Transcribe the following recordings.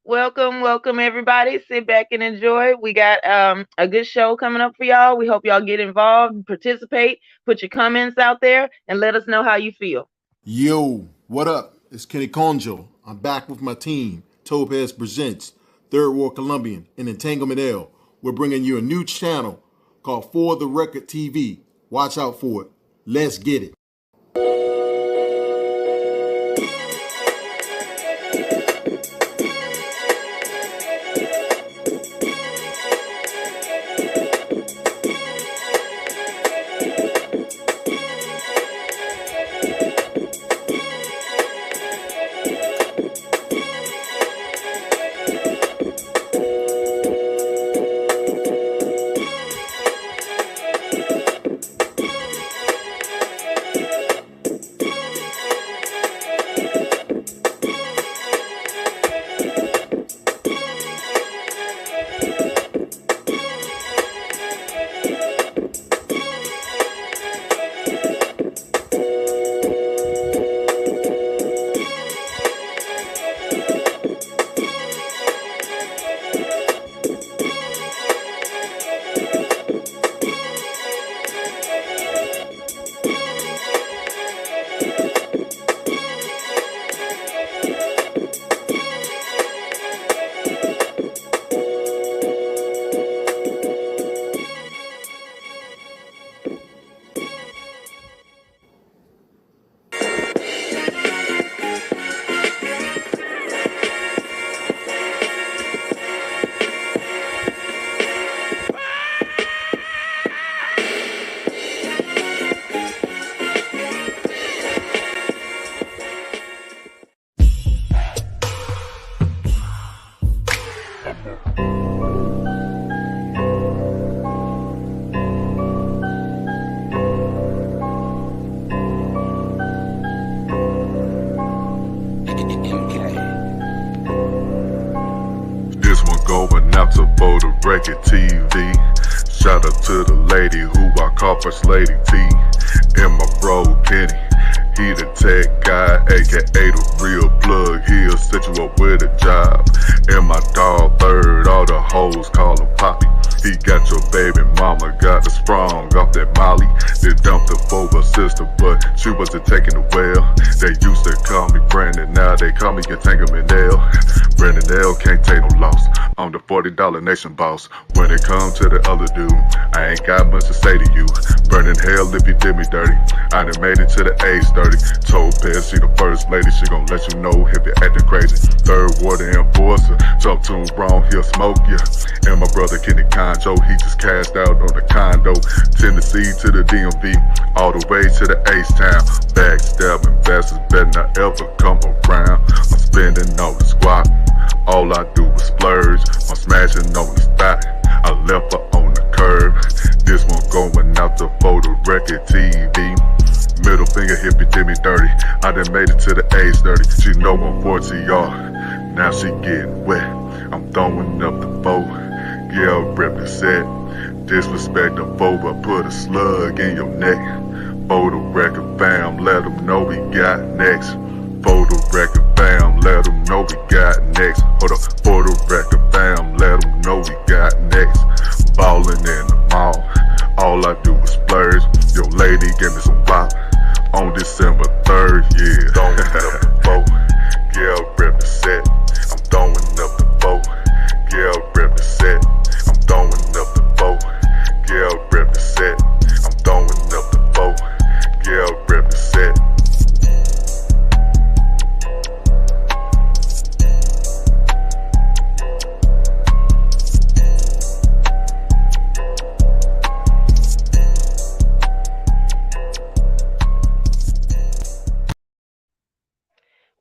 Welcome everybody. Sit back and enjoy. We got a good show coming up for y'all. We hope y'all get involved, participate, put your comments out there, and let us know how you feel. Yo, what up? It's Kenny Conjo. I'm back with my team. Topaz Presents, Third World Colombian, and Entanglement L. We're bringing you a new channel called For the Record TV. Watch out for it. Let's get it. This one going out to For the Record TV. Shout out to the lady who I call First Lady T. And my bro Kenny, he the tech guy, aka the real plug. He'll set you up with a job. And my dog Third, all the hoes call him Poppy. He got your baby mama, got the sprung off that Molly. They dumped her for her sister, but she wasn't taking it well. They used to call me Brandon, now they call me Entanglement L. Brandon L can't take no loss. I'm the $40 nation boss. When it comes to the other dude, I ain't got much to say to you. Burning hell if you did me dirty. I done made it to the age 30. Told Pez she the first lady, she gon' let you know if you're acting crazy. Third water enforcer, talk to him wrong, he'll smoke ya. And my brother Kenny Conjo, he just cashed out on the condo. Tennessee to the DMV, all the way to the H-Town. Backstabbing bastards better not ever come around. I'm spending all the squat, all I do is splurge. I'm smashing on the spot, I left her on the curb. This one going out to For the Record TV. Middle finger hit me, did me dirty. I done made it to the age 30. She know I'm 40R, now she getting wet. I'm throwing up the foe, yeah, rep the set. Disrespect the foe, but put a slug in your neck. For the Record fam, let them know we got next. For the Record fam, let them know we got next. Hold up, for the Record fam, let them know we got next. Ballin' in the mall, all I do is splurge. Your lady gave me some pop on December 3rd, yeah. Throwing up the boat, yeah, rep the set. I'm throwing up the boat, yeah, rep the set. I'm throwing up the boat, yeah, rep the set. I'm throwing up the boat, yeah, rep the set.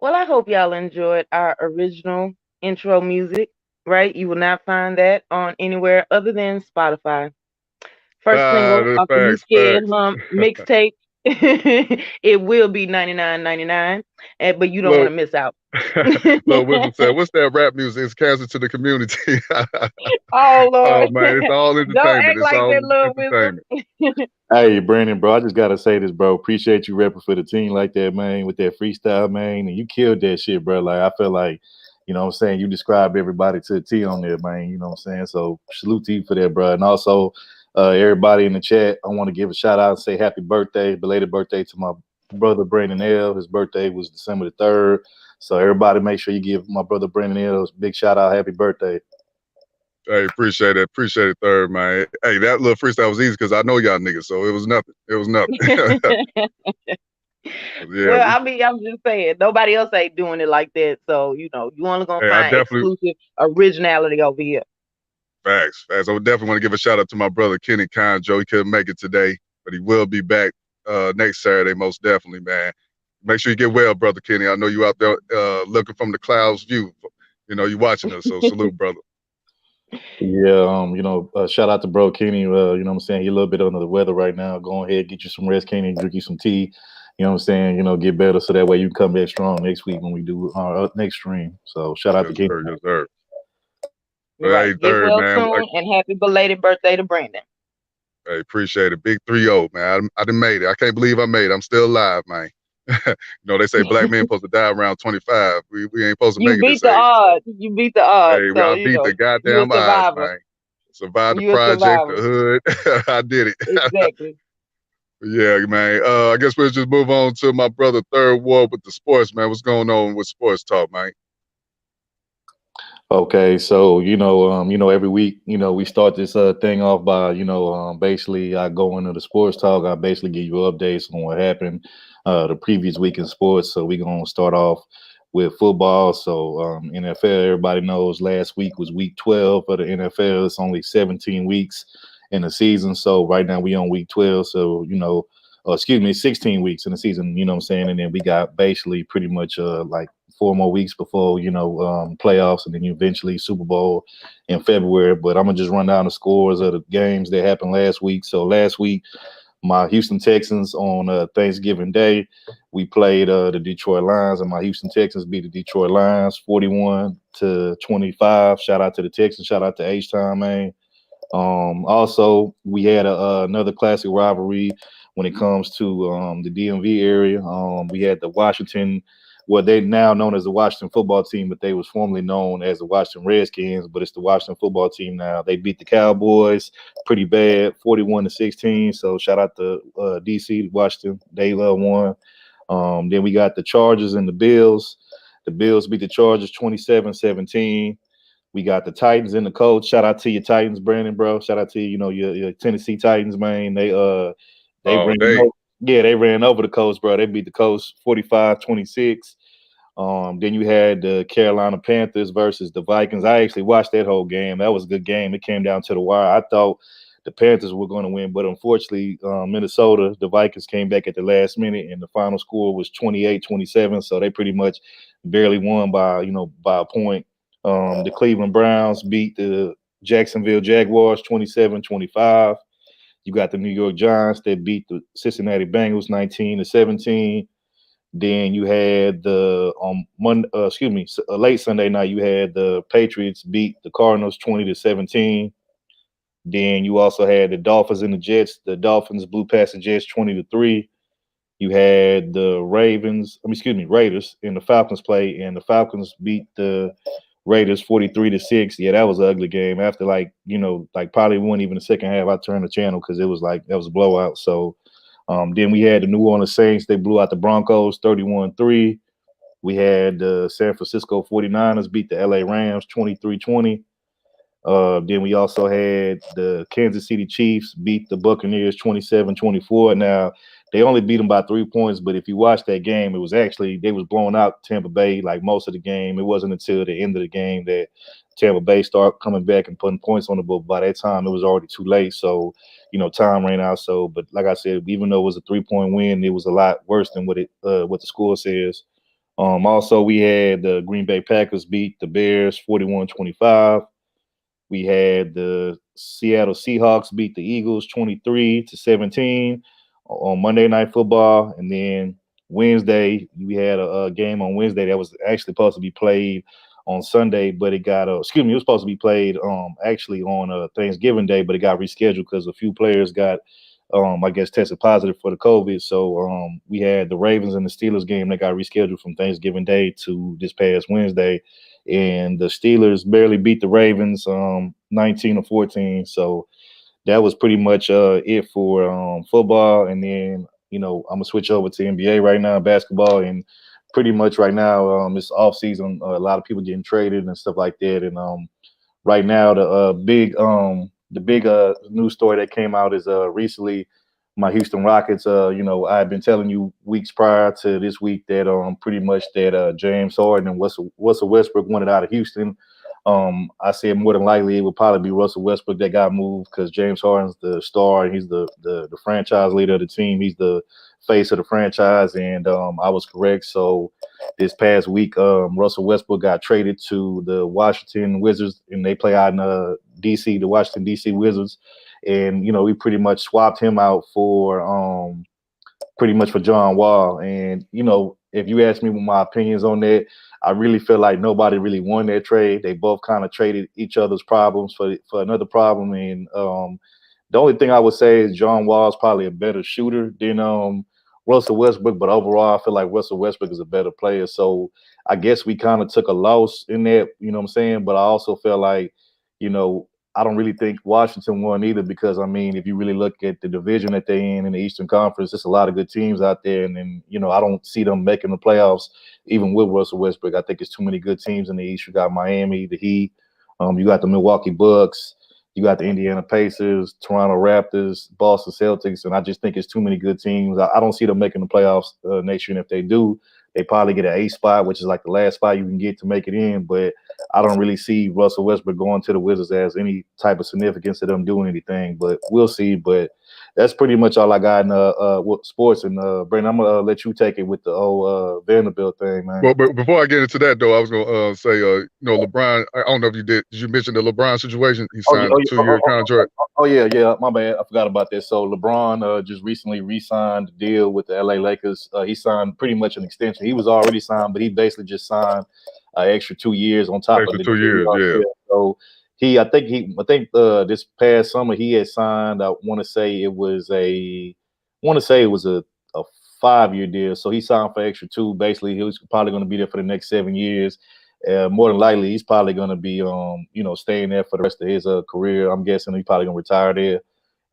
Well, I hope y'all enjoyed our original intro music, right? You will not find that on anywhere other than Spotify. First single The off the You facts, Scared facts. Hump mixtape. It will be 99.99, but you don't want to miss out. Lil Wisdom said, "What's that rap music? It's cancer to the community." Oh Oh Lord. man, it's all Don't entertainment. act It's like all that, Lil entertainment. Wisdom. Hey, Brandon, bro, I just gotta say this, bro. Appreciate you repping for the team like that, man, with that freestyle, man. And you killed that shit, bro. Like I feel like You know what I'm saying? You described everybody to a T on there, man. You know what I'm saying? So salute to you for that, bro. And also, everybody in the chat, I want to give a shout out and say happy birthday, belated birthday to my brother Brandon L. His birthday was December the 3rd. So everybody make sure you give my brother Brandon L. a big shout out. Happy birthday. Hey, appreciate it. Appreciate it, third, man. Hey, that little freestyle was easy because I know y'all niggas, so it was nothing. It was nothing. Yeah, Well, I mean, I'm just saying, nobody else ain't doing it like that. So, you only gonna I find definitely exclusive originality over here. facts. I would definitely want to give a shout out to my brother Kenny Conjo. He couldn't make it today, but he will be back next Saturday, most definitely, man. Make sure you get well, brother Kenny. I know you out there looking from the clouds view. You know, you watching us, so salute, brother. Yeah, shout out to bro Kenny. You know what I'm saying? He a little bit under the weather right now. Go ahead, get you some rest, Kenny, drink you some tea. You know what I'm saying? Get better so that way you can come back strong next week when we do our next stream. So shout out to Kenny. Sir, yes, sir. Right. Hey, Get third, well man. soon and happy belated birthday to Brandon. Hey, appreciate it. Big 3-0, man. I done made it. I can't believe I made it. I'm still alive, man. They say black men supposed to die around 25. We ain't supposed to You make it beat this the age. odds. You beat the odds. Hey, So, I beat the you're a goddamn odds, survivor. man. Survived the You're a project, survivor. the hood. I did it. Exactly. Yeah, man. I guess we'll just move on to my brother Third Ward with the sports, man. What's going on with sports talk, man? Okay, so every week, we start this thing off by, basically I go into the sports talk. I basically give you updates on what happened the previous week in sports. So we're gonna start off with football. So NFL, everybody knows last week was week 12 for the NFL. It's only 17 weeks in the season. So right now we on week 12. So 16 weeks in the season. You know what I'm saying? And then we got basically pretty much like 4 more weeks before playoffs, and then eventually Super Bowl in February. But I'm gonna just run down the scores of the games that happened last week. So last week, my Houston Texans on Thanksgiving Day, we played the Detroit Lions, and my Houston Texans beat the Detroit Lions 41-25. Shout out to the Texans. Shout out to H-Time, man. Also, we had another classic rivalry when it comes to the DMV area. We had the Washington. Well, they now known as the Washington football team, but they was formerly known as the Washington Redskins. But it's the Washington football team now. They beat the Cowboys pretty bad, 41-16. So shout out to DC, Washington. They won. Then we got the Chargers and the Bills. The Bills beat the Chargers 27-17. We got the Titans and the Colts. Shout out to your Titans, Brandon, bro. Shout out to your Tennessee Titans, man. They ran over the Colts, bro. They beat the Colts 45-26. Then you had the Carolina Panthers versus the Vikings. I actually watched that whole game. That was a good game. It came down to the wire. I thought the Panthers were going to win, but unfortunately, Minnesota, the Vikings came back at the last minute, and the final score was 28-27. So they pretty much barely won by a point. The Cleveland Browns beat the Jacksonville Jaguars 27-25. You got the New York Giants that beat the Cincinnati Bengals 19-17. Then you had the late Sunday night, you had the Patriots beat the Cardinals 20-17. Then you also had the Dolphins and the Jets. The Dolphins blew past the Jets 20-3. You had the Raiders and the Falcons play, and the Falcons beat the Raiders 43-6. Yeah, that was an ugly game. After probably wasn't even the second half, I turned the channel because it was that was a blowout. So then we had the New Orleans Saints. They blew out the Broncos 31-3. We had the San Francisco 49ers beat the LA Rams 23-20. Then we also had the Kansas City Chiefs beat the Buccaneers 27-24. Now, they only beat them by 3 points, but if you watch that game, it was actually they was blowing out Tampa Bay like most of the game. It wasn't until the end of the game that Tampa Bay started coming back and putting points on the board. By that time, it was already too late. So, time ran out. So, but like I said, even though it was a 3-point win, it was a lot worse than what the score says. Also, we had the Green Bay Packers beat the Bears 41-25. We had the Seattle Seahawks beat the Eagles 23-17 on Monday Night Football. And then Wednesday, we had a game on Wednesday that was actually supposed to be played on Sunday, but it was supposed to be played actually on Thanksgiving Day, but it got rescheduled because a few players got I guess tested positive for the COVID. So we had the Ravens and the Steelers game that got rescheduled from Thanksgiving Day to this past Wednesday, and the Steelers barely beat the Ravens 19-14. So that was pretty much it for football. And then I'm gonna switch over to NBA right now, basketball, and pretty much right now it's off season. A lot of people getting traded and stuff like that, and right now the big news story that came out is recently my Houston Rockets. I've been telling you weeks prior to this week that pretty much that James Harden and Russell Westbrook wanted out of Houston. I said more than likely it would probably be Russell Westbrook that got moved because James Harden's the star and he's the franchise leader of the team. He's the face of the franchise, and I was correct. So this past week, Russell Westbrook got traded to the Washington Wizards, and they play out in DC, the Washington DC Wizards, and we pretty much swapped him out for pretty much for John Wall. And if you ask me what my opinions on that, I really feel like nobody really won that trade. They both kind of traded each other's problems for another problem. And the only thing I would say is John Wall is probably a better shooter than Russell Westbrook, but overall, I feel like Russell Westbrook is a better player. So I guess we kind of took a loss in that, you know what I'm saying? But I also feel like, I don't really think Washington won either because, I mean, if you really look at the division that they're in the Eastern Conference, there's a lot of good teams out there. And then, I don't see them making the playoffs, even with Russell Westbrook. I think it's too many good teams in the East. You got Miami, the Heat, you got the Milwaukee Bucks, you got the Indiana Pacers, Toronto Raptors, Boston Celtics, and I just think it's too many good teams. I don't see them making the playoffs next year, and if they do, they probably get an 8 spot, which is like the last spot you can get to make it in. But I don't really see Russell Westbrook going to the Wizards as any type of significance to them doing anything. But we'll see. But that's pretty much all I got in sports. And Brandon, I'm gonna let you take it with the old Vanderbilt thing, man. Well, but before I get into that, though, I was gonna say, LeBron. I don't know if you did. Did you mention the LeBron situation? He signed a 2-year contract. Oh yeah, my bad. I forgot about that. So LeBron just recently re-signed the deal with the LA Lakers. He signed pretty much an extension. He was already signed, but he basically just signed an extra 2 years on top of the 2 years. Yeah. So I think this past summer he had signed. I want to say it was a 5-year deal. So he signed for extra 2. Basically, he was probably going to be there for the next 7 years. More than likely, he's probably going to be, staying there for the rest of his career. I'm guessing he's probably going to retire there.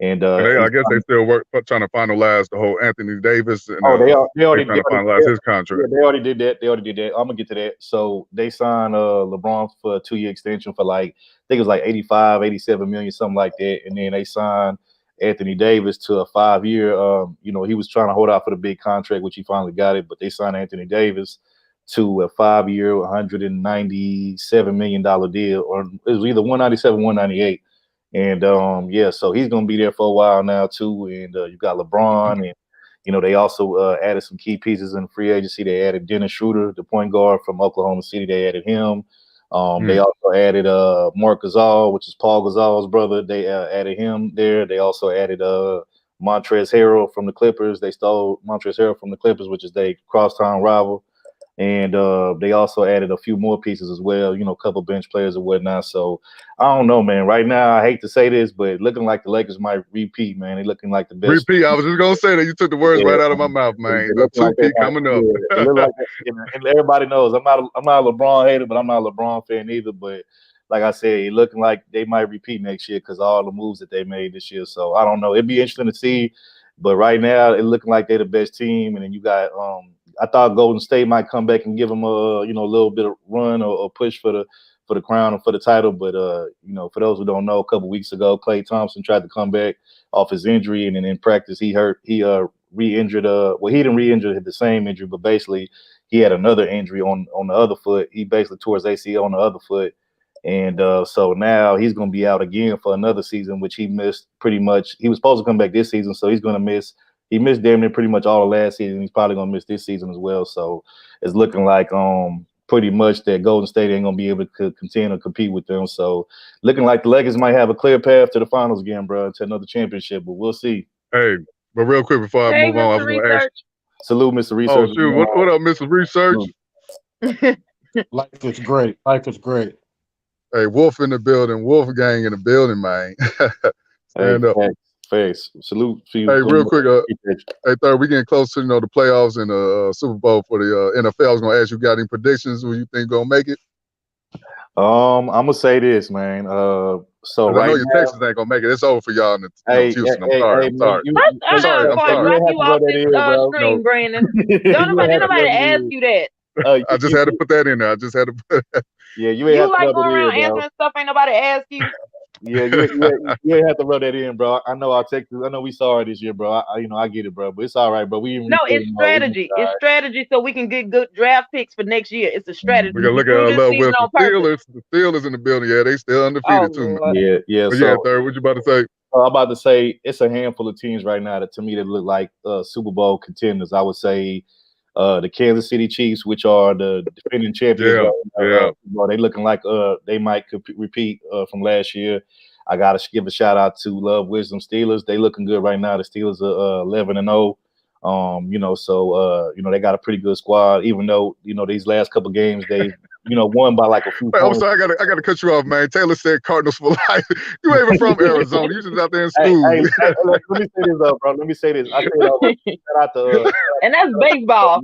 And I guess they still trying to finalize the whole Anthony Davis. And, they already trying to finalize his contract. Yeah, they already did that. I'm gonna get to that. So they signed LeBron for a 2-year extension for I think it was like 85, 87 million, something like that. And then they signed Anthony Davis to a 5-year. He was trying to hold out for the big contract, which he finally got it. But they signed Anthony Davis to a 5-year, $197 million deal, or it was either 197, 198. And so he's gonna be there for a while now too. And you got LeBron, and they also added some key pieces in free agency. They added Dennis Schroeder, the point guard from Oklahoma City. They added him. They also added Marc Gasol, which is Paul Gasol's brother. They added him there. They also added Montrezl Harrell from the Clippers. They stole Montrezl Harrell from the Clippers, which is their crosstown rival. And they also added a few more pieces as well, a couple bench players and whatnot. So I don't know, man. Right now, I hate to say this, but looking like the Lakers might repeat, man. They're looking like the best. Repeat. I was just gonna say that you took the words right out of my mouth, man. A 2-peat coming up. And everybody knows I'm not a LeBron hater, but I'm not a LeBron fan either. But like I said, it looking like they might repeat next year because all the moves that they made this year. So I don't know. It'd be interesting to see. But right now, it's looking like they're the best team. And then you got I thought Golden State might come back and give them a little bit of run or push for the crown and for the title. But for those who don't know, a couple weeks ago, Klay Thompson tried to come back off his injury, and then in practice he re-injured. He didn't re-injure the same injury, but basically he had another injury on the other foot. He basically tore his ACL on the other foot. And so now he's going to be out again for another season, which he missed pretty much. He was supposed to come back this season, so he's going to miss. He missed damn near pretty much all of last season. He's probably going to miss this season as well. So it's looking like pretty much that Golden State ain't going to be able to continue to compete with them. So looking like the Lakers might have a clear path to the finals again, bro, to another championship. But we'll see. Hey, but real quick before I move on, I was going to ask. Salute, Mr. Research. Oh, shoot. What up, Mr. Research? Life is great. Life is great. Hey, Wolf in the building. Wolf gang in the building, man. Stand up. Face. Salute to you. Hey, real quick, hey, Third, we getting close to the playoffs and the Super Bowl for the NFL. I was gonna ask you, got any predictions? Who you think gonna make it? I'm gonna say this, man. So I know your now, Texans ain't gonna make it. It's over for y'all in Hey, Houston. I'm sorry. I'm sorry. I'm sorry. Rock you off this stream, Brandon. Don't nobody ask you that. I just had to put that in there. I just had to put that. Yeah, you like going around answering stuff ain't nobody ask you. Yeah, you ain't have to rub that in, bro. I know our Texas. I know we saw it this year, bro. I get it, bro. But it's all right, bro. It's strategy. It's strategy so we can get good draft picks for next year. It's a strategy. We gotta look at Love with the Steelers. The Steelers in the building. Yeah, they still undefeated too, man. Yeah. But yeah, Third, what you about to say? I'm about to say it's a handful of teams right now that to me that look like Super Bowl contenders. I would say the Kansas City Chiefs, which are the defending champions. They looking like they might repeat from last year. I gotta give a shout out to Love Wisdom Steelers. They looking good right now. The Steelers are 11-0. So they got a pretty good squad. Even though these last couple games they won by like a few points. I'm sorry, I gotta cut you off, man. Taylor said Cardinals for life. You ain't even from Arizona. You just out there in school. Hey, let me say this up, bro. Let me say this. I said, shout out to and that's baseball.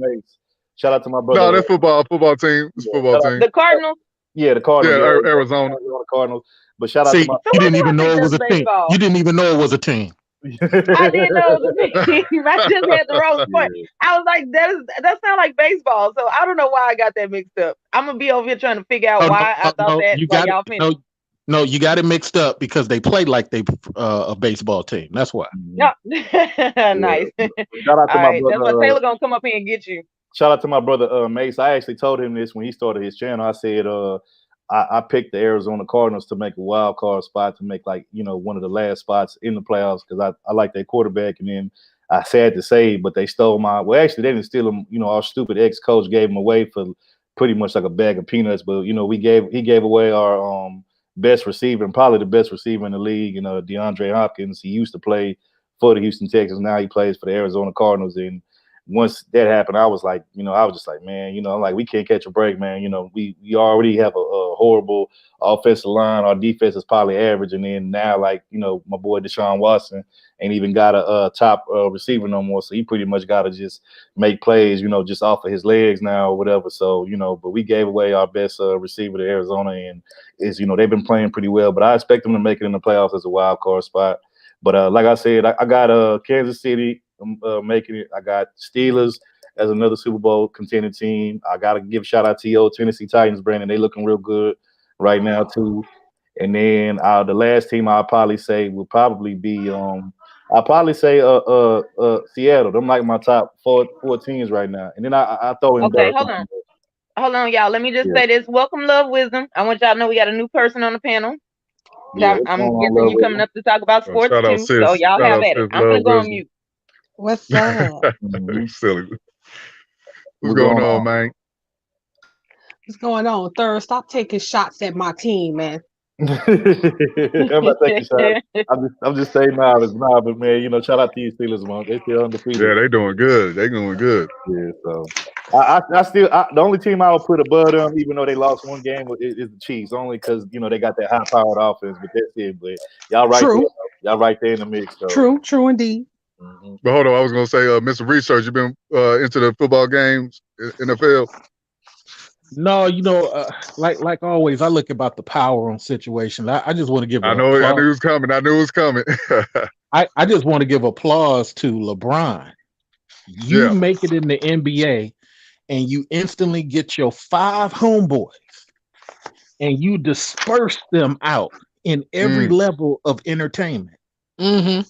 Shout out to my brother. No, that's football team. It's football team. The Cardinals. Yeah, the Cardinals. Yeah, Arizona Cardinals. But shout out to my. You didn't even know it was a team. You didn't even know it was a team. I didn't know it was a team. I just had the wrong point. I was like, that sounds like baseball. So I don't know why I got that mixed up. I'm gonna be over here trying to figure out why I thought that. You got y'all No, you got it mixed up because they play like they a baseball team. That's why. No. Nice. Shout out to my brother. That's why Taylor gonna come up here and get you. Shout out to my brother Mace. I actually told him this when he started his channel. I said I picked the Arizona Cardinals to make a wild card spot, to make one of the last spots in the playoffs because I like their quarterback. And then I sad to say, but they stole they didn't steal him. Our stupid ex-coach gave him away for pretty much like a bag of peanuts. But he gave away our best receiver and probably the best receiver in the league. DeAndre Hopkins. He used to play for the Houston Texans. Now he plays for the Arizona Cardinals. And once that happened, I was like, I was just like, man, we can't catch a break, man. We already have a horrible offensive line. Our defense is probably average. And then now, my boy Deshaun Watson ain't even got a top receiver no more. So he pretty much got to just make plays, just off of his legs now or whatever. So, but we gave away our best receiver to Arizona, and they've been playing pretty well. But I expect them to make it in the playoffs as a wild card spot. But like I said, I got Kansas City making it. I got Steelers as another Super Bowl contending team. I gotta give a shout out to your Tennessee Titans, Brandon. They looking real good right now too. And then the last team I'll probably say will probably be I'll probably say Seattle. Them like my top four teams right now. And then I throw in. Okay, hold on, y'all. Let me just say this. Welcome, Love Wisdom. I want y'all to know we got a new person on the panel. Yeah, I'm guessing you coming up to talk about sports too. So y'all have at it. I'm gonna go on mute. What's up? Silly. What's going on, man? What's going on? Third, stop taking shots at my team, man. I'm not taking shots. I'm just saying nah, but man, shout out to you Steelers, man. They still undefeated. Yeah, they doing good. They doing good. Yeah, so I still the only team I would put above them, even though they lost one game, is the Chiefs, only because they got that high-powered offense. But that's it. But y'all right there in the mix. So. True indeed. Mm-hmm. But hold on, I was gonna say, Mr. Research, you been into the football games, NFL? No, like always, I look about the power on situations. I just want to give. I knew it was coming. I just want to give applause to LeBron. You make it in the NBA, and you instantly get your 5 homeboys, and you disperse them out in every level of entertainment. Mm-hmm.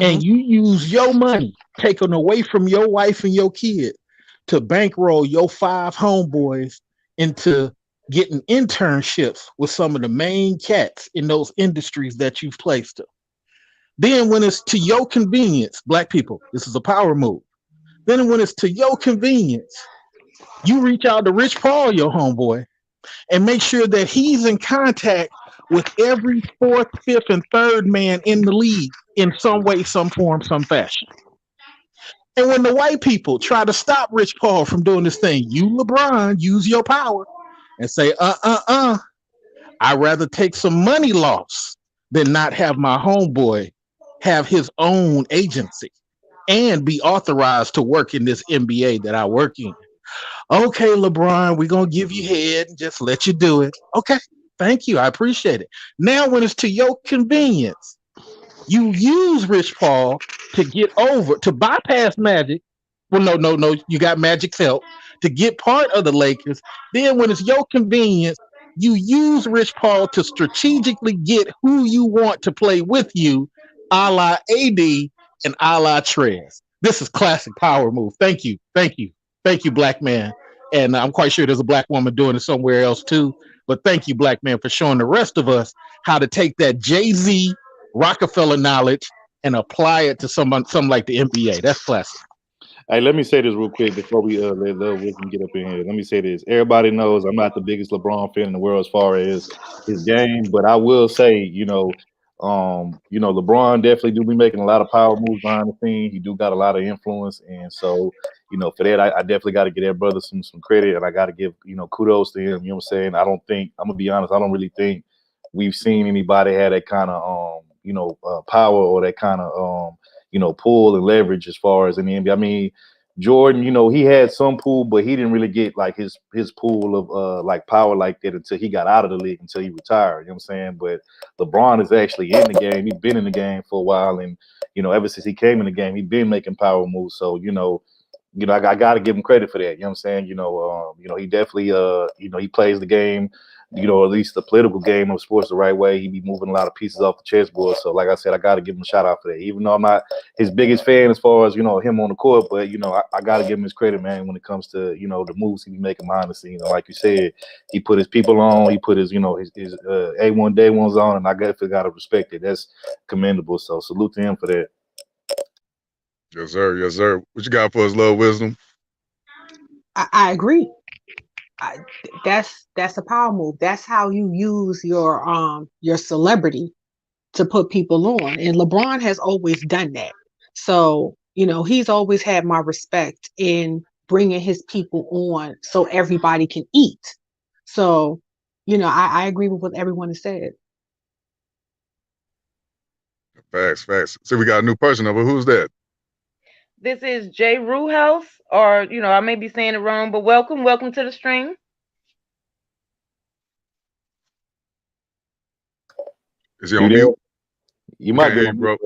And you use your money taken away from your wife and your kid to bankroll your 5 homeboys into getting internships with some of the main cats in those industries that you've placed them. Then when it's to your convenience, black people, this is a power move. Then when it's to your convenience, you reach out to Rich Paul, your homeboy, and make sure that he's in contact with every 4th, 5th, and 3rd man in the league in some way, some form, some fashion. And when the white people try to stop Rich Paul from doing this thing, you, LeBron, use your power and say, I'd rather take some money loss than not have my homeboy have his own agency and be authorized to work in this NBA that I work in. Okay, LeBron, we're going to give you head and just let you do it. Okay, thank you. I appreciate it. Now, when it's to your convenience, you use Rich Paul to get over, to bypass Magic. Well, no. You got Magic's help to get part of the Lakers. Then, when it's your convenience, you use Rich Paul to strategically get who you want to play with you, a la AD and a la Trez. This is classic power move. Thank you, black man. And I'm quite sure there's a black woman doing it somewhere else too. But thank you, black man, for showing the rest of us how to take that Jay-Z Rockefeller knowledge and apply it to something like the NBA. That's classic. Hey, let me say this real quick before we let Love Wisdom get up in here. Let me say this. Everybody knows I'm not the biggest LeBron fan in the world as far as his game, but I will say, LeBron definitely do be making a lot of power moves behind the scene. He do got a lot of influence, and so for that, I definitely got to give that brother some credit, and I got to give kudos to him. You know what I'm saying? I'm gonna be honest. I don't really think we've seen anybody have that kind of power or that kind of pull and leverage as far as in the NBA. I mean, Jordan, he had some pull, but he didn't really get like his pool of like power like that until he got out of the league, until he retired. You know what I'm saying? But LeBron is actually in the game. He's been in the game for a while, and ever since he came in the game, he's been making power moves. So I got to give him credit for that. You know what I'm saying? He definitely he plays the game, at least the political game of sports the right way. He be moving a lot of pieces off the chessboard. So like I said, I got to give him a shout out for that. Even though I'm not his biggest fan as far as him on the court, but I got to give him his credit, man, when it comes to the moves he be making behind the scenes. Like you said, he put his people on, he put his his A1 day ones on, and I got to respect it. That's commendable. So salute to him for that. Yes, sir. Yes, sir. What you got for us, Love Wisdom? I agree. That's a power move. That's how you use your celebrity to put people on. And LeBron has always done that. So, he's always had my respect in bringing his people on so everybody can eat. So, I agree with what everyone has said. Facts. So we got a new person over. Who's that? This is Jay Ruhouse, or I may be saying it wrong, but welcome to the stream. Is he on mute? You might be on, bro.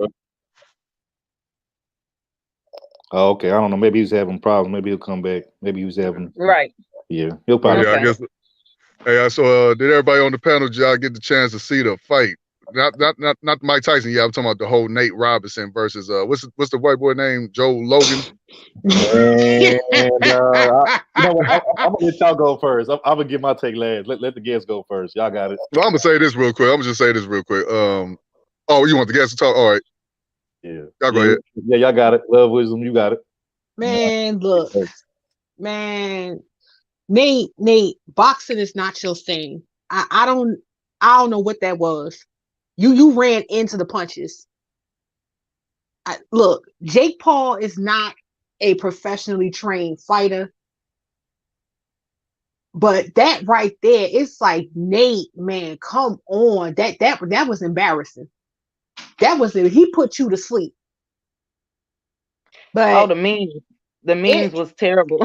Oh, okay. I don't know. Maybe he's having problems. Maybe he'll come back. Maybe he was having right. Yeah, he'll probably. Yeah, I guess. Hey, so did everybody on the panel, did y'all get the chance to see the fight? Not Mike Tyson. Yeah, I'm talking about the whole Nate Robinson versus what's the white boy name? Joe Logan. And I'm gonna let y'all go first. I'm gonna get my take last. Let the guests go first. Y'all got it. Well, I'm gonna say this real quick. Oh, you want the guests to talk? All right. Yeah. Y'all go ahead. Yeah, y'all got it. Love Wisdom, you got it. Man, look, man, Nate, boxing is not your thing. I don't know what that was. You ran into the punches. Look, Jake Paul is not a professionally trained fighter. But that right there, it's like, Nate, man, come on. That was embarrassing. That was it. He put you to sleep. But the memes was terrible.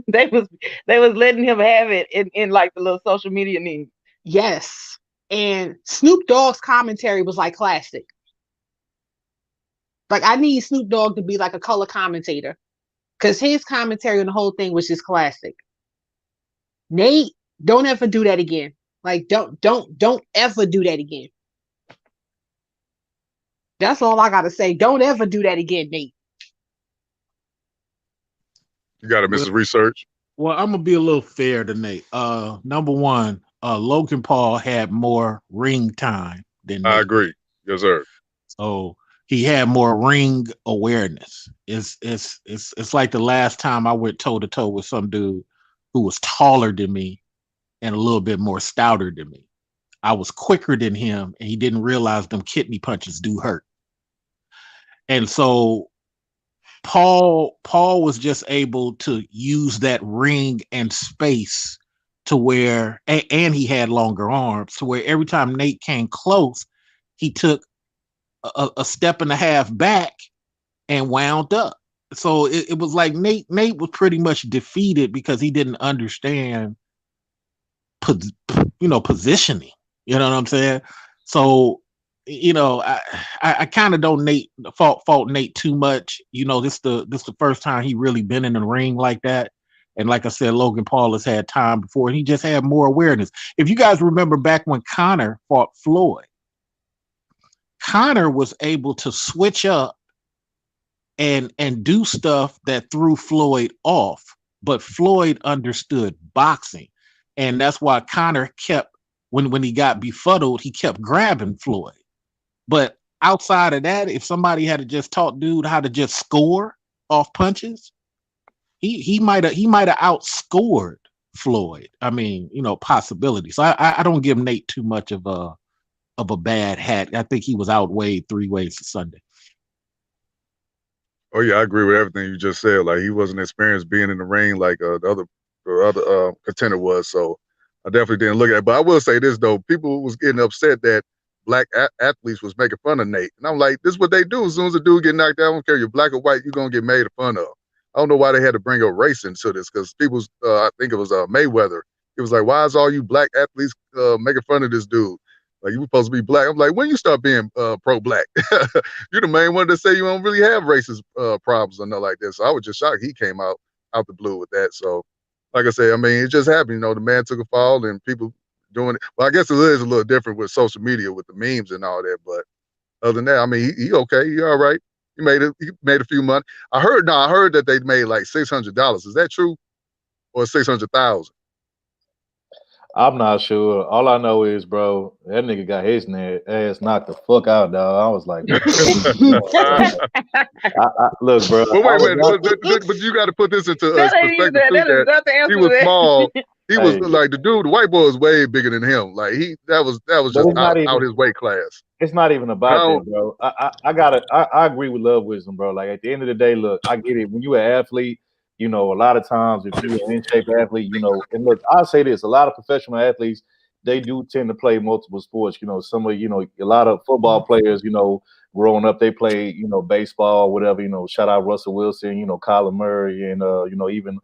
they was letting him have it in like the little social media memes. Yes. And Snoop Dogg's commentary was like classic. Like, I need Snoop Dogg to be like a color commentator, because his commentary on the whole thing was just classic. Nate, don't ever do that again. Like, don't ever do that again. That's all I gotta say. Don't ever do that again, Nate. You got to miss research. Well, I'm gonna be a little fair to Nate. Number one, Logan Paul had more ring time than Nate. I agree. Yes, sir. So he had more ring awareness. It's like the last time I went toe to toe with some dude who was taller than me and a little bit more stouter than me. I was quicker than him, and he didn't realize them kidney punches do hurt. And so Paul was just able to use that ring and space to where, and he had longer arms, to where every time Nate came close, he took a step and a half back and wound up. So it was like Nate was pretty much defeated because he didn't understand positioning. You know what I'm saying? So, I kind of don't fault Nate too much. This the first time he really been in the ring like that. And like I said, Logan Paul has had time before, and he just had more awareness. If you guys remember back when Conor fought Floyd, Conor was able to switch up and do stuff that threw Floyd off, but Floyd understood boxing. And that's why Conor kept, when he got befuddled, he kept grabbing Floyd. But outside of that, if somebody had to just taught dude how to just score off punches, he might have outscored Floyd. I mean, possibility. So I don't give Nate too much of a bad hat. I think he was outweighed 3 ways to Sunday. Oh yeah, I agree with everything you just said. Like, he wasn't experienced being in the ring like the other contender was. So I definitely didn't look at it. But I will say this though, people was getting upset that black athletes was making fun of Nate, and I'm like, this is what they do. As soon as a dude get knocked out, I don't care you're black or white, you're gonna get made fun of. I don't know why they had to bring up race into this, because people's I think it was Mayweather. It was like, why is all you black athletes making fun of this dude? Like, you were supposed to be black. I'm like, when you start being pro-black? You're the main one to say you don't really have racist problems or nothing like this. So I was just shocked he came out the blue with that. So, like I said, I mean, it just happened. The man took a fall and people doing it. Well, I guess it is a little different with social media with the memes and all that. But other than that, I mean, he okay. He all right. He made a few money. I heard that they made like $600. Is that true? Or 600,000? I'm not sure. All I know is, bro, that nigga got his ass knocked the fuck out, dog. I was like, look, bro. But wait, but you got to put this into perspective too. That he was small. He was like the dude. The white boy was way bigger than him. Like that was just out his weight class. It's not even about that, bro. I agree with Love Wisdom, bro. Like, at the end of the day, look, I get it. When you're an athlete, a lot of times if you're an in-shape athlete, and look, I'll say this, a lot of professional athletes, they do tend to play multiple sports. Some of, a lot of football players, growing up, they play, baseball, whatever, shout out Russell Wilson, Kyler Murray, and, even,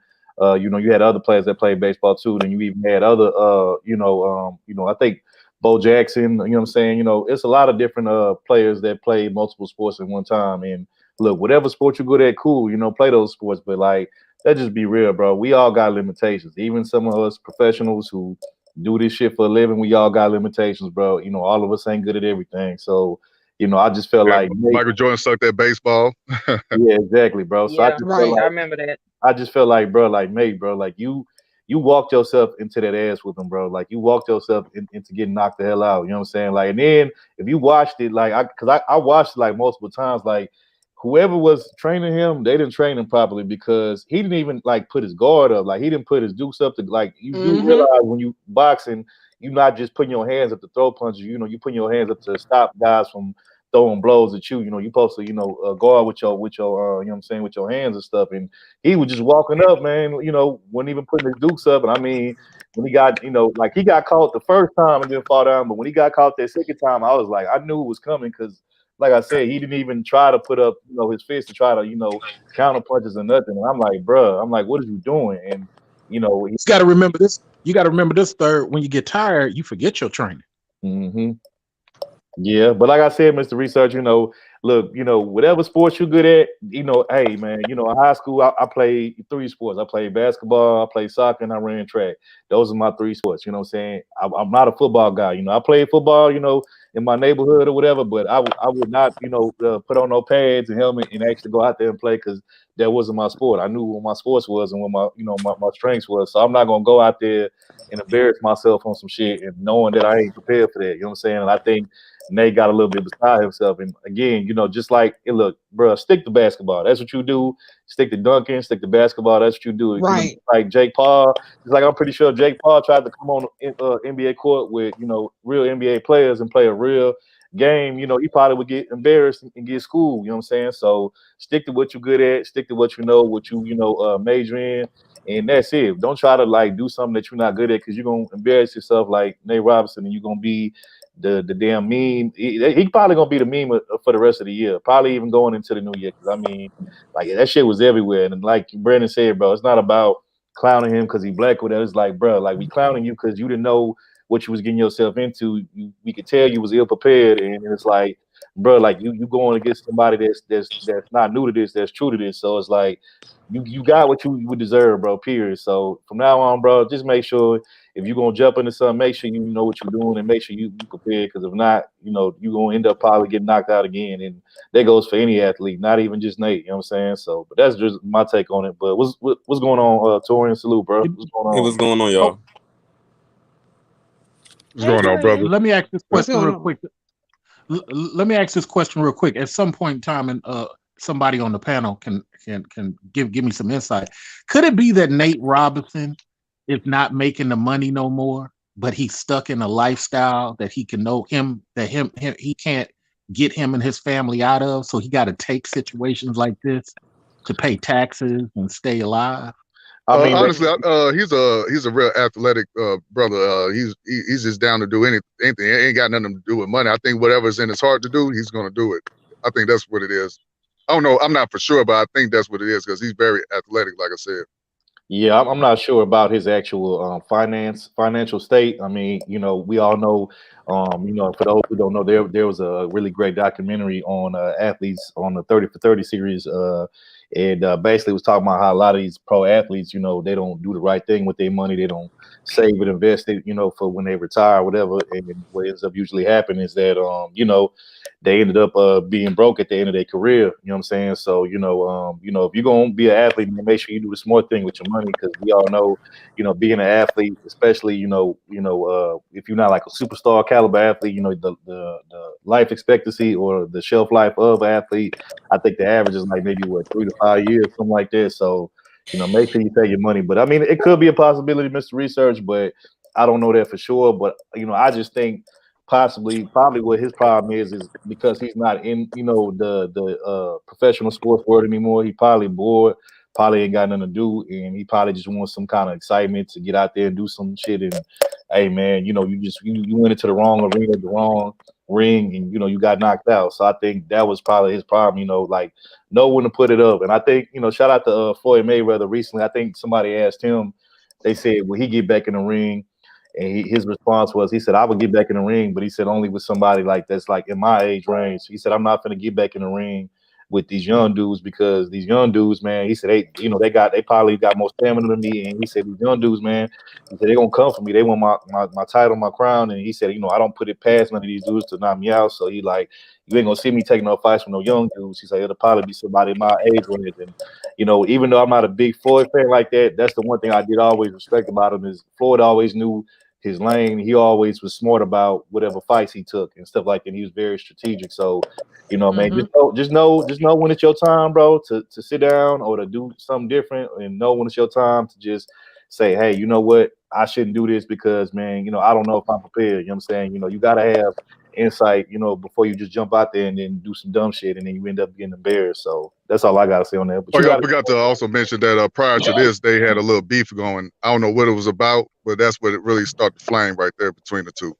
you had other players that played baseball too. Then you even had other, I think Bo Jackson, you know what I'm saying? It's a lot of different players that play multiple sports at one time. And look, whatever sport you're good at, cool, play those sports. But like, let's just be real, bro. We all got limitations. Even some of us professionals who do this shit for a living, we all got limitations, bro. All of us ain't good at everything. So, I just felt like Michael Jordan sucked at baseball. Yeah, exactly, bro. So I remember that. I just felt like, bro, like, mate, bro, like you walked yourself into that ass with him, bro. Like, you walked yourself into getting knocked the hell out. You know what I'm saying? Like, and then if you watched it, like, I watched it like multiple times, like, whoever was training him, they didn't train him properly because he didn't even like put his guard up. Like, he didn't put his dukes up to, like, you do realize when you boxing, you're not just putting your hands up to throw punches. You putting your hands up to stop guys from throwing blows at you. You're supposed to, guard with your you know what I'm saying, with your hands and stuff. And he was just walking up, man, wasn't even putting his dukes up. And I mean, when he got, like, he got caught the first time and then fall down. But when he got caught that second time, I was like, I knew it was coming because, like I said, he didn't even try to put up, his fist to try to, counter punches or nothing. And I'm like, bro, what are you doing? And, you got to remember this. You got to remember this, Third. When you get tired, you forget your training. Mm-hmm. Yeah, but like I said, Mr. Research, look, whatever sports you're good at, hey, man, in high school, I played 3 sports. I played basketball, I played soccer, and I ran track. Those are my 3 sports, you know what I'm saying? I'm not a football guy. I played football, in my neighborhood or whatever, but I would not, put on no pads and helmet and actually go out there and play because that wasn't my sport. I knew what my sports was and what my strengths was. So I'm not going to go out there and embarrass myself on some shit and knowing that I ain't prepared for that. You know what I'm saying? And I think Nate got a little bit beside himself. And again, just like, look, bro, stick to basketball. That's what you do. Stick to dunking, stick to basketball. That's what you do. Right. Like Jake Paul. It's like, I'm pretty sure Jake Paul tried to come on NBA court with, real NBA players and play a real game. He probably would get embarrassed and get schooled. You know what I'm saying? So stick to what you're good at. Stick to what what you major in. And that's it. Don't try to like do something that you're not good at because you're going to embarrass yourself like Nate Robinson and you're going to be the damn meme. He probably gonna be the meme for the rest of the year. Probably even going into the new year. Because I mean, like that shit was everywhere. And like Brandon said, bro, it's not about clowning him because he black with it. It's like, bro, like we clowning you because you didn't know what you was getting yourself into. We could tell you was ill prepared, and it's like, bro, like you going against somebody that's not new to this, that's true to this. So it's like you got what you would deserve, bro. Period. So from now on, bro, just make sure if you're gonna jump into something, make sure you know what you're doing and make sure you prepared. Because if not, you're gonna end up probably getting knocked out again. And that goes for any athlete, not even just Nate. You know what I'm saying? So, but that's just my take on it. But what's going on, Torian? Salute, bro. What's going on? Hey, what's going on, y'all? What's going on, brother? Let me ask this question real quick. Let me ask this question real quick. At some point in time, and somebody on the panel can give me some insight. Could it be that Nate Robinson is not making the money no more, but he's stuck in a lifestyle that he can know him that he can't get him and his family out of, so he got to take situations like this to pay taxes and stay alive? I mean, honestly, he's a real athletic brother. He's just down to do anything. It ain't got nothing to do with money. I think whatever's in his heart to do, he's gonna do it. I think that's what it is. I don't know. I'm not for sure, but I think that's what it is because he's very athletic, like I said. Yeah, I'm not sure about his actual financial state. I mean, we all know, for those who don't know, there was a really great documentary on athletes on the 30 for 30 series, and basically was talking about how a lot of these pro athletes, they don't do the right thing with their money. They don't save and invest it, for when they retire or whatever. And what ends up usually happening is that, they ended up being broke at the end of their career. You know what I'm saying? So, if you're going to be an athlete, make sure you do the smart thing with your money, because we all know, being an athlete, especially, if you're not like a superstar caliber athlete, the life expectancy or the shelf life of an athlete, I think the average is like maybe 3 to 5 years, something like that. So, make sure you pay your money. But I mean, it could be a possibility, Mr. Research, but I don't know that for sure. But, I just think probably what his problem is because he's not in, the professional sports world anymore. He probably bored, probably ain't got nothing to do, and he probably just wants some kind of excitement to get out there and do some shit. And hey, man, you went into the wrong arena, the wrong ring, and you got knocked out. So I think that was probably his problem. Like know when to put it up. And I think shout out to Floyd Mayweather recently. I think somebody asked him. They said, will he get back in the ring? And his response was, he said, I would get back in the ring, but he said only with somebody like that's like in my age range. He said, I'm not going to get back in the ring with these young dudes, because these young dudes, man, he said, they probably got more stamina than me. And he said, these young dudes, man, he said, they're going to come for me. They want my title, my crown. And he said, I don't put it past none of these dudes to knock me out. So he like, you ain't going to see me taking no fights with no young dudes. He said, it'll probably be somebody my age range. And, even though I'm not a big Floyd fan like that, that's the one thing I did always respect about him is Floyd always knew his lane. He always was smart about whatever fights he took and stuff like that. He was very strategic. So, man, just know when it's your time, bro, to sit down or to do something different, and know when it's your time to just say, hey, you know what? I shouldn't do this because, man, I don't know if I'm prepared. You know what I'm saying? You got to have insight, before you just jump out there and then do some dumb shit and then you end up getting embarrassed. So that's all I got to say on that. But I forgot to also mention that prior to this, they had a little beef going. I don't know what it was about, but that's what it really started to flame right there between the two.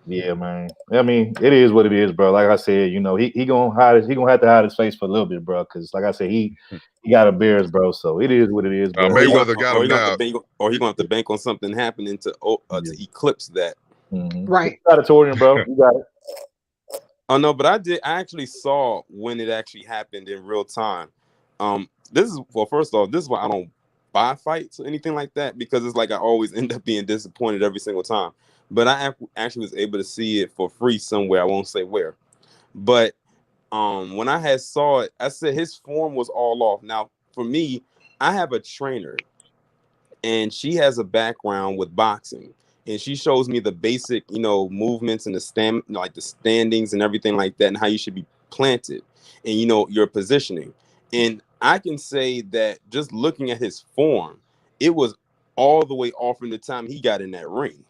Yeah, man. I mean, it is what it is, bro. Like I said, he gonna hide. He gonna have to hide his face for a little bit, bro. Because, like I said, he got embarrassed, bro. So it is what it is, bro. Mayweather got him now. Or he gonna have to bank on something happening to eclipse that. Mm-hmm. Right. You got it, Torian, bro. You got it. Oh no, but I actually saw when it actually happened in real time. First off, this is why I don't buy fights or anything like that, because it's like I always end up being disappointed every single time. But I actually was able to see it for free somewhere. I won't say where. But when I had saw it, I said his form was all off. Now, for me, I have a trainer, and she has a background with boxing. And she shows me the basic, movements and the the standings and everything like that, and how you should be planted, and your positioning. And I can say that just looking at his form, it was all the way off from the time he got in that ring.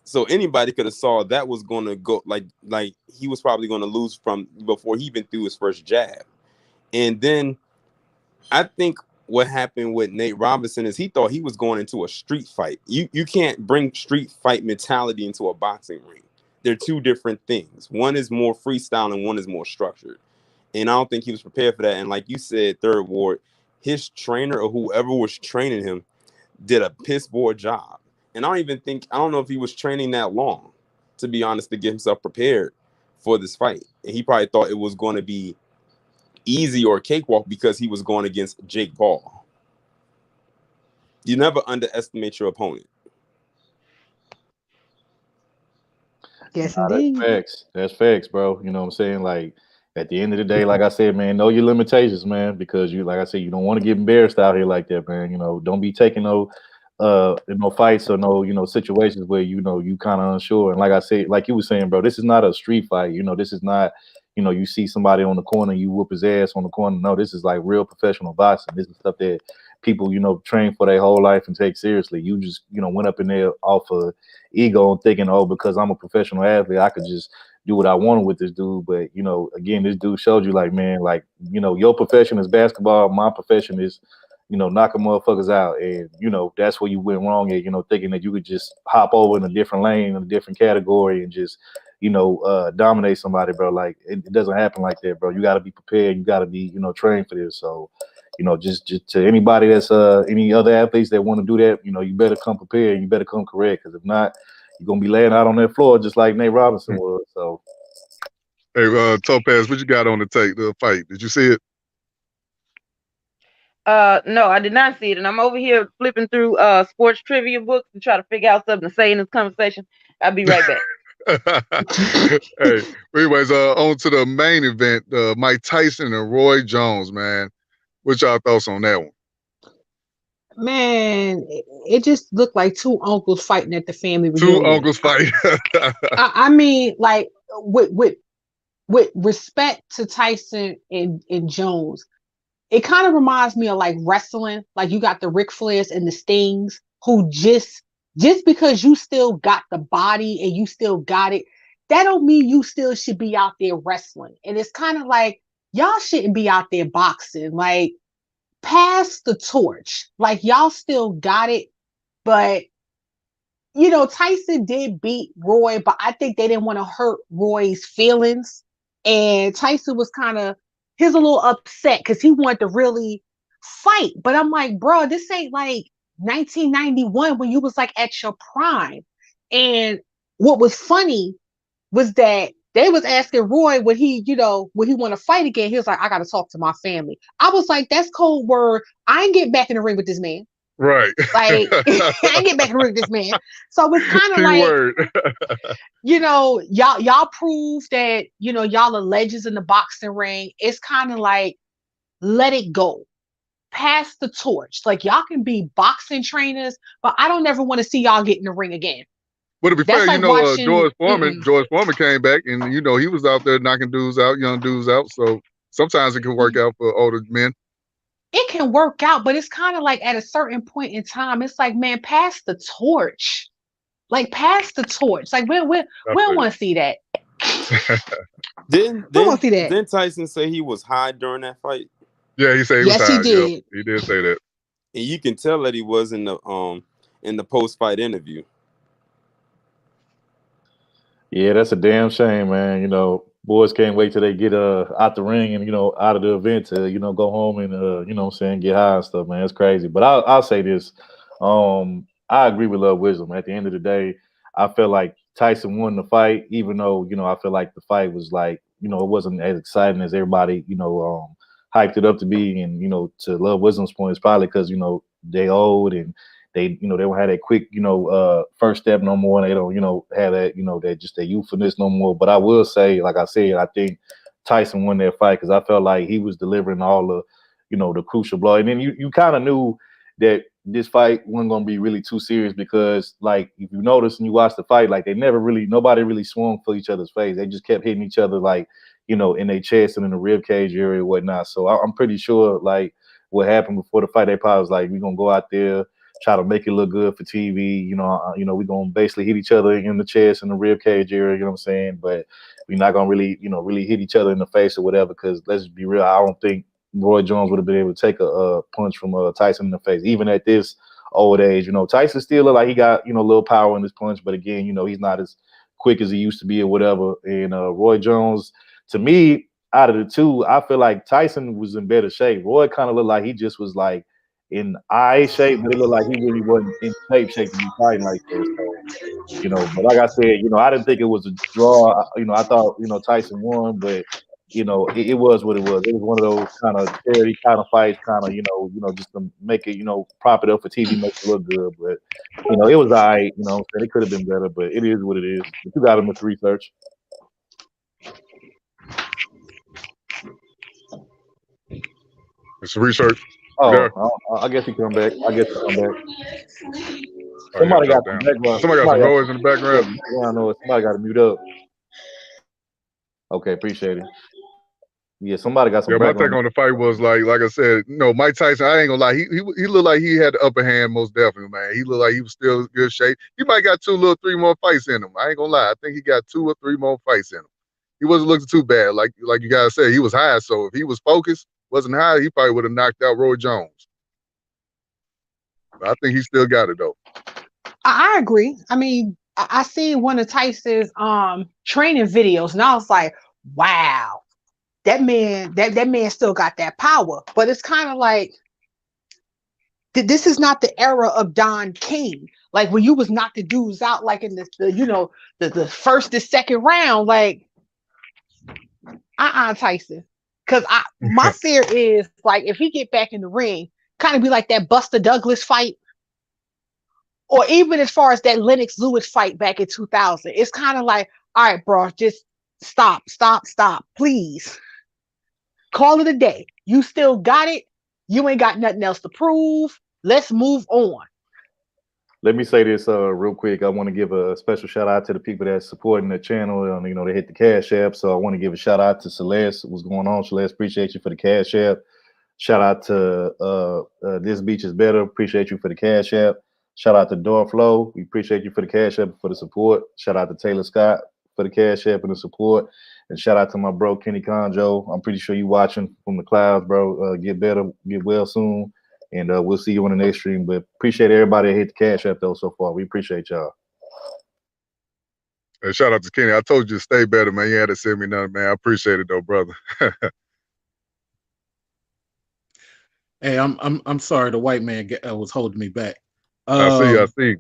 So anybody could have saw that was going to go like he was probably going to lose from before he even threw his first jab. And then I think what happened with Nate Robinson is he thought he was going into a street fight. You can't bring street fight mentality into a boxing ring. they're two different things. One is more freestyle and one is more structured. And I don't think he was prepared for that. And like you said, Third Ward, his trainer or whoever was training him did a piss poor job. And I don't know if he was training that long, to be honest, to get himself prepared for this fight. And he probably thought it was going to be easy or a cakewalk because he was going against Jake Paul. You never underestimate your opponent. Yes, Nah, indeed. that's facts. That's facts, bro. You know what I'm saying? Like at the end of the day, like I said, man, know your limitations, man, because you, like I said, you don't want to get embarrassed out here like that, man. You know, don't be taking no fights or no situations where you kind of unsure. And like I said, like you were saying, bro, this is not a street fight. You know, this is not, you see somebody on the corner, you whoop his ass on the corner. No, this is like real professional boxing. This is stuff that people, train for their whole life and take seriously. You just, went up in there off of ego and thinking, oh, because I'm a professional athlete, I could just do what I wanted with this dude. But, again, this dude showed you like, man, like, your profession is basketball. My profession is, knocking motherfuckers out. And, that's where you went wrong at, thinking that you could just hop over in a different lane, in a different category and just, dominate somebody, bro. Like it doesn't happen like that, bro. You got to be prepared. You got to be, trained for this. So, just to anybody that's any other athletes that want to do that, you better come prepared. You better come correct, because if not, you're gonna be laying out on that floor just like Nate Robinson was. So, hey, Topaz, what you got on the fight? Did you see it? No, I did not see it, and I'm over here flipping through sports trivia books to try to figure out something to say in this conversation. I'll be right back. Hey, anyways, on to the main event, Mike Tyson and Roy Jones, man. What's y'all thoughts on that one? Man, it just looked like two uncles fighting at the family reunion. Two uncles fighting. I mean, like with respect to Tyson and Jones, it kind of reminds me of like wrestling. Like you got the Ric Flairs and the Stings, who just because you still got the body and you still got it, that don't mean you still should be out there wrestling. And it's kind of like, y'all shouldn't be out there boxing. Like, pass the torch. Like, y'all still got it. But, Tyson did beat Roy, but I think they didn't want to hurt Roy's feelings. And Tyson was he was a little upset because he wanted to really fight. But I'm like, bro, this ain't like 1991 when you was like at your prime. And what was funny was that they was asking Roy would he want to fight again. He was like, I got to talk to my family. I was like, that's cold word. I ain't getting back in the ring with this man. Right. Like, I ain't getting back in the ring with this man. So it's kind of like, y'all prove that, y'all are legends in the boxing ring. It's kind of like, let it go. Pass the torch. Like, y'all can be boxing trainers, but I don't ever want to see y'all get in the ring again. But to be fair, like watching, George Foreman came back and, he was out there knocking dudes out, young dudes out. So sometimes it can work out for older men. It can work out, but it's kind of like at a certain point in time, it's like, man, pass the torch. Like, pass the torch. Like, we don't want to see that. Didn't Tyson say he was high during that fight? Yeah, he said he was high. He did. Yep. He did say that. And you can tell that he was in the post-fight interview. Yeah, that's a damn shame, man. Boys can't wait till they get out the ring and out of the event to go home and get high and stuff, man. It's crazy. But I'll say this. I agree with Love Wisdom. At the end of the day, I feel like Tyson won the fight, even though I feel like the fight was like it wasn't as exciting as everybody hyped it up to be. And to Love Wisdom's point, it's probably because they old and they don't have that quick first step no more. And they don't have that that just that youthfulness no more. But I will say, like I said, I think Tyson won that fight because I felt like he was delivering all the the crucial blow. And then you kind of knew that this fight wasn't going to be really too serious because, like, if you notice and you watch the fight, like nobody really swung for each other's face. They just kept hitting each other, like, in their chest and in the rib cage area and whatnot. So I'm pretty sure, like, what happened before the fight, they probably was like, we're going to go out there, try to make it look good for TV. We're going to basically hit each other in the chest and the rib cage area, you know what I'm saying? But we're not going to really, really hit each other in the face or whatever, because let's just be real, I don't think Roy Jones would have been able to take a punch from Tyson in the face, even at this old age. Tyson still look like he got, a little power in his punch, but again, he's not as quick as he used to be or whatever. And Roy Jones, to me, out of the two, I feel like Tyson was in better shape. Roy kind of looked like he just was like in eye shape, but it looked like he really wasn't in shape to be fighting like that. So, but like I said, I didn't think it was a draw. I thought, Tyson won, but it was what it was. It was one of those kind of charity kind of fights, kind of, just to make it, prop it up for TV, make it look good. But, it was all right, it could have been better, but it is what it is. But you got him with research. It's research. Oh, I guess he come back. Somebody got some background. Somebody got some noise in the background. Yeah, I know it. Somebody got to mute up. Okay, appreciate it. Yeah, somebody got some. Yeah, my take on the fight was like I said, Mike Tyson. I ain't gonna lie, he looked like he had the upper hand most definitely, man. He looked like he was still in good shape. He might got 3 more fights in him. I ain't gonna lie, I think he got 2 or 3 more fights in him. He wasn't looking too bad, like you guys said. He was high, so if he was focused, wasn't high, he probably would have knocked out Roy Jones. But I think he still got it though. I agree. I mean, I seen one of Tyson's training videos, and I was like, wow. That man still got that power, but it's kind of like this is not the era of Don King. Like when you was knocked the dudes out, like in the first to second round, like Tyson, because my fear is like if he get back in the ring, kind of be like that Buster Douglas fight, or even as far as that Lennox Lewis fight back in 2000. It's kind of like, all right, bro, just stop, please. Call it a day. You still got it. You ain't got nothing else to prove. Let's move on. Let me say this real quick. I want to give a special shout out to the people that's supporting the channel. They hit the Cash App. So I want to give a shout out to Celeste. What's going on, Celeste? Appreciate you for the Cash App. Shout out to This Beach is Better. Appreciate you for the Cash App. Shout out to Door Flow. We appreciate you for the Cash App, for the support. Shout out to Taylor Scott for the Cash App and the support. And shout out to my bro, Kenny Conjo. I'm pretty sure you watching from the clouds, bro. Get better, get well soon. And we'll see you on the next stream. But appreciate everybody that hit the Cash App, though, so far. We appreciate y'all. Hey, shout out to Kenny. I told you to stay better, man. You had to send me nothing, man. I appreciate it, though, brother. Hey, I'm sorry. The white man was holding me back. I see.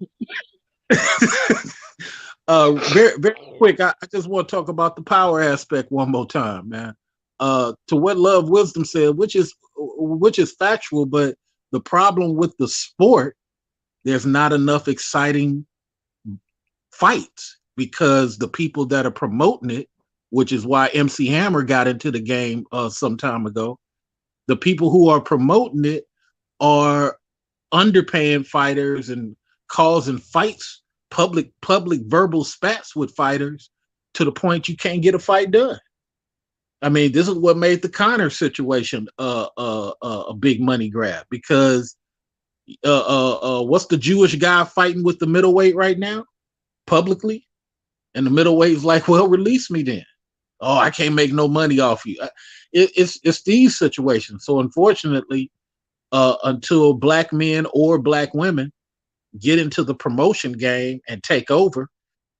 Very, very quick. I just want to talk about the power aspect one more time, man. To what Love Wisdom said, which is factual, but the problem with the sport, there's not enough exciting fights because the people that are promoting it, which is why MC Hammer got into the game some time ago, the people who are promoting it are underpaying fighters and causing fights, public verbal spats with fighters to the point you can't get a fight done. I mean, this is what made the Conor situation a big money grab, because what's the Jewish guy fighting with the middleweight right now publicly? And the middleweight's like, well, release me then. Oh, I can't make no money off you. It's these situations. So unfortunately, until black men or black women get into the promotion game and take over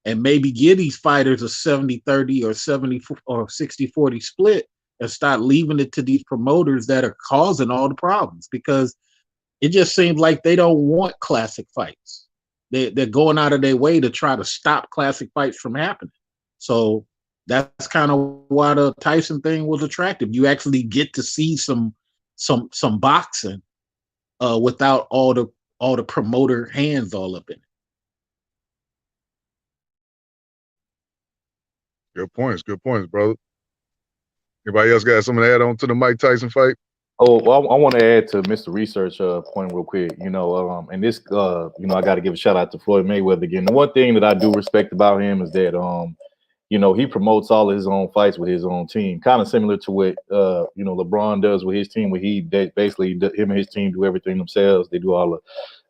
and maybe give these fighters a 70-30 or 70 or 60-40 split and start leaving it to these promoters that are causing all the problems, because it just seems like they don't want classic fights. They're going out of their way to try to stop classic fights from happening. So that's kind of why the Tyson thing was attractive. You actually get to see some boxing without all the promoter hands all up in it. Good points, brother. Anybody else got something to add on to the Mike Tyson fight? Oh, well, I want to add to Mr. Research point real quick. And this, I got to give a shout out to Floyd Mayweather again. The one thing that I do respect about him is that, he promotes all of his own fights with his own team, kind of similar to what, LeBron does with his team, where basically him and his team do everything themselves. They do all the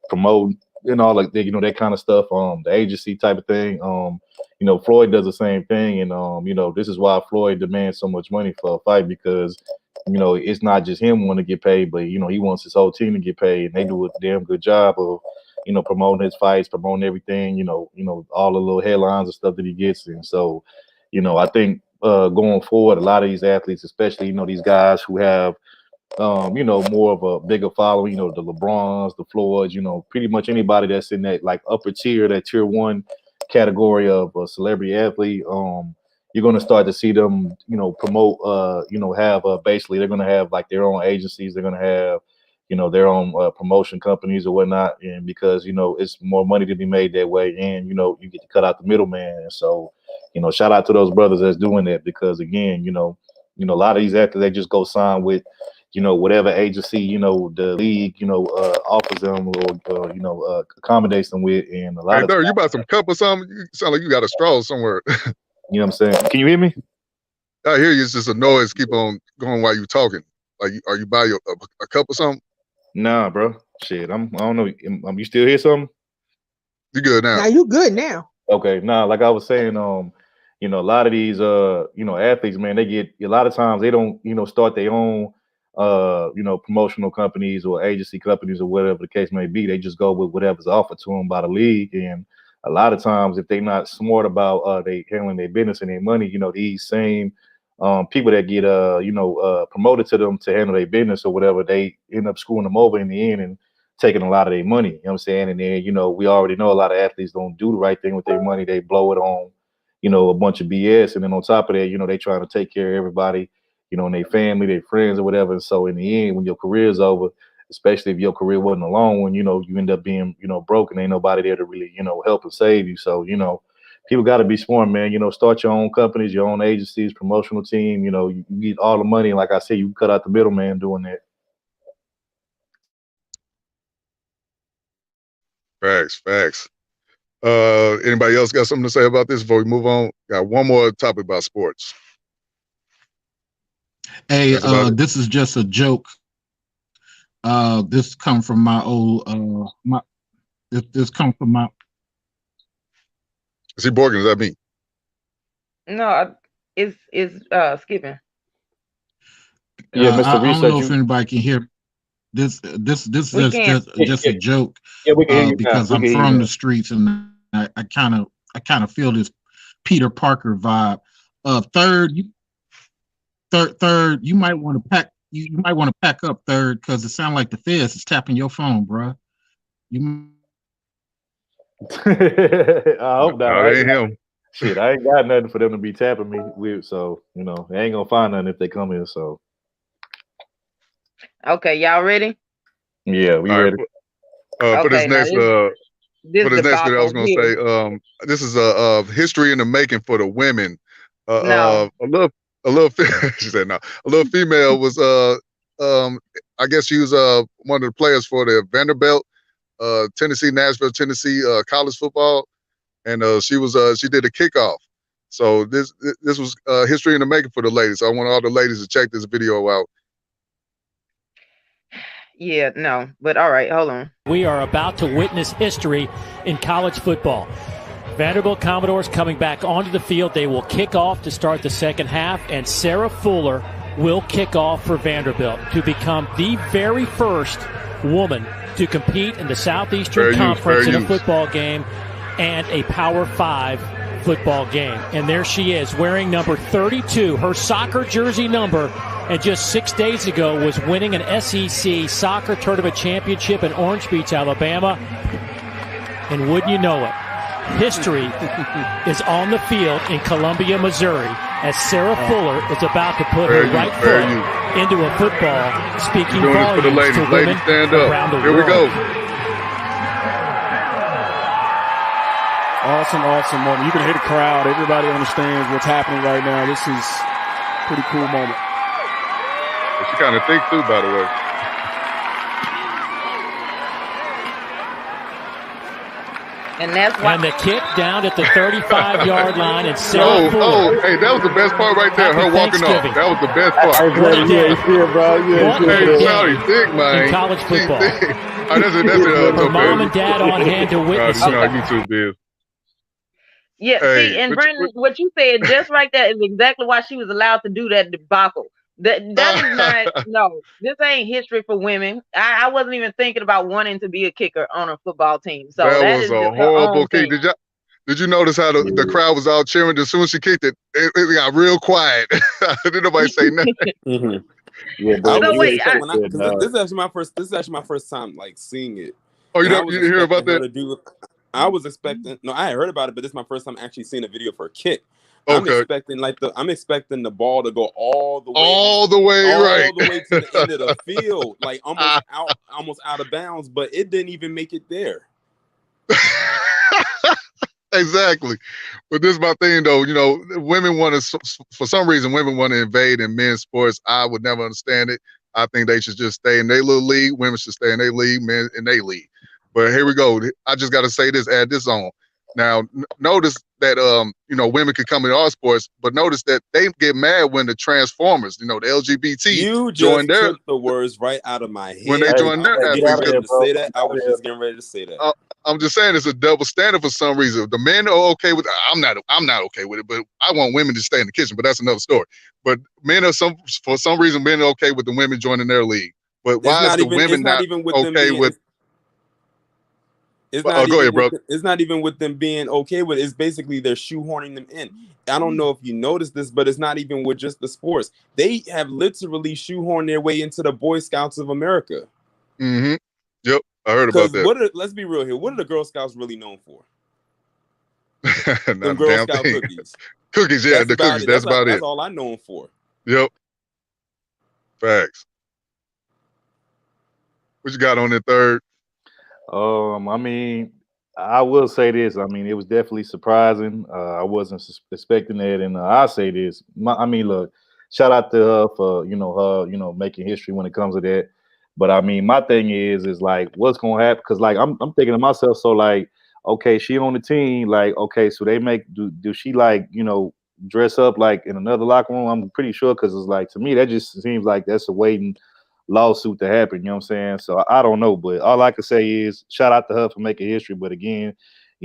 promoting and all like that kind of stuff. The agency type of thing. Floyd does the same thing, and this is why Floyd demands so much money for a fight, because it's not just him wanting to get paid, but he wants his whole team to get paid, and they do a damn good job of promoting his fights, promoting everything, all the little headlines and stuff that he gets. And so, I think going forward, a lot of these athletes, especially, these guys who have, more of a bigger following, the LeBrons, the Floyds, pretty much anybody that's in that like upper tier, that tier one category of a celebrity athlete, you're going to start to see them, promote, have basically they're going to have like their own agencies. They're going to have, their own promotion companies or whatnot. And because, it's more money to be made that way. And, you get to cut out the middleman. And so, shout out to those brothers that's doing that, because again, a lot of these athletes, they just go sign with, whatever agency, the league, offers them or, accommodates them with. And a lot of you bought some cup or something? You sound like you got a straw somewhere. You know what I'm saying? Can you hear me? I hear you. It's just a noise. Keep on going while you're talking. Like, are you by a cup or something? Nah, bro. Shit, I don't know. You still hear something? You good now? Now you good now. Okay. Nah, like I was saying, a lot of these, athletes, man, they get a lot of times they don't, start their own, promotional companies or agency companies or whatever the case may be. They just go with whatever's offered to them by the league. And a lot of times, if they're not smart about they handling their business and their money, these same people that get promoted to them to handle their business or whatever, they end up screwing them over in the end and taking a lot of their money. You know what I'm saying? And then, we already know a lot of athletes don't do the right thing with their money. They blow it on, a bunch of BS. And then on top of that, they trying to take care of everybody, and their family, their friends or whatever. And so in the end, when your career is over, especially if your career wasn't a long one, you end up being, broken. Ain't nobody there to really, help and save you. So, people got to be smart, man. Start your own companies, your own agencies, promotional team. You get all the money. And like I said, you cut out the middleman doing that. Facts. Anybody else got something to say about this before we move on? Got one more topic about sports. Hey, this is just a joke. This come from my old this come from my. Is he Borgen? Is that me? No, it's skipping. Yeah, Mr. I don't know if anybody can hear. This is just a joke. Yeah, we can hear you because I'm from the streets and I kind of feel this Peter Parker vibe. Third, you might want to pack. You might want to pack up, Third, because it sounds like the feds is tapping your phone, bro. I hope not. No, it ain't him. Shit, I ain't got nothing for them to be tapping me with, so they ain't gonna find nothing if they come here. So okay, y'all ready? Yeah, we ready. For this next video, I was gonna say, this is a history in the making for the women. No. A little she said no. A little female was I guess she was one of the players for the Vanderbilt, Nashville, Tennessee college football, and she did a kickoff. So this was history in the making for the ladies. So I want all the ladies to check this video out. Yeah, no, but all right, hold on. We are about to witness history in college football. Vanderbilt Commodores coming back onto the field. They will kick off to start the second half, and Sarah Fuller will kick off for Vanderbilt to become the very first woman to compete in the Southeastern Conference in a football game and a Power 5 football game. And there she is, wearing number 32, her soccer jersey number, and just 6 days ago was winning an SEC soccer tournament championship in Orange Beach, Alabama. And wouldn't you know it, history is on the field in Columbia, Missouri, as Sarah Fuller is about to put her right foot into a football, speaking volumes to women ladies, stand up. Around the Here world. we go. Awesome moment. You can hear the crowd. Everybody understands what's happening right now. This is a pretty cool moment. She kind of thick too, by the way. And that's why. And the kick down at the 35-yard line, and Sarah Fuller. Hey, that was the best part right there. Her walking off. That was the best part. Hey, thick, man. In college football. Her mom and dad on hand to witness it. YouTube is. Yeah, Hey, see, and but Brandon, what you said just right there is exactly why she was allowed to do that debacle. That is not no. This ain't history for women. I wasn't even thinking about wanting to be a kicker on a football team. So That that was is a just her horrible own kick. thing. Did you notice how the crowd was out cheering? As soon as she kicked it, it got real quiet. Didn't nobody say nothing. Mm-hmm. Yeah, I but So was wait, expecting because this is actually my first time like seeing it. Oh, you And I don't was you didn't hear about expecting her that? to do. I was expecting. No, I had heard about it, but this is my first time actually seeing a video for a kick. Okay. I'm expecting the ball to go all the way, All the way to the end of the field, like almost out of bounds, but it didn't even make it there. Exactly. But this is my thing, though. You know, women want to, for some reason, women want to invade in men's sports. I would never understand it. I think they should just stay in their little league. Women should stay in their league, men in their league. But here we go. I just got to say this, add this on. Now, notice that, you know, women can come into our sports, but notice that they get mad when the Transformers, you know, the LGBT You join just their, took the words right out of my head. when they join their I athletes. was just getting ready to say that. I'm just saying it's a double standard for some reason. The men are okay with it. I'm not okay with it, but I want women to stay in the kitchen, but that's another story. But men are for some reason, men are okay with the women joining their league. But why is the women not okay with? It's not even with them being okay with it. It's basically they're shoehorning them in. I don't know if you noticed this, but it's not even with just the sports. They have literally shoehorned their way into the Boy Scouts of America. Mm-hmm. Yep, I heard about that. Let's be real here. What are the Girl Scouts really known for? Them Girl Scout cookies. Cookies, yeah, the cookies. That's about it. That's all I know them for. Yep. Facts. What you got on the third? I mean, I will say this. I mean, it was definitely surprising. I wasn't expecting that, and I'll say this. Look, shout out to her for her making history when it comes to that. But I mean, my thing is like, what's gonna happen? Because like I'm thinking to myself, so like, okay, she on the team, like, okay, so they do she like dress up like in another locker room? I'm pretty sure because it's like to me that just seems like that's a waiting lawsuit to happen, you know what I'm saying? So I don't know, but all I can say is shout out to her for making history. But again,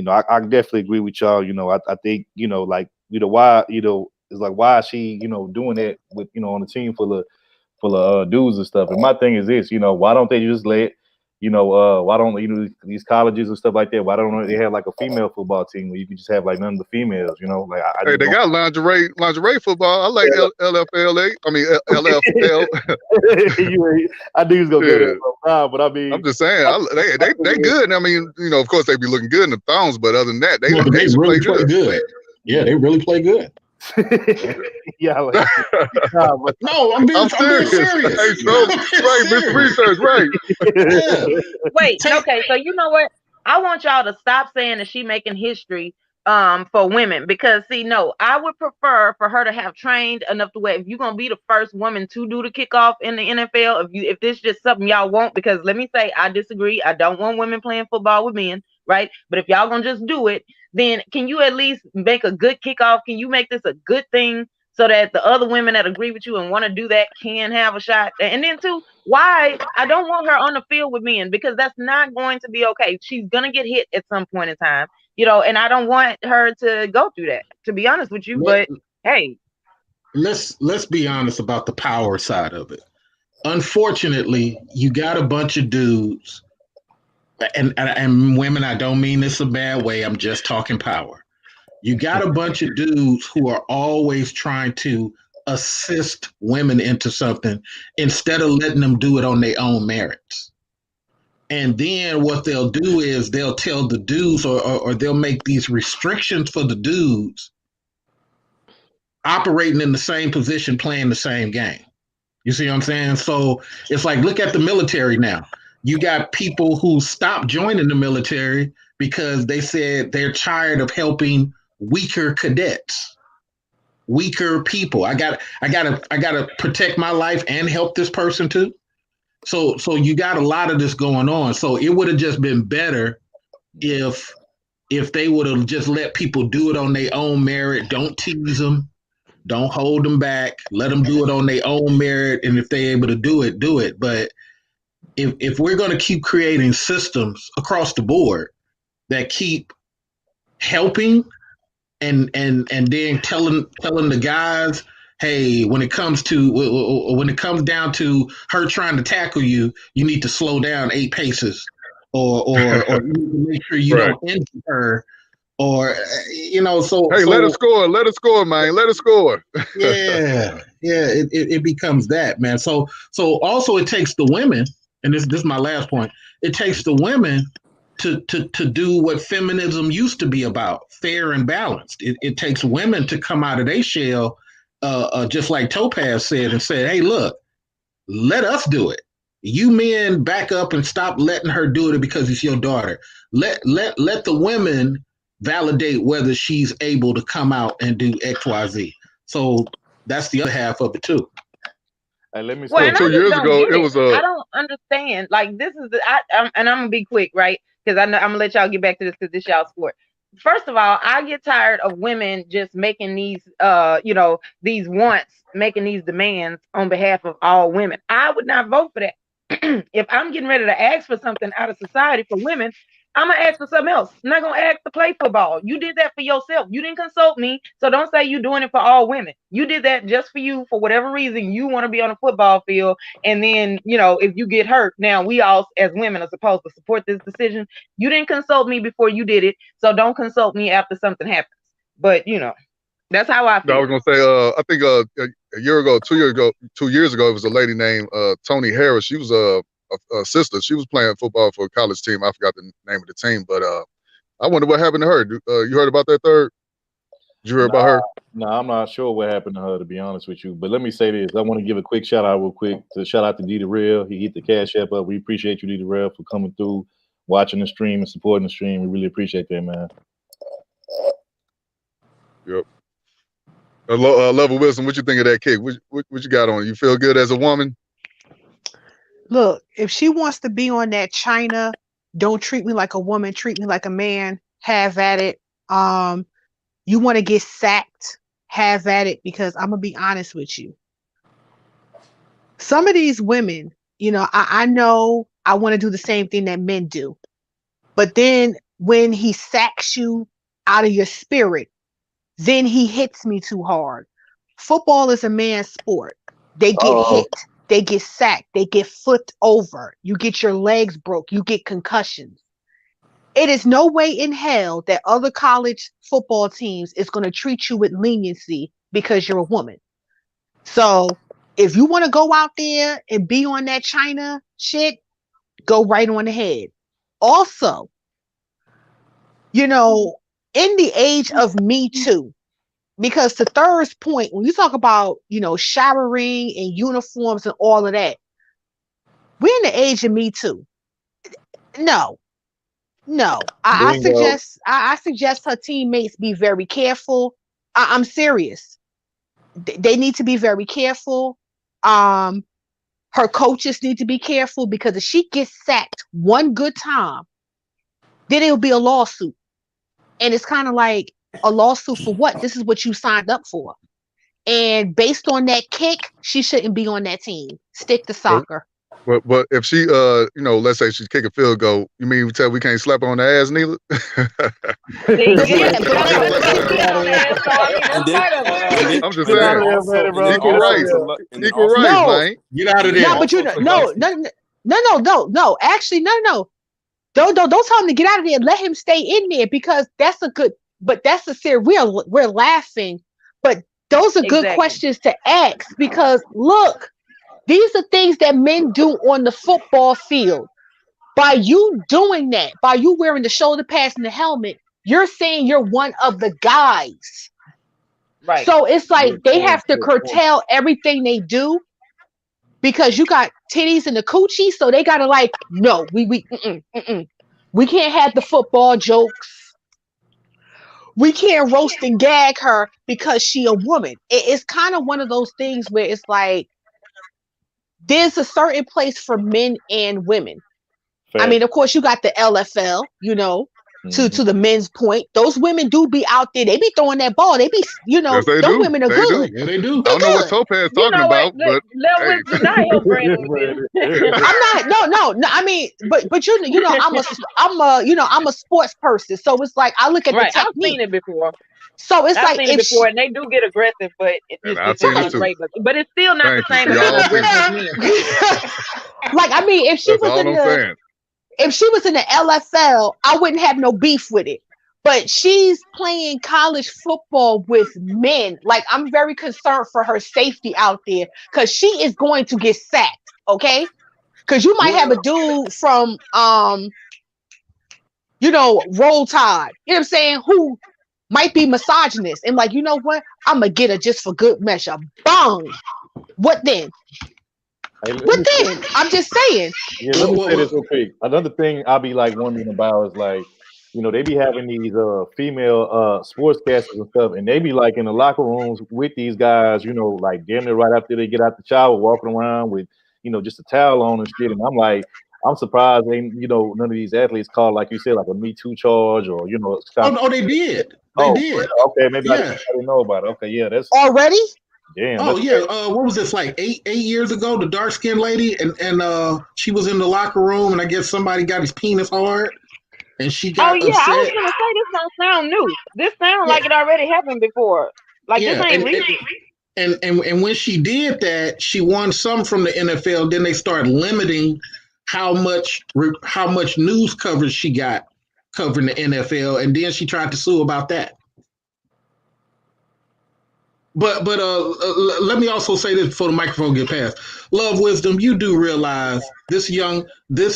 I definitely agree with y'all. I think why it's like why is she doing that with on a team full of dudes and stuff. And my thing is this, why don't they just let why don't these colleges and stuff like that, why don't they have like a female football team where you can just have like none of the females, like hey, they got lingerie football. I like LFL. I mean LFL. I knew he was gonna go there, but I mean, I'm just saying they good. I mean, of course they be looking good in the thongs, but other than that, they really play good. Yeah, they really play good. Yeah, no, I'm being serious. Hey, so, right, Mr. Research, right? Yeah. Wait, okay, so you know what? I want y'all to stop saying that she making history for women, because see, no, I would prefer for her to have trained enough to where if you're gonna be the first woman to do the kickoff in the NFL, if this is just something y'all want, because let me say I disagree. I don't want women playing football with men, right? But if y'all gonna just do it, then can you at least make a good kickoff? Can you make this a good thing so that the other women that agree with you and want to do that can have a shot? And then too, why I don't want her on the field with men, because that's not going to be okay. She's gonna get hit at some point in time, and I don't want her to go through that, to be honest with you. But hey, let's be honest about the power side of it. Unfortunately, you got a bunch of dudes. And women, I don't mean this a bad way. I'm just talking power. You got a bunch of dudes who are always trying to assist women into something instead of letting them do it on their own merits. And then what they'll do is they'll tell the dudes or they'll make these restrictions for the dudes operating in the same position, playing the same game. You see what I'm saying? So it's like, look at the military now. You got people who stopped joining the military because they said they're tired of helping weaker cadets, weaker people. I gotta protect my life and help this person too. So you got a lot of this going on. So it would have just been better if they would have just let people do it on their own merit. Don't tease them. Don't hold them back. Let them do it on their own merit. And if they're able to do it, do it. But if we're going to keep creating systems across the board that keep helping and then telling the guys, hey, when it comes down to her trying to tackle you, you need to slow down 8 paces, or you need to make sure you Right. don't injure her, or so Hey, let her score, man, let her score. yeah, it becomes that, man. So also it takes the women, and this is my last point. It takes the women to do what feminism used to be about, fair and balanced. It takes women to come out of their shell, just like Topaz said, and said, "Hey, look, let us do it. You men back up and stop letting her do it because it's your daughter. Let the women validate whether she's able to come out and do XYZ." So that's the other half of it too. Hey, let me Well, say, and I 2 just years don't ago, get it it. was I don't understand. Like this is and I'm gonna be quick, right? Because I know I'm gonna let y'all get back to this because this y'all sport. First of all, I get tired of women just making these these wants, making these demands on behalf of all women. I would not vote for that. If I'm getting ready to ask for something out of society for women, I'm gonna ask for something else. I'm not gonna ask to play football. You did that for yourself. You didn't consult me, so don't say you're doing it for all women. You did that just for you, for whatever reason you want to be on a football field. And then, if you get hurt, now we all as women are supposed to support this decision. You didn't consult me before you did it, so don't consult me after something happens. But that's how I I feel. was gonna say, I think a year ago, 2 years ago, it was a lady named Tony Harris. She was a sister. She was playing football for a college team. I forgot the name of the team, but I wonder what happened to her. You heard about that third? Did you hear about her? No, I'm not sure what happened to her, to be honest with you. But let me say this. I want to give a quick shout out to D Real. He hit the Cash App up. We appreciate you, D Real, for coming through, watching the stream and supporting the stream. We really appreciate that, man. Yep. Level Wilson, what you think of that kick? What you got on? You feel good as a woman? Look, if she wants to be on that China, don't treat me like a woman, treat me like a man, have at it. You want to get sacked, have at it, because I'm gonna be honest with you. Some of these women, I know I want to do the same thing that men do, but then when he sacks you out of your spirit, then he hits me too hard. Football is a man's sport. They get hit, they get sacked, they get flipped over. You get your legs broke, you get concussions. It is no way in hell that other college football teams is going to treat you with leniency because you're a woman. So if you want to go out there and be on that China shit, go right on ahead. Also, in the age of Me Too, because to Third's point, when you talk about, showering and uniforms and all of that, we're in the age of Me Too. No. I suggest her teammates be very careful. I'm serious. They need to be very careful. Her coaches need to be careful, because if she gets sacked one good time, then it'll be a lawsuit. And it's kind of like, a lawsuit for what? This is what you signed up for. And based on that kick, she shouldn't be on that team. Stick to soccer. But if she, let's say she's kicking a field goal, you mean we tell we can't slap her on the ass neither? I'm just saying. Equal rights, man. Get out of there. No, but no. Actually, no. Don't tell him to get out of there. Let him stay in there, because that's a good. But that's a serious. We're laughing, but those are good questions to ask, because look, these are things that men do on the football field. By you doing that, by you wearing the shoulder pads and the helmet, you're saying you're one of the guys. Right. So it's like they have to curtail everything they do, because you got titties in the coochie. So they gotta no, we can't have the football jokes. We can't roast and gag her because she a woman. It's kind of one of those things where it's like, there's a certain place for men and women. Fair. I mean, of course, you got the LFL, to the men's point. Those women do be out there. They be throwing that ball. They be, Yes, they those do. women are They good. do. Yeah, they do. I don't know what Topaz You talking know what? about, but hey. Denial, Brandon. I'm not. No. I mean, but I'm a sports person, so it's like I look at Right, the I've technique. seen it before. So it's I've like seen it if before, and they do get aggressive, but it's And just I've it's seen it not too. great. But it's still not the Thank you. same See, as y'all being seen aggressive it. as men. like I mean, if she That's was all in I'm the saying. if she was in the LFL, I wouldn't have no beef with it. But she's playing college football with men. Like I'm very concerned for her safety out there because she is going to get sacked. Okay, because you might have a dude from Roll Tide. You know what I'm saying? Who might be misogynist and like, you know what? I'm gonna get her just for good measure. Bong. What then? Hey, let What me then? I'm just saying. Yeah, let me Well, say this real quick. Another thing I'll be like wondering about is like, they be having these female sportscasters and stuff, and they be like in the locker rooms with these guys, like damn near right after they get out the shower, walking around with, just a towel on and shit. And I'm like, I'm surprised ain't, none of these athletes called, like you said, like a Me Too charge or, stop. they did. Oh, They did. okay, maybe I Yeah. didn't know about it. Okay, yeah, that's Already? damn. Oh That's yeah. What was this, like eight years ago? The dark skinned lady, and she was in the locker room, and I guess somebody got his penis hard, and she Oh got yeah, I was upset. gonna say this don't sound new. This sounds Yeah. like it already happened before. Like this Yeah, ain't recent. and when she did that, she won some from the NFL. Then they started limiting how much news coverage she got covering the NFL, and then she tried to sue about that. But let me also say this before the microphone get passed. Love Wisdom, you do realize this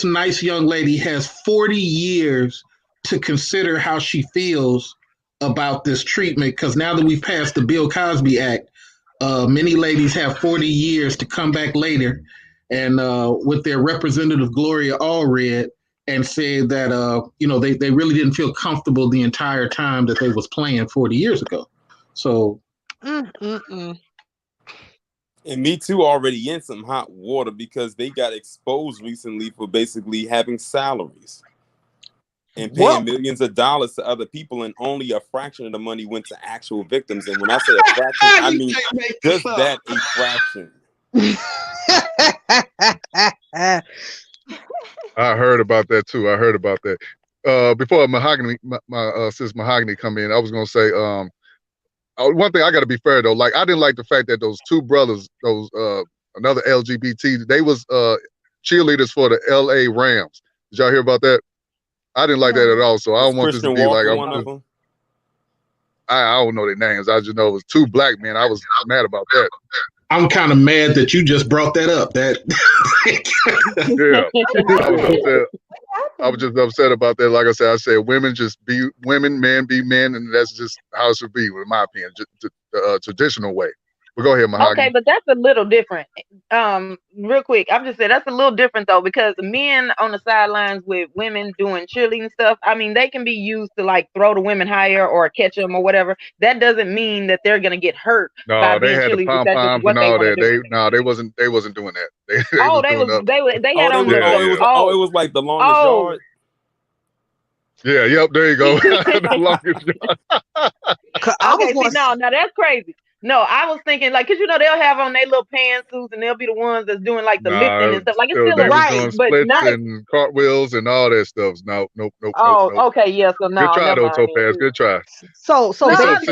nice young lady has 40 years to consider how she feels about this treatment, because now that we've passed the Bill Cosby Act, many ladies have 40 years to come back later and with their representative Gloria Allred and say that they really didn't feel comfortable the entire time that they was playing 40 years ago. So Mm-mm-mm. And Me Too already in some hot water because they got exposed recently for basically having salaries and paying millions of dollars to other people, and only a fraction of the money went to actual victims. And when I say a fraction, I mean just that, a fraction. I heard about that too. I heard about that. Before Mahogany, my sis Mahogany come in, I was gonna say, one thing I got to be fair though. Like I didn't like the fact that those two brothers, those another LGBT, they was cheerleaders for the L.A. Rams. Did y'all hear about that? I didn't like that at all. So I don't want this to Christian be Walker, like one of them. I don't know their names. I just know it was two black men. I was mad about that. I'm kind of mad that you just brought that up. Yeah, I was upset. I was just upset about that. Like I said, women just be women, men be men, and that's just how it should be, in my opinion, the traditional way. But go ahead, Mahogany. Okay, but that's a little different. Real quick, I'm just saying that's a little different though, because men on the sidelines with women doing cheerleading stuff, I mean, they can be used to like throw the women higher or catch them or whatever. That doesn't mean that they're gonna get hurt. No, they had the pom poms and all that. They wasn't doing that. They had on it was like the longest yard. Yeah, yep, there you go. The longest yard. Now that's crazy. No, I was thinking like, cause they'll have on their little pantsuits and they'll be the ones that's doing like the lifting and stuff. Like it's still doing but not and cartwheels and all that stuff. Nope. Okay, yeah. So no, good try though, Topaz. Good try. So but I was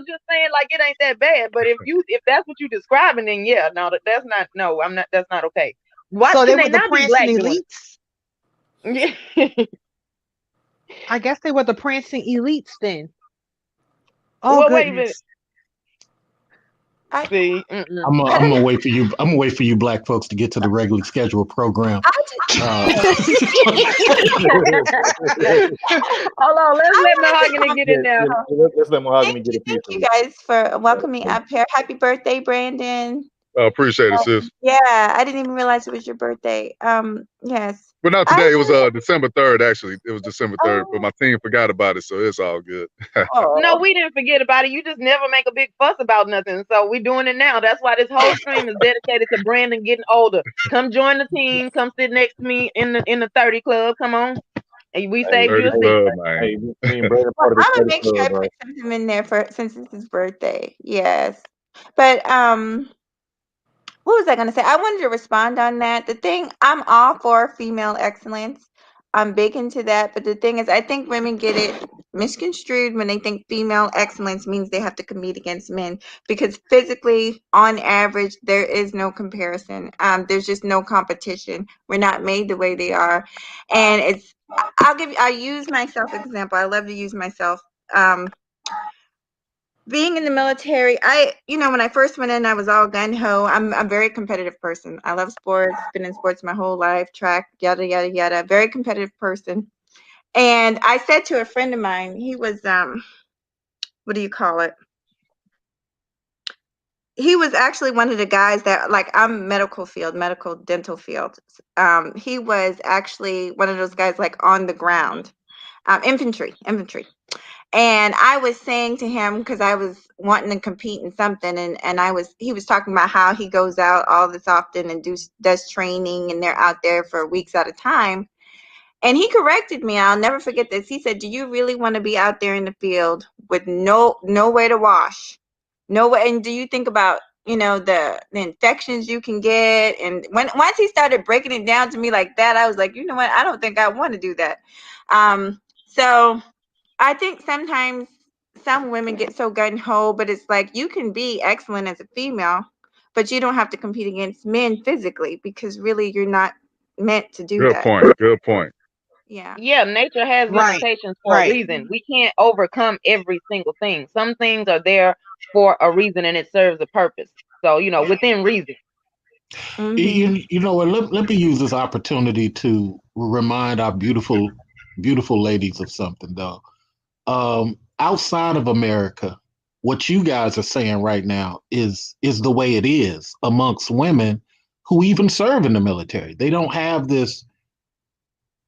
just saying like it ain't that bad. But if that's what you're describing, then yeah, no, that's not. No, I'm not. That's not okay. Why so they were they the not be black prancing elites. Yeah. I guess they were the prancing elites then. Oh, well, wait a minute. See, I'm gonna wait for you. I'm gonna wait for you black folks to get to the regularly scheduled program. Hold on, let's let Mahogany get in now. Let's let Mahogany get a piece. Thank you guys for welcoming me up here. Happy birthday, Brandon. Appreciate it, sis. Yeah, I didn't even realize it was your birthday. Yes. But not today. It was December 3rd, actually. It was December 3rd, but my team forgot about it, so it's all good. No, we didn't forget about it. You just never make a big fuss about nothing. So we're doing it now. That's why this whole stream is dedicated to Brandon getting older. Come join the team. Come sit next to me in the 30 club. Come on. And we Hey, saved you a 30 seat. Club, hey, man. me and Brandon Well, part of the I'm gonna 30 make sure I Club, put bro. something in there for since it's his birthday. Yes, but what was I going to say? I wanted to respond on that. The thing, I'm all for female excellence. I'm big into that. But the thing is, I think women get it misconstrued when they think female excellence means they have to compete against men. Because physically, on average, there is no comparison. There's just no competition. We're not made the way they are. And I use myself as an example. I love to use myself. Being in the military, when I first went in, I was all gun ho. I'm a very competitive person. I love sports, been in sports my whole life, track, yada, yada, yada. Very competitive person. And I said to a friend of mine, he was, what do you call it? He was actually one of the guys that, like, I'm medical dental field. He was actually one of those guys, like, on the ground, infantry. And I was saying to him, because I was wanting to compete in something, and he was talking about how he goes out all this often and does training, and they're out there for weeks at a time. And he corrected me. I'll never forget this. He said, "Do you really want to be out there in the field with no way to wash, no way? And do you think about the infections you can get?" And once he started breaking it down to me like that, I was like, you know what? I don't think I want to do that. So I think sometimes some women get so gun ho, but it's like you can be excellent as a female, but you don't have to compete against men physically because really you're not meant to do Good that. point. Good point. Yeah. Yeah, nature has Right. limitations for a Right. reason. We can't overcome every single thing. Some things are there for a reason and it serves a purpose. So, within reason. You know what? Let me use this opportunity to remind our beautiful, beautiful ladies of something, though. Outside of America, what you guys are saying right now is the way it is amongst women who even serve in the military. They don't have this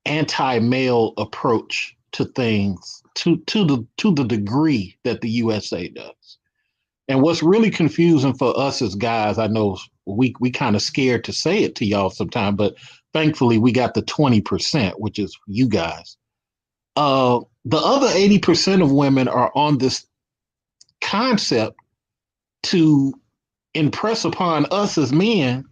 anti-male approach to things to the degree that the USA does. And what's really confusing for us as guys, I know we kind of scared to say it to y'all sometime, but thankfully we got the 20%, which is you guys. The other 80% of women are on this concept to impress upon us as men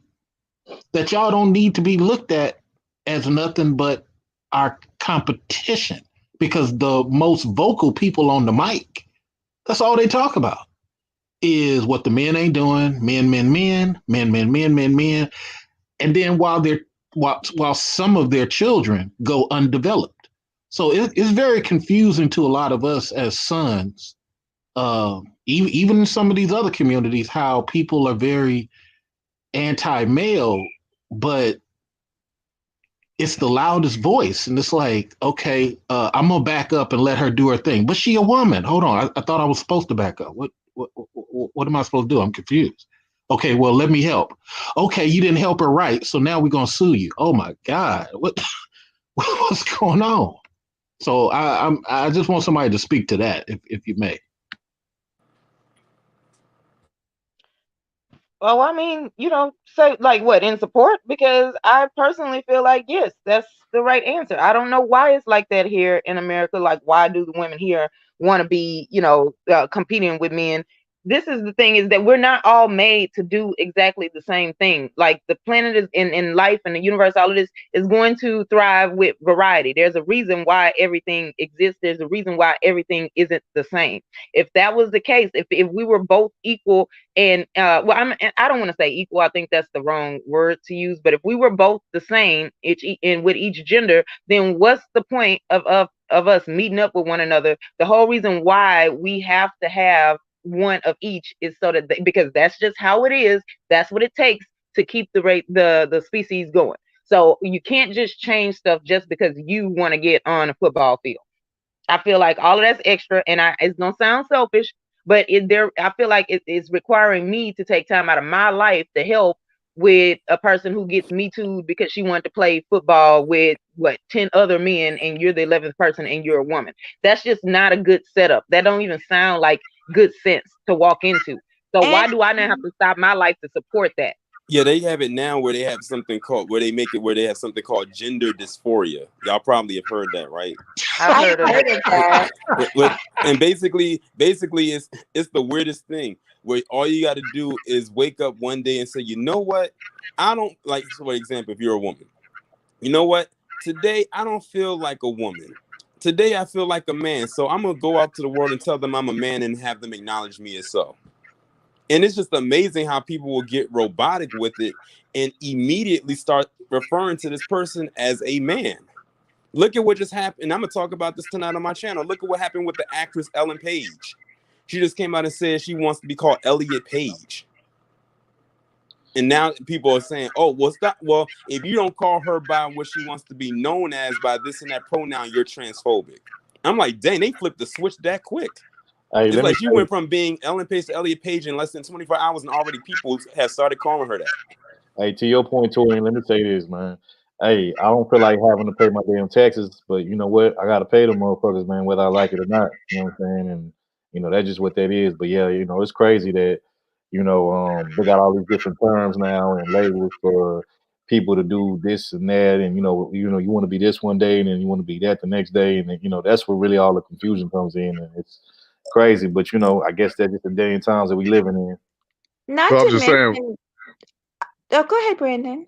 that y'all don't need to be looked at as nothing but our competition, because the most vocal people on the mic, that's all they talk about is what the men ain't doing, men. And then while some of their children go undeveloped. So it's very confusing to a lot of us as sons, even in some of these other communities, how people are very anti-male, but it's the loudest voice. And it's like, okay, I'm going to back up and let her do her thing. But she a woman. Hold on. I thought I was supposed to back up. What am I supposed to do? I'm confused. Okay, well, let me help. Okay, you didn't help her right. So now we're going to sue you. Oh, my God. What's going on? So I just want somebody to speak to that, if you may. Well, I mean, say like what in support, because I personally feel like yes, that's the right answer. I don't know why it's like that here in America. Like, why do the women here want to be, competing with men? This is the thing, is that we're not all made to do exactly the same thing. Like the planet is in life and the universe, all of this is going to thrive with variety. There's a reason why everything exists. There's a reason why everything isn't the same. If that was the case, if we were both equal, and I don't want to say equal, I think that's the wrong word to use, but if we were both the same with each gender, then what's the point of us meeting up with one another? The whole reason why we have to have one of each is so that because that's just how it is. That's what it takes to keep the species going. So you can't just change stuff just because you want to get on a football field. I feel like all of that's extra, and it's gonna sound selfish, but I feel like it's requiring me to take time out of my life to help with a person who gets me too because she wanted to play football with 10 other men, and you're the 11th person and you're a woman. That's just not a good setup. That don't even sound like good sense to walk into. So why do I now have to stop my life to support that? Yeah, they have it now where they have something called where they have something called gender dysphoria. Y'all probably have heard that, right? I've heard of Heard it. of that. And basically it's the weirdest thing where all you got to do is wake up one day and say, you know what? I don't like. So for example, if you're a woman, you know what? Today I don't feel like a woman. Today I feel like a man. So I'm gonna go out to the world and tell them I'm a man and have them acknowledge me as so. And it's just amazing how people will get robotic with it and immediately start referring to this person as a man. Look at what just happened. I'm going to talk about this tonight on my channel. Look at what happened with the actress Ellen Page. She just came out and said she wants to be called Elliot Page. And now people are saying, oh, well, stop. Well, if you don't call her by what she wants to be known as by this and that pronoun, you're transphobic. I'm like, dang, they flipped the switch that quick. Hey, It's let me like she went from being Ellen Page to Elliot Page in less than 24 hours, and already people have started calling her that. Hey, to your point, Torian, let me say this, man. Hey, I don't feel like having to pay my damn taxes, but you know what? I gotta pay them motherfuckers, man, whether I like it or not. You know what I'm saying? And you know, that's just what that is. But yeah, you know, it's crazy that, you know, they got all these different terms now and labels for people to do this and that, and you know, you want to be this one day and then you want to be that the next day, and then, you know, that's where really all the confusion comes in, and it's crazy. But you know, I guess that's just the day and times that we living in. Not So I'm to just saying. mention. Oh, go ahead, Brandon.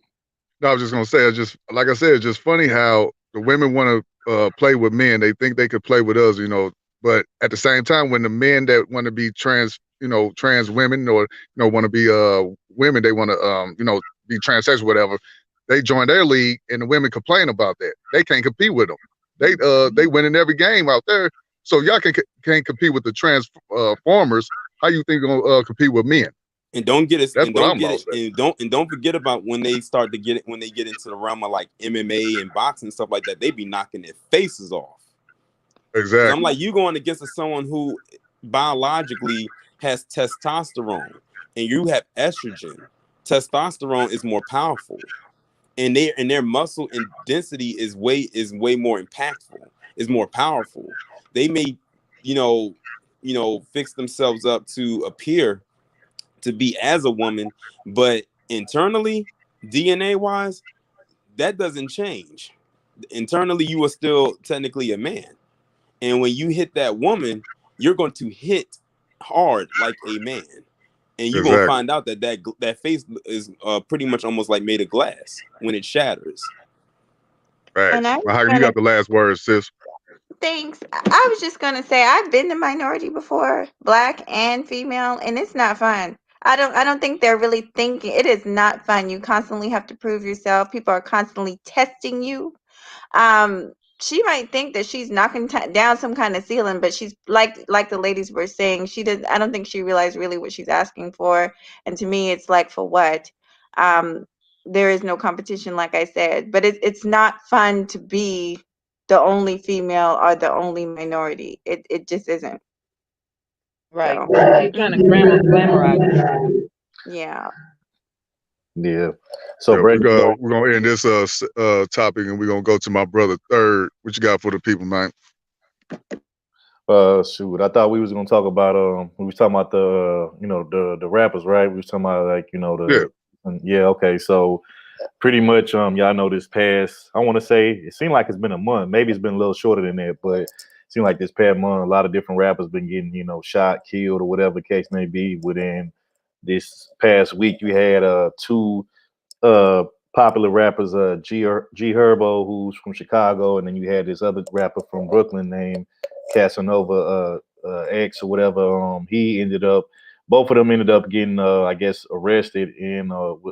No, I was just gonna say, it's just like I said, it's just funny how the women want to play with men. They think they could play with us, you know. But at the same time, when the men that want to be trans women, or want to be women, they want to be transsexual, whatever. They join their league, and the women complain about that. They can't compete with them. They win in every game out there. So y'all can't compete with the transformers. How you think you're gonna compete with men? And don't get it. That's And what don't I'm get about it. And don't forget about when they start to get it. When they get into the realm of like MMA and boxing and stuff like that, they be knocking their faces off. Exactly. I'm like, you going against someone who biologically has testosterone, and you have estrogen. Testosterone is more powerful, and their muscle and density is way more impactful. Is more powerful. They may, fix themselves up to appear to be as a woman, but internally, DNA wise, that doesn't change. Internally, you are still technically a man. And when you hit that woman, you're going to hit hard like a man. And you're going to find out that face is pretty much almost like made of glass when it shatters. Right. Well, you got the last word, sis. Thanks. I was just gonna say I've been the minority before, black and female, and it's not fun. I don't think they're really thinking. It is not fun. You constantly have to prove yourself. People are constantly testing you. She might think that she's knocking down some kind of ceiling, but she's like the ladies were saying, she did. I don't think she realized really what she's asking for. And to me, it's like, for what? There is no competition, like I said, but it's not fun to be the only female or the only minority. It just isn't. Right. So. She's trying to glamorize it. Yeah. Yeah. So yeah, we're gonna end this topic, and we're gonna go to my brother Third. What you got for the people, man? Shoot, I thought we was gonna talk about we was talking about the rappers, right? We was talking about okay. So pretty much y'all know this past, I want to say it seemed like it's been a month, maybe it's been a little shorter than that, but it seemed like this past month a lot of different rappers been getting shot, killed, or whatever the case may be. Within this past week, you had two popular rappers, G Herbo, who's from Chicago, and then you had this other rapper from Brooklyn named Casanova X or whatever. Both of them ended up getting, I guess, arrested in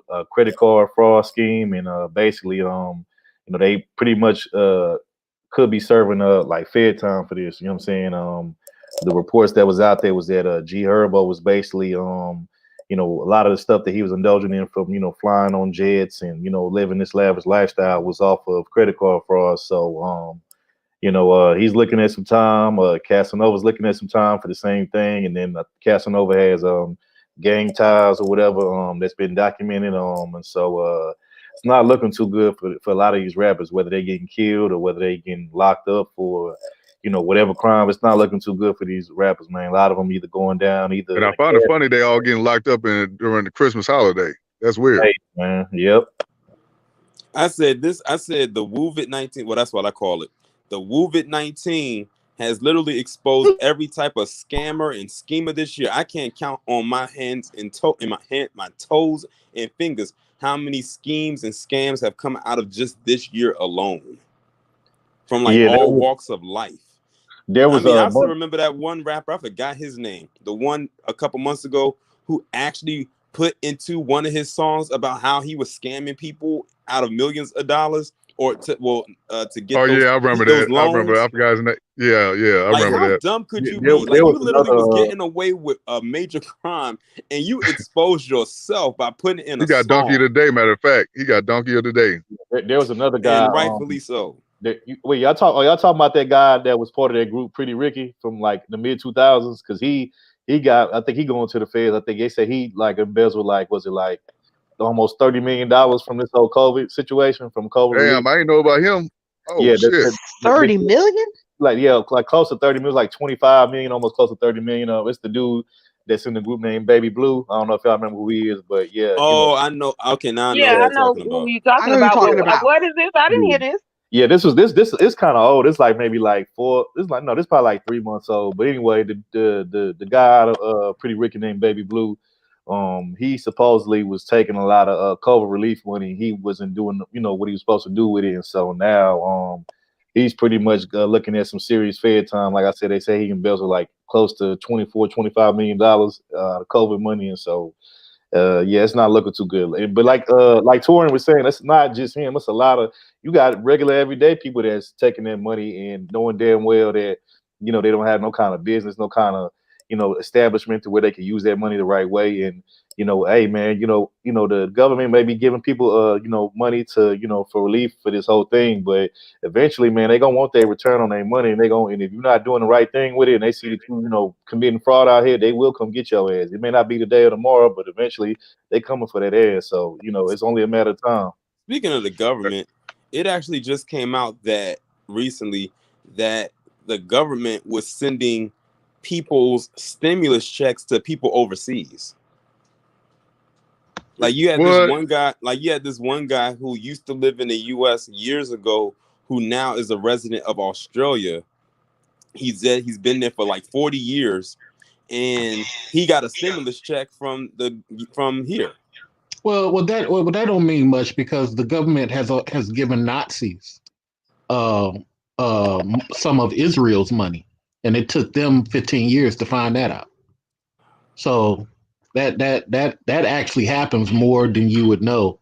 a credit card fraud scheme, and basically, they pretty much could be serving like Fed time for this. You know what I'm saying? The reports that was out there was that G Herbo was basically, a lot of the stuff that he was indulging in from, flying on jets and, living this lavish lifestyle was off of credit card fraud. So, he's looking at some time. Casanova's looking at some time for the same thing, and then Casanova has gang ties or whatever that's been documented. And so it's not looking too good for a lot of these rappers, whether they're getting killed or whether they're getting locked up for whatever crime. It's not looking too good for these rappers, man. A lot of them either going down, either. And I found it funny they all getting locked up during the Christmas holiday. That's weird. Hey, man. Yep. I said the WOVID-19, well, that's what I call it. The WOVID-19 has literally exposed every type of scammer and schemer this year. I can't count on my hands and my toes and fingers how many schemes and scams have come out of just this year alone. From like all walks of life. I still remember that one rapper, I forgot his name, the one a couple months ago who actually put into one of his songs about how he was scamming people out of millions of dollars or to get I remember that. loans. I remember. I forgot his name. Yeah, I remember how that. dumb could you be? Like, you literally was getting away with a major crime and you exposed yourself by putting it in He got Donkey of the Day, matter of fact. He got Donkey of the Day. There was another guy. And rightfully so. Wait, y'all talking about that guy that was part of that group, Pretty Ricky, from like the mid 2000s? Because he got, I think he going to the feds. I think they said he like embezzled almost $30 million from this whole COVID situation from COVID. Damn, I didn't know about him. Oh yeah, shit, 30 million? Like close to 30 million, like 25 million, almost close to 30 million. It's the dude that's in the group named Baby Blue. I don't know if y'all remember who he is, but yeah. Oh, I know. Okay, now I know who you're talking about. What is this? I didn't hear this. Yeah, this is kind of old. It's like maybe like this probably like 3 months old. But anyway, the guy out of Pretty Ricky named Baby Blue, he supposedly was taking a lot of COVID relief money. He wasn't doing what he was supposed to do with it, and so now he's pretty much looking at some serious Fed time. Like I said, they say he embezzled like close to $25 million of COVID money, and so. It's not looking too good. But like Torin was saying, it's not just him. It's a lot of you got regular everyday people that's taking their money and knowing damn well that they don't have no kind of business, no kind of establishment to where they can use that money the right way. And hey man, the government may be giving people money to for relief for this whole thing, but eventually, man, they gonna want their return on their money, and and if you're not doing the right thing with it, and they see that you committing fraud out here, they will come get your ass. It may not be today or tomorrow, but eventually they coming for that ass. So it's only a matter of time. Speaking of the government, it actually just came out that recently that the government was sending people's stimulus checks to people overseas. Like you had this one guy who used to live in the US years ago who now is a resident of Australia. He's been there for like 40 years and he got a stimulus check from here. Well, that don't mean much because the government has given Nazis some of Israel's money, and it took them 15 years to find that out. So that actually happens more than you would know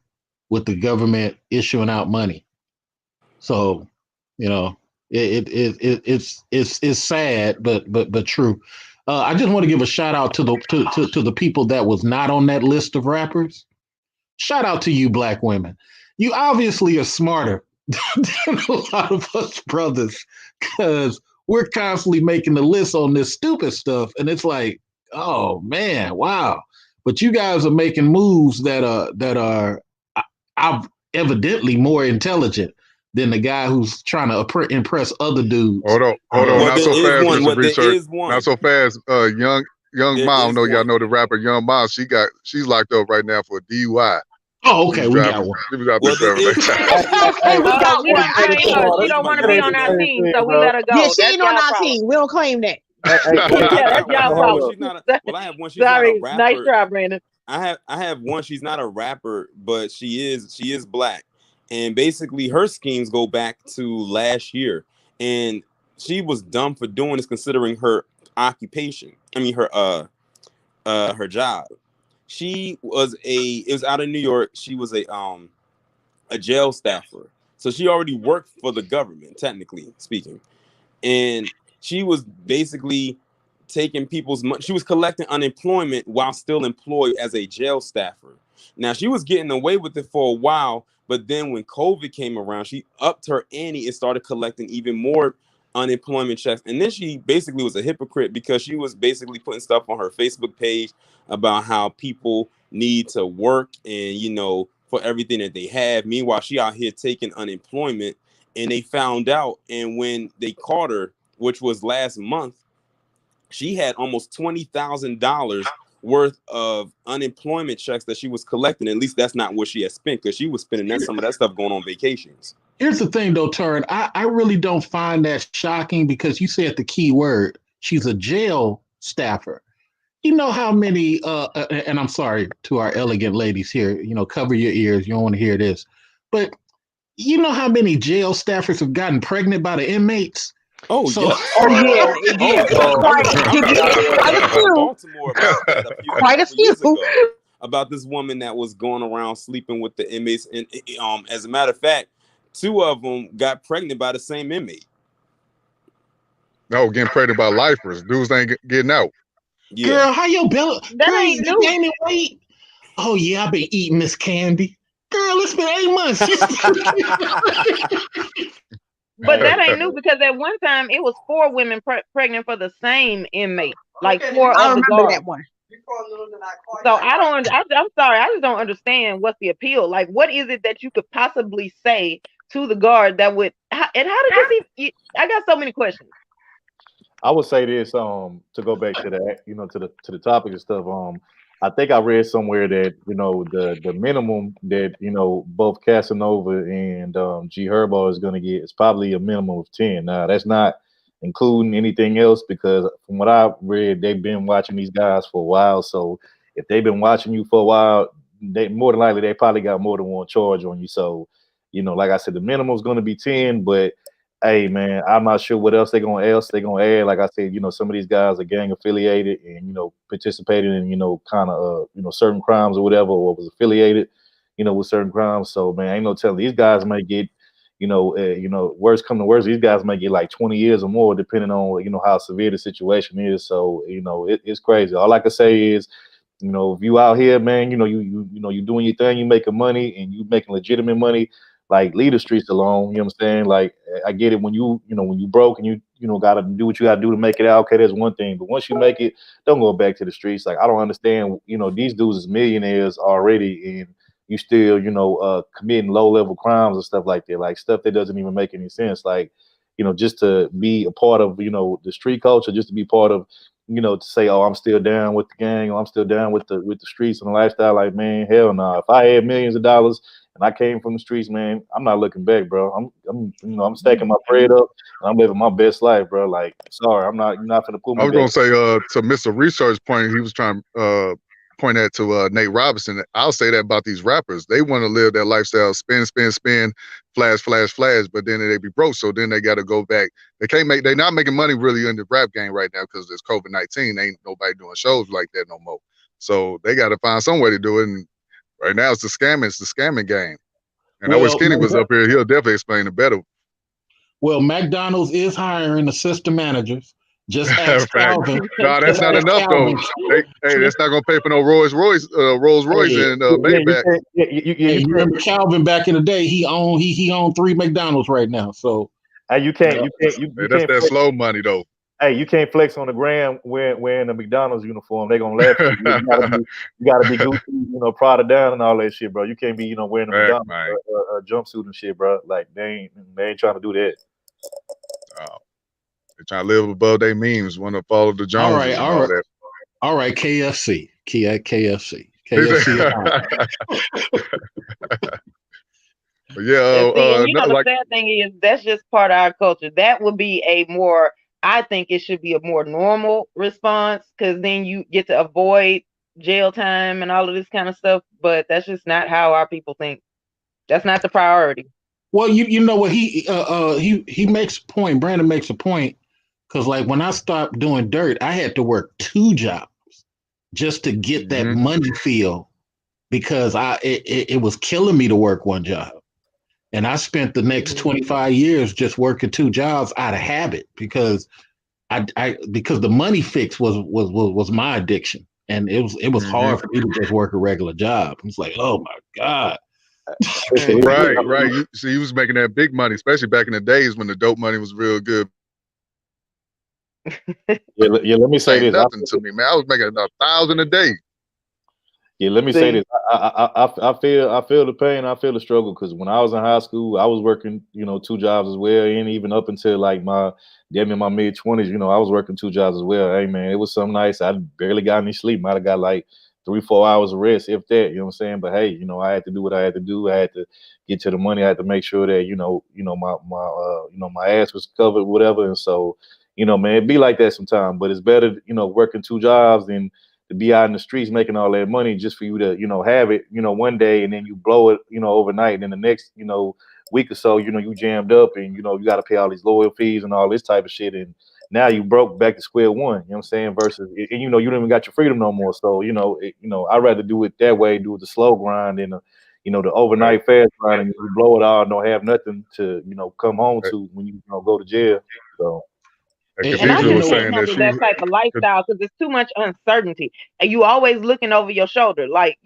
with the government issuing out money. So it's sad, but true. I just want to give a shout out to the people that was not on that list of rappers. Shout out to you, Black women. You obviously are smarter than a lot of us brothers because we're constantly making the list on this stupid stuff, and it's like, oh man, wow! But you guys are making moves that are evidently more intelligent than the guy who's trying to impress other dudes. Hold on, not so fast, Mr. Research. Not so fast. Young Mom, know y'all know the rapper Young Mom. She's locked up right now for DUI. Oh, okay, we got one. She don't want to be on our team, so we let her go. Yeah, she ain't on our team. We don't claim that. That's y'all problem. I have one. She's Sorry, not a rapper. Nice try, Brandon. I have one. She's not a rapper, but she is Black, and basically her schemes go back to last year, and she was dumb for doing this considering her occupation. I mean her job. It was out of New York. She was a jail staffer, so she already worked for the government, technically speaking, and she was basically taking people's money. She was collecting unemployment while still employed as a jail staffer. Now she was getting away with it for a while, but then when COVID came around, she upped her ante and started collecting even more unemployment checks. And then she basically was a hypocrite because she was basically putting stuff on her Facebook page about how people need to work and for everything that they have. Meanwhile, she out here taking unemployment, and they found out, and when they caught her, which was last month, she had almost $20,000 worth of unemployment checks that she was collecting. At least that's not what she had spent, because she was spending some of that stuff going on vacations. Here's the thing, though, Turin. I really don't find that shocking because you said the key word. She's a jail staffer. You know how many, and I'm sorry to our elegant ladies here, cover your ears. You don't want to hear this. But you know how many jail staffers have gotten pregnant by the inmates? Oh, So, yeah. Baltimore quite a few about this woman that was going around sleeping with the inmates, and as a matter of fact, 2 of them got pregnant by the same inmate. No, getting pregnant by lifers. Dudes ain't getting out. Yeah. Girl, how your belly? That Girl, ain't you new. gaining weight? Oh yeah, I've been eating this candy. Girl, it's been 8 months. But that ain't new, because at one time it was 4 women pregnant for the same inmate, like 4 I of the remember guards. that one. So I'm sorry, I just don't understand what's the appeal. Like, what is it that you could possibly say to the guard that would? And how did this even? I got so many questions. I would say this, to go back to that, to the topic and stuff. I think I read somewhere that the minimum that both Casanova and G Herbo is going to get is probably a minimum of 10. Now that's not including anything else, because from what I read, they've been watching these guys for a while. So if they've been watching you for a while, they more than likely they probably got more than one charge on you. So like I said, the minimum is going to be 10, but hey, man, I'm not sure what else they're gonna add. Like I said, some of these guys are gang affiliated and participated in kind of certain crimes or whatever, or was affiliated with certain crimes. So man, ain't no telling. These guys might get worst come to worst, these guys might get like 20 years or more, depending on how severe the situation is. So it's crazy. All I can say is, if you out here, man, you doing your thing, you making money and you making legitimate money. Like, leave the streets alone. You know what I'm saying? Like, I get it when you broke and you gotta do what you gotta do to make it out. Okay, that's one thing. But once you make it, don't go back to the streets. Like, I don't understand. These dudes is millionaires already, and you still committing low level crimes and stuff like that. Like, stuff that doesn't even make any sense. Like, just to be a part of the street culture, just to be part of to say, oh, I'm still down with the gang, or I'm still down with the streets and the lifestyle. Like, man, hell no. If I had millions of dollars and I came from the streets, man, I'm not looking back, bro. I'm stacking my bread up and I'm living my best life, bro. Like, sorry, you're not gonna pull me I was back. gonna say to Mr. Research point, he was trying to point that to Nate Robinson. I'll say that about these rappers. They want to live that lifestyle, spin, flash, but then they be broke. So then they got to go back. They're not making money really in the rap game right now because there's COVID-19. Ain't nobody doing shows like that no more. So they got to find some way to do it. And right now it's the scamming game. And I wish Kenny was up here. He'll definitely explain it better. Well, McDonald's is hiring assistant managers. Just ask Calvin. No, that's not enough though. Hey, that's not gonna pay for no Rolls Royce and Maybach. You remember Calvin back in the day? He owned 3 McDonald's right now. So you can't. That's that slow money though. Hey, you can't flex on the gram wearing a McDonald's uniform. They're gonna laugh at you. You gotta be Gucci, Prada down and all that shit, bro. You can't be, wearing a McDonald's a jumpsuit and shit, bro. Like, they ain't trying to do that. They're trying to live above their memes, want to follow the Joneses. All right, KFC. KFC. Yeah. The sad thing is that's just part of our culture. That would be I think it should be a more normal response, because then you get to avoid jail time and all of this kind of stuff. But that's just not how our people think. That's not the priority. Well, you know what, he makes a point. Brandon makes a point, because like when I stopped doing dirt, I had to work 2 jobs just to get that money feel, because it was killing me to work 1 job. And I spent the next 25 years just working 2 jobs out of habit, because because the money fix was my addiction, and it was hard for me to just work a regular job. It's like, oh my God. Right. You was making that big money, especially back in the days when the dope money was real good. Yeah, let me say this. Nothing to me, man. I was making $1,000 a day. Yeah, let me say this. I feel the pain. I feel the struggle because when I was in high school, I was working, 2 jobs as well, and even up until like my mid-20s, I was working 2 jobs as well. Hey man, it was some nights I barely got any sleep. Might have got like 3-4 hours of rest, if that. You know what I'm saying? But hey, I had to do what I had to do. I had to get to the money. I had to make sure that my ass was covered, whatever. And so, man, it be like that sometimes. But it's better, working 2 jobs than to be out in the streets making all that money just for you to, have it, one day and then you blow it, overnight. And then the next, week or so, you jammed up and, you got to pay all these lawyer fees and all this type of shit. And now you broke back to square one, you know what I'm saying? Versus, and you don't even got your freedom no more. So, I'd rather do it that way, do it the slow grind and, the overnight fast grind and you blow it all and don't have nothing to, come home to when you go to jail. So. And I just can't handle that type of lifestyle because it's too much uncertainty. And you always looking over your shoulder. Like,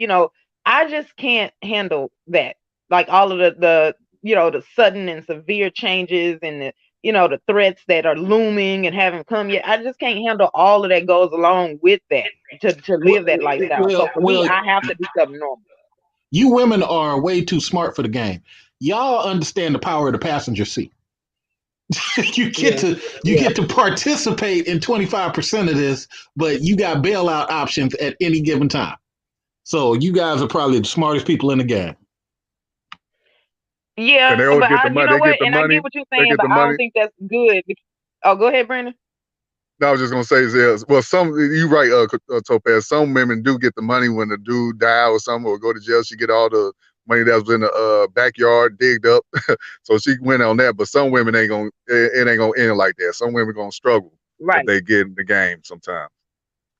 I just can't handle that. Like all of the the sudden and severe changes and the, the threats that are looming and haven't come yet. I just can't handle all of that goes along with that to live that lifestyle. So for me, I have to do something normal. You women are way too smart for the game. Y'all understand the power of the passenger seat. You get to participate in 25% of this, but you got bailout options at any given time. So you guys are probably the smartest people in the game. Yeah, but you know what? And I get what you're saying, but I don't think that's good. Oh, go ahead, Brandon. No, I was just gonna say, well, you're right, Topaz. Some women do get the money when the dude die or something or go to jail. She get all the money that was in the backyard digged up, so she went on that. But some women it ain't gonna end like that. Some women gonna struggle if they get in the game sometimes,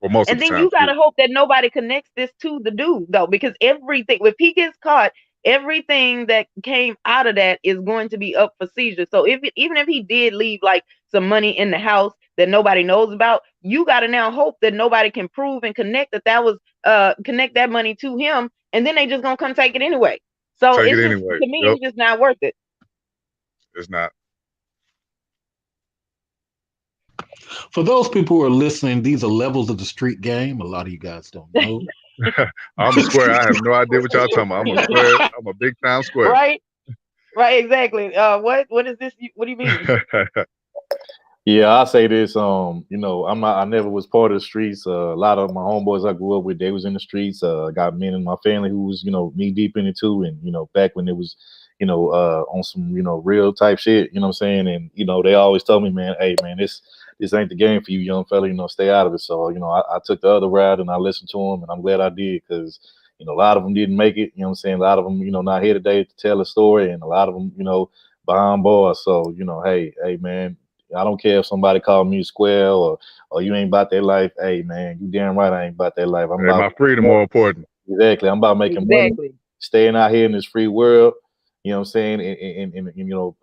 or most of the time. And then you gotta hope that nobody connects this to the dude though, because everything, if he gets caught, everything that came out of that is going to be up for seizure. So even if he did leave like some money in the house that nobody knows about, you got to now hope that nobody can prove and connect that was connect that money to him, and then they just gonna come take it anyway. So to me, it's just not worth it. It's not. For those people who are listening, these are levels of the street game. A lot of you guys don't know. I'm a square. I have no idea what y'all talking about. I'm a square. I'm a big time square. Right, exactly. What is this? What do you mean? Yeah, I'll say this. I never was part of the streets. A lot of my homeboys I grew up with, they was in the streets. I got men in my family who was, knee deep in it too. And, back when it was, on some, real type shit, you know what I'm saying? And, they always told me, man, hey man, this ain't the game for you, young fella, stay out of it. So, I took the other route and I listened to them, and I'm glad I did because, a lot of them didn't make it, you know what I'm saying? A lot of them, not here today to tell a story, and a lot of them, behind bars. So, hey man, I don't care if somebody called me square or you ain't about that life. Hey man, you damn right I ain't about that life. I'm about my freedom more important. Exactly. I'm about making money, staying out here in this free world. You know what I'm saying? And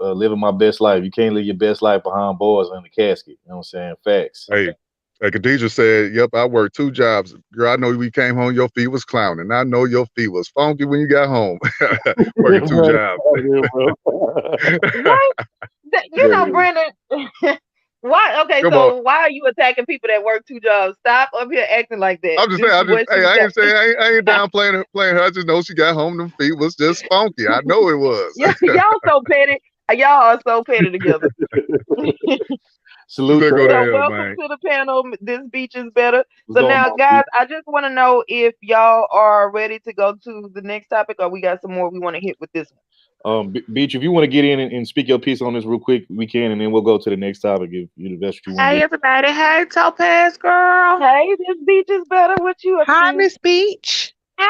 living my best life. You can't live your best life behind bars in the casket. You know what I'm saying? Facts. Hey, Khadijah said, yep, I worked 2 jobs. Girl, I know we came home, your feet was clowning. I know your feet was funky when you got home. Working 2 jobs. Brandon, why? Okay, so why are you attacking people that work 2 jobs? Stop up here acting like that. I'm just saying, I ain't down playing her. I just know she got home, them feet was just funky. I know it was. Y'all so petty. Y'all are so petty together. Salute. Welcome to the panel. This beach is better. So now, guys, I just want to know if y'all are ready to go to the next topic, or we got some more we want to hit with this one. Beach, if you want to get in and speak your piece on this real quick, we can, and then we'll go to the next topic if you the best you want. Hey everybody, hey Topaz girl. Hey, this beach is better. What you up to? Hi, Miss Beach. Yeah,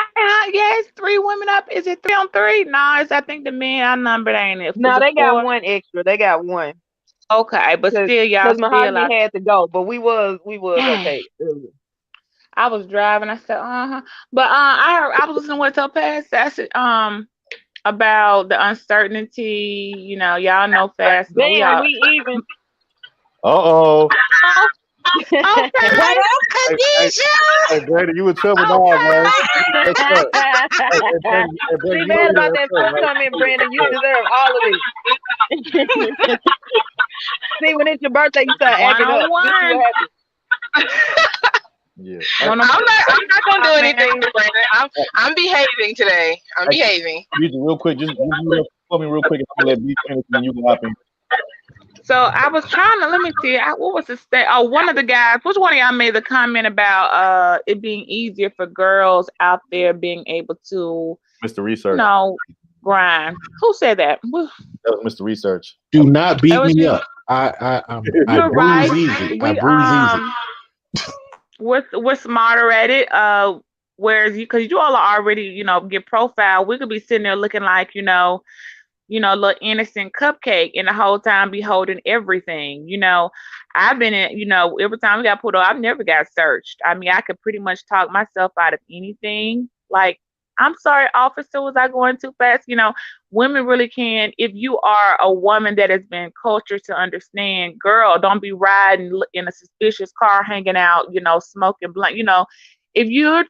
it's 3 women up. Is it 3 on 3? No, I think the men I numbered ain't it. No, they got 1 extra. They got 1. Okay, but still, y'all still Mahogany had to go, but we was okay. I was driving. I said, but I was listening to what Topaz said. About the uncertainty, y'all know fast. Damn, we even. Uh-oh. Okay. What up, Khadijah? Hey, Brady, you in trouble now, man. Be mad about that first comment, Brandon. You deserve all of it. See, when it's your birthday, you start acting up. Yeah. One of I'm not gonna do man. anything, Brandon. I'm behaving today. I'm behaving. Real quick, just for me real quick, and I'm gonna let B finish, and you can hop in. So I was trying to let me see. What was the state? Oh, one of the guys. Which one of y'all made the comment about it being easier for girls out there being able to, Mr. Research. grind? Who said that? That was Mr. Research. Do not beat That was me you. up. I You're bruise right. easy. I We bruise easy. we're smarter at it. Whereas because you all are already get profiled, we could be sitting there looking like little innocent cupcake, and the whole time be holding everything. I've been in, every time we got pulled up, I've never got searched. I mean, I could pretty much talk myself out of anything. Like, I'm sorry, officer, was I going too fast? Women really can. If you are a woman that has been cultured to understand, girl, don't be riding in a suspicious car, hanging out, smoking blunt. If you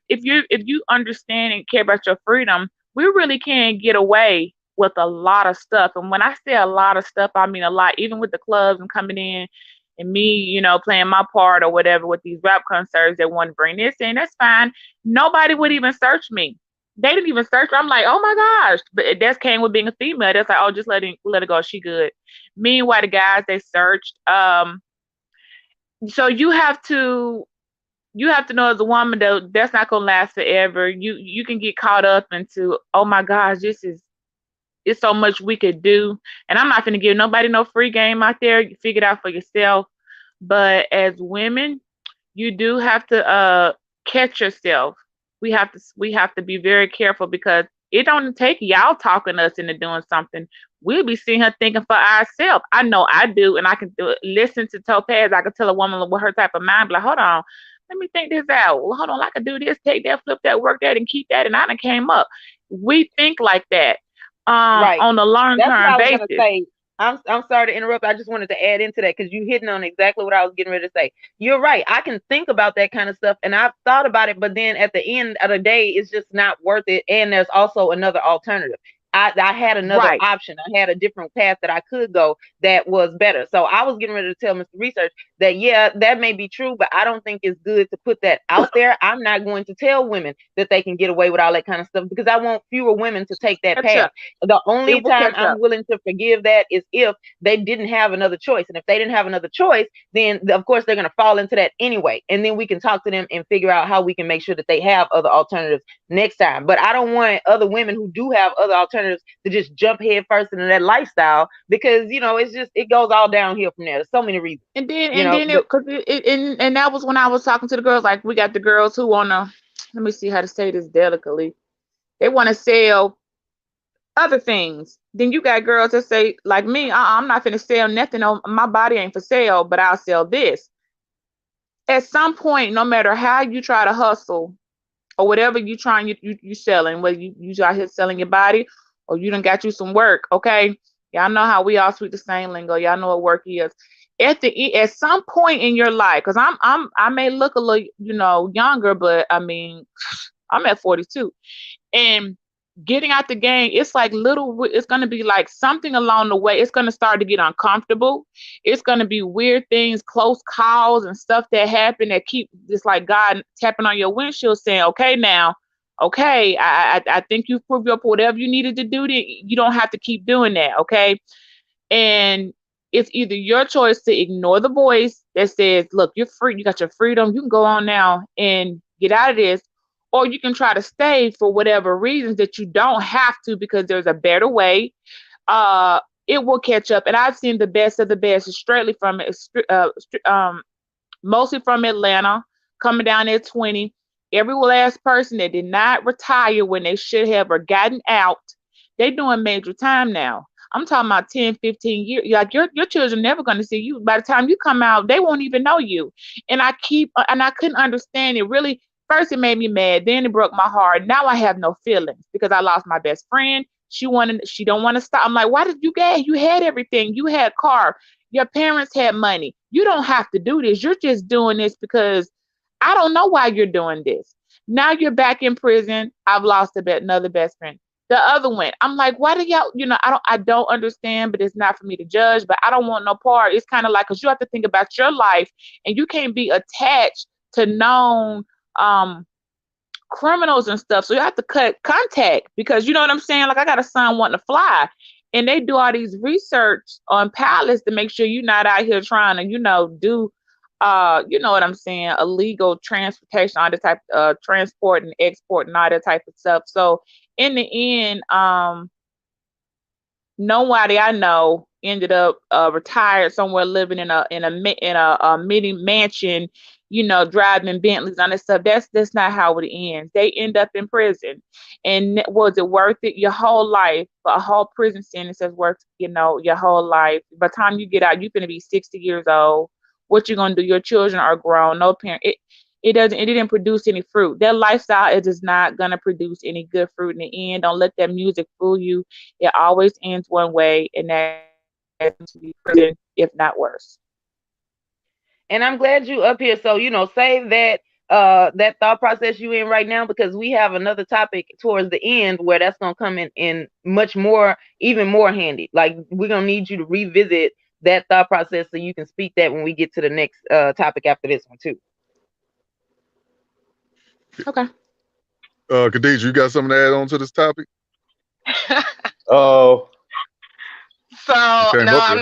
understand and care about your freedom, we really can get away with a lot of stuff. And when I say a lot of stuff, I mean a lot. Even with the clubs and coming in and me, playing my part or whatever with these rap concerts that want to bring this in, that's fine. Nobody would even search me. They didn't even search her. I'm like, oh my gosh. But that came with being a female. That's like, oh, just let her go. She good. Meanwhile, the guys they searched. So you have to know as a woman though, that's not gonna last forever. You can get caught up into, oh my gosh, it's so much we could do. And I'm not gonna give nobody no free game out there. You figure it out for yourself. But as women, you do have to catch yourself. We have to be very careful because it don't take y'all talking us into doing something. We'll be sitting here thinking for ourselves. I know I do, and I can listen to Topaz. I can tell a woman with her type of mind, like, hold on, let me think this out. Well, hold on, I can do this, take that, flip that, work that, and keep that, and I done came up. We think like that Right. on a long That's what term I was basis. gonna say. I'm sorry to interrupt. I just wanted to add into that because you hitting on exactly what I was getting ready to say. You're right. I can think about that kind of stuff, and I've thought about it, but then at the end of the day, it's just not worth it. And there's also another alternative. I had another Right. option. I had a different path that I could go that was better. So I was getting ready to tell Mr. Research that yeah, that may be true, but I don't think it's good to put that out there. I'm not going to tell women that they can get away with all that kind of stuff because I want fewer women to take that Catch path. up. The only It will time catch I'm up. willing to forgive that is if they didn't have another choice. And if they didn't have another choice, then of course they're going to fall into that anyway. And then we can talk to them and figure out how we can make sure that they have other alternatives next time. But I don't want other women who do have other alternatives to just jump head first into that lifestyle because it's just it goes all downhill from there. There's so many reasons. And that was when I was talking to the girls. Like, we got the girls who wanna, let me see how to say this delicately. They want to sell other things. Then you got girls that say, like me, I'm not gonna sell nothing. On my body ain't for sale, but I'll sell this. At some point, no matter how you try to hustle or whatever you selling, whether you out here selling your body or you done got you some work, okay? Y'all know how we all speak the same lingo. Y'all know what work is. At some point in your life, because I may look a little younger, but I mean I'm at 42, and getting out the game, it's like it's going to be like something along the way. It's going to start to get uncomfortable. It's going to be weird things, close calls and stuff that happen that keep just like God tapping on your windshield saying, okay, now, okay, I think you've proved your point. Whatever you needed to do, you don't have to keep doing that, okay? And it's either your choice to ignore the voice that says, look, you're free, you got your freedom, you can go on now and get out of this, or you can try to stay for whatever reasons that you don't have to because there's a better way. It will catch up. And I've seen the best of the best straightly from mostly from Atlanta, coming down at 20. Every last person that did not retire when they should have or gotten out, they doing major time now. I'm talking about 10, 15 years. Like your children never going to see you. By the time you come out, they won't even know you. And I couldn't understand it. Really, first it made me mad. Then it broke my heart. Now I have no feelings because I lost my best friend. She don't want to stop. I'm like, why did you get? You had everything. You had a car. Your parents had money. You don't have to do this. You're just doing this because I don't know why you're doing this. Now you're back in prison. I've lost another best friend. The other one, I'm like, why do y'all, I don't understand, but it's not for me to judge, but I don't want no part. It's kind of like, because you have to think about your life and you can't be attached to known criminals and stuff. So you have to cut contact because you know what I'm saying? Like I got a son wanting to fly. And they do all these research on pilots to make sure you're not out here trying to, do you know what I'm saying, illegal transportation, all the type of transport and export and all that type of stuff. So in the end, nobody I know ended up retired somewhere, living in a mini mansion, driving Bentleys and that stuff. That's not how it ends. They end up in prison. And was it worth it? Your whole life, a whole prison sentence is worth, your whole life. By the time you get out, you're gonna be 60 years old. What you gonna do? Your children are grown. No parent. It didn't produce any fruit. Their lifestyle is not gonna produce any good fruit in the end. Don't let that music fool you. It always ends one way, and that's to be prison, if not worse. And I'm glad you up here. So, save that that thought process you in right now, because we have another topic towards the end where that's gonna come in much more, even more handy. Like we're gonna need you to revisit that thought process so you can speak that when we get to the next topic after this one too. Okay. Khadijah, you got something to add on to this topic? Oh. So no, I'm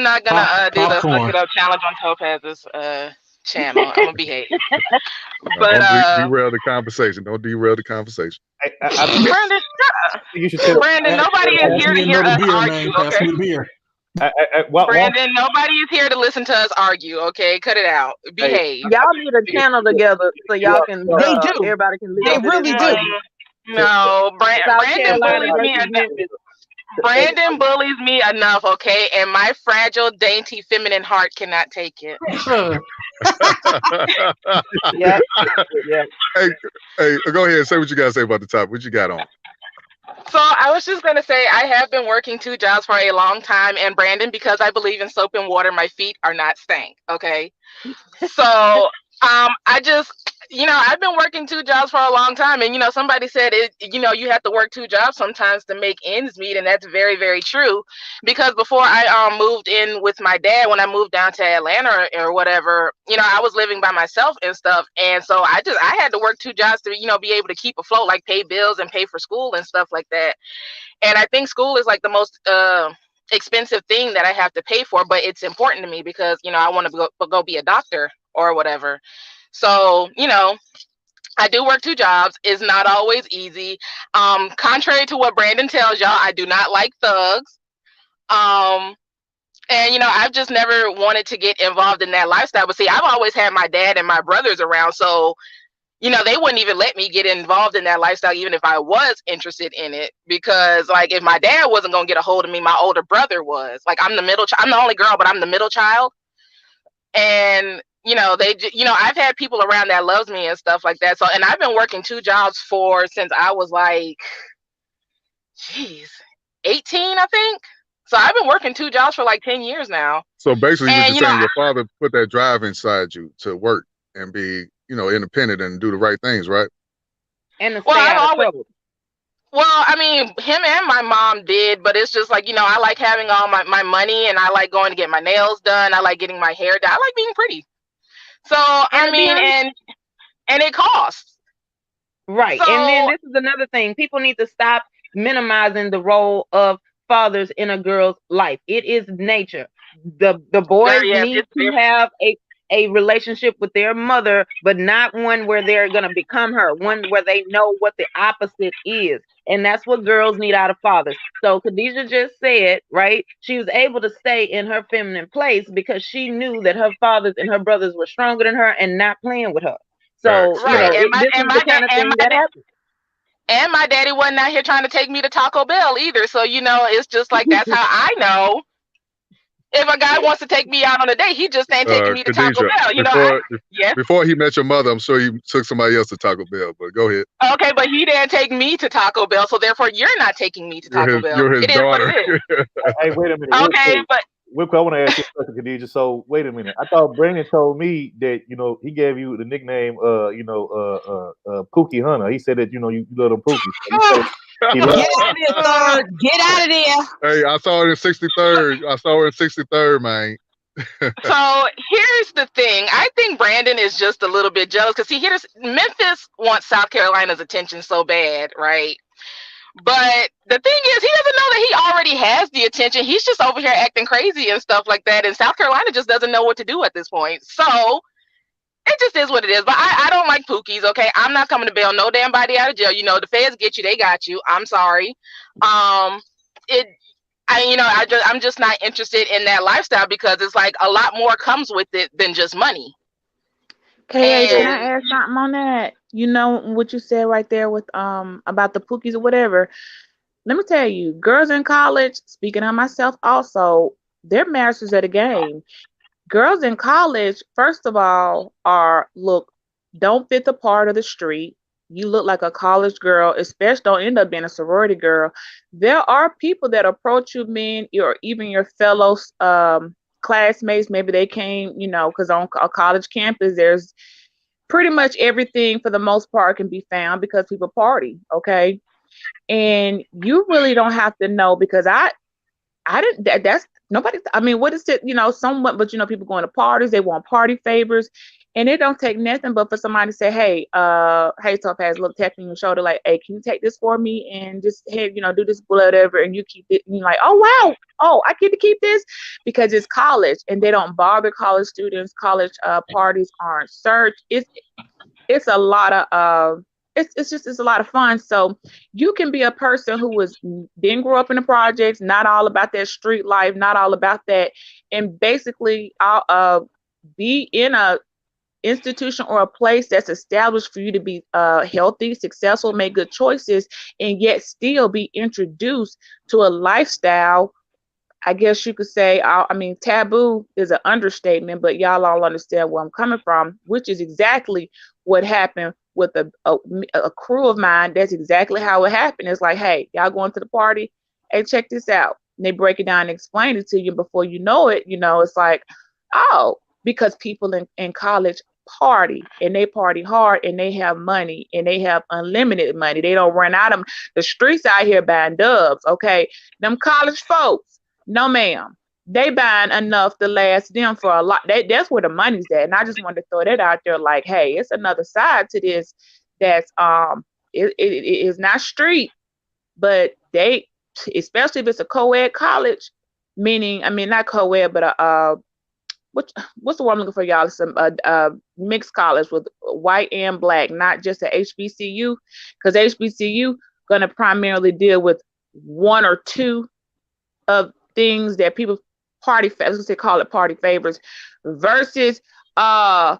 not gonna do the Popcorn. Suck It Up challenge on Topaz's channel. I'm gonna behave. But Don't derail the conversation. Don't derail the conversation. Brandon, You should tell. Brandon, nobody is here to hear us argue. Okay? Brandon, nobody is here to listen to us argue. Okay, cut it out. Behave. Y'all need a channel together so y'all can. They do. Everybody can. They really do. No, South Brandon Carolina bullies me versus enough. Memphis. Brandon bullies me enough, okay, and my fragile, dainty, feminine heart cannot take it. Yeah. Hey, go ahead. Say what you gotta say about the topic. What you got on? So I was just gonna say I have been working 2 jobs for a long time, and Brandon, because I believe in soap and water, my feet are not stank. Okay, so I just, I've been working 2 jobs for a long time, and somebody said it. You have to work 2 jobs sometimes to make ends meet, and that's very, very true. Because before I moved in with my dad, when I moved down to Atlanta or whatever, I was living by myself and stuff, and so I had to work 2 jobs to be able to keep afloat, like pay bills and pay for school and stuff like that. And I think school is like the most expensive thing that I have to pay for, but it's important to me because I want to go be a doctor or whatever. So, I do work 2 jobs. It's not always easy. Contrary to what Brandon tells y'all, I do not like thugs. And, I've just never wanted to get involved in that lifestyle. But see, I've always had my dad and my brothers around. So, they wouldn't even let me get involved in that lifestyle, even if I was interested in it. Because, like, if my dad wasn't going to get a hold of me, my older brother was. Like, I'm the middle child. I'm the only girl, but I'm the middle child. And I've had people around that loves me and stuff like that. So, and I've been working 2 jobs since I was like, 18, I think. So I've been working 2 jobs for like 10 years now. So basically, you're just saying your father put that drive inside you to work and be, independent and do the right things, right? And to stay out of trouble. Well, I mean, him and my mom did, but it's just like, I like having all my money, and I like going to get my nails done. I like getting my hair done. I like being pretty. So, I mean, and it costs. Right. So, and then this is another thing. People need to stop minimizing the role of fathers in a girl's life. It is nature. The boys need to have a relationship with their mother, but not one where they're going to become her, one where they know what the opposite is. And that's what girls need out of fathers. So Khadijah just said, right, she was able to stay in her feminine place because she knew that her fathers and her brothers were stronger than her and not playing with her. So, this is the kind of thing that happens. And my daddy wasn't out here trying to take me to Taco Bell either. So, it's just like, that's how I know. If a guy wants to take me out on a date, he just ain't taking me to Taco Bell. Before he met your mother, I'm sure he took somebody else to Taco Bell, but go ahead. Okay, but he didn't take me to Taco Bell, so therefore you're not taking me to Taco Bell. You're his daughter. Hey, wait a minute. Okay, but I want to ask you a question, Khadijah. So wait a minute. I thought Brandon told me that he gave you the nickname Pookie Hunter. He said that you love them Pookies. Get out of there, Thug. Get out of there. Hey, I saw her in 63rd. Man. So here's the thing. I think Brandon is just a little bit jealous because here's Memphis wants South Carolina's attention so bad, right? But the thing is, he doesn't know that he already has the attention. He's just over here acting crazy and stuff like that. And South Carolina just doesn't know what to do at this point. So it just is what it is. But I don't like Pookies, okay? I'm not coming to bail no damn body out of jail. You know, the feds get you, they got you. I'm sorry. I'm just not interested in that lifestyle because it's like a lot more comes with it than just money. KH, can I add something on that? You know what you said right there with about the Pookies or whatever. Let me tell you, girls in college, speaking of myself also, they're masters at the game. Girls in college, first of all, don't fit the part of the street. You look like a college girl, especially don't end up being a sorority girl. There are people that approach you, men, or even your fellow classmates. Maybe they came, because on a college campus, there's pretty much everything for the most part can be found because people party, okay? And you really don't have to know because I didn't, that's nobody, I mean, what is it, somewhat, but people going to parties, they want party favors. And it don't take nothing but for somebody to say, hey, Topaz, a little tap on your shoulder, like, hey, can you take this for me and just, hey, do this, whatever, and you keep it. And you're like, oh, wow. Oh, I get to keep this because it's college and they don't bother college students. College parties aren't searched. It's a lot of, it's a lot of fun. So you can be a person who didn't grow up in the projects, not all about that street life, not all about that, and basically be in a institution or a place that's established for you to be healthy, successful, make good choices, and yet still be introduced to a lifestyle. I guess you could say, taboo is an understatement, but y'all all understand where I'm coming from, which is exactly what happened with a crew of mine. That's exactly how it happened. It's like, hey, y'all going to the party? Hey, check this out. And they break it down and explain it to you. Before you know it, it's like, oh, because people in college party and they party hard and they have money and they have unlimited money. They don't run out of the streets out here buying dubs. Okay. Them college folks, no ma'am. They buying enough to last them for a lot. That's where the money's at. And I just wanted to throw that out there like, hey, it's another side to this that's it is not street, but they, especially if it's a co-ed college, meaning, not co-ed, but what's the word I'm looking for, y'all? It's a mixed college with white and black, not just a HBCU, because HBCU going to primarily deal with one or two of things that people call it party favors, versus the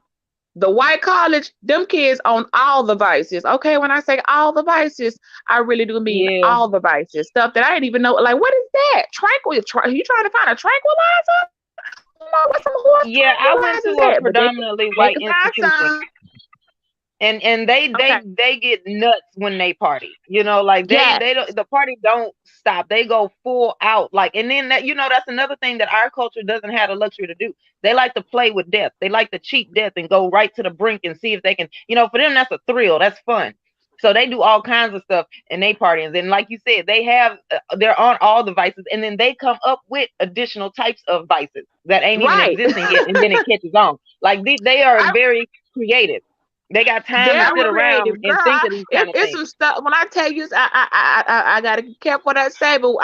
white college, them kids own all the vices. Okay, when I say all the vices, I really do mean all the vices. Stuff that I didn't even know. Like, what is that? Are you trying to find a tranquilizer? Yeah, I went to a predominantly white institution, and they get nuts when they party. They don't, the party don't stop. They go full out, and then that that's another thing that our culture doesn't have the luxury to do. They like to play with death. They like to cheat death and go right to the brink and see if they can. For them that's a thrill. That's fun. So they do all kinds of stuff in they parties. And like you said, they're on all the vices. And then they come up with additional types of vices that ain't even existing yet. And then it catches on. Like they are very creative. They got time to sit around and think of these kind of things. It's some stuff. When I tell you, I got to be careful what I say, but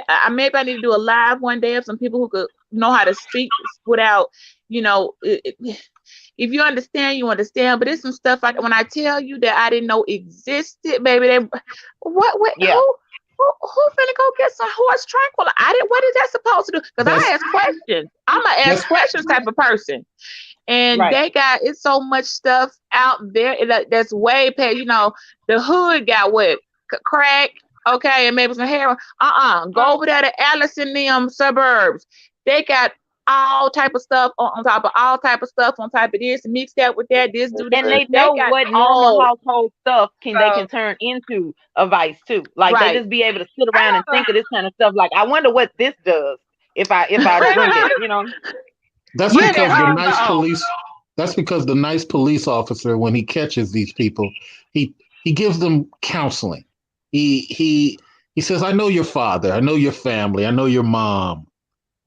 I maybe I need to do a live one day of some people who could know how to speak without, if you understand, you understand. But it's some stuff when I tell you that I didn't know existed, baby. What? Yeah. Who finna go get some horse tranquilizer? What is that supposed to do? Because I ask questions. I'm an ask questions type of person. And it's so much stuff out there that's way past, the hood got what? Crack, okay, and maybe some heroin. Go over there to Alice in them suburbs. They got all type of stuff on top of all type of stuff on top of this, mix that with that, this, do that. And they know what normal household stuff they can turn into a vice too. Like they just be able to sit around and think of this kind of stuff. Like, I wonder what this does if I drink it, That's because the nice police. That's because the nice police officer, when he catches these people, he gives them counseling. He says, "I know your father. I know your family. I know your mom.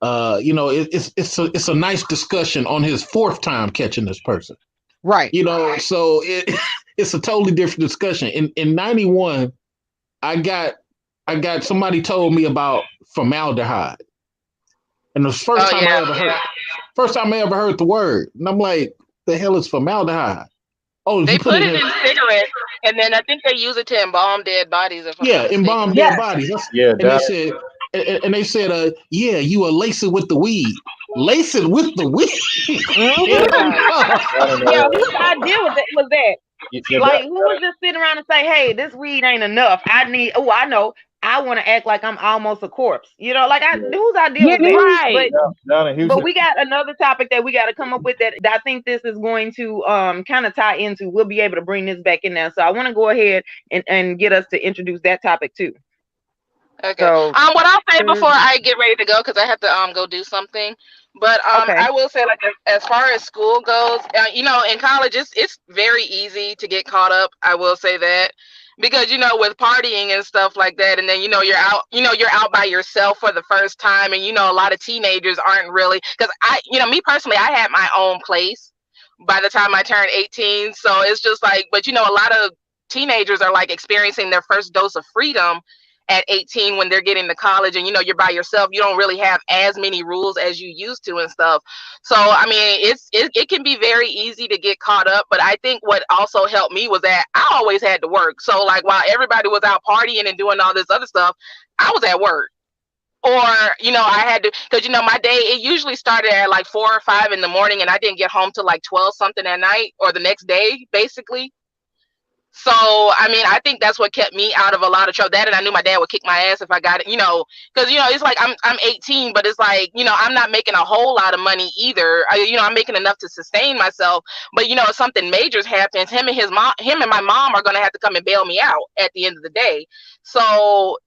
it's a nice discussion on his fourth time catching this person. Right. So it's a totally different discussion. In 91, I got somebody told me about formaldehyde. And it was the first time I ever heard the word. And I'm like, the hell is formaldehyde? Oh, They you put it in cigarettes, and then I think they use it to embalm dead bodies. Embalm dead bodies. And they said, yeah, you will lace it with the weed. Lace it with the weed. Yeah, whose idea was that? Like, who was just sitting around and say, hey, this weed ain't enough. I know. I want to act like I'm almost a corpse. Whose idea was that? Right. But we got another topic that we got to come up with that I think this is going to kind of tie into. We'll be able to bring this back in there. So I want to go ahead and get us to introduce that topic too. Okay. So, what I'll say before I get ready to go, because I have to go do something. But I will say, like, as far as school goes, in college, it's very easy to get caught up. I will say that, because with partying and stuff like that, and then you're out by yourself for the first time, and a lot of teenagers aren't really, because me personally, I had my own place by the time I turned 18, so it's just like, but a lot of teenagers are like experiencing their first dose of freedom at 18 when they're getting to college, and you're by yourself. You don't really have as many rules as you used to and stuff. So I mean, it can be very easy to get caught up. But I think what also helped me was that I always had to work. So like, while everybody was out partying and doing all this other stuff, I was at work. Or I had to, because my day, it usually started at like 4 or 5 in the morning, and I didn't get home till like 12 something at night, or the next day basically. So, I mean, I think that's what kept me out of a lot of trouble. That, and I knew my dad would kick my ass if I got it, because, it's like I'm 18, but it's like, I'm not making a whole lot of money either. I'm making enough to sustain myself. But, if something major happens, him and my mom are going to have to come and bail me out at the end of the day. So,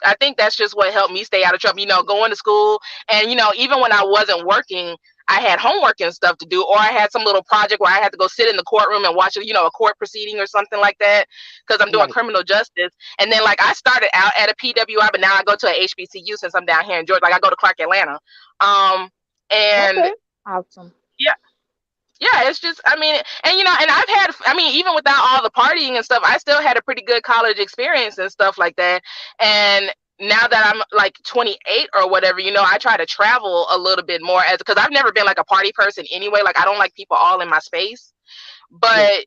I think that's just what helped me stay out of trouble, going to school. And, even when I wasn't working, I had homework and stuff to do, or I had some little project where I had to go sit in the courtroom and watch, a court proceeding or something like that, because I'm doing criminal justice. And then, like, I started out at a PWI, but now I go to a HBCU since I'm down here in Georgia. Like, I go to Clark Atlanta. Awesome. Yeah, it's just, I mean, and and I've had, even without all the partying and stuff, I still had a pretty good college experience and stuff like that. And now that I'm like 28 or whatever, I try to travel a little bit more, because I've never been like a party person anyway. Like, I don't like people all in my space. But,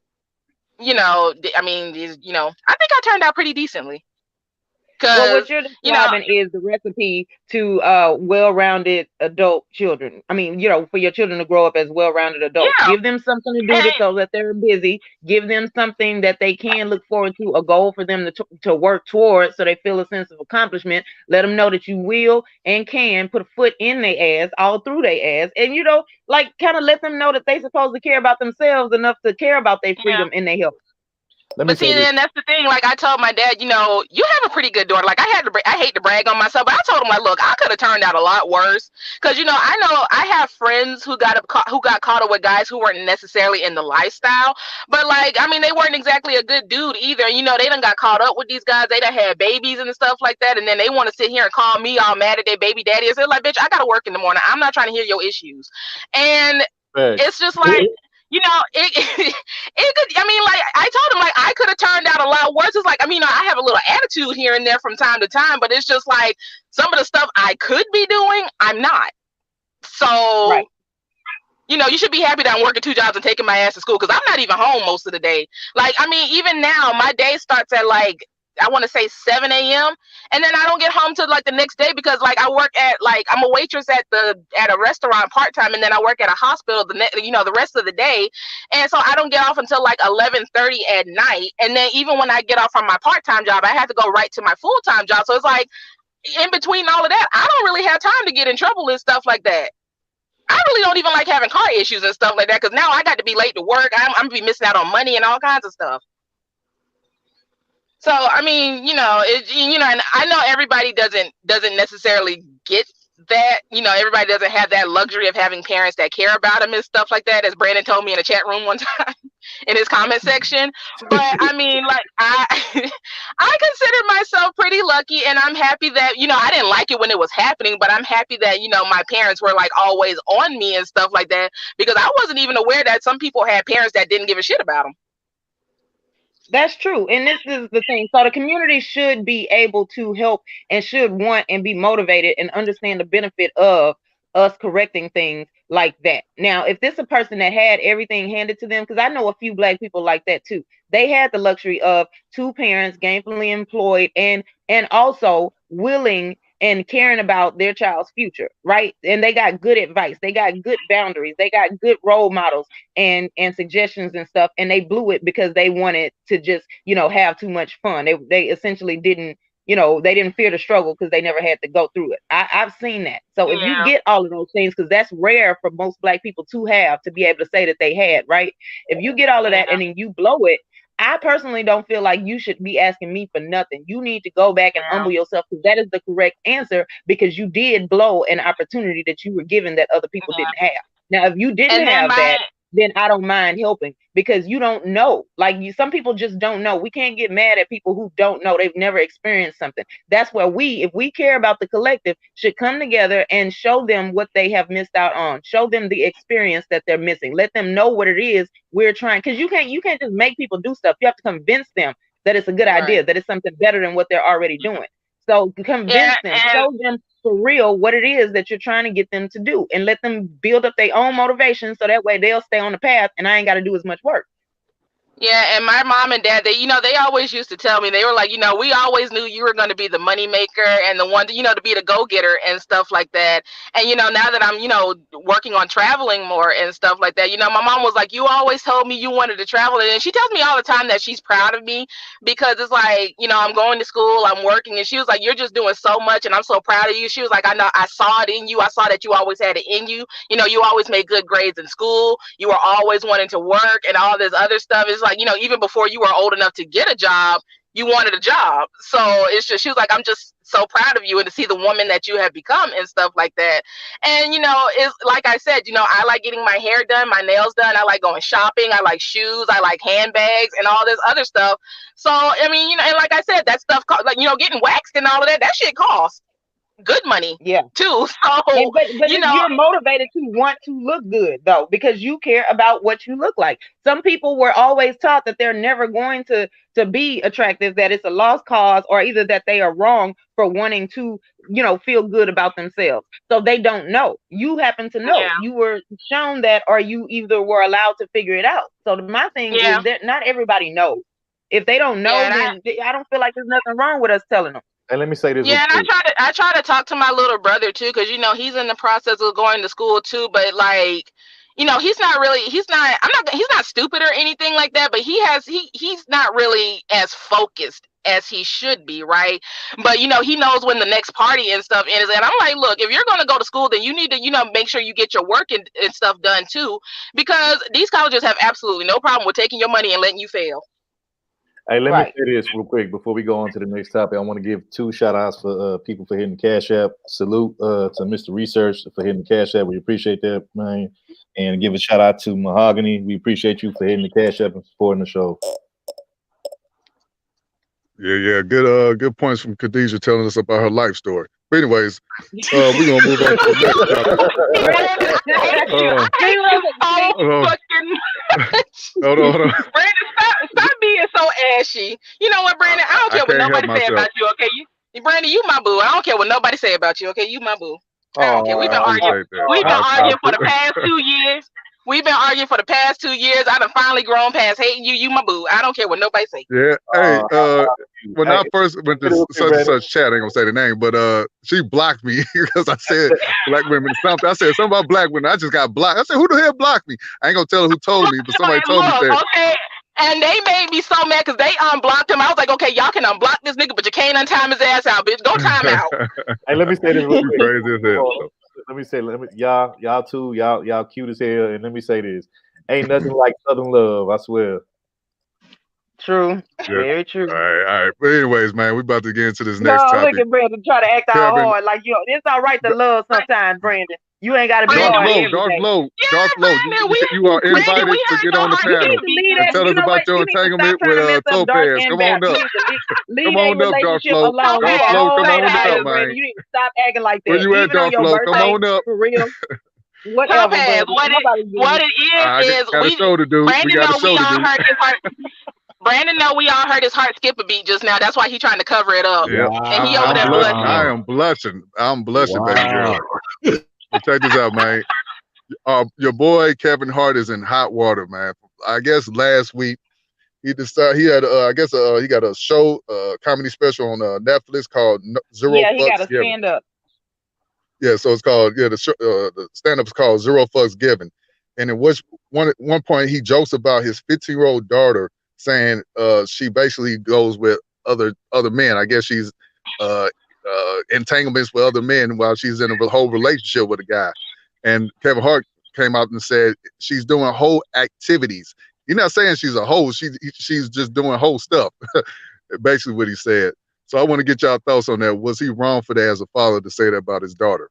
I think I turned out pretty decently. Well, what you're describing is the recipe to well-rounded adult children. I mean, for your children to grow up as well-rounded adults. Yeah. Give them something to do so that they're busy. Give them something that they can look forward to, a goal for them to work towards, so they feel a sense of accomplishment. Let them know that you will and can put a foot in their ass, all through their ass, and kind of let them know that they're supposed to care about themselves enough to care about their freedom and their health. But see, then that's the thing. Like, I told my dad, you have a pretty good daughter. Like, I hate to brag on myself, but I told him, like, look, I could have turned out a lot worse. Because, I know I have friends who got caught up with guys who weren't necessarily in the lifestyle. But, like, I mean, they weren't exactly a good dude either. They done got caught up with these guys. They done had babies and stuff like that. And then they want to sit here and call me all mad at their baby daddy. And say, like, bitch, I got to work in the morning. I'm not trying to hear your issues. And it's just like... it could, like, I told him, like, I could have turned out a lot worse. It's like, I have a little attitude here and there from time to time, but it's just like some of the stuff I could be doing, I'm not. So, you should be happy that I'm working 2 jobs and taking my ass to school, because I'm not even home most of the day. Like, even now, my day starts at, like, I want to say 7 a.m. and then I don't get home till like the next day, because like I work at, like, I'm a waitress at a restaurant part-time, and then I work at a hospital the rest of the day, and so I don't get off until like 11:30 at night. And then even when I get off from my part-time job, I have to go right to my full-time job. So it's like, in between all of that, I don't really have time to get in trouble and stuff like that. I really don't even like having car issues and stuff like that, because now I got to be late to work. I'm gonna be missing out on money and all kinds of stuff. So, and I know everybody doesn't necessarily get that, everybody doesn't have that luxury of having parents that care about them and stuff like that, as Brandon told me in a chat room one time in his comment section. But like, I consider myself pretty lucky, and I'm happy that, I didn't like it when it was happening, but I'm happy that, my parents were like always on me and stuff like that, because I wasn't even aware that some people had parents that didn't give a shit about them. That's true. And this is the thing. So the community should be able to help and should want and be motivated and understand the benefit of us correcting things like that. Now, if this is a person that had everything handed to them, because I know a few Black people like that too. They had the luxury of two parents gainfully employed and also willing and caring about their child's future, right? And they got good advice. They got good boundaries. They got good role models and suggestions and stuff. And they blew it because they wanted to just, have too much fun. They essentially didn't, they didn't fear the struggle because they never had to go through it. I've seen that. So if you get all of those things, because that's rare for most Black people to have, to be able to say that they had, right? If you get all of that and then you blow it, I personally don't feel like you should be asking me for nothing. You need to go back and humble yourself, because that is the correct answer, because you did blow an opportunity that you were given that other people didn't have. Now, if you didn't have that, then I don't mind helping, because you don't know. Like, some people just don't know. We can't get mad at people who don't know. They've never experienced something. That's where if we care about the collective, should come together and show them what they have missed out on. Show them the experience that they're missing. Let them know what it is we're trying. Because you can't just make people do stuff. You have to convince them that it's a good idea, that it's something better than what they're already doing. So convince them, show them for real what it is that you're trying to get them to do, and let them build up their own motivation, so that way they'll stay on the path and I ain't got to do as much work. Yeah, and my mom and dad, they always used to tell me, they were like, we always knew you were going to be the money maker and the one, to be the go-getter and stuff like that. And, now that I'm, working on traveling more and stuff like that, my mom was like, you always told me you wanted to travel. And she tells me all the time that she's proud of me, because it's like, I'm going to school, I'm working. And she was like, you're just doing so much, and I'm so proud of you. She was like, I know, I saw it in you. I saw that you always had it in you. You always made good grades in school. You were always wanting to work and all this other stuff. It's like, even before you were old enough to get a job, you wanted a job. So it's just, she was like, I'm just so proud of you, and to see the woman that you have become and stuff like that. And, it's like I said, I like getting my hair done, my nails done. I like going shopping. I like shoes. I like handbags and all this other stuff. So, I mean, and like I said, that stuff, like, getting waxed and all of that, that shit costs good money too. So but you're motivated to want to look good, though, because you care about what you look like. Some people were always taught that they're never going to be attractive, that it's a lost cause, or either that they are wrong for wanting to feel good about themselves. So they don't know. You happen to know. You were shown that, or you either were allowed to figure it out. So my thing is that not everybody knows. If they don't know, then I don't feel like there's nothing wrong with us telling them. And let me say this. Yeah, and I try to talk to my little brother too, because he's in the process of going to school too. But like, he's not stupid or anything like that. But he's not really as focused as he should be, right? But he knows when the next party and stuff is. And I'm like, look, if you're gonna go to school, then you need to make sure you get your work and stuff done too, because these colleges have absolutely no problem with taking your money and letting you fail. Hey, let me say this real quick before we go on to the next topic. I want to give 2 shout outs for people for hitting the Cash App. Salute to Mr. Research for hitting the Cash App. We appreciate that, man. And give a shout out to Mahogany. We appreciate you for hitting the Cash App and supporting the show. Yeah. Good points from Khadijah telling us about her life story. But anyways, we're gonna move on to the next topic. Hold on. Brandon, stop being so ashy. You know what, Brandon? I don't care what nobody say about you, okay? Brandon, you my boo. I don't care what nobody say about you, okay? You my boo. I don't care. We've been arguing for the past 2 years. We've been arguing for the past 2 years. I done finally grown past hating you. You my boo. I don't care what nobody say. Yeah. Hey, when I first went to such and such chat, I ain't gonna say the name, but she blocked me because I said black women something. I said something about black women. I just got blocked. I said, who the hell blocked me? I ain't gonna tell her who told me, but somebody told me that. Okay. And they made me so mad because they unblocked him. I was like, okay, y'all can unblock this nigga, but you can't untime his ass out, bitch. Go time out. Hey, let me say this real quick. Crazy as hell. Y'all cute as hell. And let me say this. Ain't nothing like Southern love, I swear. True. Yeah. Very true. All right. But anyways, man, we about to get into this next topic. Look at Brandon try to act all hard. Like, it's all right to love sometimes, Brandon. You ain't got to be Dark Low. You are invited to get on the panel and tell us about your entanglement with Topaz. Come on up. Leave Come a on up, Dark relationship Flo. alone. Dark You a Flo, whole come lady on out here, up, Brandon. man. You need to stop acting like Where that. you at, Even on Dark your Flo? Come birthday, on up. for real. Well, Whatever, Paz, but nobody do what it. it is got a we show to do. We Brandon got a know we show to all do. heard his heart. Brandon know we all heard his heart skip a beat just now. That's why he trying to cover it up, Yeah, and he over I'm there blushing. blushing. I am blushing. I'm blushing, baby girl. But check this out, man. Your boy Kevin Hart is in hot water, man. I guess last week he decided he had he got a show, comedy special on Netflix called Zero Yeah, he got Fucks to Given. stand up. Yeah, so it's called the stand-up is called Zero Fucks Given, and in which one point he jokes about his 15-year-old daughter saying she basically goes with other men. I guess she's entanglements with other men while she's in a whole relationship with a guy. And Kevin Hart came out and said she's doing whole activities. You're not saying she's a hoe. She's just doing whole stuff. Basically what he said. So I want to get y'all thoughts on that. Was he wrong for that as a father to say that about his daughter?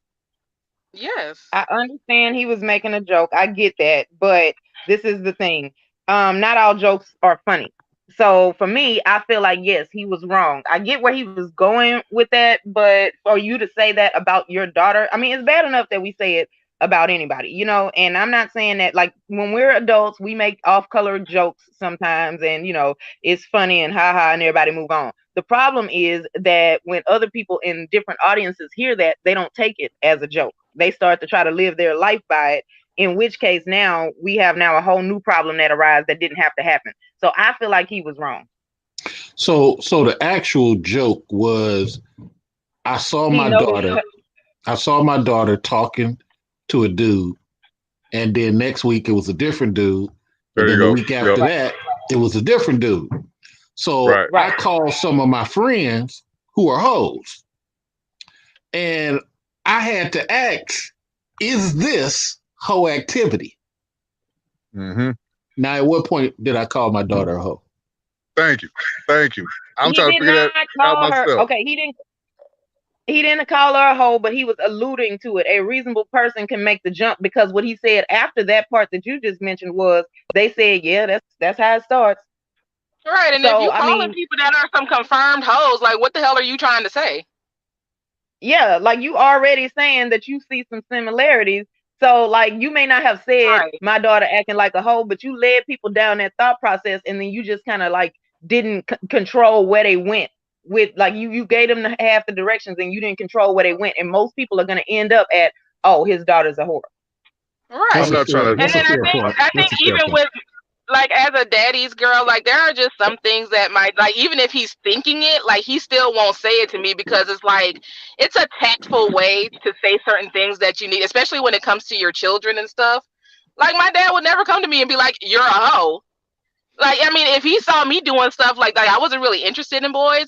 Yes. I understand he was making a joke. I get that, but this is the thing. Not all jokes are funny. So for me, I feel like yes, he was wrong. I get where he was going with that, but for you to say that about your daughter, I mean, it's bad enough that we say it about anybody, you know. And I'm not saying that like when we're adults, we make off-color jokes sometimes, and you know, it's funny and haha, and everybody move on. The problem is that when other people in different audiences hear that, they don't take it as a joke. They start to try to live their life by it, in which case now we have a whole new problem that arises that didn't have to happen. So I feel like he was wrong. So the actual joke was I saw my daughter talking to a dude, and then next week it was a different dude. And then the week after that, it was a different dude. So I called some of my friends who are hoes, and I had to ask, is this hoe activity? Mm-hmm. Now, at what point did I call my daughter a hoe? Thank you. I'm He trying to did figure that not out call her. myself. Okay, he didn't call her a hoe, but he was alluding to it. A reasonable person can make the jump, because what he said after that part that you just mentioned was they said, yeah, that's how it starts. Right, and So, if you I calling mean, people that are some confirmed hoes, like what the hell are you trying to say? yeah, like you already saying that you see some similarities. So like you may not have said my daughter acting like a hoe, but you led people down that thought process, and then you just kind of like didn't control where they went with, like you gave them half the directions and you didn't control where they went. And most people are going to end up at, oh, his daughter's a whore. Right. I'm not trying to. And then I think even with like as a daddy's girl, like there are just some things that might, like, even if he's thinking it, like he still won't say it to me, because it's like it's a tactful way to say certain things that you need, especially when it comes to your children and stuff. Like my dad would never come to me and be like, you're a hoe. Like, I mean, if he saw me doing stuff like I wasn't really interested in boys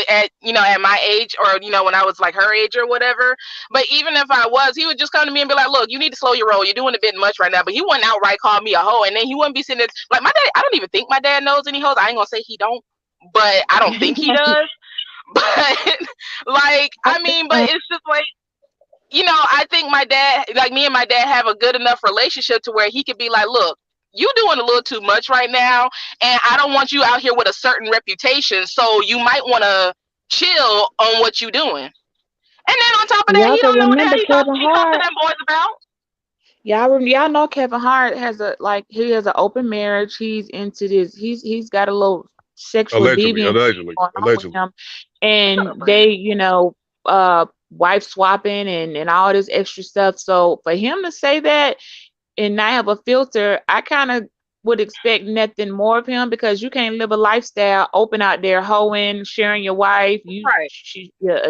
at my age, or when I was like her age or whatever. But even if I was, he would just come to me and be like, look, you need to slow your roll, you're doing a bit much right now. But he wouldn't outright call me a hoe. And then he wouldn't be sitting there like, my dad, I don't even think my dad knows any hoes. I ain't gonna say he don't, but I don't think he does. But like, I mean, but it's just like, I think my dad, like me and my dad have a good enough relationship to where he could be like, look, you doing a little too much right now, and I don't want you out here with a certain reputation, so you might want to chill on what you doing. And then on top of that, he don't know what the hell he talks to them boys about. Y'all know Kevin Hart has he has an open marriage. He's into this. He's got a little sexual deviance going on with him, and they wife swapping and all this extra stuff. So for him to say that and not have a filter, I kind of would expect nothing more of him, because you can't live a lifestyle open out there, hoeing, sharing your wife, you're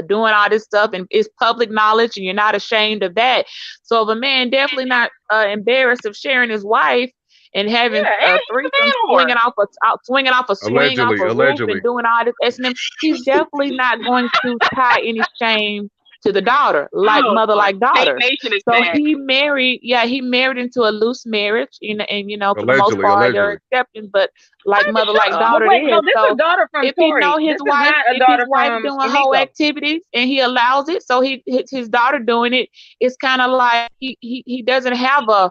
doing all this stuff, and it's public knowledge, and you're not ashamed of that. So if a man definitely not embarrassed of sharing his wife and having a threesome, swinging off a swing off a roof and doing all this S&M, he's definitely not going to tie any shame to the daughter, like mother, like daughter. So he married into a loose marriage, and for the most part they're accepting, but like mother, like daughter it is. So if he know his wife, doing whole activities and he allows it, so his daughter doing it, it's kind of like he doesn't have a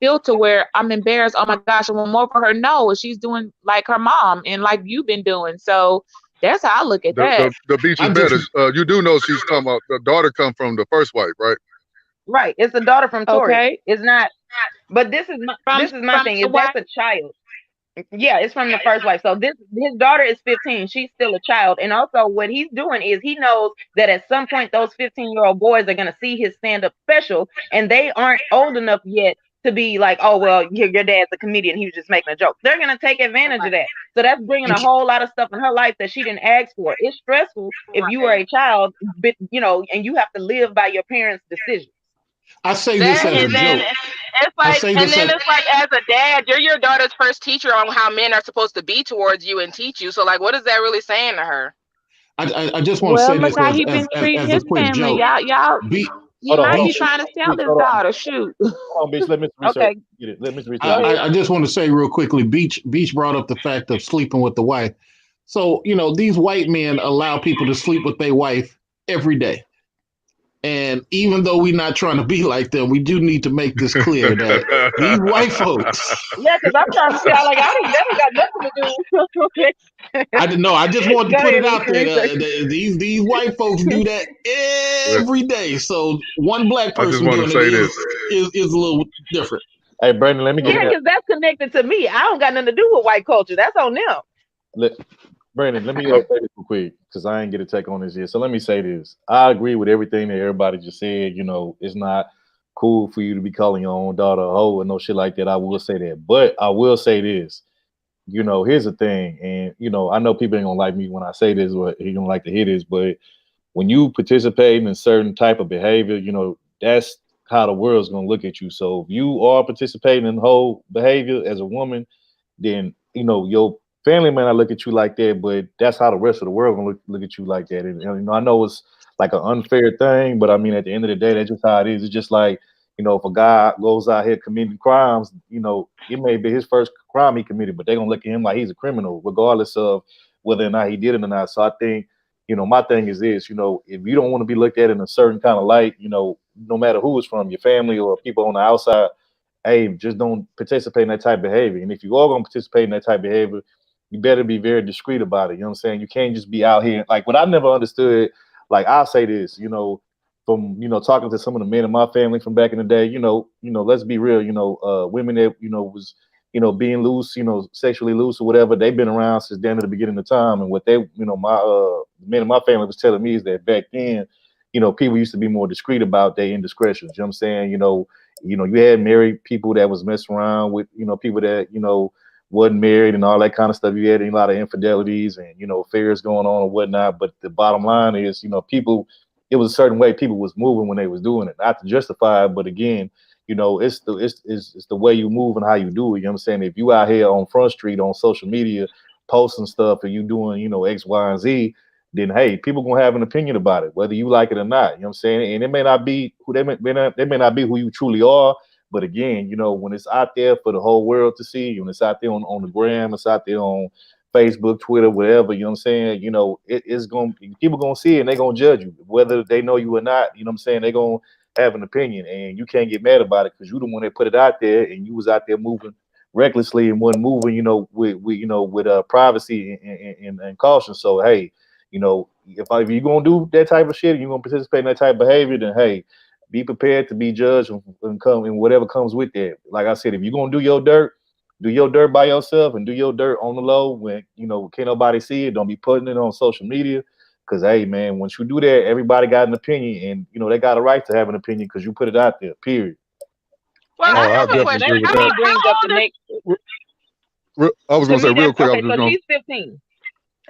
filter where I'm embarrassed. Oh my gosh, I want more for her. No, she's doing like her mom and like you've been doing. So That's how I look at that. The beach is I better. just You do know she's talking about the daughter come from the first wife, right? Right. It's a daughter from Tori. Okay. It's not. But this is my thing. the Is that's wife. a child? Yeah, it's from the first wife. So his daughter is 15. She's still a child. And also what he's doing is he knows that at some point those 15-year-old boys are gonna see his stand-up special, and they aren't old enough yet to be like, oh well, your dad's a comedian, he was just making a joke. They're gonna take advantage of that. So that's bringing a whole lot of stuff in her life that she didn't ask for. It's stressful if you are a child, but and you have to live by your parents' decisions. I say this That as a and then joke. it's I like, say and this then as it's like, as a dad, you're your daughter's first teacher on how men are supposed to be towards you and teach you. So like, what is that really saying to her? I just want to Well, say look this how he been treating as a his quick family. joke. Y'all, Be, he Hold on, might hold be on. trying to sell his Hold on. daughter. Shoot. Hold on, bitch. Let Mr. Research Okay. get it. Let Mr. Research Go get it. ahead. I just want to say real quickly, Beach brought up the fact of sleeping with the wife. So, these white men allow people to sleep with their wife every day. And even though we're not trying to be like them, we do need to make this clear that these white folks, Yeah, because I'm trying to see how, like, I ain't never got nothing to do. I didn't know. I just wanted to Go put ahead, it out Mr. there. Research. These white folks do that every day. So one black I just person want to doing say it this. is a little different. Hey, Brandon, let me get Yeah, in there. because that's connected to me. I don't got nothing to do with white culture. That's on them. Brandon, let me say this real quick because I ain't get a take on this yet. So let me say this. I agree with everything that everybody just said. It's not cool for you to be calling your own daughter a hoe and no shit like that. I will say that. But I will say this. Here's the thing. And, I know people ain't going to like me when I say this or he don't like to hear this. But when you participate in a certain type of behavior, that's how the world's going to look at you. So if you are participating in whole behavior as a woman, then, your family may not look at you like that, but that's how the rest of the world gonna look at you like that. And I know it's like an unfair thing, but I mean, at the end of the day, that's just how it is. It's just like, if a guy goes out here committing crimes, it may be his first crime he committed, but they're gonna look at him like he's a criminal, regardless of whether or not he did it or not. So I think, my thing is this, if you don't want to be looked at in a certain kind of light, no matter who it's from, your family or people on the outside, hey, just don't participate in that type of behavior. And if you are gonna participate in that type of behavior, you better be very discreet about it. You know what I'm saying? You can't just be out here. Like what I never understood, like I'll say this, from talking to some of the men in my family from back in the day, let's be real, women that, was, being loose, sexually loose or whatever, they've been around since the end of the beginning of time. And what they, my men in my family was telling me is that back then, people used to be more discreet about their indiscretions. You know what I'm saying? You had married people that was messing around with, people that, wasn't married and all that kind of stuff. You had a lot of infidelities and, affairs going on and whatnot. But the bottom line is, people, it was a certain way people was moving when they was doing it. Not to justify it, but again, it's the way you move and how you do it. You know what I'm saying? If you out here on Front Street on social media posting stuff and you doing, X, Y, and Z, then hey, people gonna have an opinion about it, whether you like it or not. You know what I'm saying? And it may not be who they may not be who you truly are. But again, when it's out there for the whole world to see, when it's out there on the gram, it's out there on Facebook, Twitter, whatever, you know what I'm saying? It's going to, people going to see it and they're going to judge you, whether they know you or not, you know what I'm saying? They're going to have an opinion and you can't get mad about it because you the one that put it out there and you was out there moving recklessly and wasn't moving, with privacy and caution. So, hey, if you're going to do that type of shit and you're going to participate in that type of behavior, then hey, be prepared to be judged and come and whatever comes with that. Like I said, if you're gonna do your dirt by yourself and do your dirt on the low when can't nobody see it. Don't be putting it on social media. Cause hey man, once you do that, everybody got an opinion and they got a right to have an opinion because you put it out there, period. Well, I have a question. agree with I mean, that. Brings up the next. I was To gonna say me, real that's quick. I okay. was just So gonna she's 15.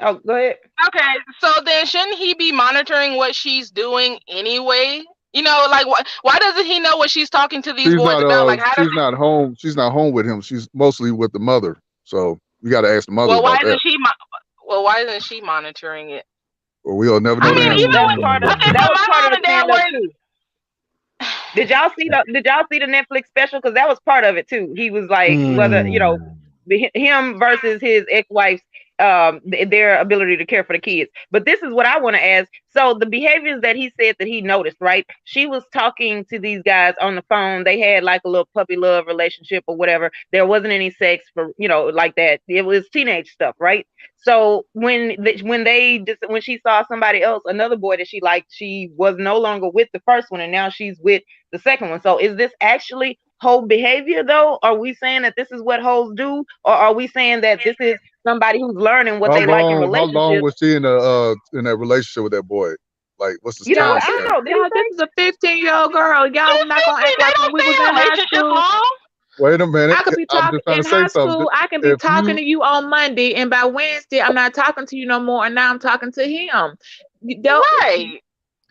Oh, go ahead. Okay, so then shouldn't he be monitoring what she's doing anyway? Like why doesn't he know what she's talking to these boys about? Like how does she's not home. She's not home with him. She's mostly with the mother. So we got to ask the mother about that. why isn't she monitoring it? Well, we'll never know I mean, the even answer. That was part of the stand-up too. Did y'all see the Netflix special? Because that was part of it too. He was like, whether him versus his ex-wife's their ability to care for the kids. But this is what I want to ask. So the behaviors that he said that he noticed, right? She was talking to these guys on the phone. They had like a little puppy love relationship or whatever. There wasn't any sex for, like that. It was teenage stuff, right? So when she saw somebody else, another boy that she liked, she was no longer with the first one, and now she's with the second one. So is this actually hoe behavior though? Are we saying that this is what hoes do, or are we saying that this is somebody who's learning what they like in relationships? How long was she in that relationship with that boy? Like, what's the time? I don't know. This is a 15-year-old girl. Y'all not gonna act like when we was in high school. Wait a minute. I could be talking in high school. I can be talking to you on Monday, and by Wednesday, I'm not talking to you no more, and now I'm talking to him. Right.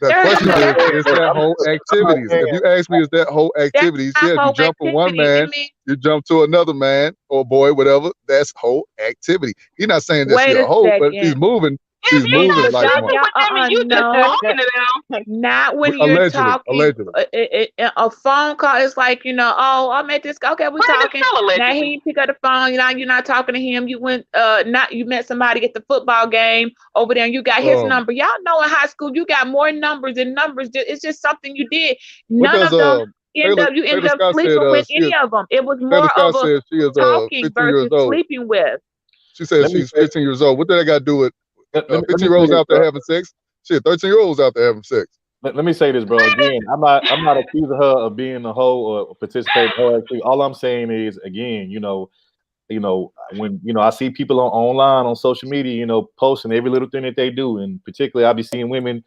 The question is that whole activities. If you ask me, is that whole activities? Yeah, you jump from one man, you jump to another man or boy, whatever. That's whole activity. He's not saying that she's a hoe, but he's moving. He's moving like one. Not when you're talking. Allegedly. A phone call is like, I met this guy. Okay, we're talking. Now he pick up the phone. You're not talking to him. You went, you met somebody at the football game over there, and you got his number. Y'all know in high school you got more numbers than numbers. It's just something you did. None of them. You end up sleeping with any of them. It was more of a talking versus sleeping with. She said she's 15 years old. What did that got to do with 15-year-olds out there having sex? Shit, 13-year-olds out there having sex. Let me say this, bro. Again, I'm not accusing her of being a hoe or participating in her activity. All I'm saying is, again, when I see people online on social media, posting every little thing that they do, and particularly I be seeing women,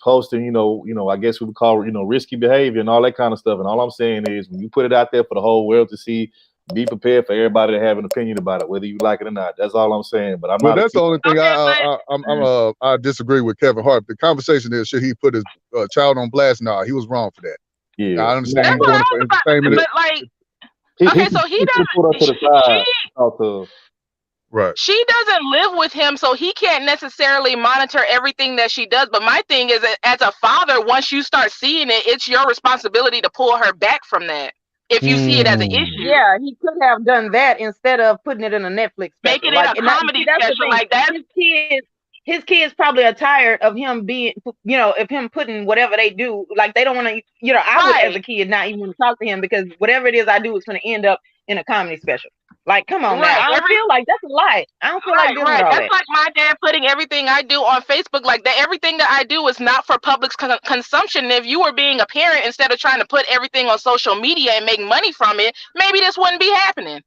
posting, I guess we would call, risky behavior and all that kind of stuff. And all I'm saying is, when you put it out there for the whole world to see, be prepared for everybody to have an opinion about it, whether you like it or not. That's all I'm saying. But that's the only thing I disagree with Kevin Hart. The conversation is, should he put his child on blast? Nah, he was wrong for that. Yeah, I understand he's doing it for entertainment. But so he doesn't. Right. She doesn't live with him, so he can't necessarily monitor everything that she does. But my thing is, as a father, once you start seeing it, it's your responsibility to pull her back from that. If you see it as an issue. Yeah, he could have done that instead of putting it in a Netflix special. Making it a comedy special like that. His kids probably are tired of him being, of him putting whatever they do. Like, they don't want to, I would as a kid not even want to talk to him, because whatever it is I do is going to end up in a comedy special. Like, come on, man. I don't feel like that's a lie. I don't feel like doing all that. That's like my dad putting everything I do on Facebook. Like, that everything that I do is not for public consumption. And if you were being a parent, instead of trying to put everything on social media and make money from it, maybe this wouldn't be happening.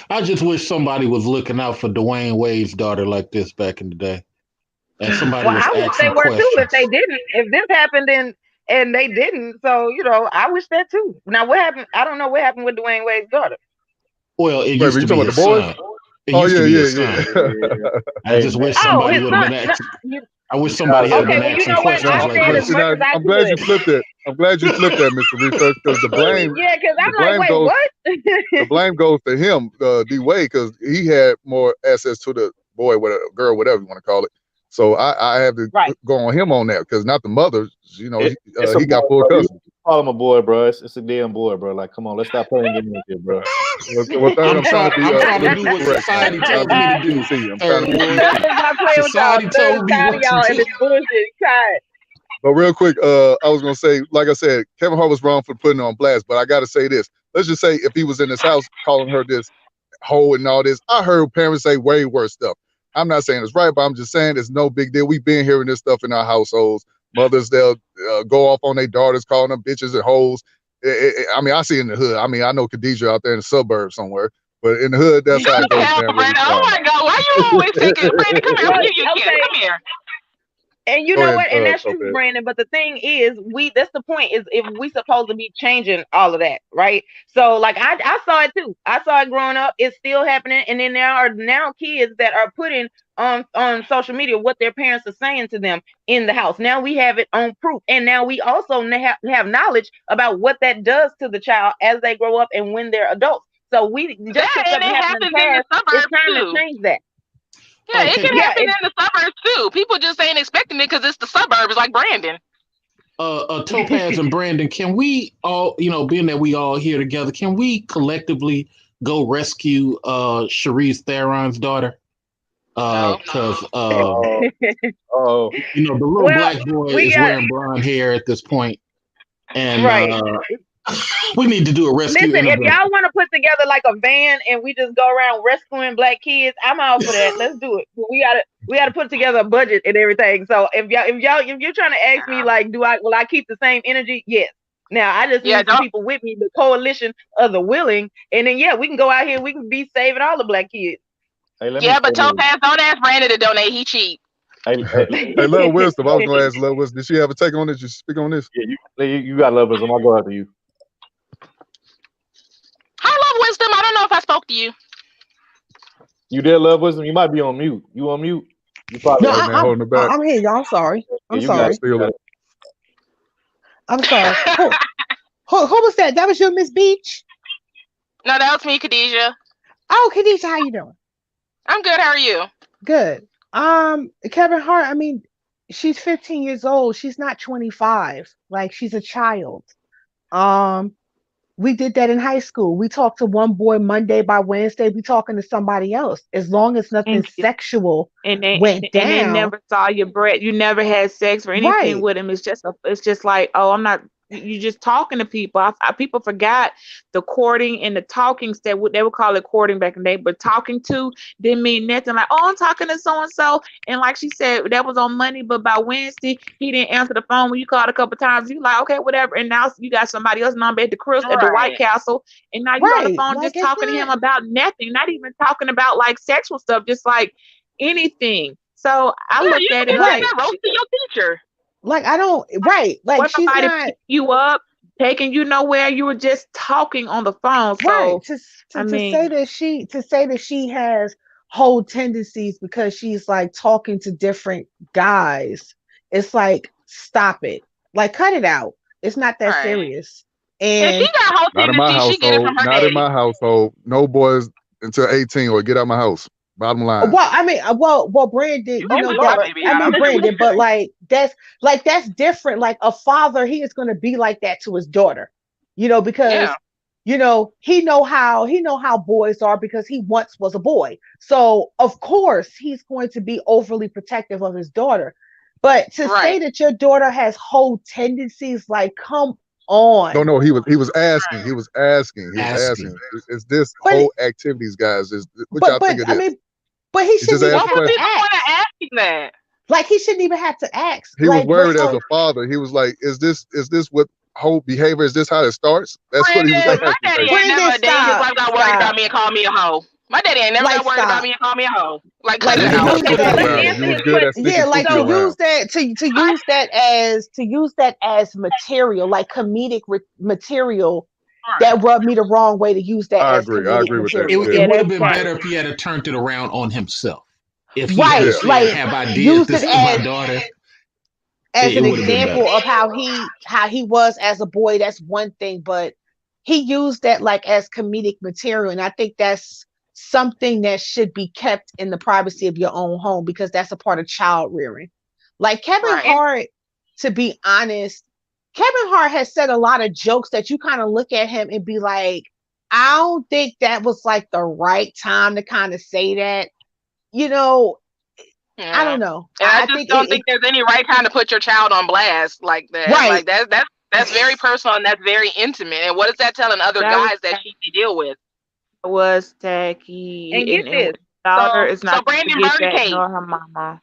I just wish somebody was looking out for Dwayne Wade's daughter like this back in the day. And somebody was asking questions. I wish they were too if they didn't. If this happened and they didn't. So, I wish that too. Now, what happened? I don't know what happened with Dwayne Wade's daughter. Well, it used to be his son. I just wish somebody would have been asking. I wish somebody had been asking questions like this. I'm glad you flipped it. I'm glad you flipped that, Mr. Research, because the blame. Yeah, because I'm like, wait, what? The blame goes to him, D Wade, because he had more access to the boy, whatever, girl, whatever you want to call it. So I have to go on him on that, because not the mother. He got full custody. Call him a boy, bro. It's a damn boy, bro. Like, come on, let's stop playing games here, bro. I'm trying to do what society told me to do. Society told me what to do. But real quick, I was gonna say, like I said, Kevin Hart was wrong for putting her on blast. But I gotta say this. Let's just say if he was in his house calling her this hoe and all this, I heard parents say way worse stuff. I'm not saying it's right, but I'm just saying it's no big deal. We've been hearing this stuff in our households. Mothers, they'll go off on their daughters, calling them bitches and hoes. I mean, I see it in the hood. I mean, I know Khadijah out there in the suburbs somewhere, but in the hood, that's how it goes down. Oh my God, why you always thinking, Brandon, come here, come here. And you know what? And that's true, Brandon. But the thing is, that's the point, is if we supposed to be changing all of that, right? So like I saw it too. I saw it growing up. It's still happening. And then there are now kids that are putting on social media what their parents are saying to them in the house. Now we have it on proof. And now we also have knowledge about what that does to the child as they grow up and when they're adults. So we just and it happens in the suburbs it's time to change that. Yeah, it can happen in the suburbs too. People just ain't expecting it because it's the suburbs, like Brandon. Topaz and Brandon, can we all, being that we all here together, can we collectively go rescue Charisse Theron's daughter? Because Oh, you know, the little Well, black boy we is got wearing blonde hair at this point, and right. we need to do a rescue Listen, if intervention. y'all want to put together like a van and we just go around rescuing black kids, I'm all for that. Let's do it. We gotta put together a budget and everything. So if you're trying to ask me like, will I keep the same energy? Yes. Now I just need some people with me, the coalition of the willing, and then we can go out here. We can be saving all the black kids. Hey, let Yeah, me but say this. Topaz, don't ask Brandon to donate. He cheap. Hey, Love Wisdom. I was gonna ask Love Wisdom. Did she have a take on this? You speak on this? Yeah, you got Love Wisdom. I'll go after you. Hi, Love Wisdom. I don't know if I spoke to you. You did Love Wisdom. You might be on mute. You on mute? You probably No, holding it back. I'm here, y'all. I'm sorry. I'm you sorry. got it. I'm sorry. Who was that? That was you, Miss Beach? No, that was me, Khadijah. Oh, Khadijah, how you doing? I'm good. How are you? Good. Kevin Hart, I mean, she's 15 years old. She's not 25. Like, she's a child. We did that in high school. We talked to one boy Monday, by Wednesday we talking to somebody else. As long as nothing sexual went down. And they never saw your breath. You never had sex or anything with him. It's just like, oh, I'm not. You're just talking to people. People forgot the courting and the talking step. They would call it courting back in the day, but talking to didn't mean nothing. Like, oh, I'm talking to so and so, and like she said, that was on Monday, but by Wednesday he didn't answer the phone when you called a couple times. You like, okay, whatever. And now you got somebody else number at the Chris at the White Castle, and now you're on the phone just talking to him about nothing, not even talking about like sexual stuff, just like anything. So I looked at it like roast to your teacher. Like, I don't, like she's somebody not pick you up, taking you nowhere. You were just talking on the phone. So to say that she has whole tendencies because she's like talking to different guys. It's like, stop it. Like, cut it out. It's not that serious. And she got whole Not in my tendencies. She get it household. from her Not daddy. in my household. No boys until 18 or get out my house. Bottom line. well, I mean, Brandon, you know that. I mean, Brandon, but like that's different. Like a father, he is going to be like that to his daughter, you know, because you know he know how boys are because he once was a boy. So of course he's going to be overly protective of his daughter. But to say that your daughter has whole tendencies, like, come on. No, he was asking. He was asking. Is this whole activities, guys? What y'all think of this? I mean, but he shouldn't even have to ask that. Like, he shouldn't even have to ask. He was worried as a father. He was like, is this what whole behavior? Is this how it starts? That's what he was asking. My daddy ain't never a day in his life got worried about me and called me a hoe. My daddy ain't never got worried about me and called me a hoe. Like, cut it out. Like, to use that as material, like comedic material. That rubbed me the wrong way to use that. I agree with that. It would have been better if he had turned it around on himself. If he have ideas, this is my daughter. As an example of how he was as a boy, that's one thing, but he used that like as comedic material, and I think that's something that should be kept in the privacy of your own home, because that's a part of child rearing. Like Kevin Hart, to be honest, Kevin Hart has said a lot of jokes that you kind of look at him and be like, I don't think that was like the right time to kind of say that. You know, I don't know. And I just don't think there's any right time to put your child on blast like that. Right. Like that's very personal and that's very intimate. And what is that telling other guys that she can deal with? Was tacky. And get this. Daughter is not Brandon Birdcage nor her mama.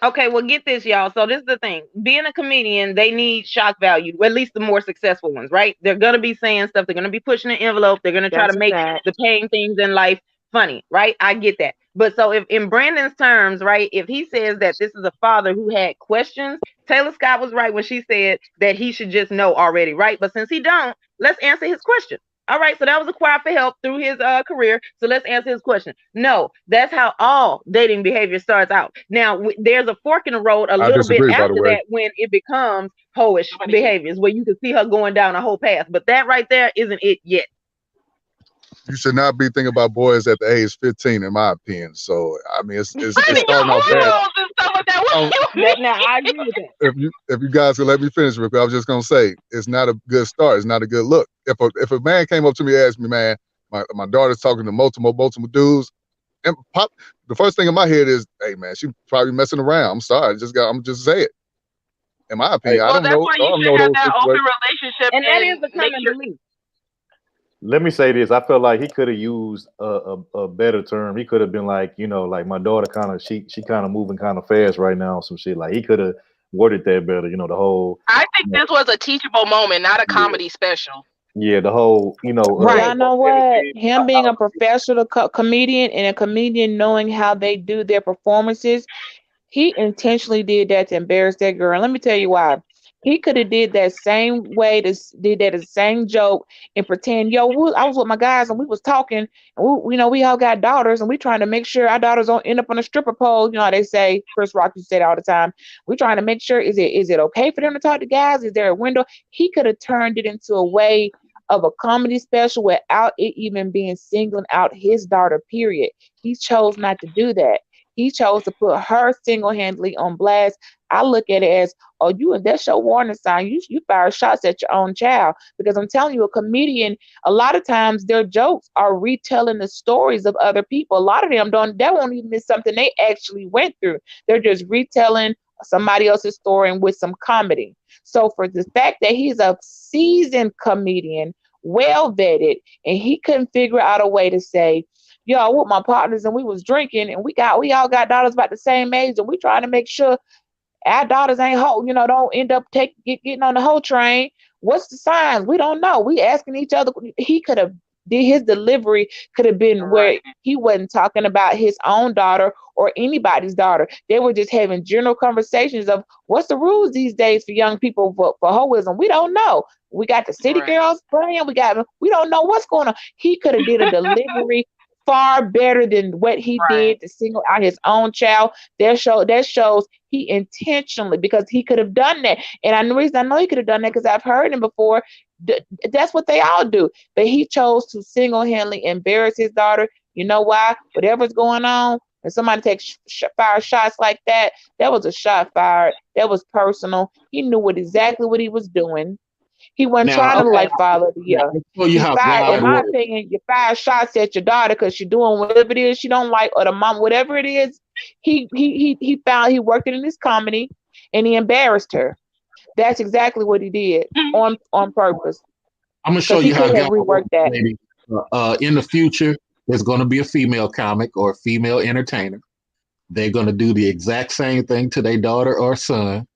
Okay, well, get this, y'all. So this is the thing. Being a comedian, they need shock value, at least the more successful ones, right? They're going to be saying stuff. They're going to be pushing an envelope. They're going to try to make the pain things in life funny, right? I get that. But so if in Brandon's terms, right, if he says that this is a father who had questions, Taylor Scott was right when she said that he should just know already, right? But since he don't, let's answer his question. All right, so that was a cry for help through his career. So let's answer his question. No, that's how all dating behavior starts out. Now, there's a fork in the road a little bit after that when it becomes hoish behaviors, where you can see her going down a whole path. But that right there isn't it yet. You should not be thinking about boys at the age 15, in my opinion. So, I mean, it's starting off bad. Now, I agree with that. If you guys will let me finish real quick, I was just gonna say it's not a good start. It's not a good look. If a man came up to me and asked me, man, my daughter's talking to multiple dudes, and pop. The first thing in my head is, hey man, she probably messing around. I'm sorry, I'm just say it. In my opinion, Well, I don't that's know. why I you don't should know have those that open situations. relationship And that is and the make common sure. belief. Let me say this. I feel like he could have used a better term. He could have been like, like my daughter kind of she kind of moving kind of fast right now, some shit. Like he could have worded that better. The whole I think this was a teachable moment, not a comedy special. the whole Y'all know what? Him being a professional comedian and a comedian knowing how they do their performances, he intentionally did that to embarrass that girl. And let me tell you why. He could have did that same way, did that the same joke and pretend, I was with my guys and we was talking, and we all got daughters and we trying to make sure our daughters don't end up on a stripper pole. You know how they say, Chris Rock used to say that all the time. We trying to make sure, is it okay for them to talk to guys? Is there a window? He could have turned it into a way of a comedy special without it even being singling out his daughter, period. He chose not to do that. He chose to put her single-handedly on blast. I look at it as, that's your warning sign. You fire shots at your own child. Because I'm telling you, a comedian, a lot of times their jokes are retelling the stories of other people. A lot of them that won't even be something they actually went through. They're just retelling somebody else's story and with some comedy. So for the fact that he's a seasoned comedian, well vetted, and he couldn't figure out a way to say, with my partners and we was drinking and we all got daughters about the same age and we trying to make sure our daughters ain't don't end up getting on the whole train. What's the signs? We don't know. We asking each other. He could have his delivery could have been where he wasn't talking about his own daughter or anybody's daughter. They were just having general conversations of what's the rules these days for young people for hoism. We don't know. We got the city girls playing. We don't know what's going on. He could have did a delivery far better than what he did to single out his own child. That shows he intentionally, because he could have done that. And the reason I know he could have done that because I've heard him before. That's what they all do. But he chose to single-handedly embarrass his daughter. You know why? Whatever's going on, and somebody takes fire shots like that, that was a shot fired. That was personal. He knew exactly what he was doing. He wasn't trying to follow the in my opinion, you fire shots at your daughter because she's doing whatever it is she don't like, or the mom, whatever it is. He worked it in his comedy and he embarrassed her. That's exactly what he did on purpose. I'm gonna show you how to rework that. Maybe. In the future, there's going to be a female comic or a female entertainer. They're going to do the exact same thing to their daughter or son.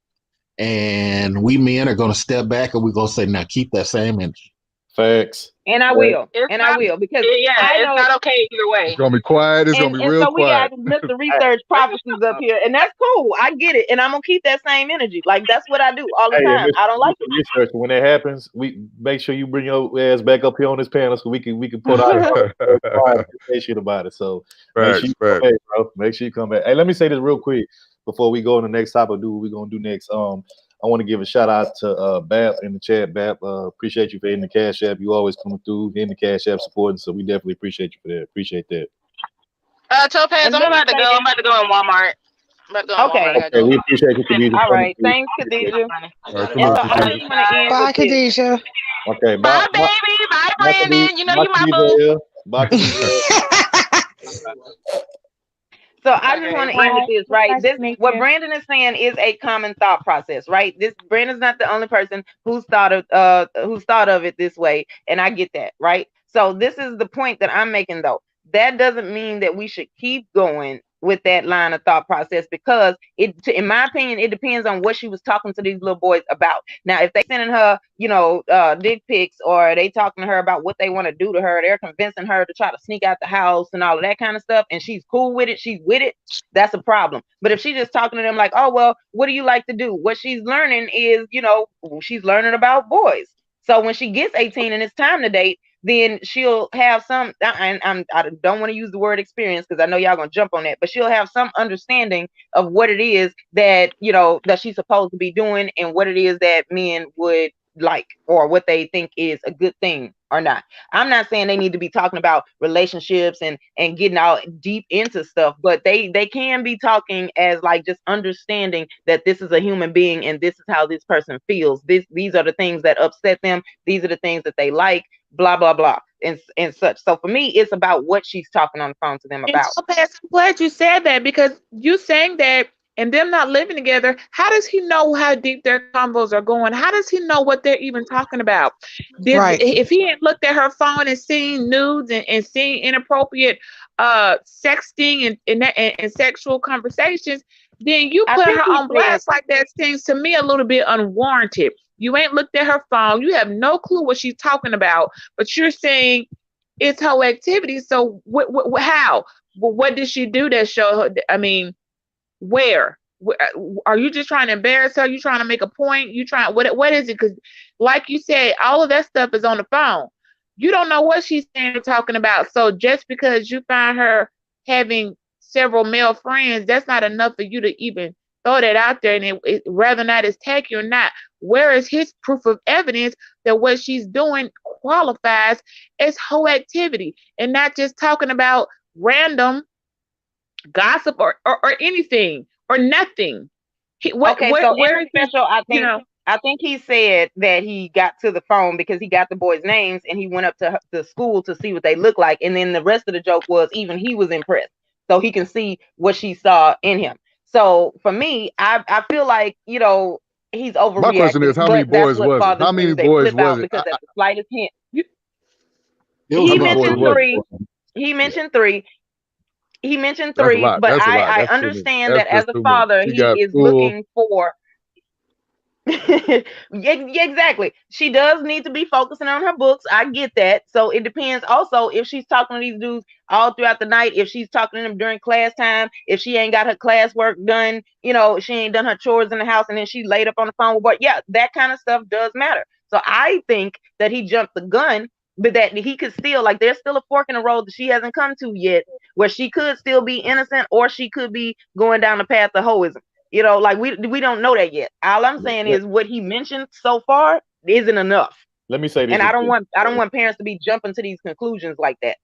And we men are going to step back and we're going to say, now keep that same energy. Facts. And I will. I will because I know it's not okay either way. It's gonna be quiet. It's gonna be real quiet. We got Mr. Research prophecies up here, and that's cool. I get it, and I'm gonna keep that same energy. Like that's what I do all the time. I don't like research. When that happens, we make sure you bring your ass back up here on this panel so we can put out information about it. So make sure you come back, bro. Make sure you come back. Hey, let me say this real quick before we go on the next topic. Do what we're gonna do next. I want to give a shout out to Bap in the chat. Bap, appreciate you for hitting the Cash App. You always coming through, hitting the Cash App supporting. So we definitely appreciate you for that. Appreciate that. Topaz, I'm about to go. I'm about to go in Walmart. Okay, we appreciate you, Khadijah. All right, thanks, Khadijah. Bye, Khadijah. Okay, bye, baby. Bye, Brandon. You know you my boo. Bye. So I just want to end with this, right? What Brandon is saying is a common thought process, right? Brandon's not the only person who's thought of it this way, and I get that, right? So this is the point that I'm making, though. That doesn't mean that we should keep going with that line of thought process, because in my opinion, it depends on what she was talking to these little boys about. Now, if they sending her, dick pics, or they talking to her about what they want to do to her, they're convincing her to try to sneak out the house and all of that kind of stuff, and she's cool with it, she's with it, that's a problem. But if she's just talking to them like, oh, well, what do you like to do? What she's learning is, she's learning about boys. So when she gets 18 and it's time to date, then she'll have some, I don't want to use the word experience because I know y'all gonna jump on that, but she'll have some understanding of what it is that, that she's supposed to be doing, and what it is that men would like, or what they think is a good thing or not. I'm not saying they need to be talking about relationships and getting all deep into stuff, but they can be talking as like just understanding that this is a human being and this is how this person feels. These are the things that upset them. These are the things that they like, blah, blah, blah. and such. So for me, it's about what she's talking on the phone to them And about. Topaz, I'm glad you said that because you saying that and them not living together, how does he know how deep their combos are going? How does he know what they're even talking about? Right. If he had looked at her phone and seen nudes and seen inappropriate sexting and sexual conversations, then you I put think her he on said, blast like that seems to me a little bit unwarranted. You ain't looked at her phone. You have no clue what she's talking about, but you're saying it's her activity. So how? What did she do that show her? I mean, where? Are you just trying to embarrass her? You trying to make a point? You trying what is it? Because like you said, all of that stuff is on the phone. You don't know what she's saying or talking about. So just because you find her having several male friends, that's not enough for you to even throw that out there. And whether or not it's tacky or not, where is his proof of evidence that what she's doing qualifies as whole activity and not just talking about random gossip or anything or nothing. okay, so in Where the is this, special, I think he said that he got to the phone because he got the boys' names and he went up to the school to see what they look like. And then the rest of the joke was even he was impressed. So he can see what she saw in him. So for me, I feel like, he's overreacting. My question is, how many but that's boys what was it? fathers How do. many They boys flip out was it? because at the slightest hint. It was He about mentioned 4 three. boys. He mentioned three. He mentioned That's a three, lot. but That's a lot. I That's too many. understand That's that as just a too many. father, She he got is full. looking for. Yeah, exactly. She does need to be focusing on her books. I get that. So it depends also if she's talking to these dudes all throughout the night, if she's talking to them during class time, if she ain't got her classwork done, she ain't done her chores in the house and then she laid up on the phone. But yeah, that kind of stuff does matter. So I think that he jumped the gun, but that he could still, like, there's still a fork in the road that she hasn't come to yet, where she could still be innocent or she could be going down the path of hoism. Like we don't know that yet. All I'm saying is what he mentioned so far isn't enough. Let me say this. And I don't want parents to be jumping to these conclusions like that.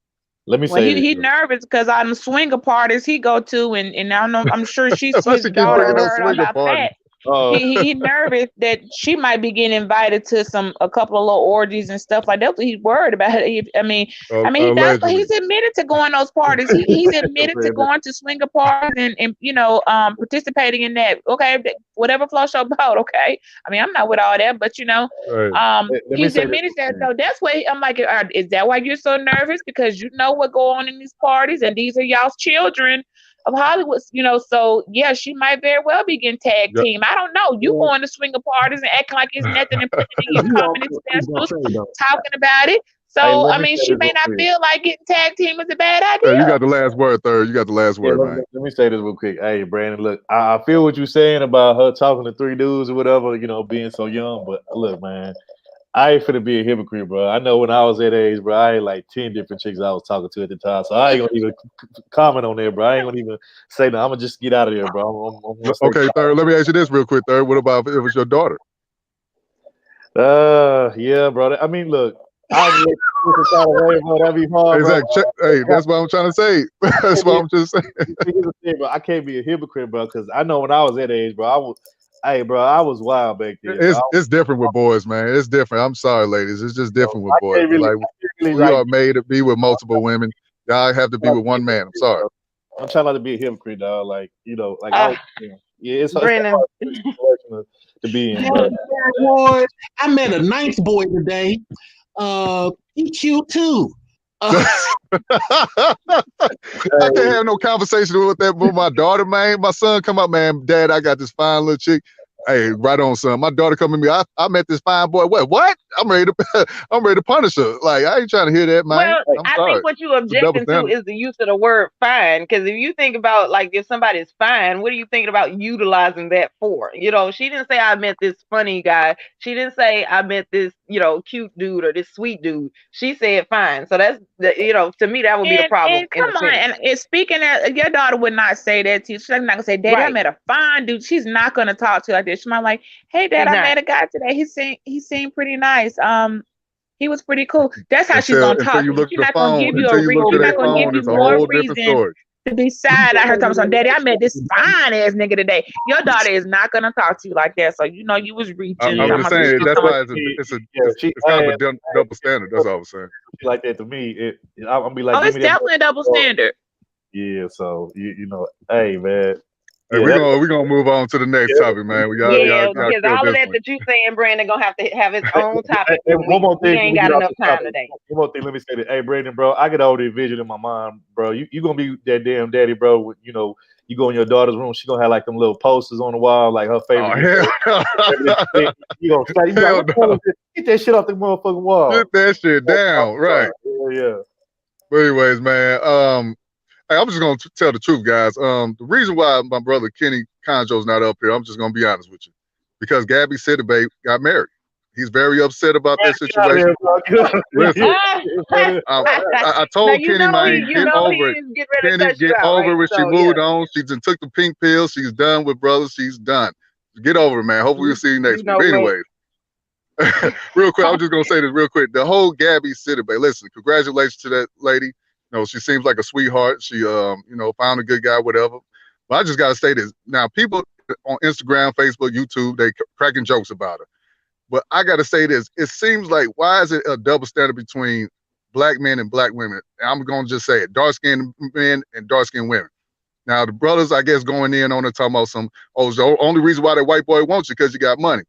Let me well, say he this. nervous because on the swinger parties he go to, and I don't know. I'm sure his Why she keep daughter bringing up heard swinger about parties? that. He nervous that she might be getting invited to a couple of little orgies and stuff like that. He's worried about it. I mean, he does, but Allegedly. he's admitted to going those parties. He's admitted to going to swinger parties and participating in that. Okay, whatever floats your boat. Okay, I mean, I'm not with all that, but Right. Let me he's say admitted this. that. So that's why I'm like, is that why you're so nervous? Because you know what go on in these parties, and these are y'all's children of Hollywood, so yeah, she might very well be getting tag Yep. team. I don't know. You going to swinger parties and acting like it's nothing and putting it in your comedy specials, talking about it. Hey, So let I me mean, say she this may real not quick. feel like getting tag team is a bad Hey, you idea. got the last word, third. You got the last word, man. Let me say this real quick. Hey, Brandon, look, I feel what you're saying about her talking to three dudes or whatever, being so young. But look, man, I ain't finna be a hypocrite, bro. I know when I was that age, bro, I had like 10 different chicks I was talking to at the time. So I ain't gonna even comment on that, bro. I ain't gonna even say no. I'm gonna just get out of there, bro. I'm gonna stay Okay, third. Let me ask you this real quick, third. What about if it was your daughter? Yeah, bro. I mean, look, I that'd be hard, bro. Exactly. Hey, that's what I'm trying to say. That's what I'm just saying. Here's the thing, bro. I can't be a hypocrite, bro, because I know when I was that age, bro, I was wild back then. It's different with boys, man. It's different. I'm sorry, ladies. It's just different with boys. We like, are made to be with multiple women. Y'all have to be with one man. I'm sorry. I'm trying not to be a hypocrite, dog. It's Brandon. hard to be in. Boy, I met a ninth boy today. He cute too. I can't have no conversation with my daughter, man. My son come up, man. Dad, I got this fine little chick. Hey, right on, son. My daughter come to me. I met this fine boy. What? I'm ready to punish her. Like, I ain't trying to hear that, man. Well, I think what you objecting to is the use of the word fine. Because if you think about, like, if somebody's fine, what are you thinking about utilizing that for? She didn't say I met this funny guy. She didn't say I met this, cute dude or this sweet dude. She said fine. So that's to me that would be the problem. And come on, and speaking of, your daughter would not say that to you. She's not gonna say, "Daddy, I met a fine dude." She's not gonna talk to you like this. She might like, "Hey, Dad, I met a guy today. He seemed pretty nice. He was pretty cool." That's how she's gonna talk. She's not gonna give you a reason. She's not gonna give you more reason. to be side. I heard talking about, Daddy, I met this fine ass nigga today. Your daughter is not gonna talk to you like that. So you know you was reaching. I'm just saying that's why it's kind of a double standard. That's all I'm saying. Like that to me, I'll be like, oh, it's definitely a double standard. Yeah, so you know, hey man. Hey, we're gonna move on to the next topic, man. Because all of that you saying, Brandon, gonna have to have its own topic. One more thing, we ain't got enough time today. One more thing, let me say that. Hey, Brandon, bro, I get all the vision in my mind, bro. You gonna be that damn daddy, bro. With, you know, you go in your daughter's room, she gonna have like them little posters on the wall, like her favorite. You gonna get that shit off the motherfucking wall. Get that shit down, right? Yeah. But anyways, man, hey, I'm just gonna tell the truth, guys. The reason why my brother Kenny Conjo's not up here, I'm just gonna be honest with you, because Gabby Sidibe got married. He's very upset about that situation. Listen, I told Kenny, man, get over it. Kenny, get over it. She moved on. She just took the pink pill. She's done with brothers. She's done. Get over it, man. Hopefully we'll see you next week. But anyways, real quick, I'm just gonna say this real quick. The whole Gabby Sidibe, listen, congratulations to that lady. You know, she seems like a sweetheart. She, you know, found a good guy, whatever. But I just got to say this. Now, people on Instagram, Facebook, YouTube, they cracking jokes about her. But I got to say this. It seems like, why is it a double standard between black men and black women? And I'm going to just say it, dark-skinned men and dark-skinned women. Now, the brothers, I guess, going in on it, talking about the only reason why that white boy wants you because you got money.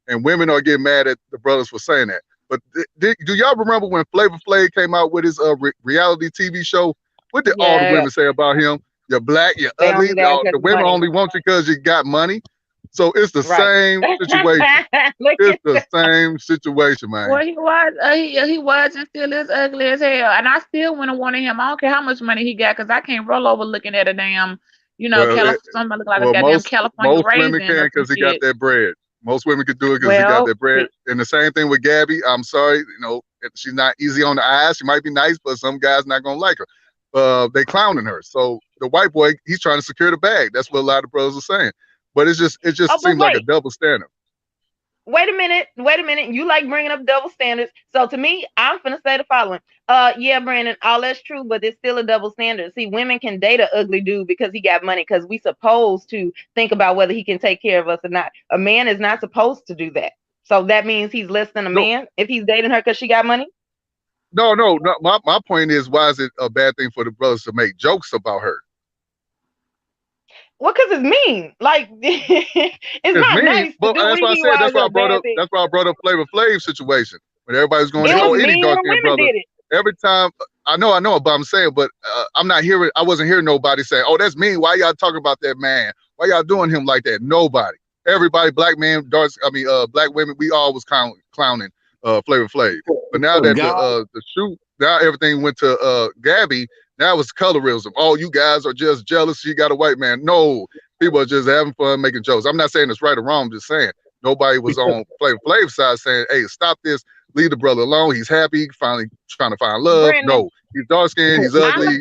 And women are getting mad at the brothers for saying that. But do y'all remember when Flavor Flav came out with his reality TV show? What did all the women say about him? You're black, you're ugly. The women only want you because you got money. So it's the same situation. It's the same situation, man. Well, he was and still is ugly as hell. And I still wouldn't want him. I don't care how much money he got because I can't roll over looking at a damn, you know, somebody look like a goddamn California most raisin. Most women can because he got that bread. Most women could do it because he got that bread. And the same thing with Gabby. I'm sorry, you know, she's not easy on the eyes. She might be nice, but some guys not gonna like her. They clowning her. So the white boy, he's trying to secure the bag. That's what a lot of brothers are saying. But it just seems like a double standard. Wait a minute. You like bringing up double standards. So to me, I'm finna say the following. Yeah, Brandon, all that's true, but it's still a double standard. See, women can date an ugly dude because he got money, because we supposed to think about whether he can take care of us or not. A man is not supposed to do that. So that means he's less than a man if he's dating her because she got money? No. My point is, why is it a bad thing for the brothers to make jokes about her? Well, because it's mean. Like it's not mean, nice. But that's why I said that's why I brought up Flavor Flav's situation when everybody's going, any dark-skinned brother. Every time I know, but I'm saying, but I'm not hearing. I wasn't hearing nobody say, "Oh, that's mean. Why y'all talking about that man? Why y'all doing him like that?" Nobody. Everybody, black men, black women, we all was clowning Flavor Flav. But now that the shoot, now everything went to Gabby. Now it's colorism. Oh, you guys are just jealous. She got a white man. No, people are just having fun, making jokes. I'm not saying it's right or wrong. I'm just saying nobody was on Flavor Flav's side saying, "Hey, stop this. Leave the brother alone. He's happy, finally trying to find love." Brandon, no, he's dark skinned. He's ugly.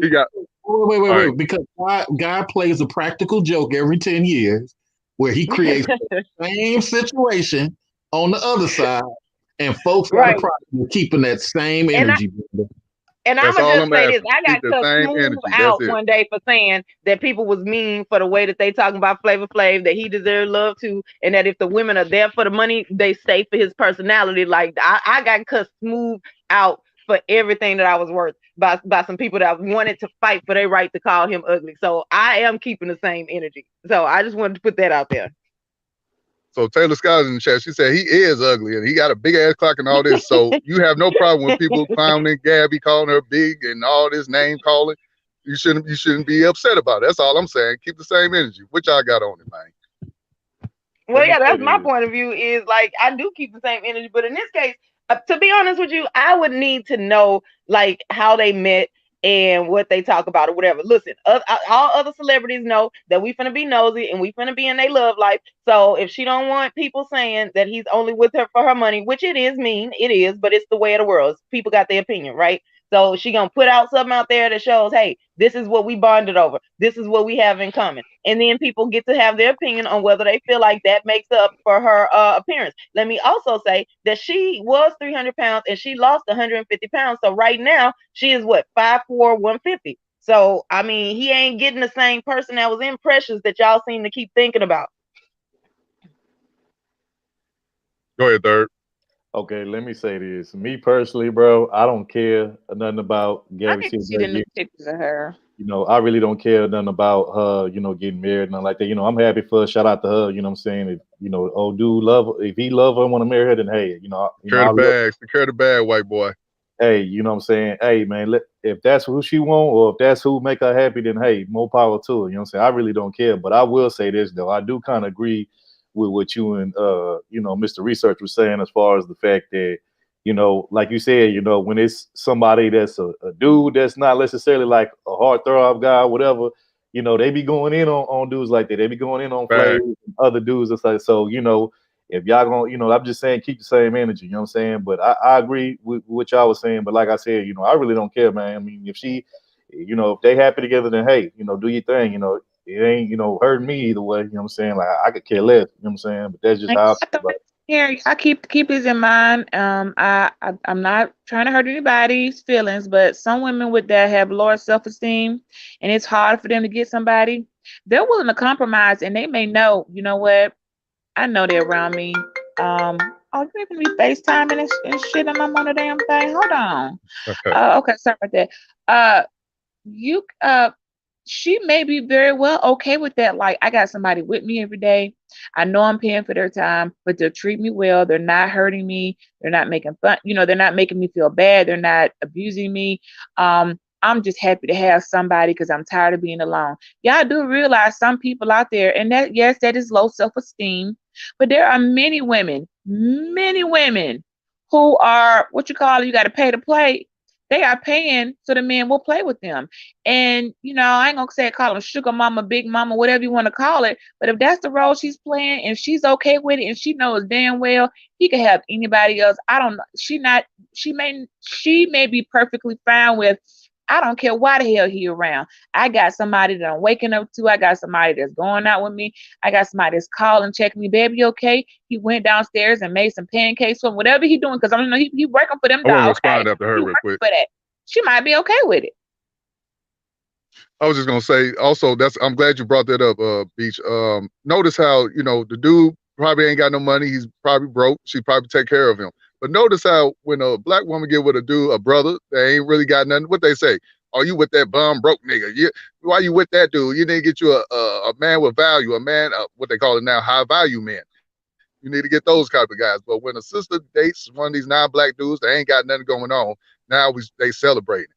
He got. Wait. Because God plays a practical joke every 10 years where he creates the same situation on the other side, and folks are keeping that same energy. And I'm gonna just say this: I got cut smooth out one day for saying that people was mean for the way that they talking about Flavor Flav, that he deserved love too, and that if the women are there for the money, they stay for his personality. Like I got cut smooth out for everything that I was worth by some people that wanted to fight for their right to call him ugly. So I am keeping the same energy. So I just wanted to put that out there. So Taylor Scott is in the chat. She said he is ugly and he got a big ass clock and all this. So you have no problem with people clowning Gabby, calling her big and all this name calling. You shouldn't be upset about it. That's all I'm saying. Keep the same energy. Which I got on it, man. Well, yeah, that's my point of view. Is like I do keep the same energy, but in this case, to be honest with you, I would need to know like how they met and what they talk about or whatever. Listen, all other celebrities know that we finna be nosy and we finna be in their love life. So if she don't want people saying that he's only with her for her money, which it is mean, it is, but it's the way of the world. People got their opinion, right? So she gonna put out something out there that shows, hey, this is what we bonded over. This is what we have in common. And then people get to have their opinion on whether they feel like that makes up for her appearance. Let me also say that she was 300 pounds and she lost 150 pounds. So right now she is what, 5'4", 150. So I mean, he ain't getting the same person that was in Precious that y'all seem to keep thinking about. Go ahead, Third. Okay, let me say this. Me personally, bro, I don't care nothing about I Gabby need to see the new Silver. pictures of her. You know, I really don't care nothing about her, getting married, nothing like that. I'm happy for her. Shout out to her, you know what I'm saying? If, old dude love her, if he love her and want to marry her, then hey, Carry the I love, bags. Carry the bag, white boy. hey, you know what I'm saying? Hey, man, if that's who she want or if that's who make her happy, then hey, more power to her. You know what I'm saying? I really don't care. But I will say this though, I do kind of agree with what you and Mr. Research was saying as far as the fact that, like you said, when it's somebody that's a dude that's not necessarily like a heartthrob guy or whatever, they be going in on dudes like that. They be going in on Right. Flav and other dudes. It's like, so, if y'all gonna, I'm just saying, keep the same energy, you know what I'm saying? But I agree with what y'all was saying. But like I said, I really don't care, man. I mean, if she, if they happy together, then hey, do your thing. It ain't, hurting me either way. You know what I'm saying? Like I could care less. You know what I'm saying? But that's just how I feel about it. Here, I keep this in mind. I'm not trying to hurt anybody's feelings, but some women with that have lower self-esteem, and it's hard for them to get somebody. They're willing to compromise, and they may know, you know what? I know they're around me. Oh, you making me FaceTiming and shit, and I'm on the damn thing. Hold on. Okay, sorry about that. She may be very well okay with that. Like, I got somebody with me every day. I know I'm paying for their time, but they'll treat me well. They're not hurting me. They're not making fun. They're not making me feel bad. They're not abusing me. I'm just happy to have somebody because I'm tired of being alone. Y'all do realize some people out there, and that, yes, that is low self-esteem, but there are many women who are, you got to pay to play. They are paying so the men will play with them. And, I ain't going to say call them sugar mama, big mama, whatever you want to call it. But if that's the role she's playing and she's okay with it and she knows damn well he can have anybody else. I don't know. She may be perfectly fine with, I don't care why the hell he around. I got somebody that I'm waking up to. I got somebody that's going out with me. I got somebody that's calling, checking me, baby, okay? He went downstairs and made some pancakes for whatever he doing, because I don't know, he working for them I want to dogs. respond after her real quick. For that. She might be okay with it. I was just gonna say also I'm glad you brought that up, Beach. Notice how, the dude probably ain't got no money, he's probably broke, she probably take care of him. But notice how when a black woman get with a brother that ain't really got nothing, what they say? Oh, you with that bum broke nigga? Why you with that dude? You need to get you a man with value, a man, what they call it now, high value man. You need to get those type of guys. But when a sister dates one of these non-black dudes that ain't got nothing going on, now they celebrating.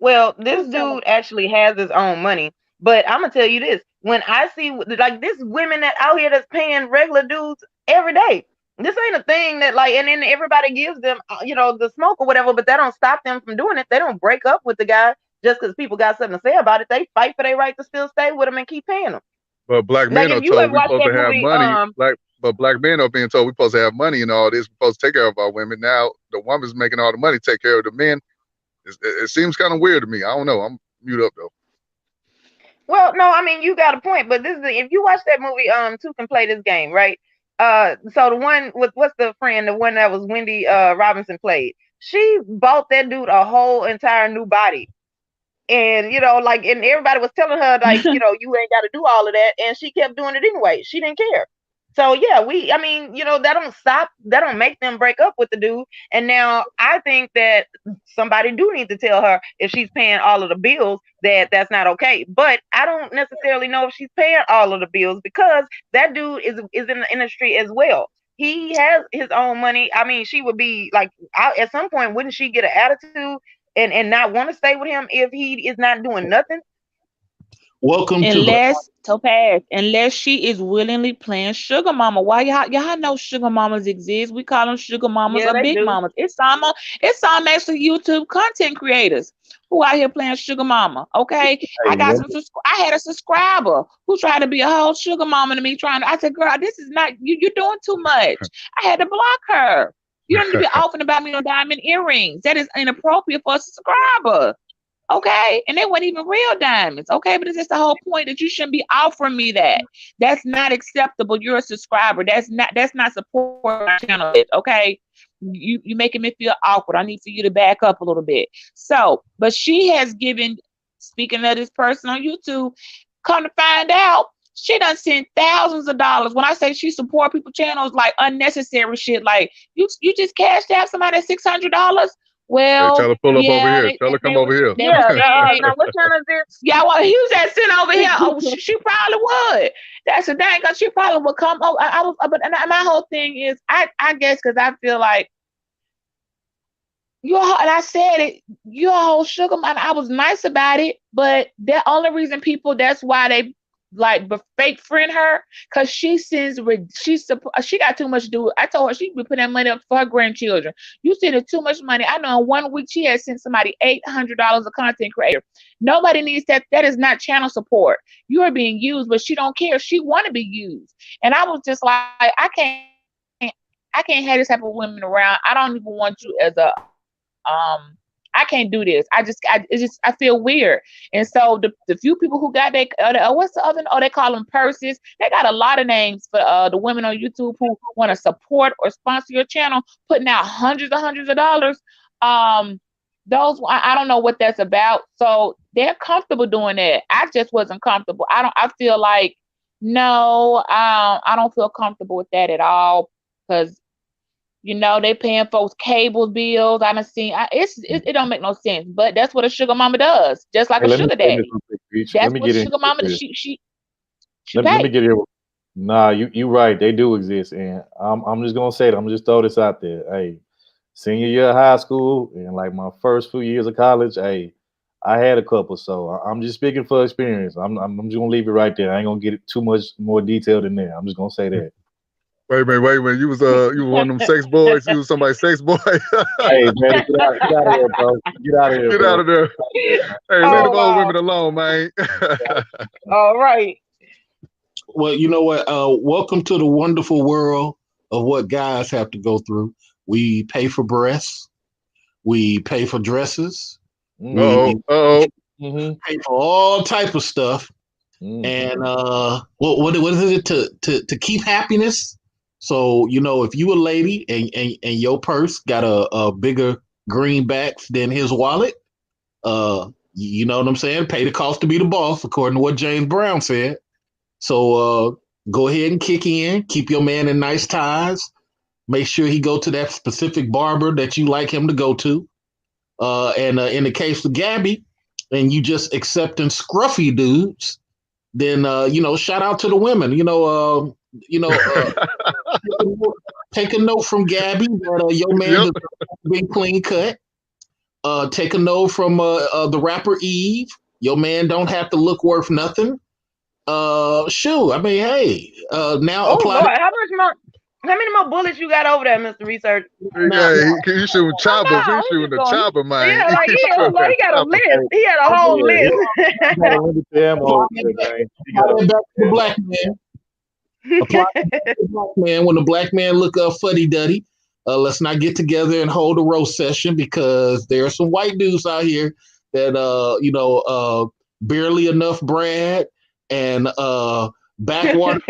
Well, this dude actually has his own money, but I'm gonna tell you this: when I see like this women that out here that's paying regular dudes every day, this ain't a thing that like, and then everybody gives them, the smoke or whatever, but that don't stop them from doing it. They don't break up with the guy just because people got something to say about it. They fight for their right to still stay with him and keep paying them. But black men are told we're supposed to have money. But black men are being told we're supposed to have money and all this. We're supposed to take care of our women. Now the woman's making all the money, take care of the men. It seems kind of weird to me. I don't know. I'm mute up though. Well, no, I mean you got a point, but if you watch that movie, Two Can Play This Game, right? So the one with what's the friend, the one that was Wendy Robinson played, she bought that dude a whole entire new body. And and everybody was telling her like, you ain't got to do all of that, and she kept doing it anyway. She didn't care. So yeah, that don't make them break up with the dude. And now I think that somebody do need to tell her if she's paying all of the bills that's not okay. But I don't necessarily know if she's paying all of the bills because that dude is in the industry as well. He has his own money. I mean, she would be like, at some point, wouldn't she get an attitude and not want to stay with him if he is not doing nothing? Unless she is willingly playing sugar mama. Why y'all know sugar mamas exist? We call them sugar mamas or big mamas. It's some actually YouTube content creators who out here playing sugar mama. Okay, I had a subscriber who tried to be a whole sugar mama to me. I said, girl, this is not you. You're doing too much. I had to block her. You don't need to be offering about me on diamond earrings. That is inappropriate for a subscriber. Okay, and they weren't even real diamonds. Okay, but it's just the whole point that you shouldn't be offering me that. That's not acceptable. You're a subscriber. That's not support my channel. Okay, you making me feel awkward. I need for you to back up a little bit. So, but she has given. Speaking of this person on YouTube, come to find out, she done sent thousands of dollars. When I say she support people channels, like unnecessary shit, like you just cashed out somebody $600. Well, tell her pull up yeah, over here. Tell her come over here. Yeah, now what channel is this? Yeah, well, he was at sitting over here. Oh, she probably would. That's the thing, because she probably would come. Oh, but my whole thing is, I guess, because I feel like and I said it, you're a whole sugar mama. I was nice about it, but the only reason that's why they like fake friend her, because she got too much to do. I told her she be putting that money up for her grandchildren. You sending too much money. I know in 1 week she had sent somebody $800 a content creator. Nobody needs that. That is not channel support. You are being used, but she don't care. She want to be used. And I was just like, I can't have this type of women around. I don't even want you as a I can't do this. I feel weird. And so the few people who got what's the other? Oh, they call them purses. They got a lot of names for the women on YouTube who want to support or sponsor your channel, putting out hundreds of dollars. Those I don't know what that's about. So they're comfortable doing that. I just wasn't comfortable. I feel like no, I don't feel comfortable with that at all, because they paying folks cable bills. I done seen it don't make no sense, but that's what a sugar mama does, just like a sugar daddy. That's what sugar mama does. She let me get here. Nah, you right. They do exist, and I'm just gonna say it. I'm gonna just throw this out there. Hey, senior year of high school and like my first few years of college, hey, I had a couple. So I'm just speaking for experience. I'm just gonna leave it right there. I ain't gonna get it too much more detailed than that. I'm just gonna say that. Wait a minute. You was one of them sex boys. You was somebody's sex boy. Hey man, get out of here, bro. Get out of here. Get out of there. Hey, leave the old women alone, man. All right. Well, you know what? Welcome to the wonderful world of what guys have to go through. We pay for breasts. We pay for dresses. We pay for all type of stuff. And what is it to keep happiness? So, if you a lady and your purse got a bigger greenbacks than his wallet, you know what I'm saying? Pay the cost to be the boss, according to what James Brown said. So go ahead and kick in. Keep your man in nice ties. Make sure he go to that specific barber that you like him to go to. And in the case of Gabby, and you just accepting scruffy dudes, then shout out to the women. Take a note from Gabby that your man has been clean cut. Take a note from the rapper Eve. Your man don't have to look worth nothing. Shoot, I mean, hey, now apply. Lord, how many more bullets you got over there, Mr. Research? Yeah, he shooting choppers. He's shooting the chopper, man. Yeah, like he got a list. He had a whole list. Back to the black man. Apply to the black man. When the black man look fuddy-duddy, let's not get together and hold a roast session, because there are some white dudes out here that barely enough Brad and backwater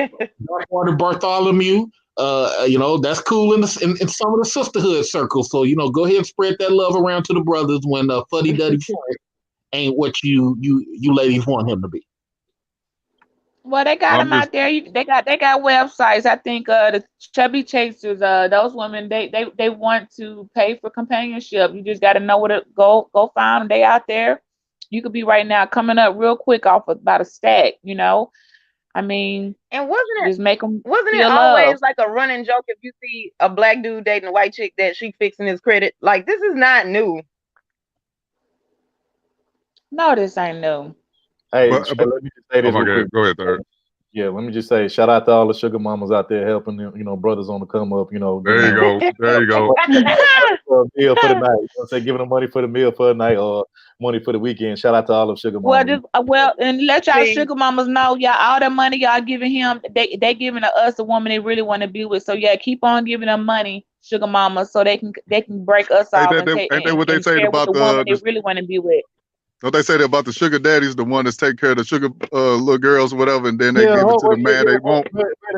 Bartholomew. That's cool in some of the sisterhood circles. So go ahead and spread that love around to the brothers when fuddy-duddy ain't what you ladies want him to be. Well, they got them out there. They got websites. I think the chubby chasers, those women, they want to pay for companionship. You just got to know where to go find them. They out there. You could be right now coming up real quick off of about a stack. I mean, and wasn't it love. Always like a running joke if you see a black dude dating a white chick that she fixing his credit? Like, this is not new. No, this ain't new. Hey, let me just say this. Go ahead, Third. Yeah, let me just say, shout out to all the sugar mamas out there helping them, brothers on the come up. There you go. There you go. For a meal for the night. Giving them money for the meal for the night or money for the weekend. Shout out to all them sugar mamas. Well, and let y'all sugar mamas know, y'all, all that money y'all giving him, they giving to us the woman they really want to be with. So yeah, keep on giving them money, sugar mamas, so they can break us off. Ain't that what they say about the woman they really want to be with? Don't they say that about the sugar daddies, the one that's taking care of the sugar little girls or whatever, and then they Yeah, give it hold, to the man they want?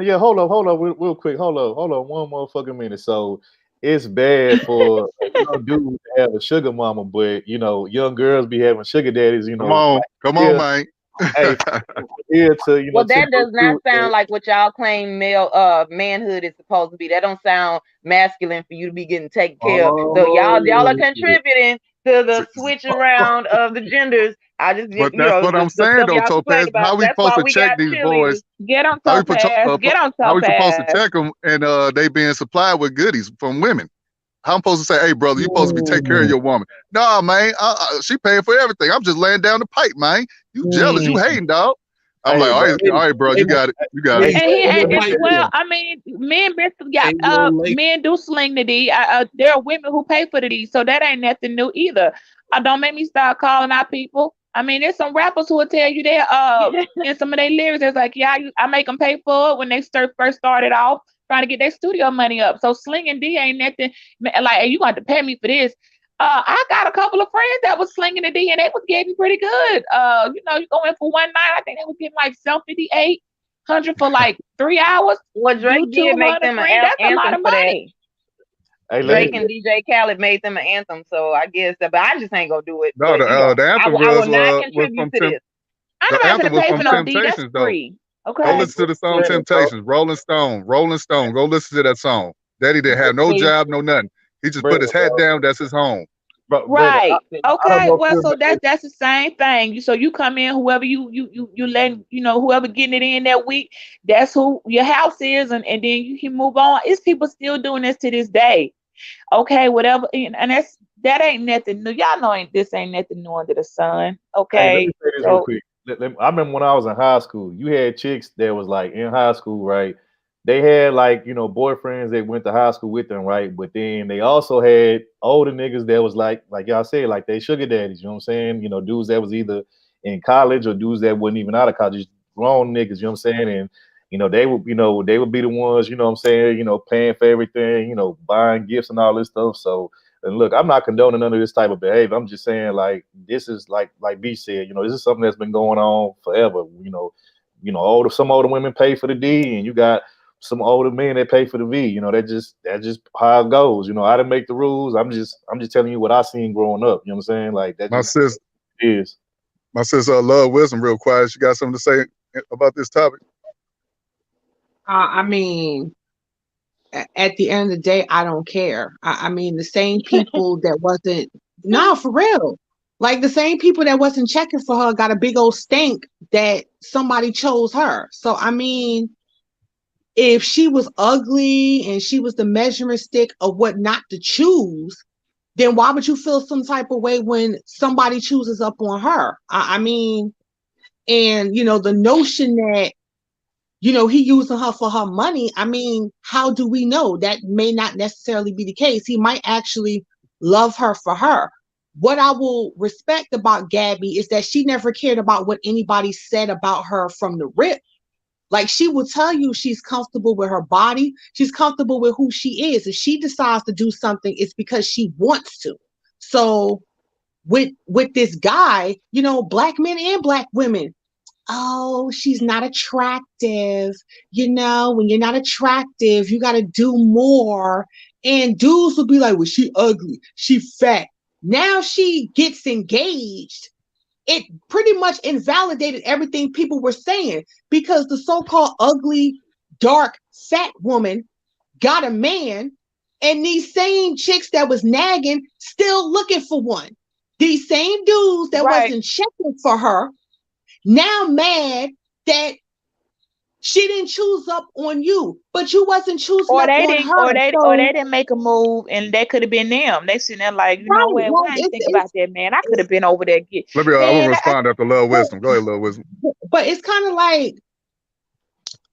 yeah, hold on, real quick. Hold on, one motherfucking minute. So it's bad for a young dude to have a sugar mama, but you know, young girls be having sugar daddies. You know, Come on, man. Hey, here to Well, to that does not those sound like what y'all claim manhood is supposed to be. That don't sound masculine for you to be getting taken care of. So y'all are contributing to the switch around of the genders. I just But that's what I'm the saying stuff though, y'all Topaz. complain about. How we That's supposed why to we check got these cheerleaders. boys? Get on How we Topaz. Get on how we supposed to Topaz. check them and they being supplied with goodies from women? How I'm supposed to say, hey, brother, you supposed to be taking care of your woman? Nah, man, she paying for everything. I'm just laying down the pipe, man. You jealous? You hating, dog? I'm like, all right, bro, you got it. You got it. Well, I mean, men men do sling the D. There are women who pay for the D, so that ain't nothing new either. Don't make me start calling out people. I mean, there's some rappers who will tell you that in some of their lyrics, it's like, yeah, I make them pay for it when they first started off trying to get their studio money up. So slinging D ain't nothing. Like, hey, you going to pay me for this? I got a couple of friends that was slinging the D and they was getting pretty good. You know, you go in for one night, I think they was getting like $758 for like 3 hours. Well, Drake did make them an that's a lot anthem of for that. money. Hey, Drake and DJ Khaled made them an anthem, so I guess but I just ain't gonna do it. No, But, the anthem I will not was contribute to this. I'm the not anthem gonna was pay from for no D. That's Temptations, though. free. Okay. Go listen to the song Temptations, Rolling Stone. Go listen to that song. Daddy didn't have no job, no nothing. He just put his hat down. That's his home. Right. Okay. Well, so that's the same thing. So you come in, whoever you letting, whoever getting it in that week, that's who your house is, and then you can move on. It's people still doing this to this day. Okay, whatever, and that ain't nothing new. Y'all know this ain't nothing new under the sun. Okay. Hey, let me say this real quick. I remember when I was in high school, you had chicks that was like in high school, right? They had like, boyfriends that went to high school with them, right? But then they also had older niggas that was like y'all said, like they sugar daddies, you know what I'm saying? Dudes that was either in college or dudes that wasn't even out of college, grown niggas, you know what I'm saying? And they would be the ones, you know what I'm saying, paying for everything, buying gifts and all this stuff. So, and look, I'm not condoning none of this type of behavior. I'm just saying, like, this is like B said, this is something that's been going on forever. Some older women pay for the D, and you got some older men that pay for the V. That's just how it goes. I didn't make the rules. I'm just telling you what I seen growing up. You know what I'm saying? Like that. My sis is. My sister Love Wisdom, real quiet. She got something to say about this topic. I mean, at the end of the day, I don't care. I mean, the same people that wasn't, no, for real. Like the same people that wasn't checking for her got a big old stink that somebody chose her. So, I mean, if she was ugly and she was the measuring stick of what not to choose, then why would you feel some type of way when somebody chooses up on her? I mean, and, the notion that, he using her for her money. I mean, how do we know? That may not necessarily be the case. He might actually love her for her. What I will respect about Gabby is that she never cared about what anybody said about her from the rip. Like, she will tell you she's comfortable with her body. She's comfortable with who she is. If she decides to do something, it's because she wants to. So with this guy, black men and black women, oh, she's not attractive. When you're not attractive, you got to do more. And dudes will be like, well, she ugly, she fat. Now she gets engaged. It pretty much invalidated everything people were saying because the so-called ugly, dark, fat woman got a man, and these same chicks that was nagging still looking for one. These same dudes that wasn't checking for her now mad that she didn't choose up on you, but you wasn't choosing up on her. Or they didn't make a move, and that could have been them. They sitting there like, know what? Why didn't think about that, man? I could have been over there. Let me. I will respond after Love Wisdom. Go ahead, Love Wisdom. But it's kind of like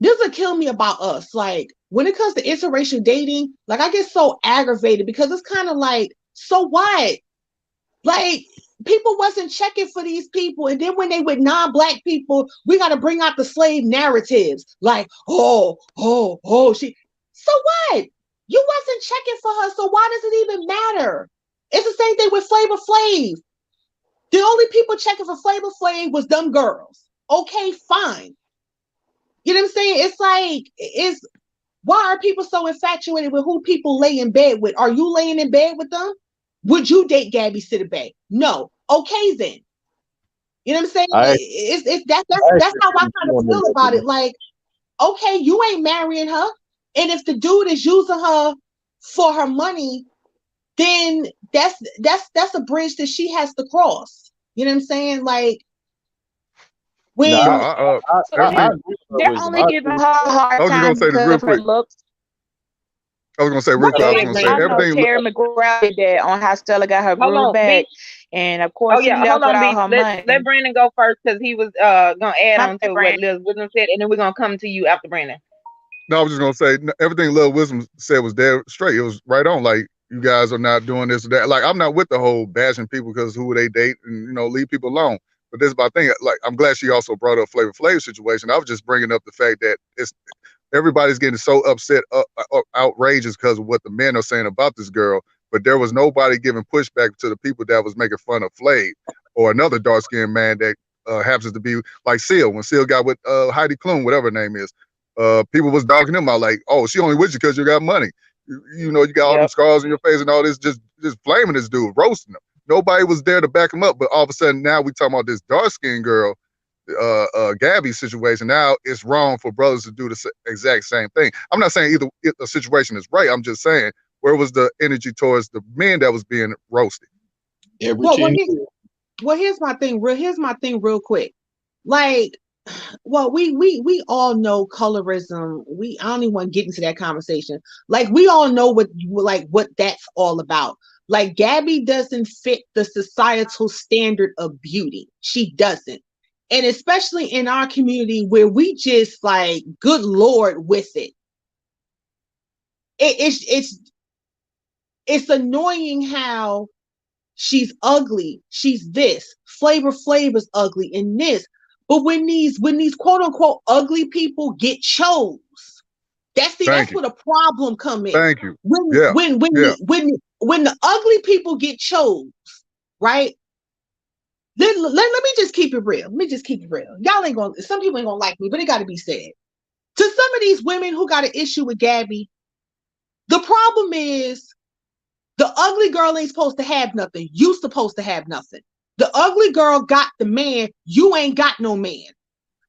this will kill me about us. Like when it comes to interracial dating, like I get so aggravated because it's kind of like, so what? Like, people wasn't checking for these people. And then when they with non-black people, we got to bring out the slave narratives. Like, she. So what? You wasn't checking for her. So why does it even matter? It's the same thing with Flavor Flav. The only people checking for Flavor Flav was them girls. Okay, fine. You know what I'm saying? It's like, why are people so infatuated with who people lay in bed with? Are you laying in bed with them? Would you date Gabby Sidibe? No. Okay, then. You know what I'm saying? That's how I kind of feel about it. Like, okay, you ain't marrying her, and if the dude is using her for her money, then that's a bridge that she has to cross. You know what I'm saying? Like, when they're only giving her a hard time because of her looks. I was gonna say real quick. I was gonna say everything. Terry McGraw did that on how Stella got her groove back, and of course she left without her money. Let Brandon go first because he was gonna add on to what Liz Wisdom said, and then we're gonna come to you after Brandon. No, I was just gonna say everything Lil Wisdom said was dead straight. It was right on. Like, you guys are not doing this or that. Like, I'm not with the whole bashing people because who they date and leave people alone. But this is my thing. Like, I'm glad she also brought up Flavor Flav situation. I was just bringing up the fact that everybody's getting so upset, outrageous because of what the men are saying about this girl, but there was nobody giving pushback to the people that was making fun of Flav or another dark-skinned man that happens to be like Seal. When Seal got with Heidi Klum, whatever her name is, people was dogging him out like, oh, she only with you because you got money. You got all them scars on your face and all this, just flaming this dude, roasting him. Nobody was there to back him up, but all of a sudden now we talking about this dark-skinned girl, Gabby situation. Now it's wrong for brothers to do the exact same thing. I'm not saying either the situation is right. I'm just saying, where was the energy towards the men that was being roasted? Here's my thing. Here's my thing real quick. Like, well, we all know colorism. I don't even want to get into that conversation. Like, we all know what that's all about. Like, Gabby doesn't fit the societal standard of beauty. She doesn't. And especially in our community where we just like, good Lord with it. It's annoying how she's ugly. She's this. Flavor Flav is ugly in this. But when these quote unquote ugly people get chose, that's where the problem come in. Thank you. When the ugly people get chose, right? Let me just keep it real. Y'all ain't gonna, some people ain't gonna like me, but it gotta be said. To some of these women who got an issue with Gabby, the problem is the ugly girl ain't supposed to have nothing. You supposed to have nothing. The ugly girl got the man, you ain't got no man.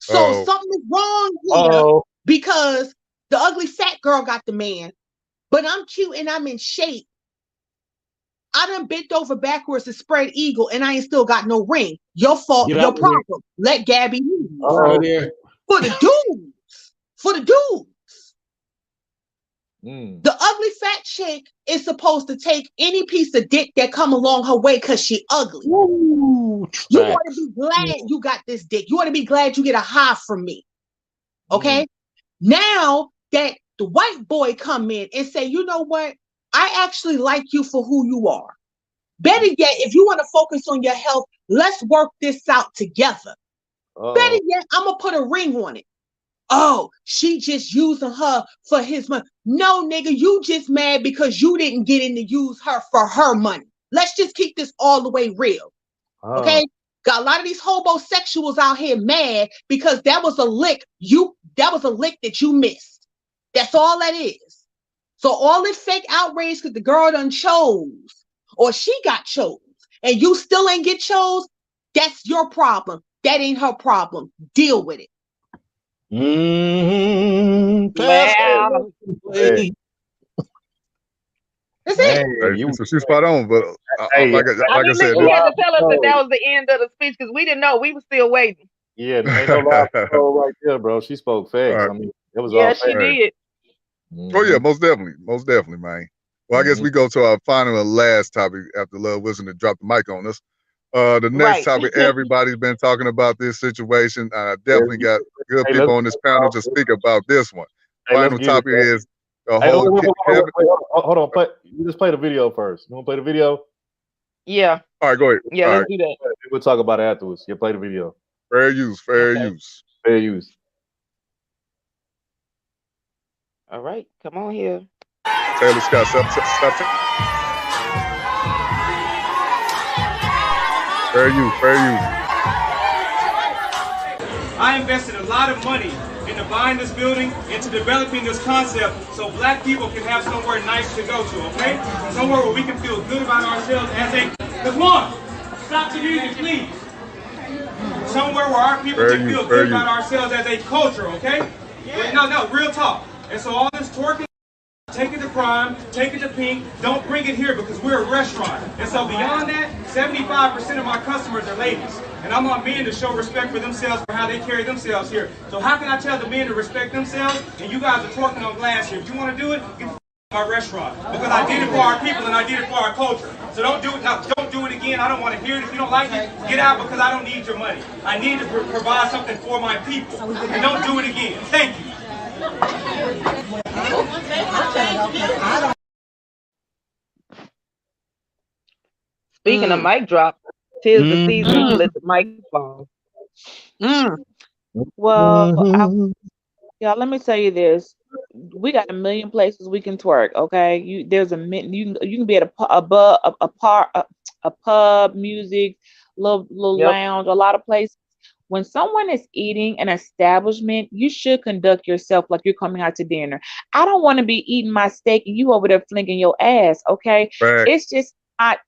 So something is wrong here because the ugly fat girl got the man, but I'm cute and I'm in shape. I done bent over backwards and spread eagle and I ain't still got no ring. Your fault, your problem. Let Gabby use. For the dudes. The ugly fat chick is supposed to take any piece of dick that come along her way because she ugly. You want to be glad you got this dick. You want to be glad you get a high from me. Okay? Now that the white boy come in and say, you know what? I actually like you for who you are. Better yet, if you want to focus on your health, let's work this out together. Better yet, I'm going to put a ring on it. Oh, she just using her for his money. No, nigga, you just mad because you didn't get in to use her for her money. Let's just keep this all the way real. Okay? Got a lot of these homosexuals out here mad because that was a lick that you missed. That's all that is. So all this fake outrage because the girl done chose or she got chose and you still ain't get chose, that's your problem. That ain't her problem. Deal with it. Wow. That's it. So she's spot on, but like I said, you had to tell us that was the end of the speech because we didn't know. We were still waiting. Yeah, ain't no lie right there, bro. She spoke facts. I mean, it was all she did. Oh yeah, most definitely, man. Well, I guess we go to our final and last topic after Love Wisdom to drop the mic on us. The next topic, everybody's been talking about this situation. I definitely got good people on this panel to speak about this one. Final topic is the whole. Hold on, you just play the video first. You want to play the video? Yeah. All right, go ahead. Yeah, let's do that. We'll talk about it afterwards. You play the video. Fair use. All right, come on here. Taylor Scott, stop. Fair use. I invested a lot of money into buying this building, into developing this concept, so black people can have somewhere nice to go to, okay? Somewhere where we can feel good about ourselves as a... Laquan, stop the music, please. Somewhere where our people can feel good about ourselves as a culture, okay? No, real talk. And so all this twerking, take it to Prime, take it to Pink, don't bring it here because we're a restaurant. And so beyond that, 75% of my customers are ladies. And I want men to show respect for themselves for how they carry themselves here. So how can I tell the men to respect themselves and you guys are twerking on glass here? If you want to do it, get our restaurant. Because I did it for our people and I did it for our culture. So don't do it now. Don't do it again. I don't want to hear it. If you don't like it, get out because I don't need your money. I need to provide something for my people. And don't do it again. Thank you. Speaking of mic drop, 'tis the season to let the mic fall. Well, y'all, let me tell you this. We got a million places we can twerk. Okay, you can be at a pub, music, little lounge, a lot of places. When someone is eating an establishment, you should conduct yourself like you're coming out to dinner. I don't want to be eating my steak and you over there flinging your ass. Okay, Right. it's just not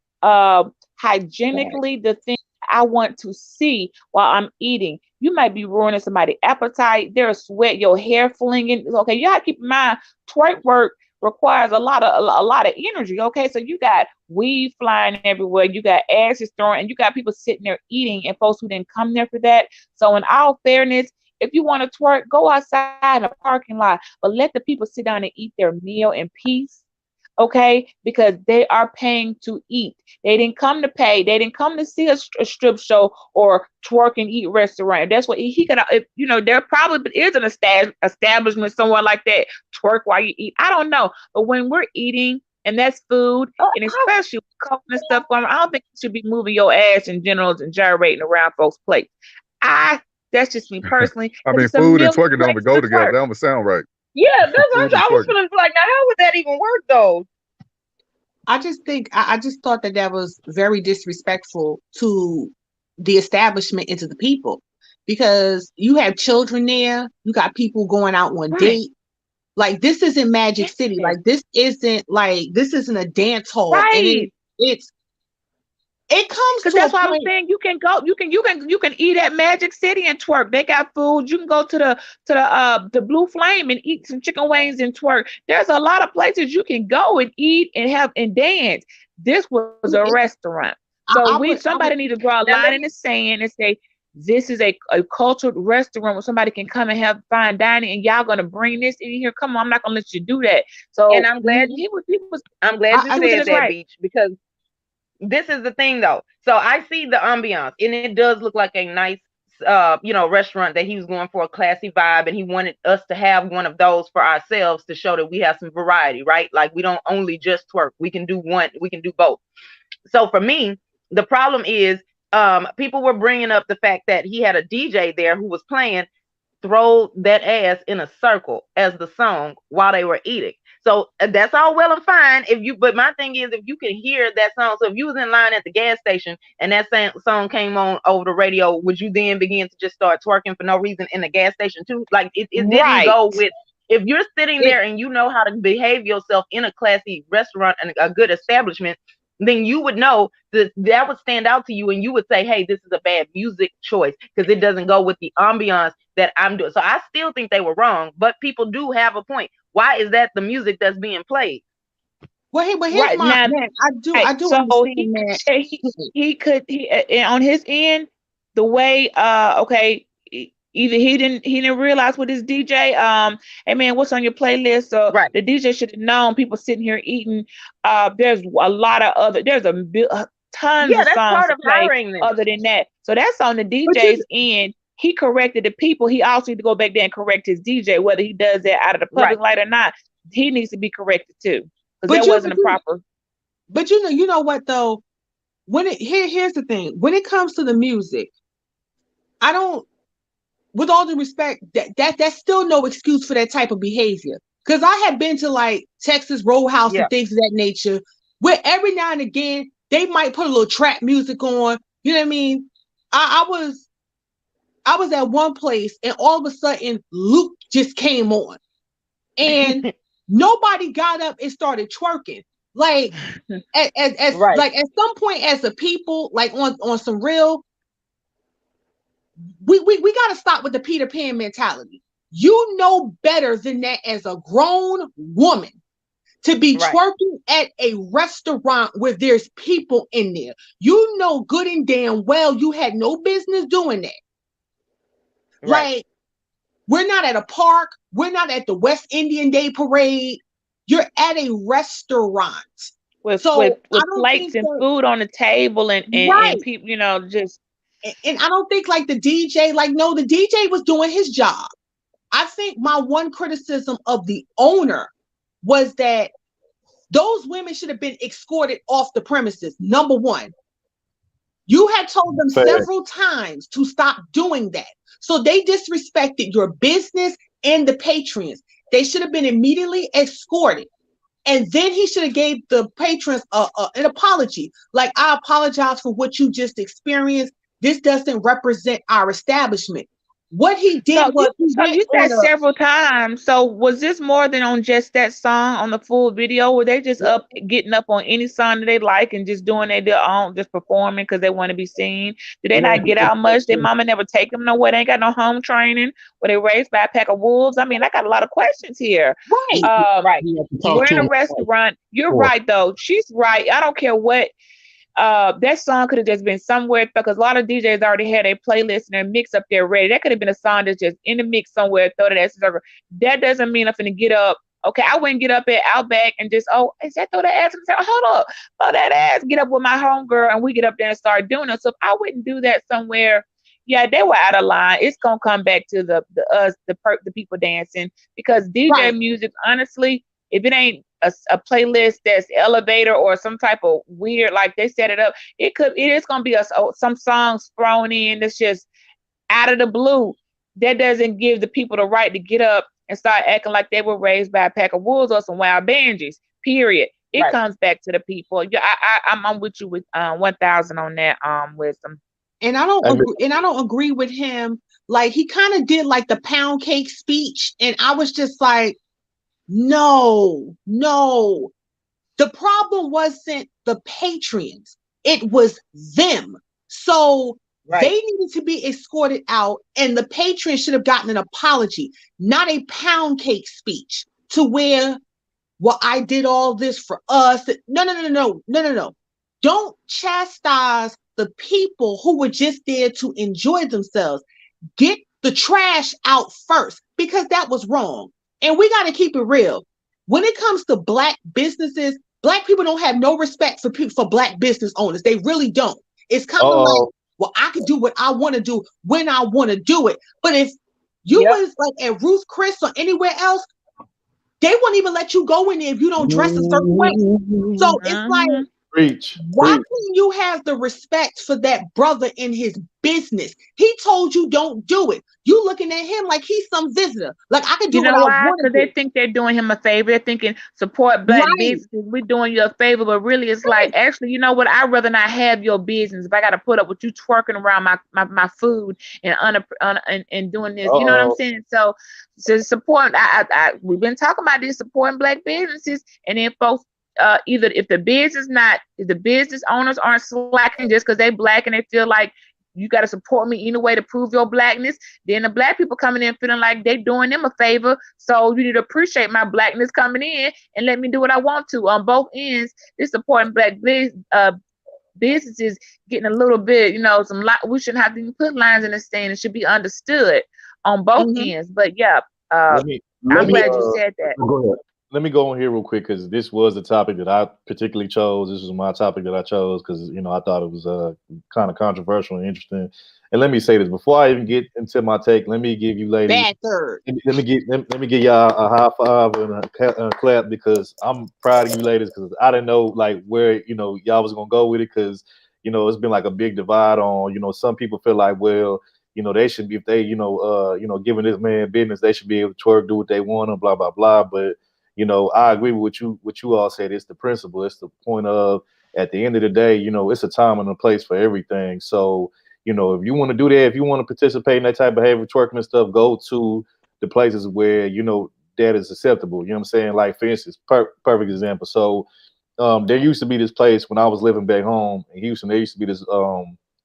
hygienically the thing I want to see while I'm eating. You might be ruining somebody's appetite. There's sweat, your hair flinging. Okay, you gotta keep in mind, twerk work requires a lot of energy. Okay, so you got weed flying everywhere, you got ashes throwing, and you got people sitting there eating, and folks who didn't come there for that. So in all fairness, if you want to twerk, go outside in a parking lot, but let the people sit down and eat their meal in peace. Okay, because they are paying to eat. They didn't come to pay. They didn't come to see a strip show or twerk and eat restaurant. That's what he could. There probably is an establishment somewhere like that. Twerk while you eat. I don't know, but when we're eating and that's food, and especially with cooking and stuff going on, I don't think you should be moving your ass in generals and gyrating around folks' plates. That's just me personally. I mean, food and twerking don't go together. That don't sound right. Yeah, that's what I was feeling like. Now, how would that even work, though? I just thought that was very disrespectful to the establishment and to the people, because you have children there, you got people going out on date. Like, this isn't Magic City. Like, this isn't a dance hall. Right. And it comes to that's a why point. I'm saying you can eat at Magic City and twerk. They got food. You can go to the Blue Flame and eat some chicken wings and twerk. There's a lot of places you can go and eat and have and dance. This was a restaurant. So somebody need to draw a line in the sand and say, this is a cultured restaurant where somebody can come and have fine dining, and y'all gonna bring this in here. Come on, I'm not gonna let you do that. So, and I'm glad you said that, Beach, because this is the thing, though. So I see the ambiance, and it does look like a nice, restaurant that he was going for, a classy vibe, and he wanted us to have one of those for ourselves to show that we have some variety, right? Like, we don't only just twerk. We can do one. We can do both. So for me, the problem is, people were bringing up the fact that he had a DJ there who was playing "Throw That Ass in a Circle" as the song while they were eating. So that's all well and fine but my thing is, if you can hear that song, so if you was in line at the gas station and that song came on over the radio, would you then begin to just start twerking for no reason in the gas station too? Like, it didn't go with, if you're sitting there and you know how to behave yourself in a classy restaurant and a good establishment, then you would know that would stand out to you, and you would say, hey, this is a bad music choice because it doesn't go with the ambiance that I'm doing. So I still think they were wrong, but people do have a point. Why is that the music that's being played? Well, here's I do understand that. He on his end, the way either he didn't realize with his DJ, hey man, what's on your playlist? So the DJ should have known people sitting here eating. There's a lot of there's tons of songs to play other than that. So that's on the DJ's end. He corrected the people. He also need to go back there and correct his DJ, whether he does that out of the public light or not. He needs to be corrected too, because that wasn't a proper. But you know what though? Here's the thing. When it comes to the music, I don't. With all due respect, that's still no excuse for that type of behavior. Because I have been to like Texas Roadhouse and things of that nature, where every now and again they might put a little trap music on, You know what I mean? I was at one place and all of a sudden Luke just came on and nobody got up and started twerking. Like as Right. like at some point as a people, like on some real, we gotta stop with the Peter Pan mentality. You know better than that as a grown woman to be Right. twerking at a restaurant where there's people in there. You know good and damn well you had no business doing that. Right. Like, we're not at a park. We're not at the West Indian Day Parade. You're at a restaurant. with So with I with don't plates think and that, food on the table and right. people, you know, just And I don't think like the DJ, like, no, the DJ was doing his job. I think my one criticism of the owner was that those women should have been escorted off the premises. Number one, you had told them Fair. several times to stop doing that. So they disrespected your business and the patrons. They should have been immediately escorted. And then he should have gave the patrons an apology. Like, I apologize for what you just experienced. This doesn't represent our establishment. What he did so was you, he so went you on said a, several times. So was this more than on just that song on the full video? Were they just up getting up on any song that they like and just doing their own, just performing because they want to be seen? Do they not get out much? Their mama never take them nowhere. They ain't got no home training. Were they raised by a pack of wolves? I mean, I got a lot of questions here. right. Right. You have to talk We're to in a him. restaurant. You're Sure. right though. She's right. I don't care what. That song could have just been somewhere because a lot of DJs already had a playlist and their mix up there ready. That could have been a song that's just in the mix somewhere, throw that ass over. That doesn't mean I'm finna get up. Okay, I wouldn't get up at Outback and just, oh, is that throw that ass and say, oh, hold up, throw that ass, get up with my homegirl and we get up there and start doing it. So if I wouldn't do that somewhere, yeah, they were out of line. It's gonna come back to the people dancing because DJ Right. music, honestly, if it ain't a playlist that's elevator or some type of weird, like they set it up, it is gonna be some songs thrown in that's just out of the blue. That doesn't give the people the right to get up and start acting like they were raised by a pack of wolves or some wild banjis. Period. It Right. comes back to the people. Yeah, I'm with you with 1,000 on that wisdom. And I don't I mean, agree, and I don't agree with him. Like, he kind of did like the pound cake speech, and I was just like, no. The problem wasn't the patrons, it was them. So Right. they needed to be escorted out, and the patrons should have gotten an apology, not a pound cake speech to where, well, I did all this for us. No. Don't chastise the people who were just there to enjoy themselves. Get the trash out first because that was wrong. And we got to keep it real. When it comes to Black businesses, Black people don't have no respect for Black business owners. They really don't. It's kind of like, well, I can do what I want to do when I want to do it. But if you Yep. was like at Ruth Chris or anywhere else, they won't even let you go in there if you don't dress a certain way. So it's like, Preach. why Preach. couldn't you have the respect for that brother in his business? He told you don't do it. You looking at him like he's some visitor. Like, I can do You what know I why? want to Because they do. think they're doing him a favor. They're thinking support Black Right. businesses. We're doing you a favor, but really it's like, actually, you know what? I'd rather not have your business if I got to put up with you twerking around my food and and doing this. You know what I'm saying? So support. We've been talking about this, supporting Black businesses, and then folks. Either if the business owners aren't slacking just because they Black and they feel like you got to support me in a way to prove your Blackness, then the Black people coming in feeling like they doing them a favor. So you need to appreciate my Blackness coming in and let me do what I want to. On both ends, this supporting Black businesses getting a little bit, we shouldn't have to even put lines in the sand. It should be understood on both ends. But yeah, Let me I'm glad you said that. Go ahead. let me go on here real quick because this was the topic that I particularly chose. This was my topic that I chose because I thought it was kind of controversial and interesting. And let me say this before I even get into my take. Let me give you ladies. Bad third. Let me give y'all a high five and a clap because I'm proud of you ladies because I didn't know like where y'all was gonna go with it because it's been like a big divide on some people feel like they should be if they giving this man business they should be able to twerk, do what they want and blah blah blah. But I agree with what you all said. It's the principle. It's the point of at the end of the day, you know, it's a time and a place for everything. So, you know, if you want to do that, if you want to participate in that type of behavior, twerking and stuff, go to the places where, you know, that is acceptable. You know what I'm saying? Like, for instance, perfect example. So there used to be this place when I was living back home in Houston. There used to be this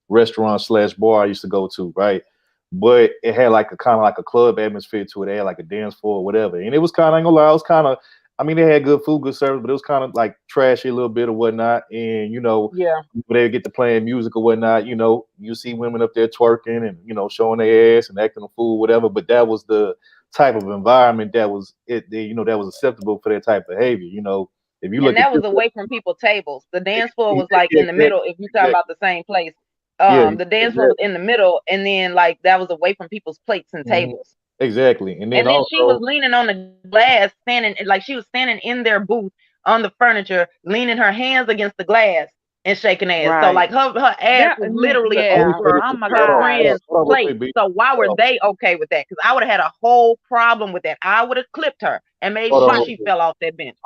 restaurant / bar I used to go to, right? But it had like a kind of like a club atmosphere to it. They had like a dance floor or whatever. And it was kind of, I ain't gonna lie, it was kind of, I mean, they had good food, good service, but it was kind of like trashy a little bit or whatnot. And, you know, Yeah. they get to playing music or whatnot, you know, you see women up there twerking and, you know, showing their ass and acting a fool, whatever. But that was the type of environment that was you know, that was acceptable for that type of behavior. You know, if you look And that at was away from people's tables. The dance floor was like in the middle. If you talk about the same place, the dance floor was in the middle, and then like that was away from people's plates and tables. Exactly. And then she was leaning on the glass, standing like she was standing in their booth on the furniture, leaning her hands against the glass and shaking ass. Right. So like her ass was literally over Oh my her God. friend's plate. So why were they okay with that? Because I would have had a whole problem with that. I would have clipped her and made sure she fell off that bench.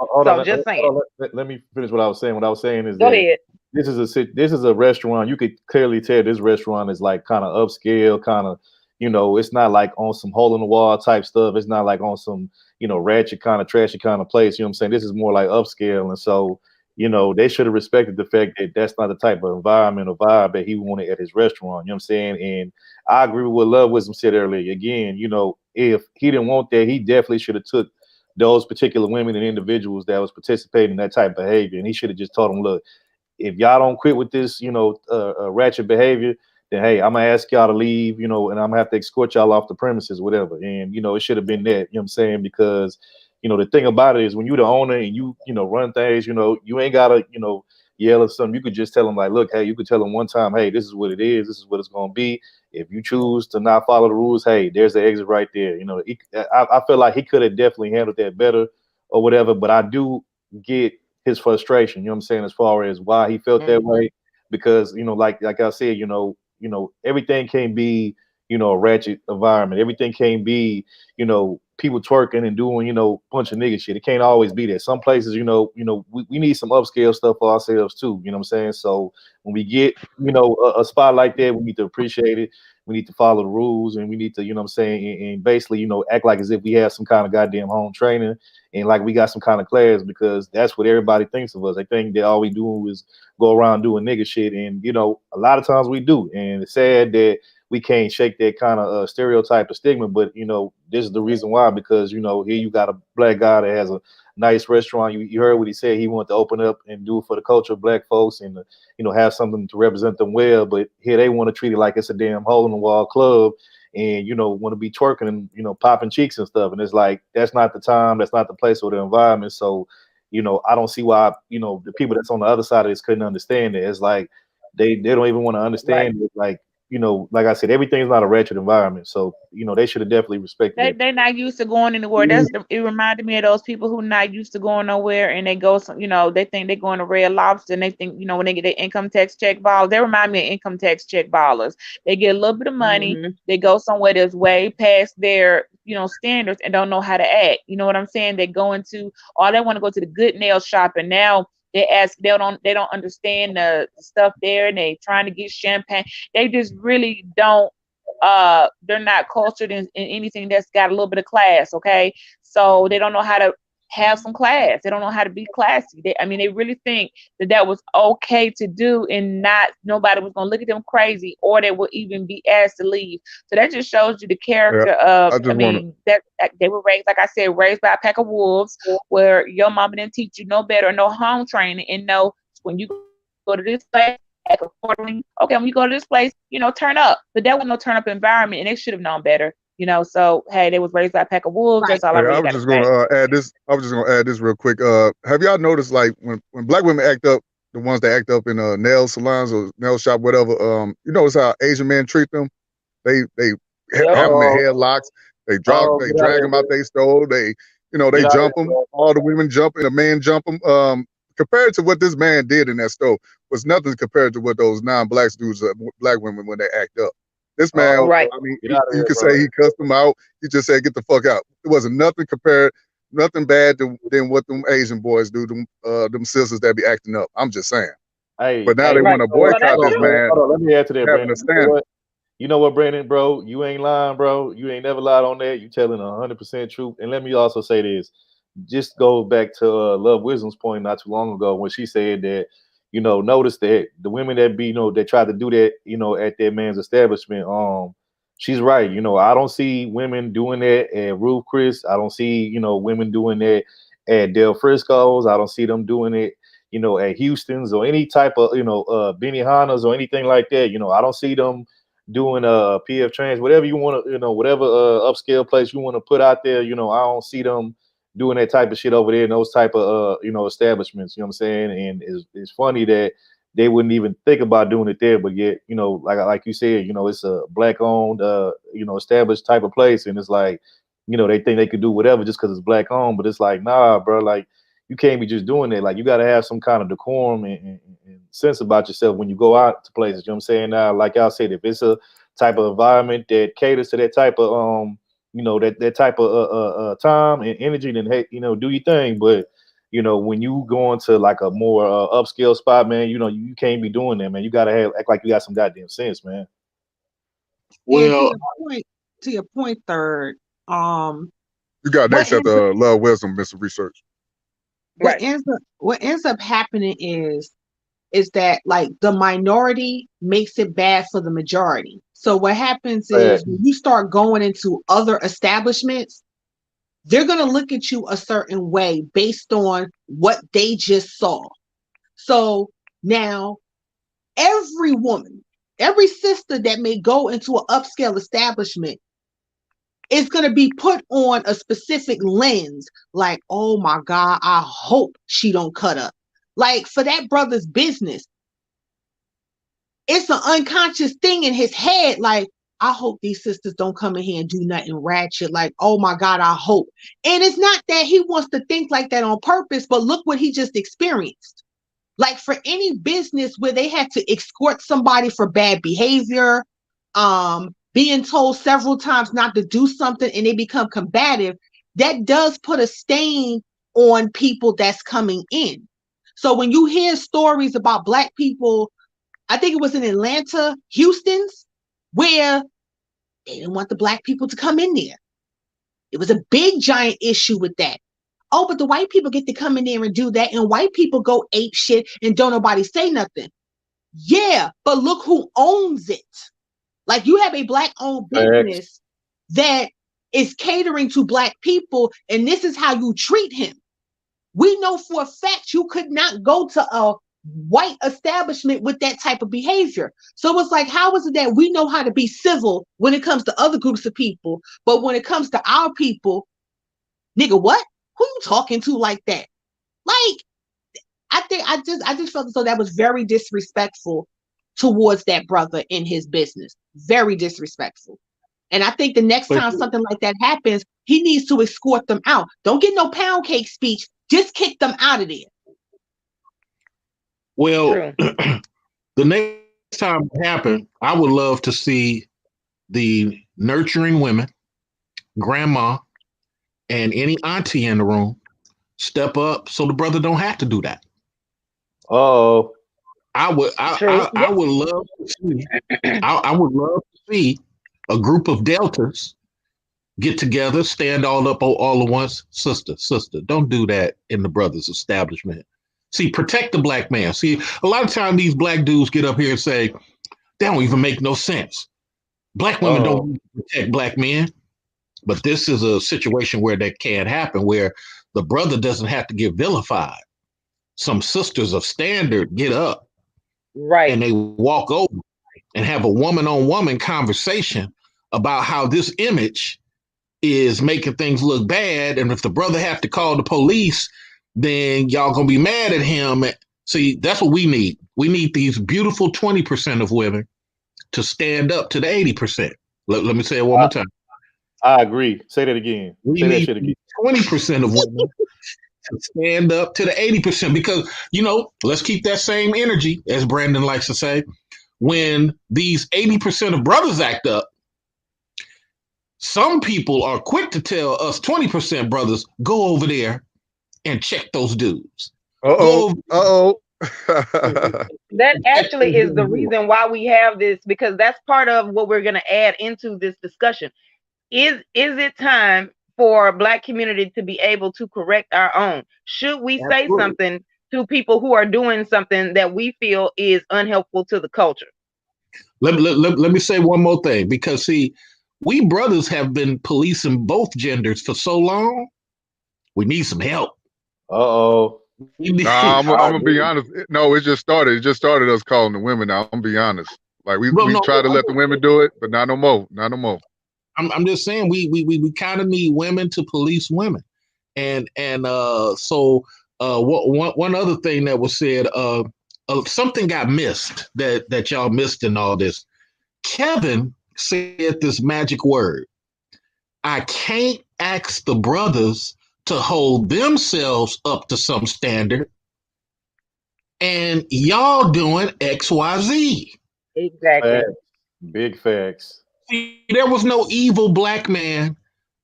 Just saying. Let me finish what I was saying. What I was saying is Go ahead. This is a restaurant. You could clearly tell this restaurant is like kind of upscale, kind of, you know, it's not like on some hole in the wall type stuff. It's not like on some, you know, ratchet kind of trashy kind of place. You know what I'm saying? This is more like upscale. And so, you know, they should have respected the fact that that's not the type of environment or vibe that he wanted at his restaurant. You know what I'm saying? And I agree with what Love Wisdom said earlier. Again, you know, if he didn't want that, he definitely should have took those particular women and individuals that was participating in that type of behavior. And he should have just told them, look, if y'all don't quit with this, you know, ratchet behavior, then hey, I'm gonna ask y'all to leave, you know, and I'm gonna have to escort y'all off the premises, whatever. And you know, it should have been that, you know what I'm saying? Because, you know, the thing about it is when you're the owner and you know, run things, you know, you ain't gotta, you know, yell or something. You could just tell them like, look, hey, you could tell them one time, hey, this is what it is, this is what it's gonna be. If you choose to not follow the rules, hey, there's the exit right there. You know, I feel like he could have definitely handled that better or whatever, but I do get his frustration, you know what I'm saying, as far as why he felt that way. Because, you know, like I said, you know, everything can't be, you know, a ratchet environment. Everything can't be, you know, people twerking and doing, you know, bunch of nigga shit. It can't always be that. Some places, you know, we need some upscale stuff for ourselves too. You know what I'm saying? So when we get, you know, a spot like that, we need to appreciate it. We need to follow the rules, and we need to, you know what I'm saying, and basically, you know, act like as if we have some kind of goddamn home training and like we got some kind of class, because that's what everybody thinks of us. They think that all we do is go around doing nigga shit. And, you know, a lot of times we do. And it's sad that we can't shake that kind of stereotype or stigma, but, you know, this is the reason why, because, you know, here you got a black guy that has a nice restaurant. You heard what he said. He wanted to open up and do it for the culture of black folks and, you know, have something to represent them well. But here they want to treat it like it's a damn hole in the wall club and, you know, want to be twerking and, you know, popping cheeks and stuff. And it's like, that's not the time. That's not the place or the environment. So, you know, I don't see why, you know, the people that's on the other side of this couldn't understand it. It's like they don't even want to understand it. Like, you know, like I said, everything's not a ratchet environment. So, you know, they should have definitely respected it. They're not used to going anywhere. It reminded me of those people who not used to going nowhere, and they go, you know, they think they're going to Red Lobster, and they think, you know, when they get their income tax check ballers, they remind me of income tax check ballers. They get a little bit of money, they go somewhere that's way past their, you know, standards and don't know how to act. You know what I'm saying? They go into, or they want to go to the good nail shop, and now they don't understand the stuff there, and they trying to get champagne. They just really don't. They're not cultured in anything that's got a little bit of class. Okay, so they don't know how to have some class. They don't know how to be classy. They really think that was okay to do, and not nobody was gonna look at them crazy, or they would even be asked to leave. So that just shows you the character of. That they were raised, like I said, raised by a pack of wolves, where your mama didn't teach you no better, no home training, and no, when you go to this place, act accordingly. Okay, when you go to this place, you know, turn up. But that was no turn up environment, and they should have known better. You know, so hey, they was raised by a pack of wolves. That's all I really got to say. I was just gonna add this real quick. Have y'all noticed, like, when black women act up, the ones that act up in nail salons or nail shop, whatever, you notice how Asian men treat them? They have them in headlocks. They drag them out they stole. They jump them. All the women jump and the men jump them. Compared to what this man did in that store was nothing compared to what those non-blacks do to black women when they act up. This man, I mean, you could say he cussed them out. He just said, "Get the fuck out." It wasn't nothing bad than what them Asian boys do, them sisters that be acting up. I'm just saying. Hey, But now hey, they want to Well, that's boycott this true. man hold on, let me add to that, having Brandon. a stand. You know what, Brandon, bro? You ain't lying, bro. You ain't never lied on that. You telling 100% truth. And let me also say this. Just go back to Love Wisdom's point not too long ago when she said that, notice that the women that that tried to do that, at that man's establishment, she's right. I don't see women doing that at Ruth Chris. I don't see, women doing that at Del Frisco's. I don't see them doing it, at Houston's or any type of, Benihana's or anything like that. I don't see them doing PF Trans, whatever you want to, whatever upscale place you want to put out there. I don't see them doing that type of shit over there in those type of establishments. You know what I'm saying? And it's funny that they wouldn't even think about doing it there, but yet, like you said, it's a black owned established type of place, and it's like, they think they could do whatever just because it's black owned, but it's like, nah, bro, like you can't be just doing that. Like you got to have some kind of decorum and sense about yourself when you go out to places. You know what I'm saying? Now, like y'all said, if it's a type of environment that caters to that type of that type of time and energy, then hey, do your thing. But when you go into like a more upscale spot, man, you can't be doing that, man. You gotta act like you got some goddamn sense, man. Well, to your point, Third. You got next at the Love Wisdom, Mr. Research. What ends up happening is that like the minority makes it bad for the majority. So what happens is when you start going into other establishments, they're going to look at you a certain way based on what they just saw. So now every woman, every sister that may go into an upscale establishment is going to be put on a specific lens. Like, oh my God, I hope she don't cut up. Like for that brother's business, it's an unconscious thing in his head. Like, I hope these sisters don't come in here and do nothing ratchet. Like, oh my God, I hope. And it's not that he wants to think like that on purpose, but look what he just experienced. Like for any business where they had to escort somebody for bad behavior, being told several times not to do something and they become combative, that does put a stain on people that's coming in. So when you hear stories about Black people, I think it was in Atlanta, Houston's, where they didn't want the Black people to come in there. It was a big, giant issue with that. Oh, but the white people get to come in there and do that, and white people go ape shit and don't nobody say nothing. Yeah, but look who owns it. Like you have a Black-owned business that is catering to Black people, and this is how you treat him. We know for a fact you could not go to a white establishment with that type of behavior. So it's like, how is it that we know how to be civil when it comes to other groups of people, but when it comes to our people, nigga, what? Who you talking to like that? Like, I just felt as though that was very disrespectful towards that brother in his business. Very disrespectful. And I think the next time something like that happens, he needs to escort them out. Don't get no pound cake speech. Just kick them out of there. Well, the next time it happens, I would love to see the nurturing women, grandma, and any auntie in the room step up so the brother don't have to do that. Oh, I would love to see. I would love to see a group of Deltas get together, stand all up all at once. Sister, don't do that in the brother's establishment. See, protect the Black man. See, a lot of times these Black dudes get up here and say, they don't even make no sense. Black women don't protect Black men. But this is a situation where that can't happen, where the brother doesn't have to get vilified. Some sisters of standard get up, right, and they walk over and have a woman-on-woman conversation about how this image is making things look bad, and if the brother have to call the police, then y'all gonna be mad at him. See, that's what we need. We need these beautiful 20% of women to stand up to the 80%. Let me say it one more time. I agree. Say that again. We need 20% of women to stand up to the 80% because, let's keep that same energy, as Brandon likes to say. When these 80% of brothers act up, some people are quick to tell us 20% brothers, go over there and check those dudes. Uh-oh. That actually is the reason why we have this, because that's part of what we're going to add into this discussion. Is it time for Black community to be able to correct our own? Should we say Absolutely. something to people who are doing something that we feel is unhelpful to the culture? Let me say one more thing, because see, we brothers have been policing both genders for so long. We need some help. Nah, I'm gonna be honest. No, it just started. It just started us calling the women out. I'm gonna be honest. Like we try to let the women do it, but not no more. Not no more. I'm just saying we kind of need women to police women, and so one other thing that was said, something got missed that y'all missed in all this. Kevin said this magic word: I can't ask the brothers to hold themselves up to some standard, and y'all doing XYZ. Exactly. Facts. Big facts. See, there was no evil Black man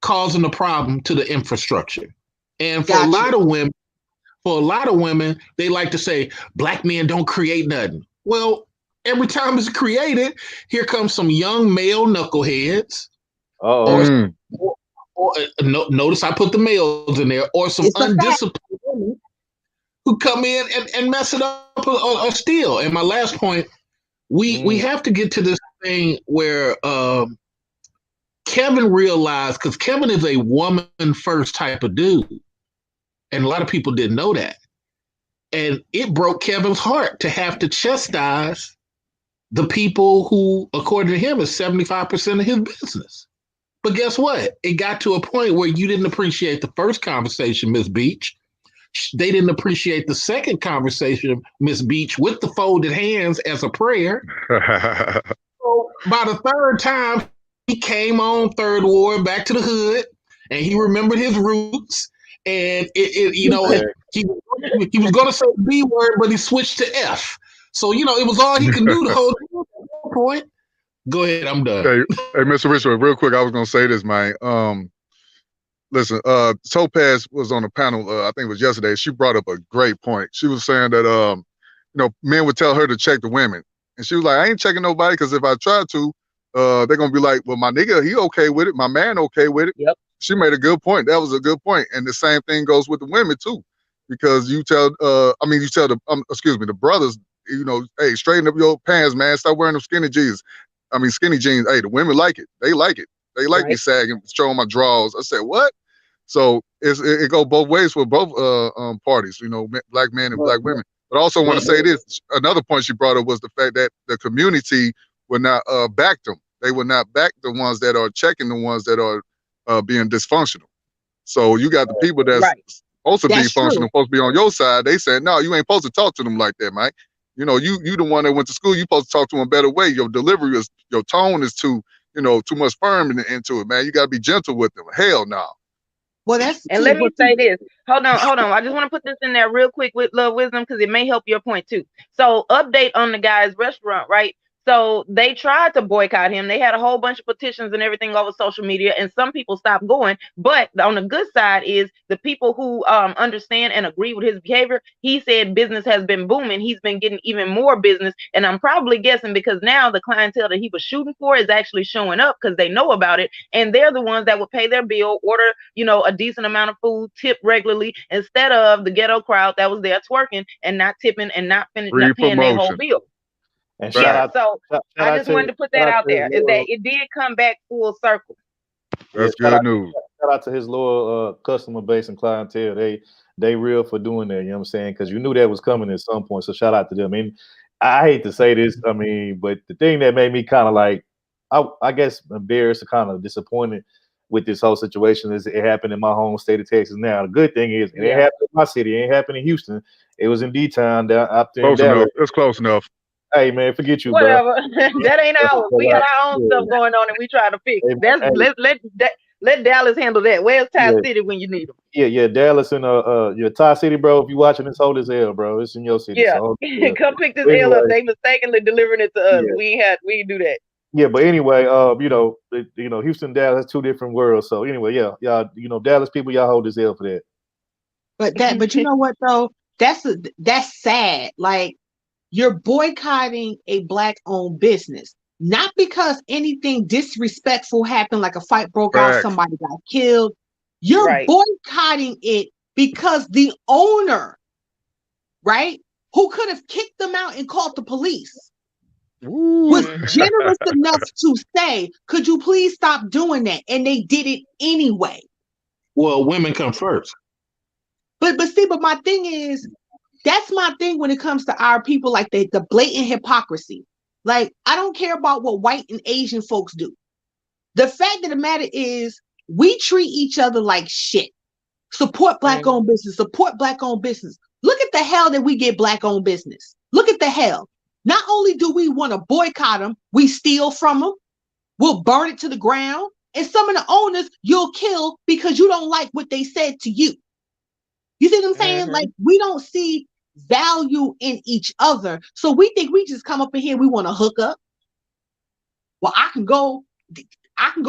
causing the problem to the infrastructure. And for a lot of women, they like to say Black men don't create nothing. Well, every time it's created, here comes some young male knuckleheads. Notice I put the males in there, or some undisciplined women who come in and mess it up or steal. And my last point, we have to get to this thing where Kevin realized, because Kevin is a woman first type of dude, and a lot of people didn't know that. And it broke Kevin's heart to have to chastise the people who, according to him, is 75% of his business. But guess what? It got to a point where you didn't appreciate the first conversation, Miss Beach. They didn't appreciate the second conversation, Miss Beach, with the folded hands as a prayer. So by the third time, he came on Third Ward back to the hood, and he remembered his roots. And he was going to say the B word, but he switched to F. So it was all he could do to hold the point. Go ahead, I'm done. Hey, Mr. Richard, real quick, I was gonna say this, man. Listen, Topaz was on a panel, I think it was yesterday. She brought up a great point. She was saying that men would tell her to check the women. And she was like, I ain't checking nobody, because if I try to, they're gonna be like, well, my nigga, he okay with it, my man okay with it. Yep. She made a good point. That was a good point. And the same thing goes with the women too. Because you tell the brothers, hey, straighten up your pants, man. Stop wearing them skinny jeans. Hey, the women like it. They like it. They like me sagging, showing my drawers. I said, what? So it goes both ways for both parties, Black men and Black women. But I also want to say this. Another point she brought up was the fact that the community would not back them. They would not back the ones that are checking the ones that are being dysfunctional. So you got the people that's supposed to be functional, supposed to be on your side. They said, no, you ain't supposed to talk to them like that, Mike. You the one that went to school. You supposed to talk to them a better way. Your delivery is, your tone is too much firm into it, man. You got to be gentle with them. Hell no. Well, let me say this. Hold on. I just want to put this in there real quick with Love Wisdom, because it may help your point too. So, update on the guy's restaurant, right? So they tried to boycott him. They had a whole bunch of petitions and everything over social media, and some people stopped going. But on the good side is the people who understand and agree with his behavior. He said business has been booming. He's been getting even more business. And I'm probably guessing because now the clientele that he was shooting for is actually showing up because they know about it. And they're the ones that would pay their bill, order, a decent amount of food, tip regularly, instead of the ghetto crowd that was there twerking and not tipping and not paying their whole bill. And I just wanted to put that out there, is that it did come back full circle. That's good news. Shout out to his loyal customer base and clientele. They real for doing that, you know what I'm saying? Because you knew that was coming at some point. So shout out to them. I mean, I hate to say this, but the thing that made me kind of like, I guess embarrassed or kind of disappointed with this whole situation is it happened in my home state of Texas. Now, the good thing is it ain't happened in my city. It ain't happened in Houston. It was in D-Town down up there in Dallas. It's close enough. Hey man, forget you, whatever. Bro. That ain't ours. We got our own stuff going on, and we try to fix. Let Dallas handle that. Where's Ty City when you need them? Yeah, Dallas and your Ty City, bro. If you watching this, hold his L, bro. It's in your city. Yeah, so come pick this L up. They mistakenly delivering it to us. Yeah. We didn't do that. Yeah, but anyway, Houston, Dallas, two different worlds. So anyway, y'all, Dallas people, y'all hold this L for that. But you know what though? that's sad. Like, you're boycotting a Black-owned business, not because anything disrespectful happened, like a fight broke out, somebody got killed. You're boycotting it because the owner, right, who could have kicked them out and called the police, was generous enough to say, could you please stop doing that? And they did it anyway. Well, women come first. But my thing is, that's my thing when it comes to our people, like the blatant hypocrisy. Like, I don't care about what white and Asian folks do. The fact of the matter is, we treat each other like shit. Support Black-owned business. Support Black-owned business. Look at the hell that we get Black-owned business. Look at the hell. Not only do we want to boycott them, we steal from them. We'll burn it to the ground. And some of the owners you'll kill because you don't like what they said to you. You see what I'm saying? Like, we don't see value in each other. So we think we just come up in here, we want to hook up. Well, I can go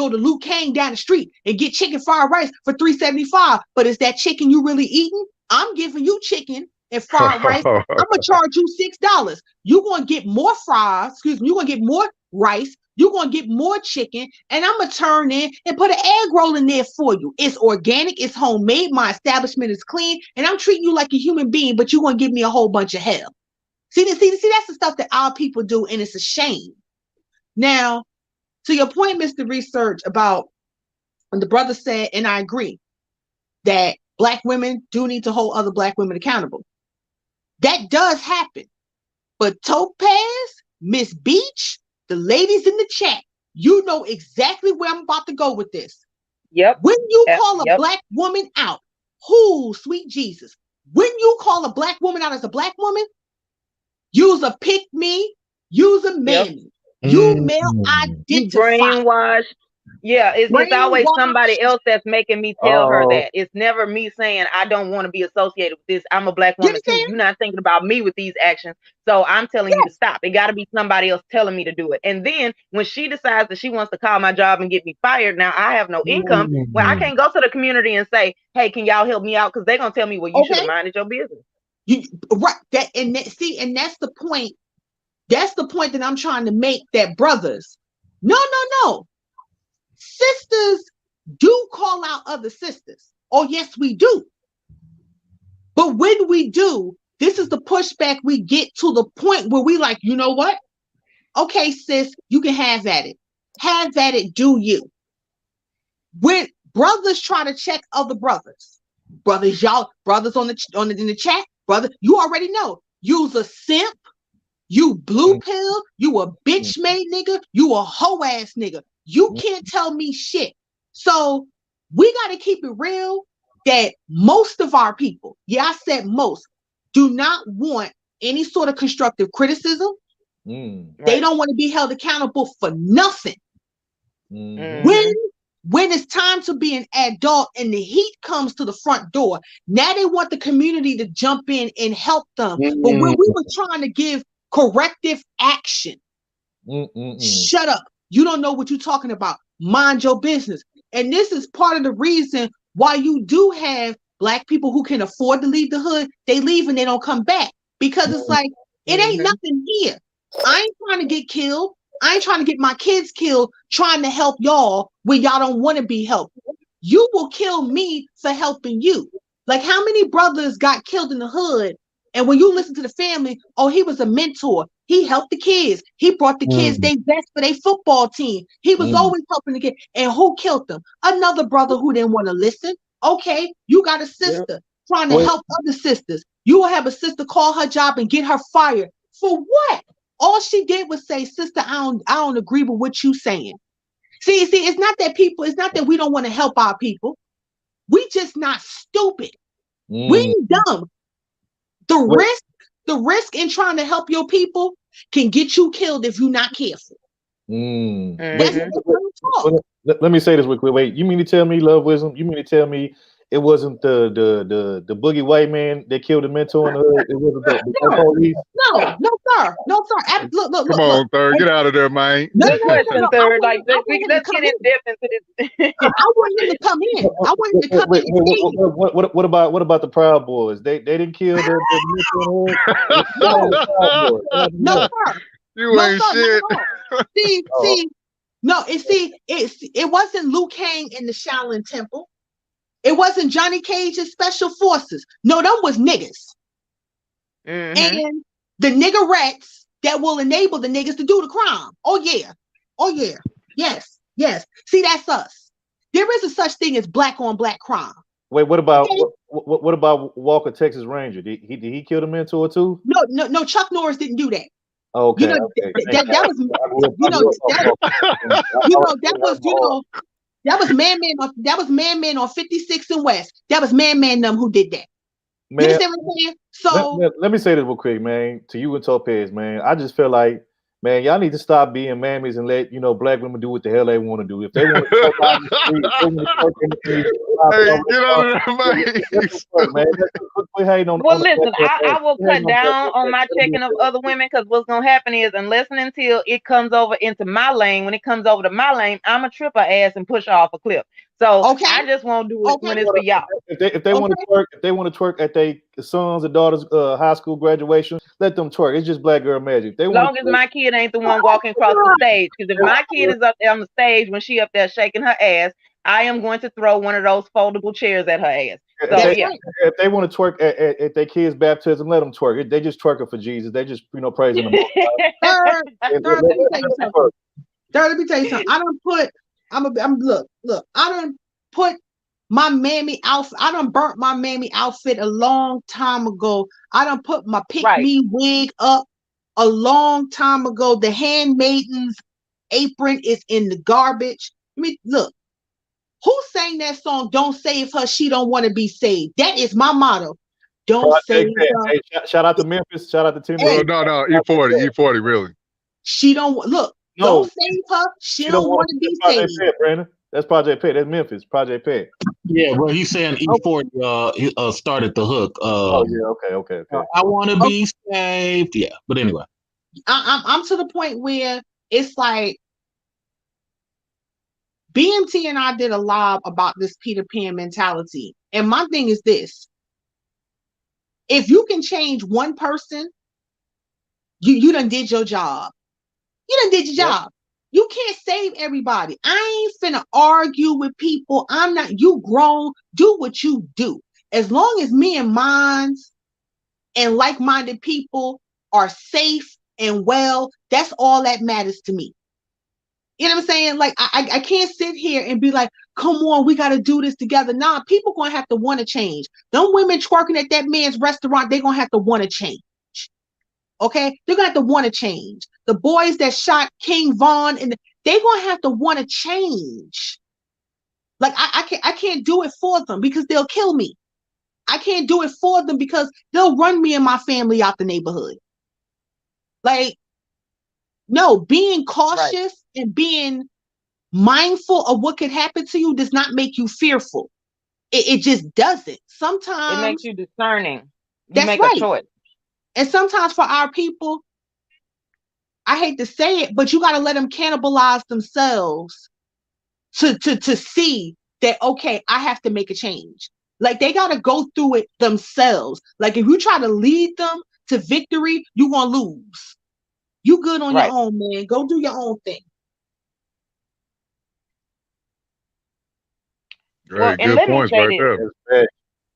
to Luke Kang down the street and get chicken fried rice for $3.75. But is that chicken you really eating? I'm giving you chicken and fried rice. I'm gonna charge you $6. You're gonna get more fries, you're gonna get more rice, you're gonna get more chicken, and I'm gonna turn in and put an egg roll in there for you. It's organic, it's homemade, my establishment is clean, and I'm treating you like a human being, but you're gonna give me a whole bunch of hell. See, that's the stuff that our people do, and it's a shame. Now, to your point, Mr. Research, about when the brother said, and I agree, that Black women do need to hold other Black women accountable. That does happen. But Topaz, Miss Beach, the ladies in the chat, you know exactly where I'm about to go with this. Yep. When you call a Black woman out, who, sweet Jesus, when you call a Black woman out as a Black woman, use a pick me, use a mammy. You male identify. Brainwashed. Yeah, it's always somebody else that's making me tell her that. It's never me saying I don't want to be associated with this. I'm a Black woman too. You're not thinking about me with these actions. So I'm telling you to stop. It got to be somebody else telling me to do it. And then when she decides that she wants to call my job and get me fired, now I have no income. Well, I can't go to the community and say, hey, can y'all help me out? Because they're going to tell me, well, you should have minded your business. And that's the point. That's the point that I'm trying to make, that brothers, no. Sisters do call out other sisters. Oh, yes, we do. But when we do, this is the pushback we get to the point where we like, you know what? Okay, sis, you can have at it. Have at it, do you. When brothers try to check other brothers, y'all, brothers in the chat, brother, you already know. Use a simp, you blue pill, you a bitch made nigga, you a hoe ass nigga. You can't tell me shit. So we got to keep it real that most of our people, I said most, do not want any sort of constructive criticism. They don't want to be held accountable for nothing. When it's time to be an adult and the heat comes to the front door, now they want the community to jump in and help them. But when we were trying to give corrective action, shut up. You don't know what you're talking about. Mind your business. And this is part of the reason why you do have Black people who can afford to leave the hood. They leave and they don't come back, because it's like, it ain't nothing here. I ain't trying to get killed. I ain't trying to get my kids killed trying to help y'all when y'all don't want to be helped. You will kill me for helping you. Like, how many brothers got killed in the hood? And when you listen to the family, oh, he was a mentor. He helped the kids. He brought the kids their best for their football team. He was always helping the kids. And who killed them? Another brother who didn't want to listen. Okay, you got a sister trying to help other sisters. You will have a sister call her job and get her fired. For what? All she did was say, sister, I don't agree with what you saying. See, it's not that we don't want to help our people. We just not stupid. We ain't dumb. The risk in trying to help your people can get you killed if you're not careful. Let me say this real quick. Wait, you mean to tell me, Love Wisdom? You mean to tell me it wasn't the boogie white man that killed the mentor in the hood? It wasn't the police? No, sir. Look. Come on, Third, get out of there, man. Third. Like, let's get in depth into this. I would them to come in. I wanted to come in and see. What about the Proud Boys? They didn't kill the No, sir. You No, ain't sir, shit. not at all. See, no, it wasn't Liu Kang in the Shaolin Temple. It wasn't Johnny Cage's Special Forces. No, them was niggas. And the niggerettes that will enable the niggas to do the crime. Oh yeah. Yes. See, that's us. There is a such thing as black on black crime. Wait, what about Okay? what about Walker Texas Ranger? Did he kill the mentor too? No, Chuck Norris didn't do that. Okay, You know, okay. that was Man Man on 56 and West. That was Man them who did that. You Man, understand what I'm saying? So let me say this real quick, man, to you and Topaz, man. I just feel like, man, y'all need to stop being mammies and let black women do what the hell they want to do. If they want to talk out in the street, if they want to talk in Hey, get out of there, man. Well, listen, I will cut down on my checking of other women because what's gonna happen is, unless and until it comes over into my lane, when it comes over to my lane, I'ma trip her ass and push her off a cliff. So I just won't do it when it's for y'all. If they want to twerk at their sons and daughters' high school graduation, let them twerk. It's just black girl magic. As long as my kid ain't the one walking across the stage, because if my kid is up there on the stage when she up there shaking her ass, I am going to throw one of those foldable chairs at her ass. So yeah. If they want to twerk at their kids' baptism, let them twerk. They just twerking for Jesus. They just praising him. Third, let me tell you something. Let me tell you something. I don't put. Look. I done put my mammy outfit. I done burnt my mammy outfit a long time ago. I done put my pick me wig up a long time ago. The handmaiden's apron is in the garbage. I mean, look. Who sang that song? Don't save her. She don't want to be saved. That is my motto. Don't save her. Hey, shout out to Memphis. Shout out to Tim. No, E40, really. She don't look. No. Don't save her. She don't want to be saved. Brandon. That's Project Pet. That's Memphis. Project Pet. Yeah, well, he's saying E40 started the hook. Okay. I want to be saved. Yeah, but anyway, I'm to the point where it's like BMT and I did a live about this Peter Pan mentality, and my thing is this: if you can change one person, you done did your job. You done did your job. You can't save everybody. I ain't finna argue with people. I'm not. You grown. Do what you do. As long as me and mines and like-minded people are safe and well, that's all that matters to me. You know what I'm saying? Like, I can't sit here and be like, come on, we got to do this together. Nah, people going to have to want to change. Them women twerking at that man's restaurant, they're going to have to want to change. Okay? They're going to have to want to change. The boys that shot King Von, they're going to have to want to change. Like, I can't do it for them because they'll kill me. I can't do it for them because they'll run me and my family out the neighborhood. Like, no, being cautious and being mindful of what could happen to you does not make you fearful. It just doesn't. Sometimes it makes you discerning. You that's make right. a choice. And sometimes for our people, I hate to say it, but you got to let them cannibalize themselves to see that, okay, I have to make a change. Like, they got to go through it themselves. Like, if you try to lead them to victory, you're going to lose. You good on your own, man. Go do your own thing. Great, good points right there.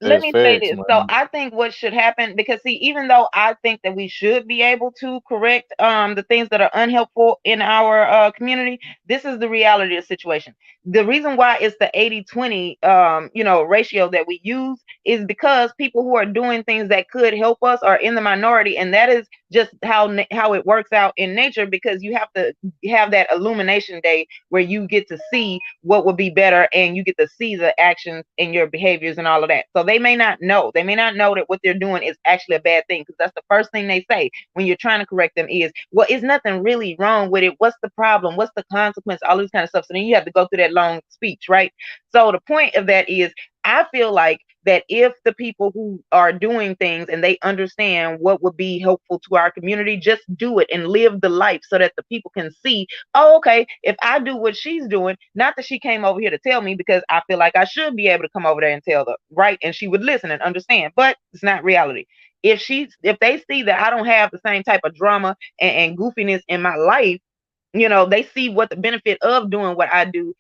Let me say this. So I think what should happen, because see, even though I think that we should be able to correct the things that are unhelpful in our community, this is the reality of the situation. The reason why it's the 80-20 ratio that we use is because people who are doing things that could help us are in the minority, and that is just how it works out in nature, because you have to have that illumination day where you get to see what would be better and you get to see the actions and your behaviors and all of that. So they may not know. They may not know that what they're doing is actually a bad thing, because that's the first thing they say when you're trying to correct them is, well, is nothing really wrong with it? What's the problem? What's the consequence? All this kind of stuff. So then you have to go through that long speech, right? So the point of that is, I feel like that if the people who are doing things and they understand what would be helpful to our community, just do it and live the life so that the people can see, oh, okay, if I do what she's doing, not that she came over here to tell me, because I feel like I should be able to come over there and tell them, right? And she would listen and understand, but it's not reality. If they see that I don't have the same type of drama and goofiness in my life, they see what the benefit of doing what I do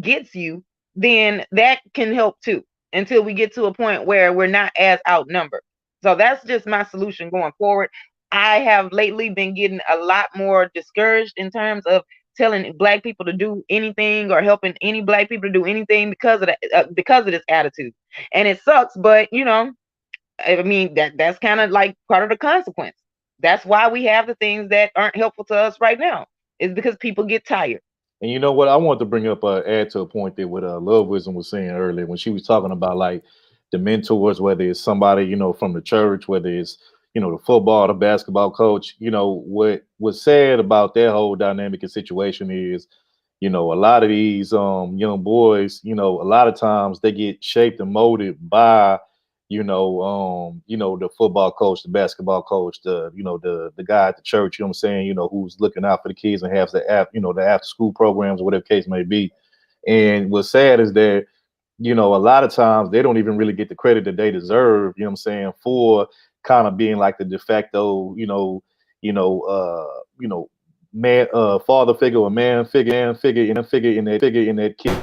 gets you, then that can help too, until we get to a point where we're not as outnumbered. So that's just my solution going forward. I have lately been getting a lot more discouraged in terms of telling Black people to do anything or helping any Black people to do anything because of that, because of this attitude. And it sucks, but I mean, that's kind of like part of the consequence. That's why we have the things that aren't helpful to us right now, is because people get tired. And you know what? I wanted to bring up, add to a point that what Love Wisdom was saying earlier when she was talking about like the mentors, whether it's somebody, from the church, whether it's, the football, the basketball coach, what was sad about that whole dynamic and situation is, a lot of these young boys, a lot of times they get shaped and molded by the football coach, the basketball coach, the guy at the church, what I'm saying, who's looking out for the kids and has the after school programs or whatever case may be. And what's sad is that, a lot of times they don't even really get the credit that they deserve, what I'm saying, for kind of being like the de facto, man, father figure or man figure and figure in that kid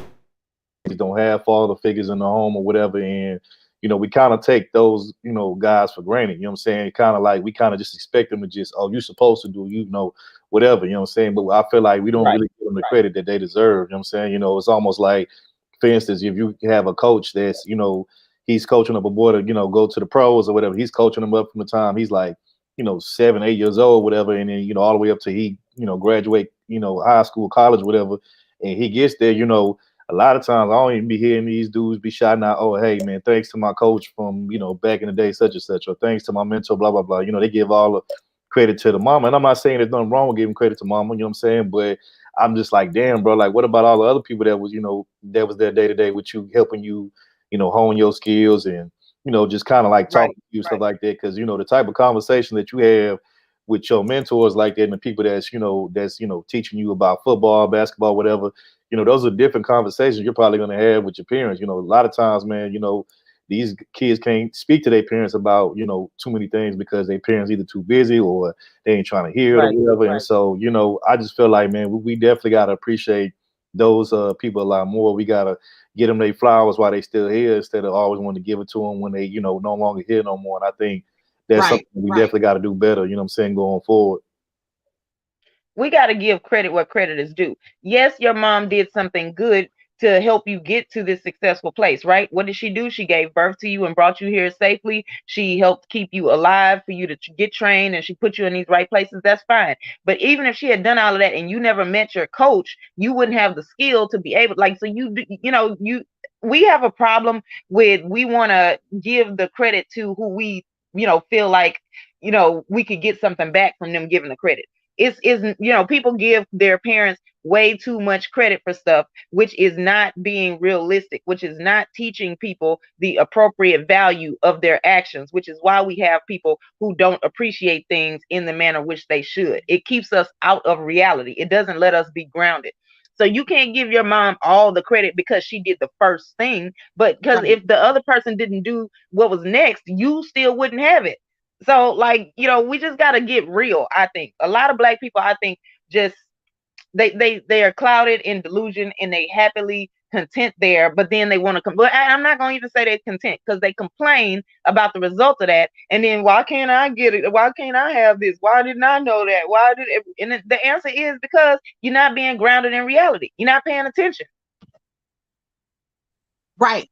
don't have father figures in the home or whatever. And we kind of take those, guys for granted, what I'm saying? Kind of like we kind of just expect them to just, oh, you're supposed to do, whatever, what I'm saying? But I feel like we don't really give them the credit that they deserve, what I'm saying? It's almost like, for instance, if you have a coach that's, he's coaching up a boy to, go to the pros or whatever, he's coaching them up from the time he's like, 7, 8 years old, whatever, and then, all the way up to he, graduate, high school, college, whatever, and he gets there, a lot of times I don't even be hearing these dudes be shouting out, oh, hey, man, thanks to my coach from, back in the day, such and such, or thanks to my mentor, blah, blah, blah. They give all the credit to the mama. And I'm not saying there's nothing wrong with giving credit to mama, what I'm saying? But I'm just like, damn, bro, like, what about all the other people that was, that was there day to day with you, helping you, hone your skills and, just kind of like talking to you, stuff like that. Because, the type of conversation that you have with your mentors like that and the people that's, teaching you about football, basketball, whatever, those are different conversations you're probably going to have with your parents. A lot of times, man, these kids can't speak to their parents about, too many things because their parents either too busy or they ain't trying to hear it or whatever. And so, I just feel like, man, we definitely got to appreciate those people a lot more. We got to get them their flowers while they still here instead of always wanting to give it to them when they, no longer here no more. And I think that's something we definitely got to do better, what I'm saying, going forward. We got to give credit where credit is due. Yes, your mom did something good to help you get to this successful place, right? What did she do? She gave birth to you and brought you here safely. She helped keep you alive for you to get trained, and she put you in these right places. That's fine. But even if she had done all of that and you never met your coach, you wouldn't have the skill to be able, like, so we have a problem with, we want to give the credit to who we, feel like, we could get something back from them giving the credit. People give their parents way too much credit for stuff, which is not being realistic, which is not teaching people the appropriate value of their actions, which is why we have people who don't appreciate things in the manner which they should. It keeps us out of reality. It doesn't let us be grounded. So you can't give your mom all the credit because she did the first thing, but because if the other person didn't do what was next, you still wouldn't have it. So, like, we just got to get real. I think a lot of Black people, I think, just they are clouded in delusion and they happily content there, but then they want to come. But I'm not going to even say they're content, because they complain about the result of that. And then, why can't I get it? Why can't I have this? Why didn't I know that? Why did it? And the answer is because you're not being grounded in reality. You're not paying attention. Right.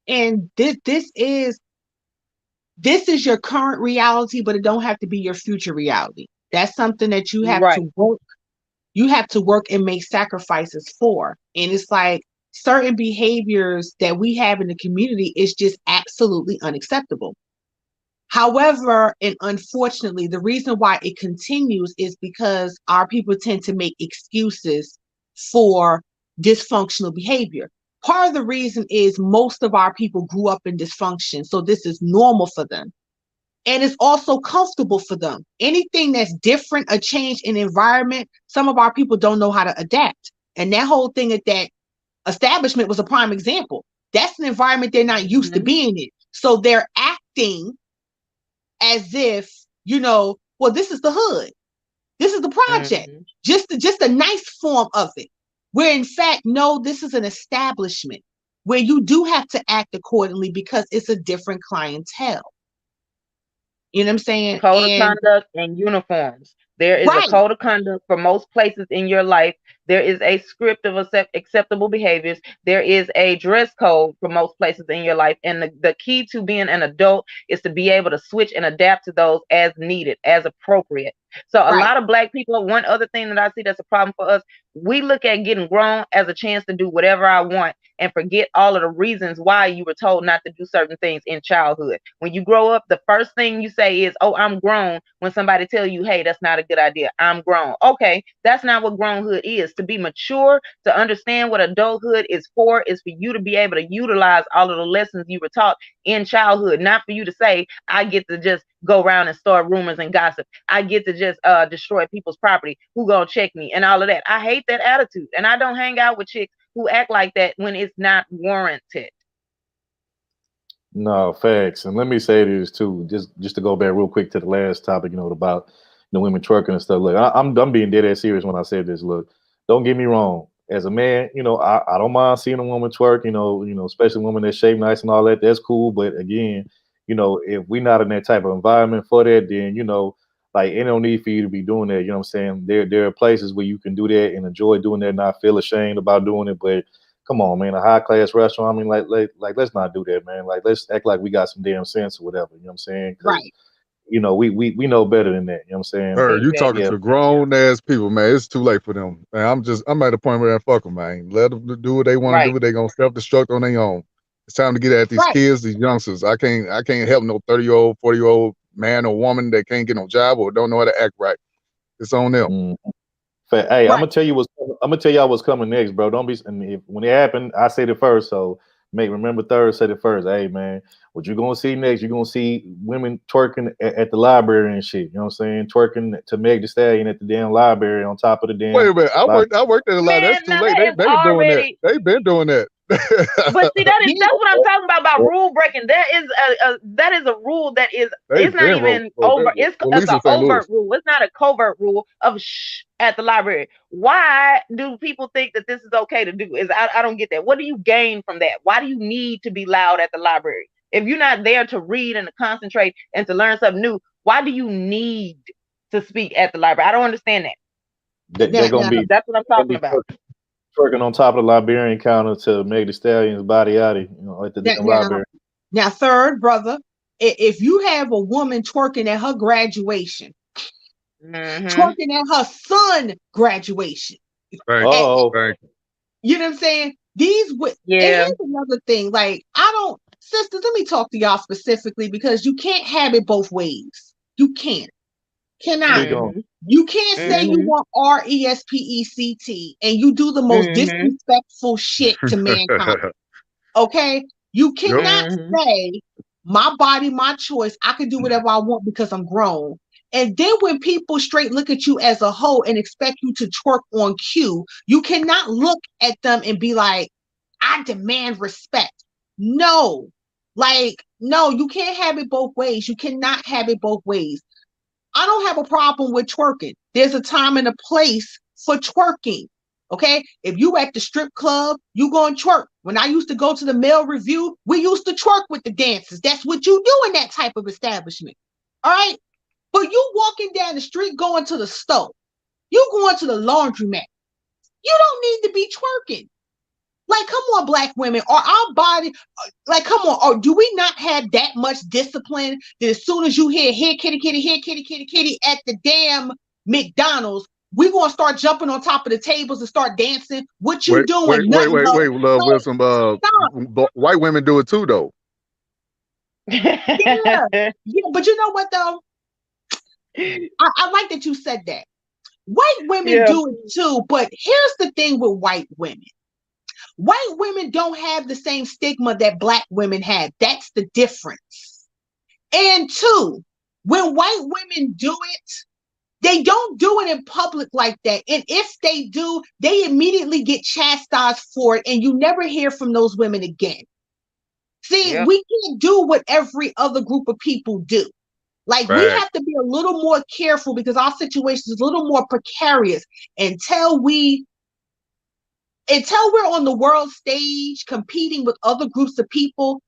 And this is your current reality, but it don't have to be your future reality. That's something that you have to work. You have to work and make sacrifices for. And it's like certain behaviors that we have in the community is just absolutely unacceptable. However, and unfortunately, the reason why it continues is because our people tend to make excuses for dysfunctional behavior. part of the reason is most of our people grew up in dysfunction, so this is normal for them. And it's also comfortable for them. Anything that's different, a change in environment, some of our people don't know how to adapt. And that whole thing at that establishment was a prime example. That's an environment they're not used to being in. So they're acting as if, well, this is the hood. This is the project. Just a nice form of it. Where in fact, no, this is an establishment where you do have to act accordingly because it's a different clientele. You know what I'm saying? Code of conduct and uniforms. There is a code of conduct for most places in your life. There is a script of acceptable behaviors. There is a dress code for most places in your life. And the key to being an adult is to be able to switch and adapt to those as needed, as appropriate. So a lot of Black people, one other thing that I see that's a problem for us, we look at getting grown as a chance to do whatever I want and forget all of the reasons why you were told not to do certain things in childhood. When you grow up, the first thing you say is, oh, I'm grown, when somebody tells you, hey, that's not a good idea. I'm grown. Okay, that's not what grownhood is. To be mature, to understand what adulthood is for you to be able to utilize all of the lessons you were taught in childhood, not for you to say, I get to just go around and start rumors and gossip. I get to just destroy people's property. Who gonna check me and all of that? I hate that attitude. And I don't hang out with chicks who act like that when it's not warranted. No, facts. And let me say this too, just to go back real quick to the last topic, about the women twerking and stuff. Look, I'm being dead ass serious when I say this. Look, don't get me wrong. As a man, I don't mind seeing a woman twerk, especially women that shape nice and all that. That's cool. But again, if we're not in that type of environment for that, then, like, it don't need for you to be doing that. You know what I'm saying? There are places where you can do that and enjoy doing that and not feel ashamed about doing it. But come on, man, a high class restaurant. I mean, like, let's not do that, man. Like, let's act like we got some damn sense or whatever. You know what I'm saying? Right. We know better than that. You know what I'm saying? Sir, you talking to grown ass people, man. It's too late for them. Man, I'm at a point where I fuck them, man. Let them do what they want to do. They're gonna self-destruct on their own. It's time to get at these kids, these youngsters. I can't help no 30-year-old, 40-year-old man or woman that can't get no job or don't know how to act right. It's on them. Hey, I'm gonna tell y'all what's coming next, bro. Don't be. When it happened, I said it first. So remember Third said it first. Hey, man, what you gonna see next? You're gonna see women twerking at the library and shit. You know what I'm saying? Twerking to Meg Thee Stallion at the damn library on top of the damn. Wait a minute, I worked at a lot. That's too late. They've been doing that. They've been doing that. But see, that's what I'm talking about rule breaking. That is a rule that is it's not even over. It's an overt rule. It's not a covert rule of shh at the library. Why do people think that this is okay to do? I don't get that. What do you gain from that? Why do you need to be loud at the library? If you're not there to read and to concentrate and to learn something new, why do you need to speak at the library? I don't understand that. That's what I'm talking about. Twerking on top of the librarian counter to Meg Thee Stallion's body out, at the library. Now, Third, brother, if you have a woman twerking at her graduation, twerking at her son graduation, you know what I'm saying? And here's another thing. Like, sisters, let me talk to y'all specifically because you can't have it both ways. You can't. Cannot. You can't say you want RESPECT and you do the most disrespectful shit to mankind. Okay? You cannot say my body, my choice. I can do whatever I want because I'm grown. And then when people straight look at you as a hoe and expect you to twerk on cue, you cannot look at them and be like, I demand respect. No, you can't have it both ways. You cannot have it both ways. I don't have a problem with twerking. There's a time and a place for twerking. Okay. If you at the strip club, you going to twerk. When I used to go to the male review, we used to twerk with the dancers. That's what you do in that type of establishment. All right. But you walking down the street, going to the store, you going to the laundromat. You don't need to be twerking. Like, come on, Black women, or our body, like, come on, or do we not have that much discipline that as soon as you hear kitty, kitty, here, kitty, kitty, kitty at the damn McDonald's, we're going to start jumping on top of the tables and start dancing? What you doing? Wait, love, Wilson, white women do it too, though. Yeah, but you know what, though? I like that you said that. White women do it too, but here's the thing with white women. White women don't have the same stigma that black women have. That's the difference. And two, when white women do it, they don't do it in public like that. And if they do, they immediately get chastised for it, and you never hear from those women again. See, we can't do what every other group of people do. Like, we have to be a little more careful because our situation is a little more precarious until we're on the world stage competing with other groups of people.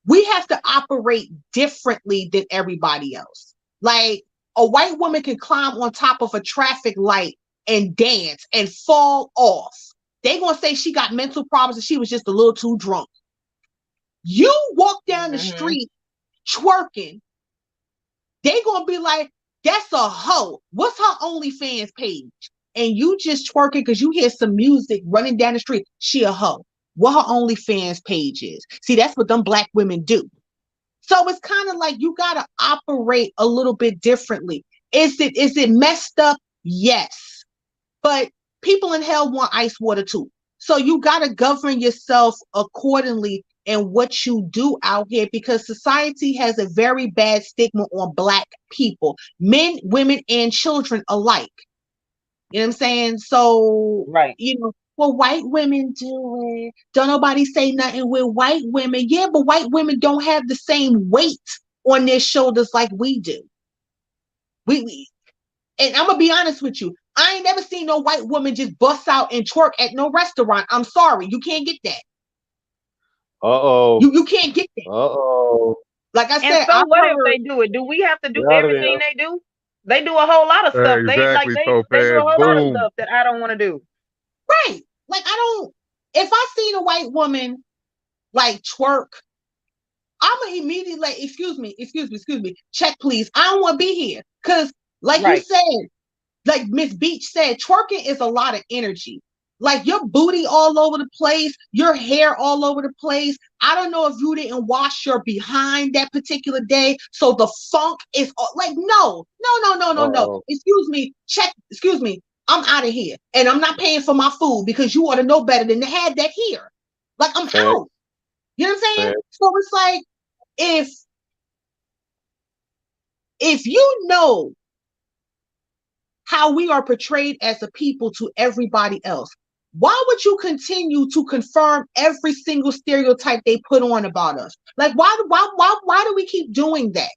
We have to operate differently than everybody else. Like, a white woman can climb on top of a traffic light and dance and fall off. They gonna say she got mental problems and she was just a little too drunk. You walk down the street twerking, they gonna be like, that's a hoe. What's her OnlyFans page? And you just twerking because you hear some music running down the street. She a hoe. What her OnlyFans page is. See, that's what them black women do. So it's kind of like you gotta operate a little bit differently. Is it messed up? Yes. But people in hell want ice water too. So you gotta govern yourself accordingly in what you do out here, because society has a very bad stigma on black people, men, women, and children alike. You know what I'm saying? So, you know, well, white women do it. Don't nobody say nothing with white women. Yeah, but white women don't have the same weight on their shoulders like we do. And I'm gonna be honest with you. I ain't never seen no white woman just bust out and twerk at no restaurant. I'm sorry, you can't get that. You can't get that. Like I said, so what if they do it? Do we have to do everything they do? They do a whole lot of stuff. They do a whole lot of stuff that I don't want to do. Right. Like, if I seen a white woman like twerk, I'ma immediately like, excuse me, check please. I don't want to be here. Cause like you said, like Miss Beach said, twerking is a lot of energy. Like, your booty all over the place, your hair all over the place. I don't know if you didn't wash your behind that particular day. So the funk is like, no. Excuse me. I'm out of here. And I'm not paying for my food because you ought to know better than to have that here. Like, I'm out. You know what I'm saying? So it's like, if you know how we are portrayed as a people to everybody else, why would you continue to confirm every single stereotype they put on about us? Like, why do we keep doing that?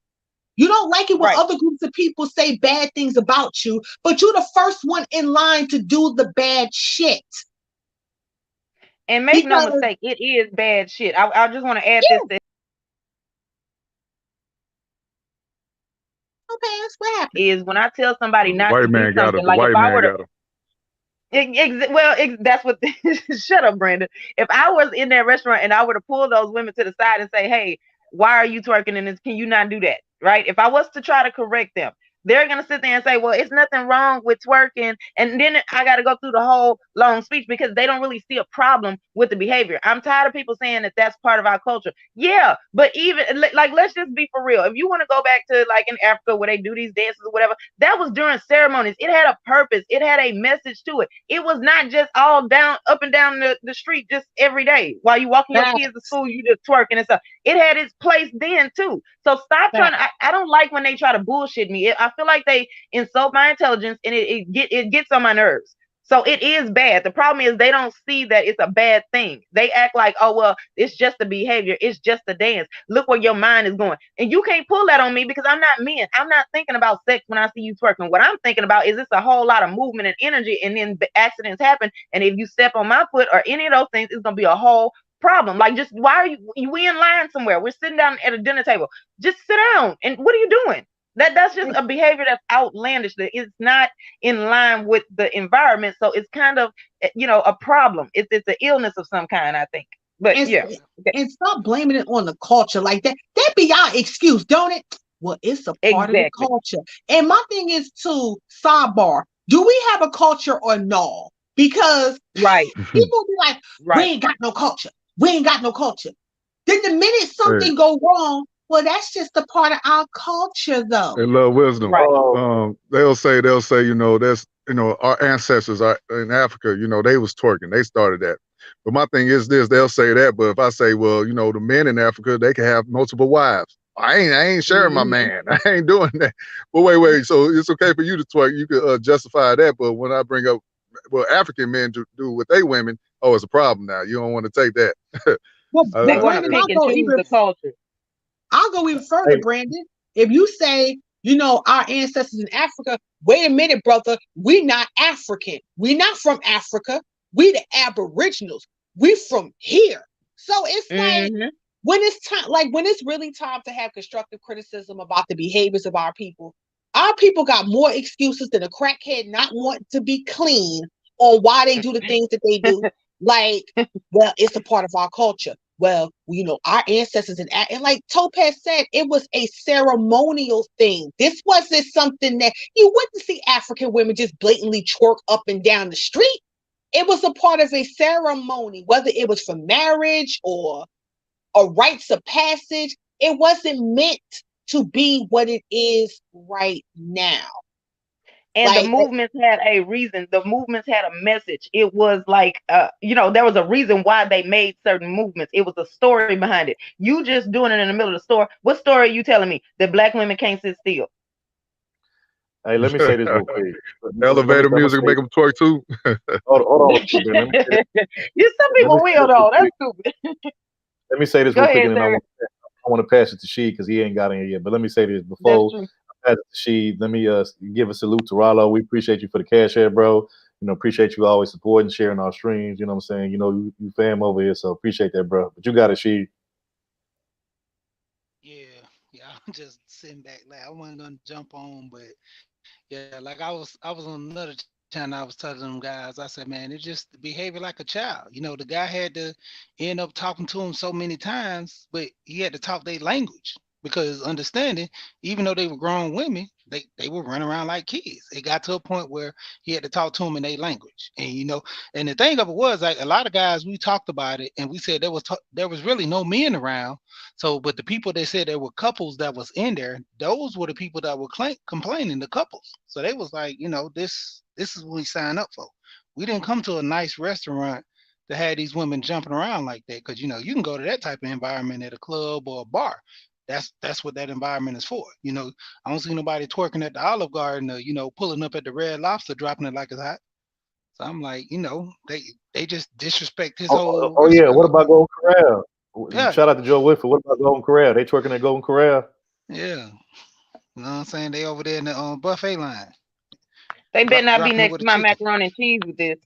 You don't like it when other groups of people say bad things about you, but you're the first one in line to do the bad shit. And make no mistake, it is bad shit. I just want to add this. Okay, that's what happened. Is when I tell somebody not to do something, like if I were to. That's what. Shut up, Brandon. If I was in that restaurant and I were to pull those women to the side and say, "Hey, why are you twerking in this? Can you not do that?" Right? If I was to try to correct them, they're gonna sit there and say, "Well, it's nothing wrong with twerking," and then I got to go through the whole long speech because they don't really see a problem with the behavior. I'm tired of people saying that that's part of our culture. Yeah, but even like, let's just be for real. If you want to go back to like in Africa where they do these dances or whatever, that was during ceremonies. It had a purpose. It had a message to it. It was not just all up and down the street just every day while you walking your kids to school. You just twerking and stuff. It had its place then too. So stop trying to. I don't like when they try to bullshit me. I feel like they insult my intelligence and it gets on my nerves. So it is bad. The problem is they don't see that it's a bad thing. They act like, oh, well, it's just the behavior. It's just the dance. Look where your mind is going. And you can't pull that on me because I'm not men. I'm not thinking about sex when I see you twerking. What I'm thinking about is it's a whole lot of movement and energy, and then accidents happen. And if you step on my foot or any of those things, it's going to be a whole problem. Like, just why are we in line somewhere? We're sitting down at a dinner table. Just sit down. And what are you doing? That's just a behavior that's outlandish. That it's not in line with the environment. So it's kind of, a problem. It's an illness of some kind, I think. But and stop blaming it on the culture like that. That be our excuse, don't it? Well, it's a part of the culture. And my thing is to sidebar, do we have a culture or no? Because people be like, we ain't got no culture. We ain't got no culture. Then the minute something go wrong, well, that's just a part of our culture, though. They love wisdom. They'll say, that's, our ancestors are in Africa, they was twerking. They started that. But my thing is this: they'll say that, but if I say, well, you know, the men in Africa, they can have multiple wives. I ain't sharing my man. I ain't doing that. But wait. So it's okay for you to twerk. You could justify that. But when I bring up what African men do with their women, oh, it's a problem now. You don't want to take that. Well, They but want to Brandon, pick and choose the culture. I'll go even further, Brandon. If you say, you know, our ancestors in Africa, wait a minute, brother, we not African. We not from Africa. We the Aboriginals. We from here. So it's like when it's time, like when it's really time to have constructive criticism about the behaviors of our people got more excuses than a crackhead not wanting to be clean on why they do the things that they do. Like, well, it's a part of our culture. Well, you know, our ancestors and like Topaz said, it was a ceremonial thing. This wasn't something that you wouldn't see African women just blatantly twerk up and down the street. It was a part of a ceremony, whether it was for marriage or a rites of passage. It wasn't meant to be what it is right now. And like, the movements had a reason. The movements had a message. It was like, you know, there was a reason why they made certain movements. It was a story behind it. You just doing it in the middle of the store. What story are you telling me? That black women can't sit still? Hey, let me say this real quick. Elevator music make them twerk too. Hold on. Some people will though. That's stupid. Let me say this real quick, and then I want to pass it to She because he ain't got in here yet. But let me say this before I pass it to She. Let me give a salute to Rollo. We appreciate you for the cash air, bro. You know, appreciate you always supporting, sharing our streams. You know what I'm saying? You know, you fam over here, so appreciate that, bro. But you got it, She. Yeah. I'm just sitting back. Like I wasn't gonna jump on, but yeah, like I was on another channel. I was telling them guys, I said, man, it's just behavior like a child. You know, the guy had to end up talking to him so many times, but he had to talk their language because understanding, even though they were grown women, they were running around like kids. It got to a point where he had to talk to them in their language. And you know, and the thing of it was like a lot of guys, we talked about it and we said there was really no men around. So, but the people they said there were couples that was in there, those were the people that were complaining, the couples. So they was like, you know, this is what we signed up for. We didn't come to a nice restaurant to have these women jumping around like that. Cause you know, you can go to that type of environment at a club or a bar. That's what that environment is for. You know, I don't see nobody twerking at the Olive Garden or, you know, pulling up at the Red Lobster, dropping it like it's hot. So I'm like, you know, they just disrespect his whole. Oh yeah, what about Golden Corral? Yeah. Shout out to Joe Whitford. What about Golden Corral? They twerking at Golden Corral? Yeah. You know what I'm saying? They over there in the buffet line. They better not be next to my macaroni and cheese with this.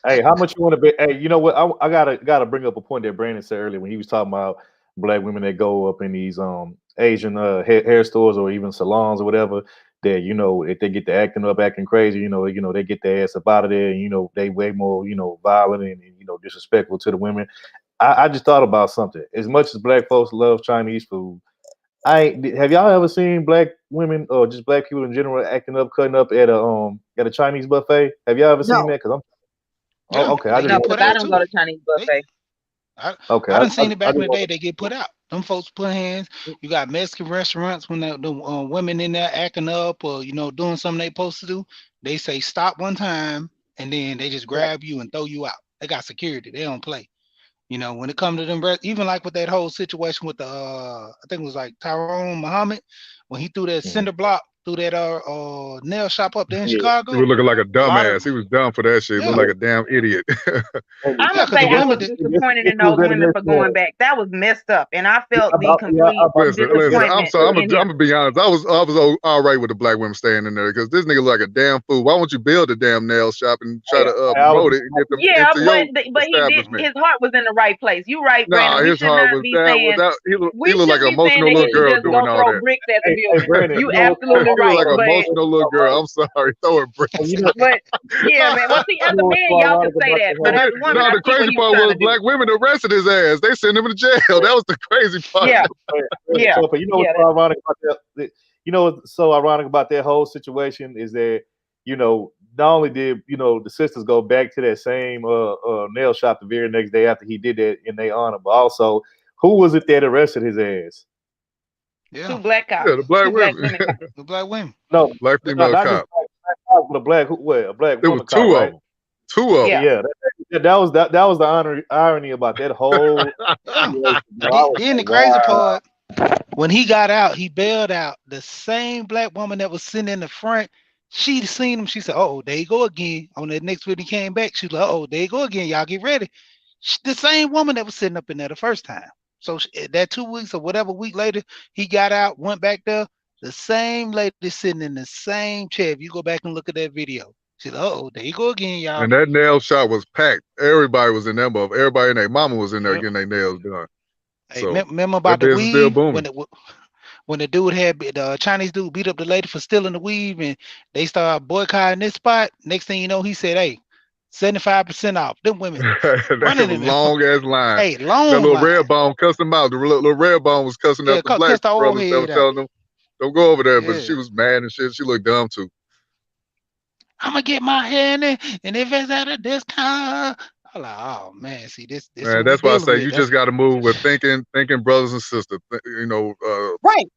Hey, how much you want to bet? Hey, you know what? I gotta bring up a point that Brandon said earlier when he was talking about black women that go up in these Asian hair stores or even salons or whatever. That, you know, if they get to acting crazy, you know, they get their ass up out of there, and you know, they way more, you know, violent and you know, disrespectful to the women. I just thought about something. As much as black folks love Chinese food, have y'all ever seen black women or just black people in general acting up, cutting up at a Chinese buffet? Have y'all ever seen that? Because okay. I don't go to Chinese buffet. I done seen it back in the day. They get put out. Them folks put hands. You got Mexican restaurants when the women in there acting up or, you know, doing something they supposed to do. They say stop one time and then they just grab you and throw you out. They got security. They don't play. You know, when it comes to them, even like with that whole situation with the, I think it was like Tyrone Muhammad, when he threw that cinder block through that nail shop up there in Chicago. He was looking like a dumbass. He was dumb for that shit. He looked like a damn idiot. I'm gonna say I was disappointed in those women for going back. That was messed up, and I felt the complete disappointment. I'm sorry. I'm gonna be honest. I was all right with the black women staying in there because this nigga look like a damn fool. Why won't you build a damn nail shop and try to promote it and get them into but he did. His heart was in the right place. You right, Brandon. His heart was that. He looked like an emotional little girl doing all that. You absolutely right. Like an emotional little girl. I'm sorry. Throw a brick. But yeah, man. Well, see, as a man, y'all can say that. But as a woman, no, the crazy part was black women arrested his ass. They sent him to jail. That was the crazy part. Yeah. But you know what's so ironic about that? You know what's so ironic about that whole situation is that, you know, not only did, you know, the sisters go back to that same nail shop the very next day after he did that in their honor, but also who was it that arrested his ass? Yeah. Two black cops. Yeah, the black women. The black women. No, black female cop. But a black woman. There was two of them. Two of them. Yeah. Yeah, that was the irony about that whole. Then the crazy part, when he got out, he bailed out. The same black woman that was sitting in the front, she seen him. She said, "Oh, there you go again." On the next video, he came back. She was like, "Oh, there you go again. Y'all get ready." The same woman that was sitting up in there the first time. So that 2 weeks or whatever week later, he got out, went back there. The same lady sitting in the same chair. If you go back and look at that video, she's like, "Oh, there you go again, y'all." And that nail shop was packed. Everybody was in there, but everybody and their mama was in there getting their nails done. Hey, So remember about the business still weave booming. when the dude had the Chinese dude beat up the lady for stealing the weave, and they started boycotting this spot. Next thing you know, he said, "Hey, 75% off." Them women running in there. Long ass line. Hey, long That little line. red bone cussed them out. The little red bone was cussing out the black cussed the old brothers that head was out. telling them, "Don't go over there." But Yeah. she was mad and shit. She looked dumb too. I'm gonna get my hand in, and if it's at a discount, I'm like, oh man, see this. Man, what that's we why I dealing say with. you That's just got to move with thinking brothers and sisters. Right.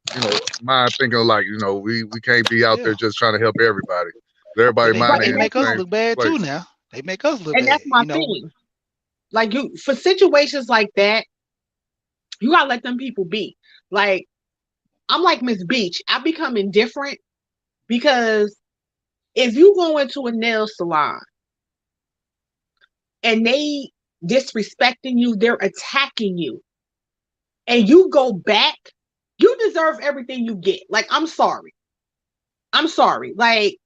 Mind thinking like, we can't be out there just trying to help everybody. Everybody mind they ain't in make the us same look bad too place. now. They make us look And bad. that's my thing. Like for situations like that, you gotta let them people be. Like, I'm like Miss Beach. I become indifferent because if you go into a nail salon and they disrespecting you, they're attacking you, and you go back, you deserve everything you get. Like, I'm sorry. Like,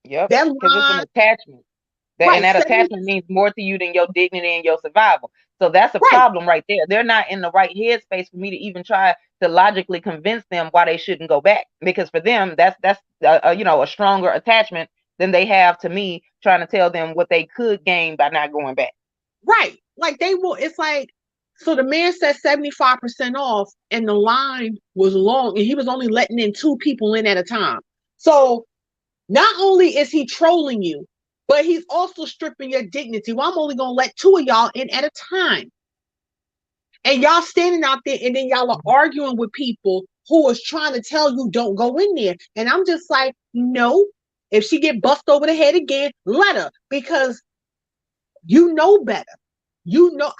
Yep, that because it's an line, attachment. right, And that attachment means more to you than your dignity and your survival. So that's a problem right there. They're not in the right headspace for me to even try to logically convince them why they shouldn't go back. Because for them, that's a stronger attachment than they have to me trying to tell them what they could gain by not going back. right. Like, they will. It's like, so the man said 75% off, and the line was long, and he was only letting in 2 people in at a time. So not only is he trolling you, but he's also stripping your dignity. Well, I'm only gonna let 2 of y'all in at a time. And y'all standing out there, and then y'all are arguing with people who is trying to tell you don't go in there. And I'm just like, no. If she get bust over the head again, let her, because you know better.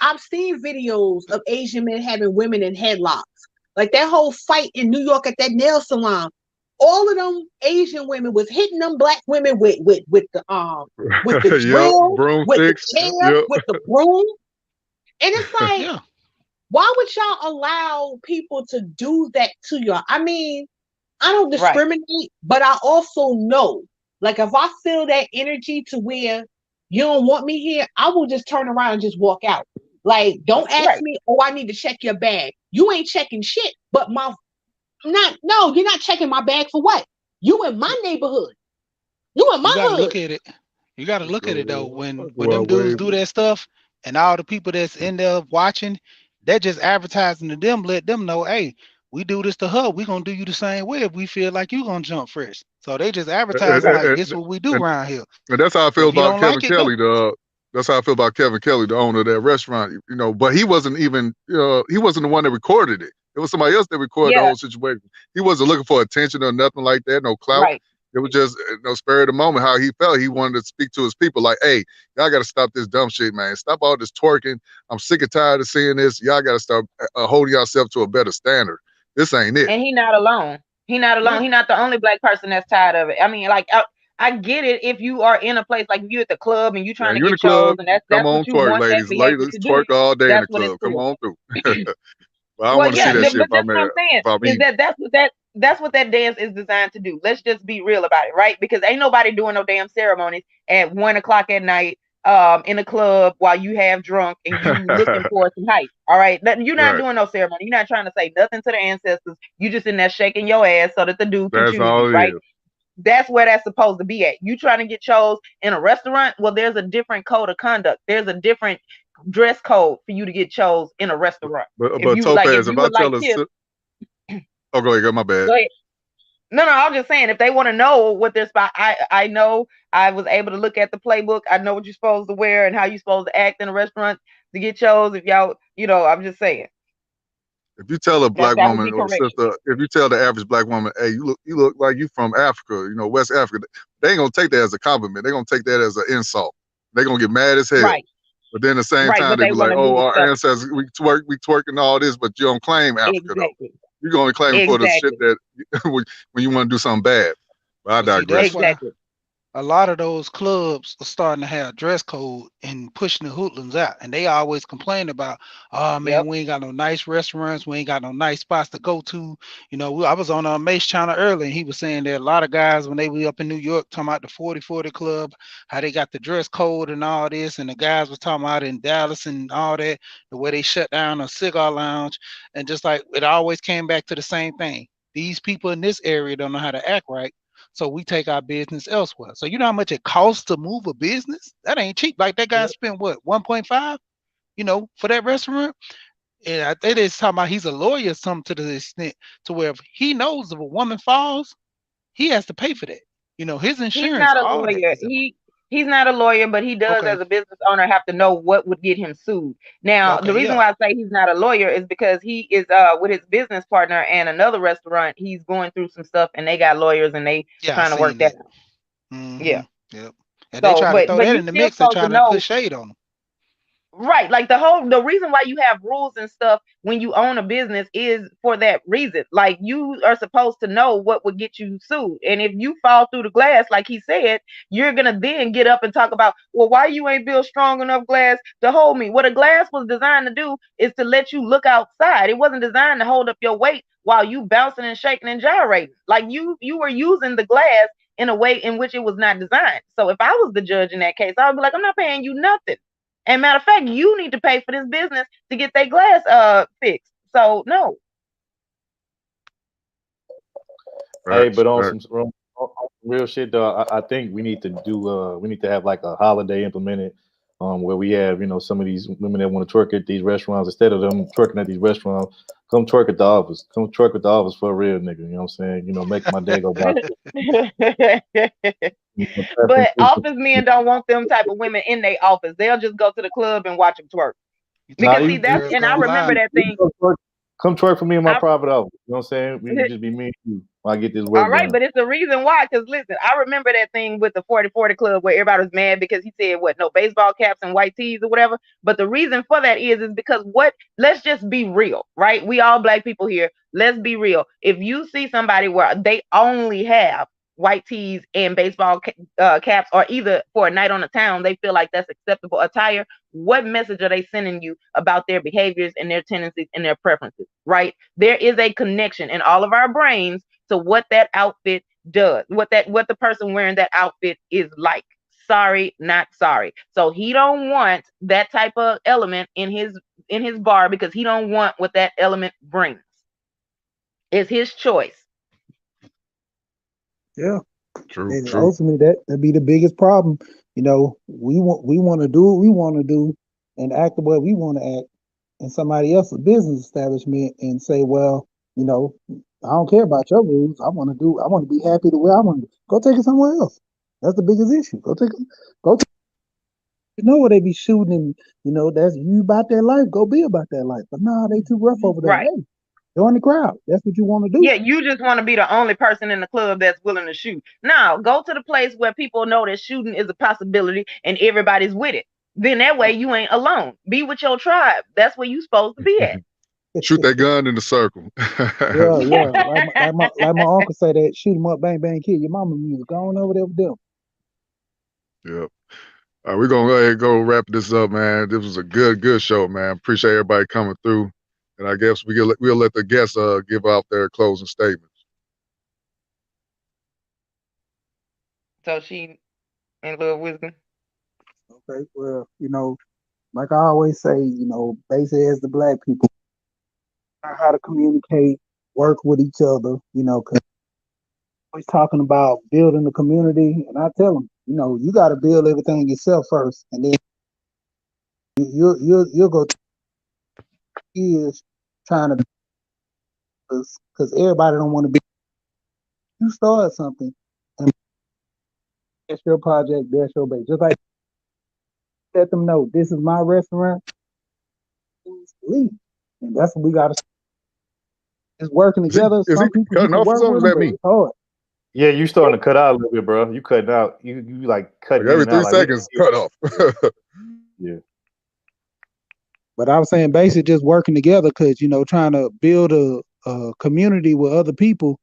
I've seen videos of Asian men having women in headlocks. Like that whole fight in New York at that nail salon. All of them Asian women was hitting them black women with the drill, with the chair, with the broom. And it's like, why would y'all allow people to do that to y'all? I mean, I don't discriminate, but I also know, like, if I feel that energy to where you don't want me here, I will just turn around and just walk out. Like, don't ask me, oh, I need to check your bag. You ain't checking shit, but you're not checking my bag for what? You in my neighborhood. You in my hood. Look at it. You got to look at it though. When them dudes do that stuff, and all the people that's in there watching, they're just advertising to them, let them know, hey, we do this to her, we gonna do you the same way if we feel like you gonna jump fresh. So they just advertising like this is what we do around here. And that's how I feel about Kevin Kelly. That's how I feel about Kevin Kelly, the owner of that restaurant. But he wasn't even, he wasn't the one that recorded it. It was somebody else that recorded the whole situation. He wasn't looking for attention or nothing like that, no clout. Right. It was just spur of the moment, how he felt. He wanted to speak to his people like, hey, y'all got to stop this dumb shit, man. Stop all this twerking. I'm sick and tired of seeing this. Y'all got to start holding yourself to a better standard. This ain't it. And he not alone. He not alone. He not the only black person that's tired of it. I mean, like, I get it if you are in a place, like if you at the club and you trying to get shows, and that's what you want that behavior to do. Twerk all day in the That's what club. it's Come for. on through. But I want to see that shit. But that's what I'm saying. Is that's what that dance is designed to do. Let's just be real about it, right? Because ain't nobody doing no damn ceremonies at 1 o'clock at night in a club while you have drunk and you looking for some hype. All right. You're not doing no ceremony. You're not trying to say nothing to the ancestors. You just in there shaking your ass so that the dude can choose you, right? That's where that's supposed to be at. You trying to get chose in a restaurant? Well, there's a different code of conduct. There's a different dress code for you to get chose in a restaurant. But Topaz, if I tell us, oh, go ahead, my bad. Go ahead. No, I'm just saying, if they want to know what their spot, I know I was able to look at the playbook. I know what you're supposed to wear and how you're supposed to act in a restaurant to get chose. If y'all, I'm just saying. If you tell a black woman or sister, if you tell the average black woman, hey, you look like you from Africa, West Africa, they ain't gonna take that as a compliment. They're gonna take that as an insult. They're gonna get mad as hell. Right. But then at the same Right, time, but they they be like, want to "Oh, do our stuff. ancestors, we twerking all this, but you don't claim Africa though. Exactly. You gonna claim it for the shit Exactly. that when you want to do something bad." But I But see, digress. that's why Exactly. a lot of those clubs are starting to have dress code and pushing the hoodlums out. And they always complain about, oh man, Yep. we ain't got no nice restaurants, we ain't got no nice spots to go to. You know, I was on Mace channel earlier, and he was saying that a lot of guys when they were up in New York talking about the 40/40 club, how they got the dress code and all this, and the guys was talking about in Dallas and all that, the way they shut down a cigar lounge, and just like it always came back to the same thing. These people in this area don't know how to act right. So we take our business elsewhere. So you know how much it costs to move a business? That ain't cheap. Like that guy Yep. spent what, 1.5, for that restaurant? And I think it's talking about he's a lawyer some to the extent to where if he knows if a woman falls, he has to pay for that. His He's insurance, not a all that lawyer. is involved. He's not a lawyer, but he does Okay. as a business owner have to know what would get him sued. Now, the Okay, reason yeah. why I say he's not a lawyer is because he is with his business partner and another restaurant. He's going through some stuff and they got lawyers and they Yeah, I trying to work seen that that. out. Mm-hmm. Yeah. Yep. And they So, try to throw but that you in the still mix. They're supposed to trying to put know. shade on them. Right, like the reason why you have rules and stuff when you own a business is for that reason. Like you are supposed to know what would get you sued, and if you fall through the glass, like he said, you're gonna then get up and talk about, well, why you ain't built strong enough glass to hold me? What a glass was designed to do is to let you look outside. It wasn't designed to hold up your weight while you bouncing and shaking and gyrating. Like you were using the glass in a way in which it was not designed. So if I was the judge in that case, I would be like, I'm not paying you nothing. And matter of fact, you need to pay for this business to get their glass fixed. So no. Hey, but on some real shit though, I think we need to have like a holiday implemented, where we have some of these women that want to twerk at these restaurants, instead of them twerking at these restaurants, come twerk at the office. Come twerk at the office for a real nigga. You know what I'm saying? Make my day go by. But office men don't want them type of women in their office. They'll just go to the club and watch them twerk. Because see, that's, and I remember that thing. Come twerk for me in my private office. You know what I'm saying? We can just be me and you while I get this work all right, done. but it's the reason why. Because listen, I remember that thing with the 40/40 club where everybody was mad because he said no baseball caps and white tees or whatever. But the reason for that is because let's just be real, right? We all black people here. Let's be real. If you see somebody where they only have white tees and baseball caps, or either for a night on the town, they feel like that's acceptable attire, what message are they sending you about their behaviors and their tendencies and their preferences, right? There is a connection in all of our brains to what that outfit does, what the person wearing that outfit is like. Sorry, not sorry. So he don't want that type of element in his bar because he don't want what that element brings. It's his choice. Yeah. True. And ultimately that'd be the biggest problem. We want to do what we want to do and act the way we want to act in somebody else's business establishment and say, well, I don't care about your rules. I want to be happy the way I want to. Go take it somewhere else. That's the biggest issue. Go where they be shooting and that's you about that life. Go be about that life. But nah, they too rough over there. Right. Hey, join the crowd. That's what you want to do. Yeah, you just want to be the only person in the club that's willing to shoot. Now, go to the place where people know that shooting is a possibility and everybody's with it. Then that way you ain't alone. Be with your tribe. That's where you supposed to be at. Shoot that gun in the circle. Yeah. Like my uncle say that, shoot 'em up, bang, bang, kill your mama music. Go on over there with them. Yep. All right, we're gonna go ahead and go wrap this up, man. This was a good show, man. Appreciate everybody coming through. And I guess we'll let the guests give out their closing statements. So she in love wisdom. Okay, well, like I always say, basically as the black people, learn how to communicate, work with each other, because always talking about building the community, and I tell them, you got to build everything yourself first, and then you'll go years trying to, because everybody don't want to be. You start something, and that's your project, that's your base. Just like let them know this is my restaurant. Leave, and that's what we got to. It's working together. Is he cutting off or something? Is that me? It's hard. Yeah, you starting to cut out a little bit, bro. You cutting out. You like cutting every in and 3 out, seconds. Cut off. Yeah. But I was saying basically just working together because, trying to build a community with other people,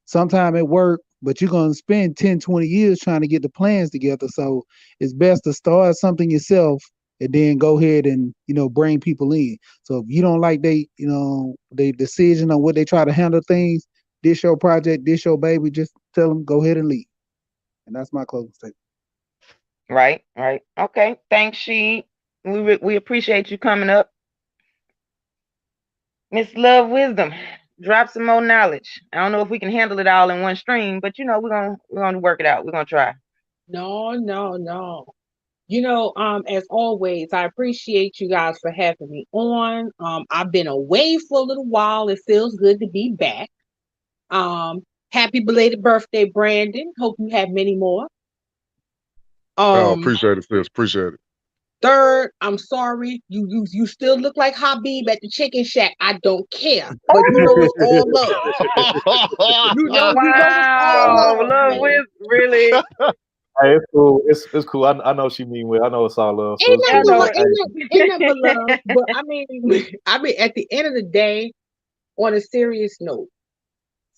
sometime it work, but you're going to spend 10, 20 years trying to get the plans together. So it's best to start something yourself and then go ahead and, bring people in. So if you don't like they decision on what they try to handle things, this your project, this your baby, just tell them go ahead and leave. And that's my closing statement. Right. Okay. Thanks, She. We appreciate you coming up. Miss Love Wisdom, drop some more knowledge. I don't know if we can handle it all in one stream, but we're gonna work it out. We're gonna try. No. As always, I appreciate you guys for having me on. I've been away for a little while. It feels good to be back. Happy belated birthday, Brandon. Hope you have many more. Appreciate it, sis. Appreciate it. Third, I'm sorry. You still look like Habib at the Chicken Shack. I don't care. But it's all love. Wow, love with really. Hey, it's cool. It's cool. I know she mean well. I know it's all love. So Ain't it's nothing but love. But I mean, at the end of the day, on a serious note,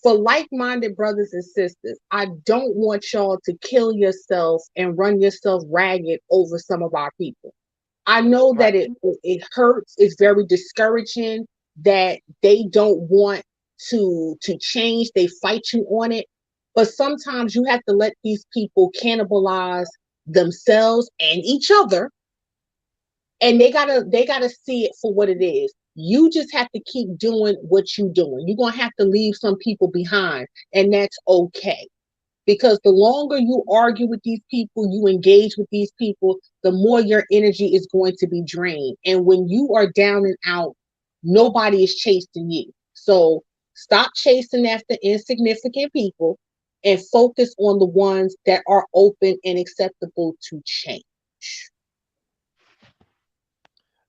for like-minded brothers and sisters, I don't want y'all to kill yourself and run yourself ragged over some of our people. I know that it hurts. It's very discouraging that they don't want to change. They fight you on it. But sometimes you have to let these people cannibalize themselves and each other. And they gotta see it for what it is. You just have to keep doing what you're doing. You're gonna have to leave some people behind, and that's okay. Because the longer you argue with these people, you engage with these people, the more your energy is going to be drained. And when you are down and out, nobody is chasing you. So stop chasing after insignificant people and focus on the ones that are open and acceptable to change.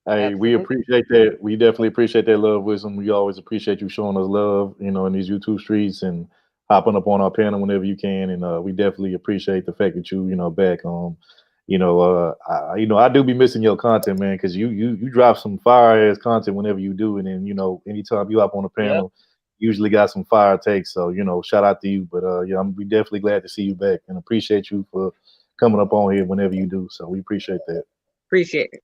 Hey, we appreciate that. We definitely appreciate that love, Wisdom. We always appreciate you showing us love, in these YouTube streets and hopping up on our panel whenever you can. And we definitely appreciate the fact that you, back. I do be missing your content, man, because you drop some fire ass content whenever you do, and then anytime you hop on a panel, usually got some fire takes. So shout out to you. But we definitely glad to see you back and appreciate you for coming up on here whenever you do. So we appreciate that. Appreciate it.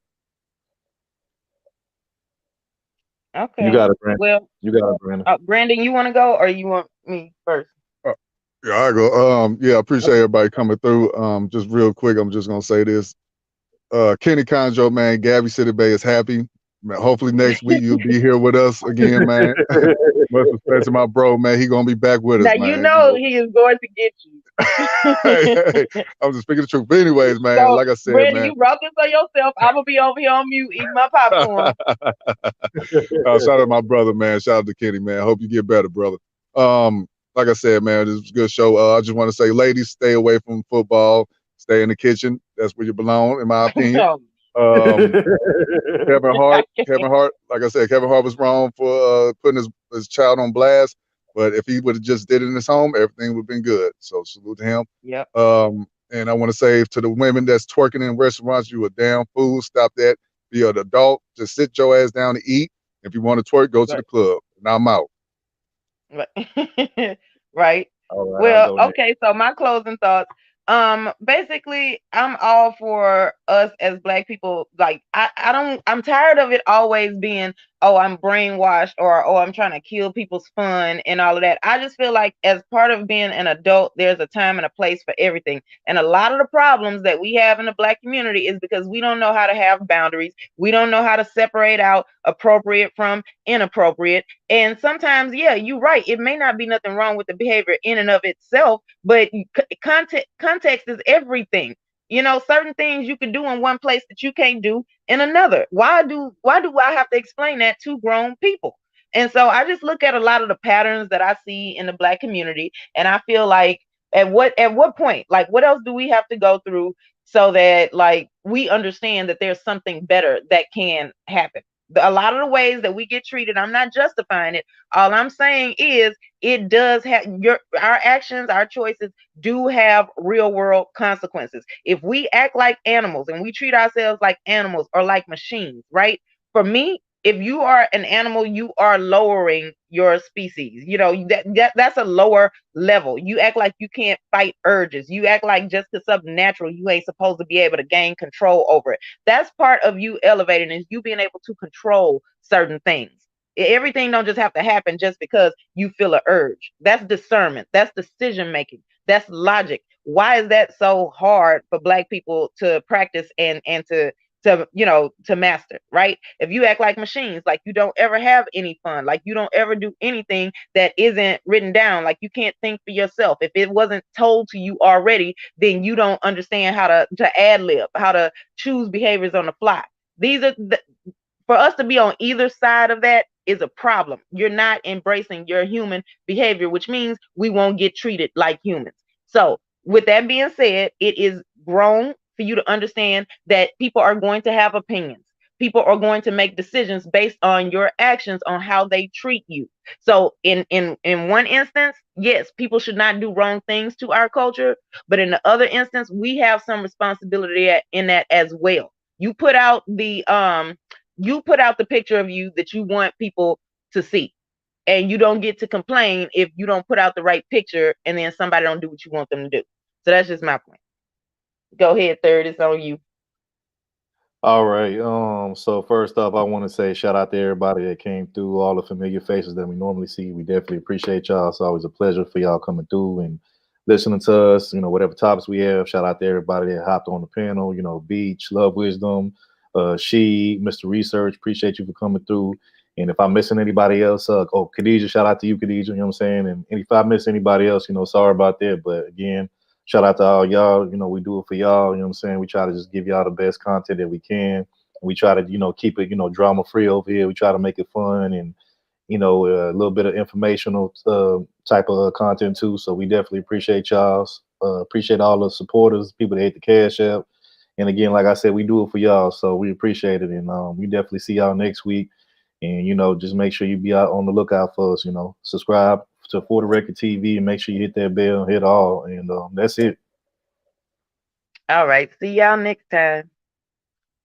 Okay. You got it, Brandon. Well, you got it, Brandon. Brandon, you want to go or you want me first? Yeah, I go. I appreciate everybody coming through. Just real quick, I'm just gonna say this. Kenny Conjo, man, Gabby City Bay is happy. Man, hopefully next week you'll be here with us again, man. Much respect to my bro, man. He gonna be back with us, Now man. he is going to get you. Hey, I'm just speaking the truth. But anyways, man, So, like I said, Brandon, man. you wrote this on yourself. I'm gonna be over here on mute eating my popcorn. Shout out to my brother, man. Shout out to Kenny, man. I hope you get better, brother. Like I said, man, this was a good show. I just want to say, ladies, stay away from football. Stay in the kitchen. That's where you belong, in my opinion. Kevin Hart, like I said, Kevin Hart was wrong for putting his child on blast. But if he would have just did it in his home, everything would have been good. So salute to him. Yep. And I want to say to the women that's twerking in restaurants, you a damn fool. Stop that. Be an adult. Just sit your ass down to eat. If you want to twerk, go to the club. Now I'm out. Right. Well, okay. So my closing thoughts. Basically, I'm all for us as Black people. Like, I'm tired of it always being, oh, I'm brainwashed, or oh, I'm trying to kill people's fun and all of that. I just feel like as part of being an adult, there's a time and a place for everything. And a lot of the problems that we have in the Black community is because we don't know how to have boundaries. We don't know how to separate out appropriate from inappropriate. And sometimes, yeah, you're right. It may not be nothing wrong with the behavior in and of itself, but context is everything. Certain things you can do in one place that you can't do in another. Why do I have to explain that to grown people? And so I just look at a lot of the patterns that I see in the Black community, and I feel like at what point, like, what else do we have to go through so that, like, we understand that there's something better that can happen? A lot of the ways that we get treated, I'm not justifying it. All I'm saying is it does have our actions, our choices do have real world consequences. If we act like animals and we treat ourselves like animals or like machines, right? for me, if you are an animal, you are lowering your species. You know, that's a lower level. You act like you can't fight urges. You act like just because something natural, you ain't supposed to be able to gain control over it. That's part of you elevating, is you being able to control certain things. Everything don't just have to happen just because you feel an urge. That's discernment. That's decision making. That's logic. Why is that so hard for Black people to practice and to master, right? If you act like machines, like you don't ever have any fun, like you don't ever do anything that isn't written down, like you can't think for yourself. If it wasn't told to you already, then you don't understand how to ad lib, how to choose behaviors on the fly. For us to be on either side of that is a problem. You're not embracing your human behavior, which means we won't get treated like humans. So with that being said, it is grown for you to understand that people are going to have opinions. People are going to make decisions based on your actions, on how they treat you. So in one instance, yes, people should not do wrong things to our culture, but in the other instance, we have some responsibility in that as well. You put out the picture of you that you want people to see, and you don't get to complain if you don't put out the right picture and then somebody don't do what you want them to do. So that's just my point. Go ahead, Third. It's on you. All right. So first off, I want to say shout out to everybody that came through, all the familiar faces that we normally see. We definitely appreciate y'all. It's always a pleasure for y'all coming through and listening to us. You know, whatever topics we have. Shout out to everybody that hopped on the panel. You know, Beach, Love Wisdom, She, Mr. Research. Appreciate you for coming through. And if I'm missing anybody else, Khadijah, shout out to you, Khadijah. You know what I'm saying? And if I miss anybody else, you know, sorry about that. But again, shout out to all y'all. You know, we do it for y'all. You know what I'm saying? We try to just give y'all the best content that we can. We try to, you know, keep it, you know, drama free over here. We try to make it fun and, you know, a little bit of informational type of content too. So we definitely appreciate y'all. Appreciate all the supporters, people that hit the Cash App. And again, like I said, we do it for y'all. So we appreciate it. And we definitely see y'all next week. And, you know, just make sure you be out on the lookout for us, you know, subscribe to For the Record TV and make sure you hit that bell, hit all. And that's it. All right. See y'all next time.